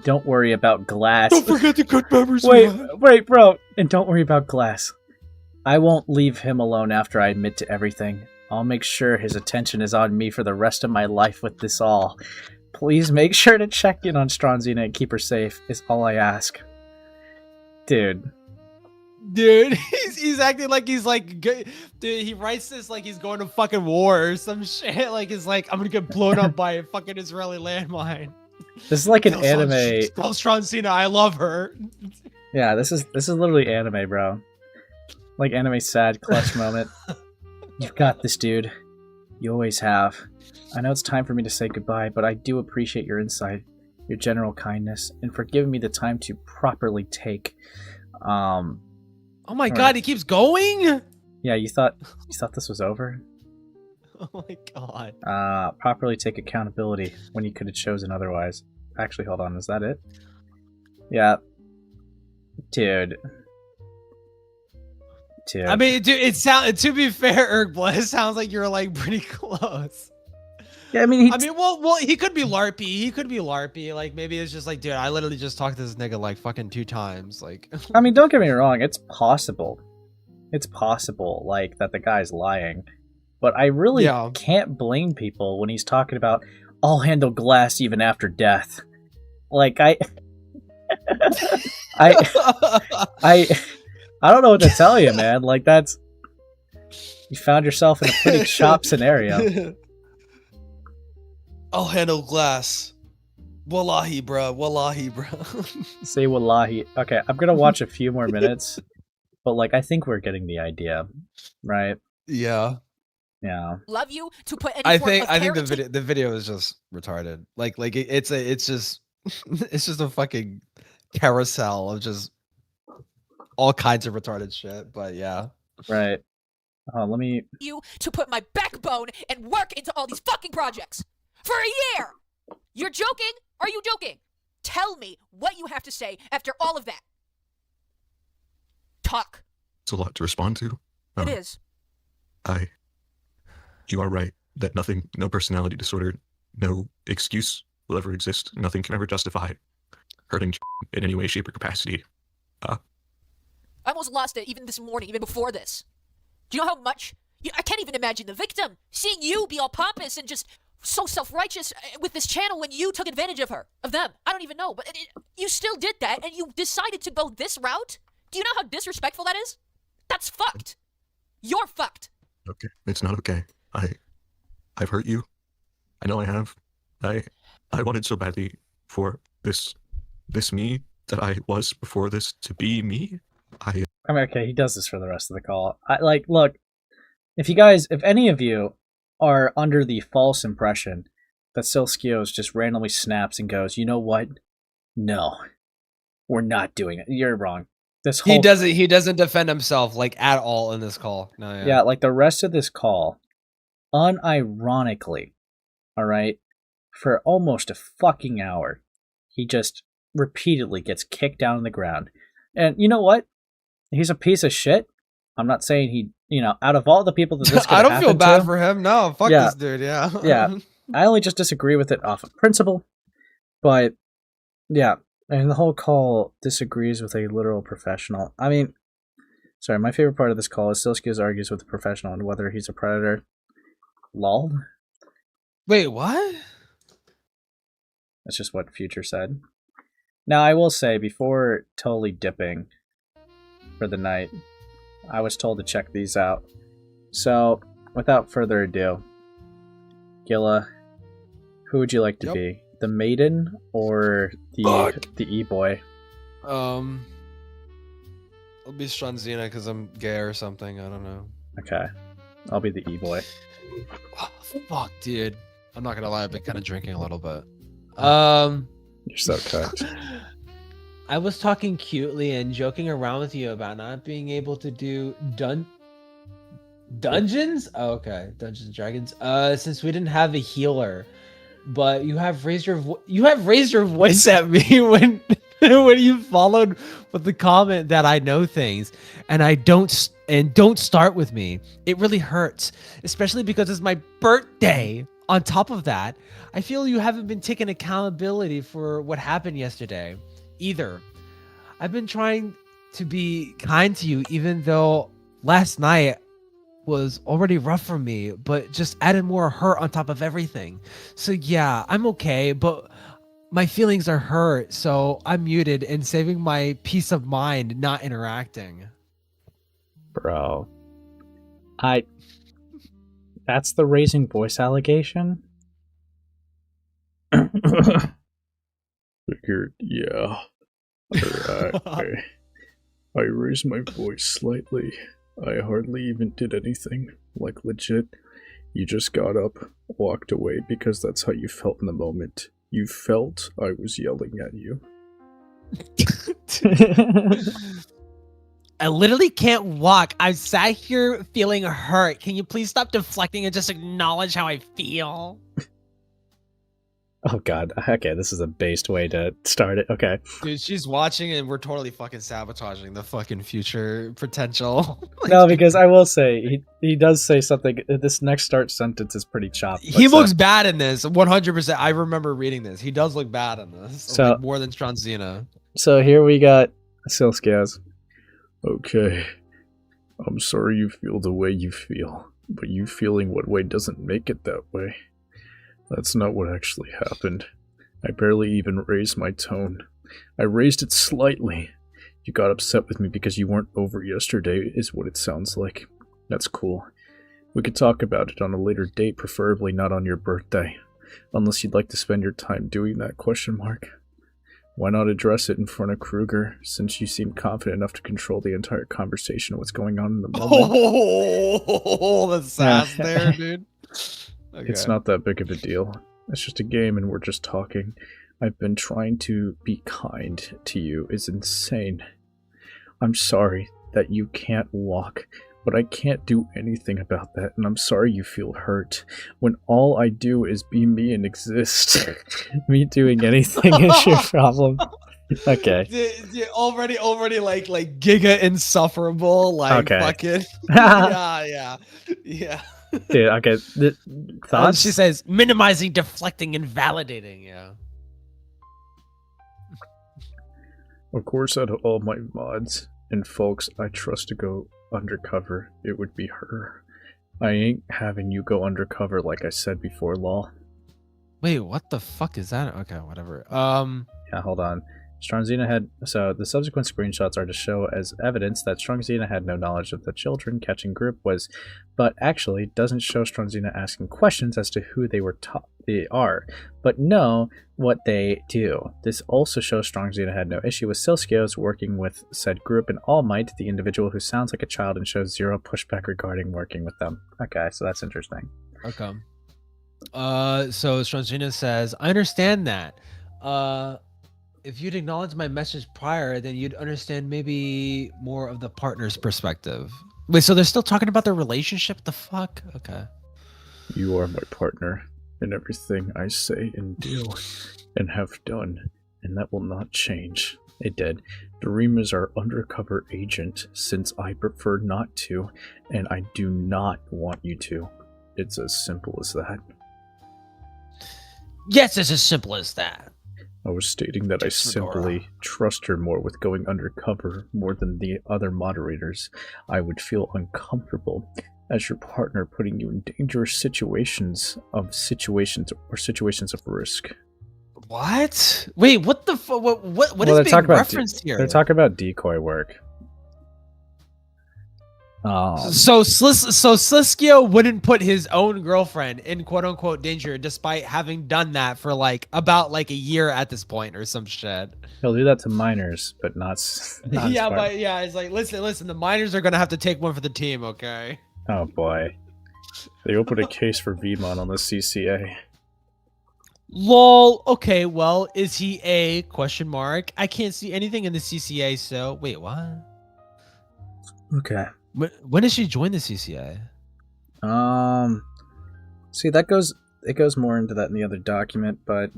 Speaker 1: don't worry about Glass.
Speaker 2: Don't forget the good memories.
Speaker 1: Wait, bro, and don't worry about Glass. I won't leave him alone after I admit to everything. I'll make sure his attention is on me for the rest of my life with this all. Please make sure to check in on Stronzina and keep her safe, is all I ask. Dude,
Speaker 2: he's acting like he's like good. Dude, he writes this like he's going to fucking war or some shit. Like he's like, I'm gonna get blown up by a fucking Israeli landmine.
Speaker 1: This is like an anime.
Speaker 2: Tell Stronzina I love her.
Speaker 1: Yeah, this is literally anime, bro. Like anime sad clutch moment. You've got this, dude. You always have. I know it's time for me to say goodbye, but I do appreciate your insight, your general kindness, and for giving me the time to properly take.
Speaker 2: Oh my god, he keeps going?
Speaker 1: Yeah, you thought this was over?
Speaker 2: Oh my god.
Speaker 1: Properly take accountability when you could have chosen otherwise. Actually, hold on, is that it? Yeah. Dude. Dude.
Speaker 2: I mean, dude, to be fair, Ergblood, it sounds like you're like pretty close.
Speaker 1: Yeah, I mean,
Speaker 2: well, he could be LARPy. He could be LARPy. Like, maybe it's just like, dude, I literally just talked to this nigga like fucking 2 times. Like,
Speaker 1: I mean, don't get me wrong. It's possible. It's possible, like, that the guy's lying. But I really can't blame people when he's talking about, I'll handle glass even after death. Like, I don't know what to tell you, man. Like, you found yourself in a pretty chopped scenario.
Speaker 2: I'll handle glass. Wallahi, bro. Wallahi, bro.
Speaker 1: Say wallahi. Okay, I'm gonna watch a few more minutes, but like, I think we're getting the idea, right?
Speaker 2: Yeah.
Speaker 1: Yeah.
Speaker 20: Love you to put any
Speaker 2: I
Speaker 20: form
Speaker 2: think
Speaker 20: of
Speaker 2: the video is just retarded. Like it's just it's just a fucking carousel of just all kinds of retarded shit. But yeah.
Speaker 1: Right. Let me.
Speaker 20: You to put my backbone and work into all these fucking projects for a year. You're joking? Are you joking? Tell me what you have to say after all of that. Talk.
Speaker 4: It's a lot to respond to.
Speaker 20: It is.
Speaker 4: You are right that nothing, no personality disorder, no excuse will ever exist. Nothing can ever justify hurting in any way, shape, or capacity.
Speaker 20: I almost lost it even this morning, even before this. Do you know how much? I can't even imagine the victim. Seeing you be all pompous and just so self-righteous with this channel when you took advantage of them. I don't even know, but you still did that and you decided to go this route? Do you know how disrespectful that is? That's fucked. You're fucked.
Speaker 4: Okay, it's not okay. I've hurt you. I know I have. I wanted so badly for this me that I was before this to be me. I
Speaker 1: mean, okay, he does this for the rest of the call. Look, if any of you are under the false impression that Sileskios just randomly snaps and goes, you know what? No, we're not doing it. You're wrong.
Speaker 2: He doesn't defend himself like at all in this call. No,
Speaker 1: yeah, like the rest of this call, unironically, all right, for almost a fucking hour, he just repeatedly gets kicked down on the ground. And you know what? He's a piece of shit. I'm not saying he, out of all the people that this could
Speaker 2: I don't feel bad
Speaker 1: to,
Speaker 2: for him. No, fuck this dude. Yeah.
Speaker 1: Yeah. I only just disagree with it off of principle. But yeah, and the whole call disagrees with a literal professional. I mean, sorry, my favorite part of this call is Sileskios argues with a professional on whether he's a predator. Lol.
Speaker 2: Wait, what?
Speaker 1: That's just what Future said. Now, I will say, before totally dipping for the night, I was told to check these out. So, without further ado, Gilla, who would you like to be? The maiden or the e-boy?
Speaker 2: I'll be Stranzina because I'm gay or something. I don't know.
Speaker 1: Okay. I'll be the e-boy.
Speaker 2: Oh, fuck, dude. I'm not gonna lie, I've been kind of drinking a little bit.
Speaker 1: You're so cooked.
Speaker 2: I was talking cutely and joking around with you about not being able to do dungeons. Oh, okay, Dungeons and Dragons. Since we didn't have a healer, but you have raised your voice at me when when you followed with the comment that I know things and don't start with me. It really hurts, especially because it's my birthday. On top of that, I feel you haven't been taking accountability for what happened yesterday either. I've been trying to be kind to you, even though last night was already rough for me, but just added more hurt on top of everything. So yeah, I'm okay, but my feelings are hurt, so I'm muted and saving my peace of mind, not interacting.
Speaker 1: Bro. That's the raising voice allegation?
Speaker 21: Figured, yeah. I raised my voice slightly. I hardly even did anything. Like, legit, you just got up, walked away because that's how you felt in the moment. You felt I was yelling at you.
Speaker 2: I literally can't walk. I sat here feeling hurt. Can you please stop deflecting and just acknowledge how I feel?
Speaker 1: Oh god. Okay, this is a based way to start it. Okay.
Speaker 2: Dude, she's watching and we're totally fucking sabotaging the fucking future potential.
Speaker 1: No, because I will say he does say something. This next start sentence is pretty chopped.
Speaker 2: He looks bad in this, 100%. I remember reading this. He does look bad in this.
Speaker 1: So-
Speaker 2: Like, more than Stranzina.
Speaker 1: So here we got Sileskios.
Speaker 21: Okay. I'm sorry you feel the way you feel, but you feeling what way doesn't make it that way. That's not what actually happened. I barely even raised my tone. I raised it slightly. You got upset with me because you weren't over yesterday, is what it sounds like. That's cool. We could talk about it on a later date, preferably not on your birthday. Unless you'd like to spend your time doing that, ? Why not address it in front of Kruger, since you seem confident enough to control the entire conversation of what's going on in the moment?
Speaker 2: Oh, the sass there, dude. Okay.
Speaker 21: It's not that big of a deal. It's just a game and we're just talking. I've been trying to be kind to you is insane. I'm sorry that you can't walk, but I can't do anything about that, and I'm sorry you feel hurt. When all I do is be me and exist, me doing anything is your problem. Okay.
Speaker 2: Already like giga insufferable, like
Speaker 1: Okay.
Speaker 2: fucking yeah.
Speaker 1: Dude, okay. Thoughts?
Speaker 2: She says minimizing, deflecting, and validating. Yeah.
Speaker 21: Of course, out of all my mods and folks I trust to go undercover, it would be her. I ain't having you go undercover like I said before, lol.
Speaker 2: Wait, what the fuck is that? Okay, whatever.
Speaker 1: Yeah, hold on. Strongzina had... So, the subsequent screenshots are to show as evidence that Strongzina had no knowledge of the children catching group was... But actually, doesn't show Strongzina asking questions as to who they are, but know what they do. This also shows Strongzina had no issue with Sileskios working with said group, and All Might, the individual who sounds like a child and shows zero pushback regarding working with them. Okay, so that's interesting.
Speaker 2: Okay. So Strongzina says, I understand that. If you'd acknowledge my message prior, then you'd understand maybe more of the partner's perspective. Wait, so they're still talking about their relationship? The fuck? Okay.
Speaker 21: You are my partner in everything I say and do and have done, and that will not change.
Speaker 1: It did.
Speaker 21: Dream is our undercover agent, since I prefer not to, and I do not want you to. It's as simple as that.
Speaker 2: Yes, it's as simple as that.
Speaker 21: I was stating that I simply trust her more with going undercover more than the other moderators. I would feel uncomfortable as your partner putting you in dangerous situations of risk.
Speaker 2: What? Wait, what the fuck? What is being referenced here?
Speaker 1: They're talking about decoy work.
Speaker 2: So Sliskio wouldn't put his own girlfriend in quote unquote danger despite having done that for about a year at this point or some shit.
Speaker 1: He'll do that to minors, but not
Speaker 2: yeah, but yeah, it's like listen, the minors are gonna have to take one for the team, okay?
Speaker 1: Oh boy.
Speaker 21: They opened a case for VMon on the CCA.
Speaker 2: Lol. Okay, well, is he a question mark? I can't see anything in the CCA, so wait, what?
Speaker 1: Okay.
Speaker 2: When did she join the CCA?
Speaker 1: See, it goes more into that in the other document, but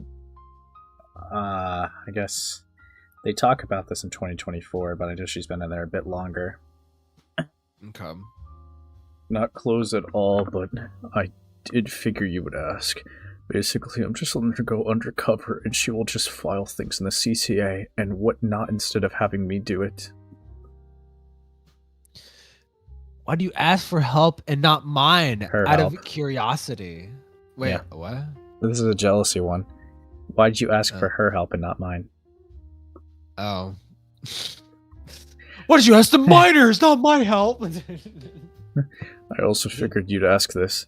Speaker 1: I guess they talk about this in 2024, but I know she's been in there a bit longer.
Speaker 2: Okay.
Speaker 21: Not close at all, but I did figure you would ask. Basically, I'm just letting her go undercover, and she will just file things in the CCA and whatnot instead of having me do it.
Speaker 2: Why do you ask for help and not mine? Out
Speaker 1: help.
Speaker 2: of curiosity. Wait,
Speaker 1: Yeah.
Speaker 2: what?
Speaker 1: This is a jealousy one. Why did you ask for her help and not mine?
Speaker 2: Oh. What did you ask the minors? Not my help.
Speaker 21: I also figured you'd ask this.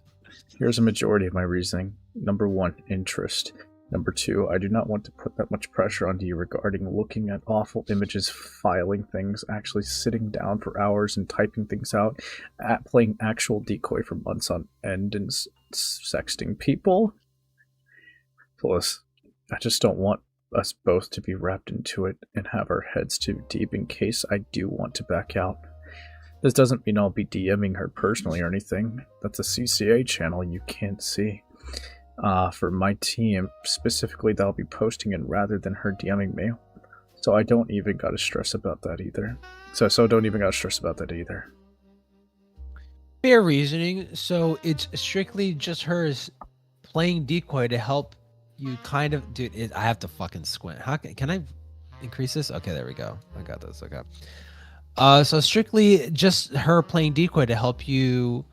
Speaker 21: Here's a majority of my reasoning. Number 1, interest. Number 2, I do not want to put that much pressure onto you regarding looking at awful images, filing things, actually sitting down for hours and typing things out, playing actual decoy for months on end and sexting people. Plus, I just don't want us both to be wrapped into it and have our heads too deep in case I do want to back out. This doesn't mean I'll be DMing her personally or anything. That's a CCA channel you can't see. for my team, specifically that I'll be posting it rather than her DMing me. So I don't even gotta stress about that either. So don't even gotta stress about that either.
Speaker 8: Fair reasoning. So it's strictly just her playing decoy to help you kind of... Dude, I have to fucking squint. How can I increase this? Okay, there we go. I got this. Okay. So strictly just her playing decoy to help you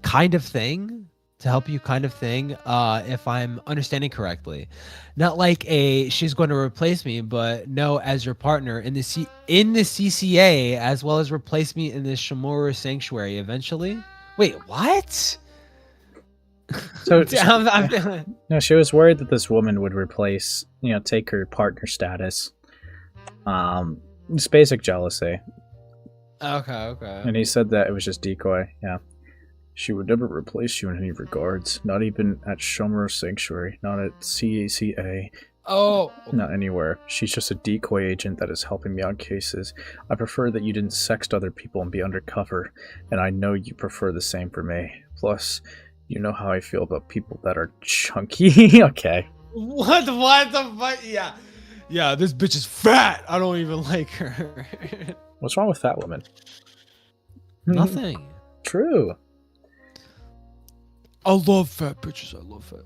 Speaker 8: kind of thing. If I'm understanding correctly. Not like she's going to replace me, but no, as your partner in the CCA, as well as replace me in the Shimura Sanctuary eventually. Wait, what?
Speaker 21: So no, she was worried that this woman would replace, take her partner status. It's basic jealousy.
Speaker 8: Okay.
Speaker 21: And he said that it was just decoy, yeah. She would never replace you in any regards, not even at Shomura Sanctuary, not at CACA, not anywhere. She's just a decoy agent that is helping me on cases. I prefer that you didn't sext other people and be undercover, and I know you prefer the same for me. Plus, you know how I feel about people that are chunky. Okay.
Speaker 8: What the fuck? Yeah, this bitch is fat. I don't even like her.
Speaker 21: What's wrong with that woman?
Speaker 8: Nothing.
Speaker 21: True.
Speaker 8: I love fat bitches. I love fat.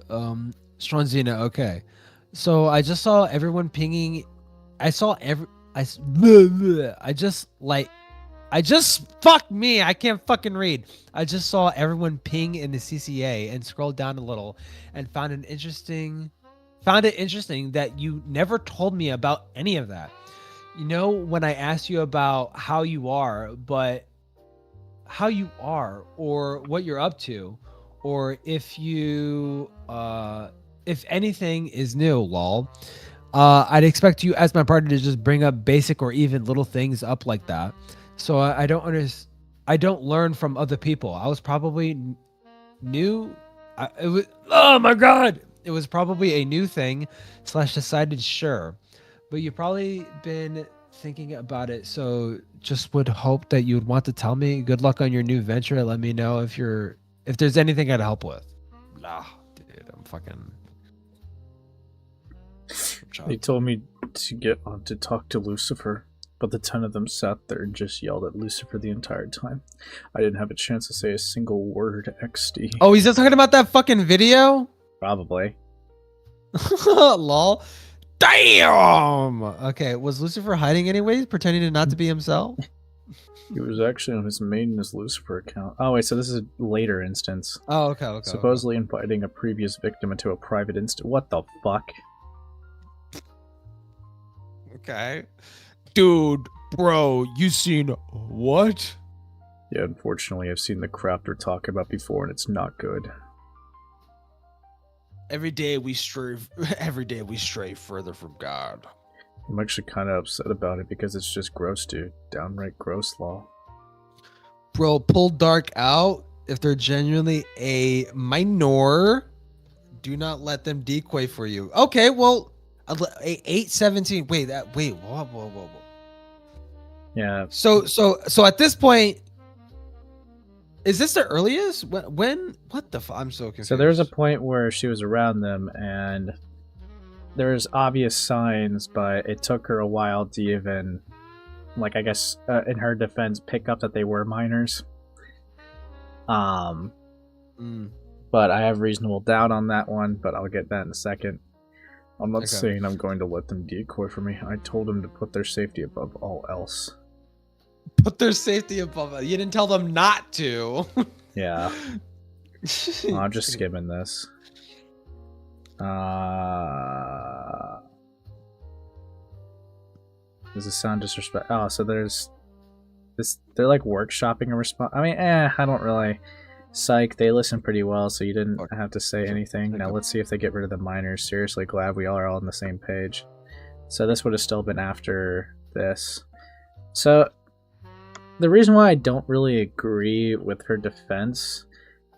Speaker 8: Stronzina, okay. So I just saw everyone pinging. Fuck me. I can't fucking read. I just saw everyone ping in the CCA and scrolled down a little and found it interesting that you never told me about any of that. When I asked you about how you are or what you're up to, or if you, if anything is new, lol. I'd expect you as my partner to just bring up basic or even little things up like that. So I don't learn from other people. I was probably new. Oh my God. It was probably a new thing / decided sure, but you've probably been thinking about it. So just would hope that you would want to tell me. Good luck on your new venture. Let me know if there's anything I'd help with. Nah, dude, I'm fucking...
Speaker 21: They told me to get on to talk to Lucifer, but the 10 of them sat there and just yelled at Lucifer the entire time. I didn't have a chance to say a single word, XD.
Speaker 8: Oh, he's just talking about that fucking video?
Speaker 21: Probably.
Speaker 8: Lol. Damn! Okay, was Lucifer hiding anyways, pretending not to be himself?
Speaker 21: He was actually on his main as Lucifer account. Oh wait, so this is a later instance.
Speaker 8: Oh, okay.
Speaker 21: Supposedly inviting a previous victim into a private instant. What the fuck?
Speaker 8: Okay. Dude, bro, you seen what?
Speaker 21: Yeah, unfortunately I've seen the crap they're talking about before and it's not good.
Speaker 8: Every day we stray further from God.
Speaker 21: I'm actually kind of upset about it because it's just gross, dude. Downright gross law.
Speaker 8: Bro, pull Dark out if they're genuinely a minor. Do not let them decoy for you. Okay, well, 817. Wait, whoa.
Speaker 21: Yeah.
Speaker 8: So at this point, is this the earliest? When? What the fuck? I'm so confused.
Speaker 21: So there's a point where she was around them and there's obvious signs, but it took her a while to even, like, I guess, in her defense, pick up that they were minors. But I have reasonable doubt on that one, but I'll get that in a second. I'm not saying I'm going to let them decoy for me. I told them to put their safety above all else.
Speaker 8: Put their safety above. You didn't tell them not to.
Speaker 21: Yeah. I'm just skimming this. Does it sound disrespect? Oh, so there's this. They're like workshopping a response. I mean, I don't really. Psych, they listen pretty well, so you didn't have to say anything. Now let's see if they get rid of the minors. Seriously, glad we all are all on the same page. So this would have still been after this. So the reason why I don't really agree with her defense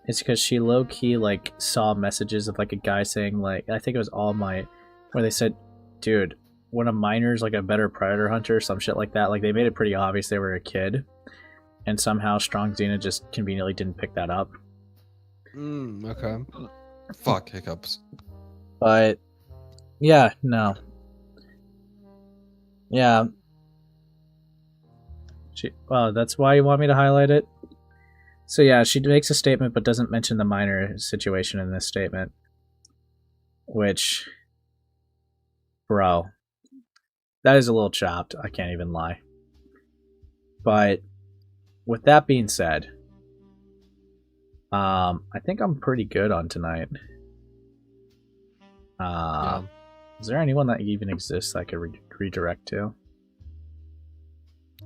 Speaker 21: is because she low-key like saw messages of like a guy saying like, I think it was All Might, where they said, dude, when a minor's like a better predator hunter or some shit like that, like they made it pretty obvious they were a kid. And somehow Strong Xena just conveniently didn't pick that up.
Speaker 8: Okay.
Speaker 2: Fuck hiccups.
Speaker 1: But yeah, no. Yeah. Well, that's why you want me to highlight it? So yeah, she makes a statement but doesn't mention the minor situation in this statement. Which, bro, that is a little chopped. I can't even lie. But with that being said, I think I'm pretty good on tonight. Is there anyone that even exists that I could redirect to?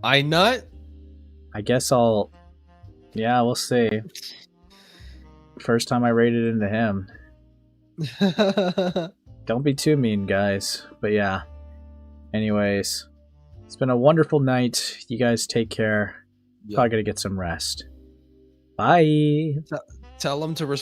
Speaker 2: I nut?
Speaker 1: I guess I'll... Yeah, we'll see. First time I raided into him. Don't be too mean, guys. But yeah. Anyways, it's been a wonderful night. You guys take care. Probably gotta get some rest. Bye.
Speaker 2: Tell them to respond.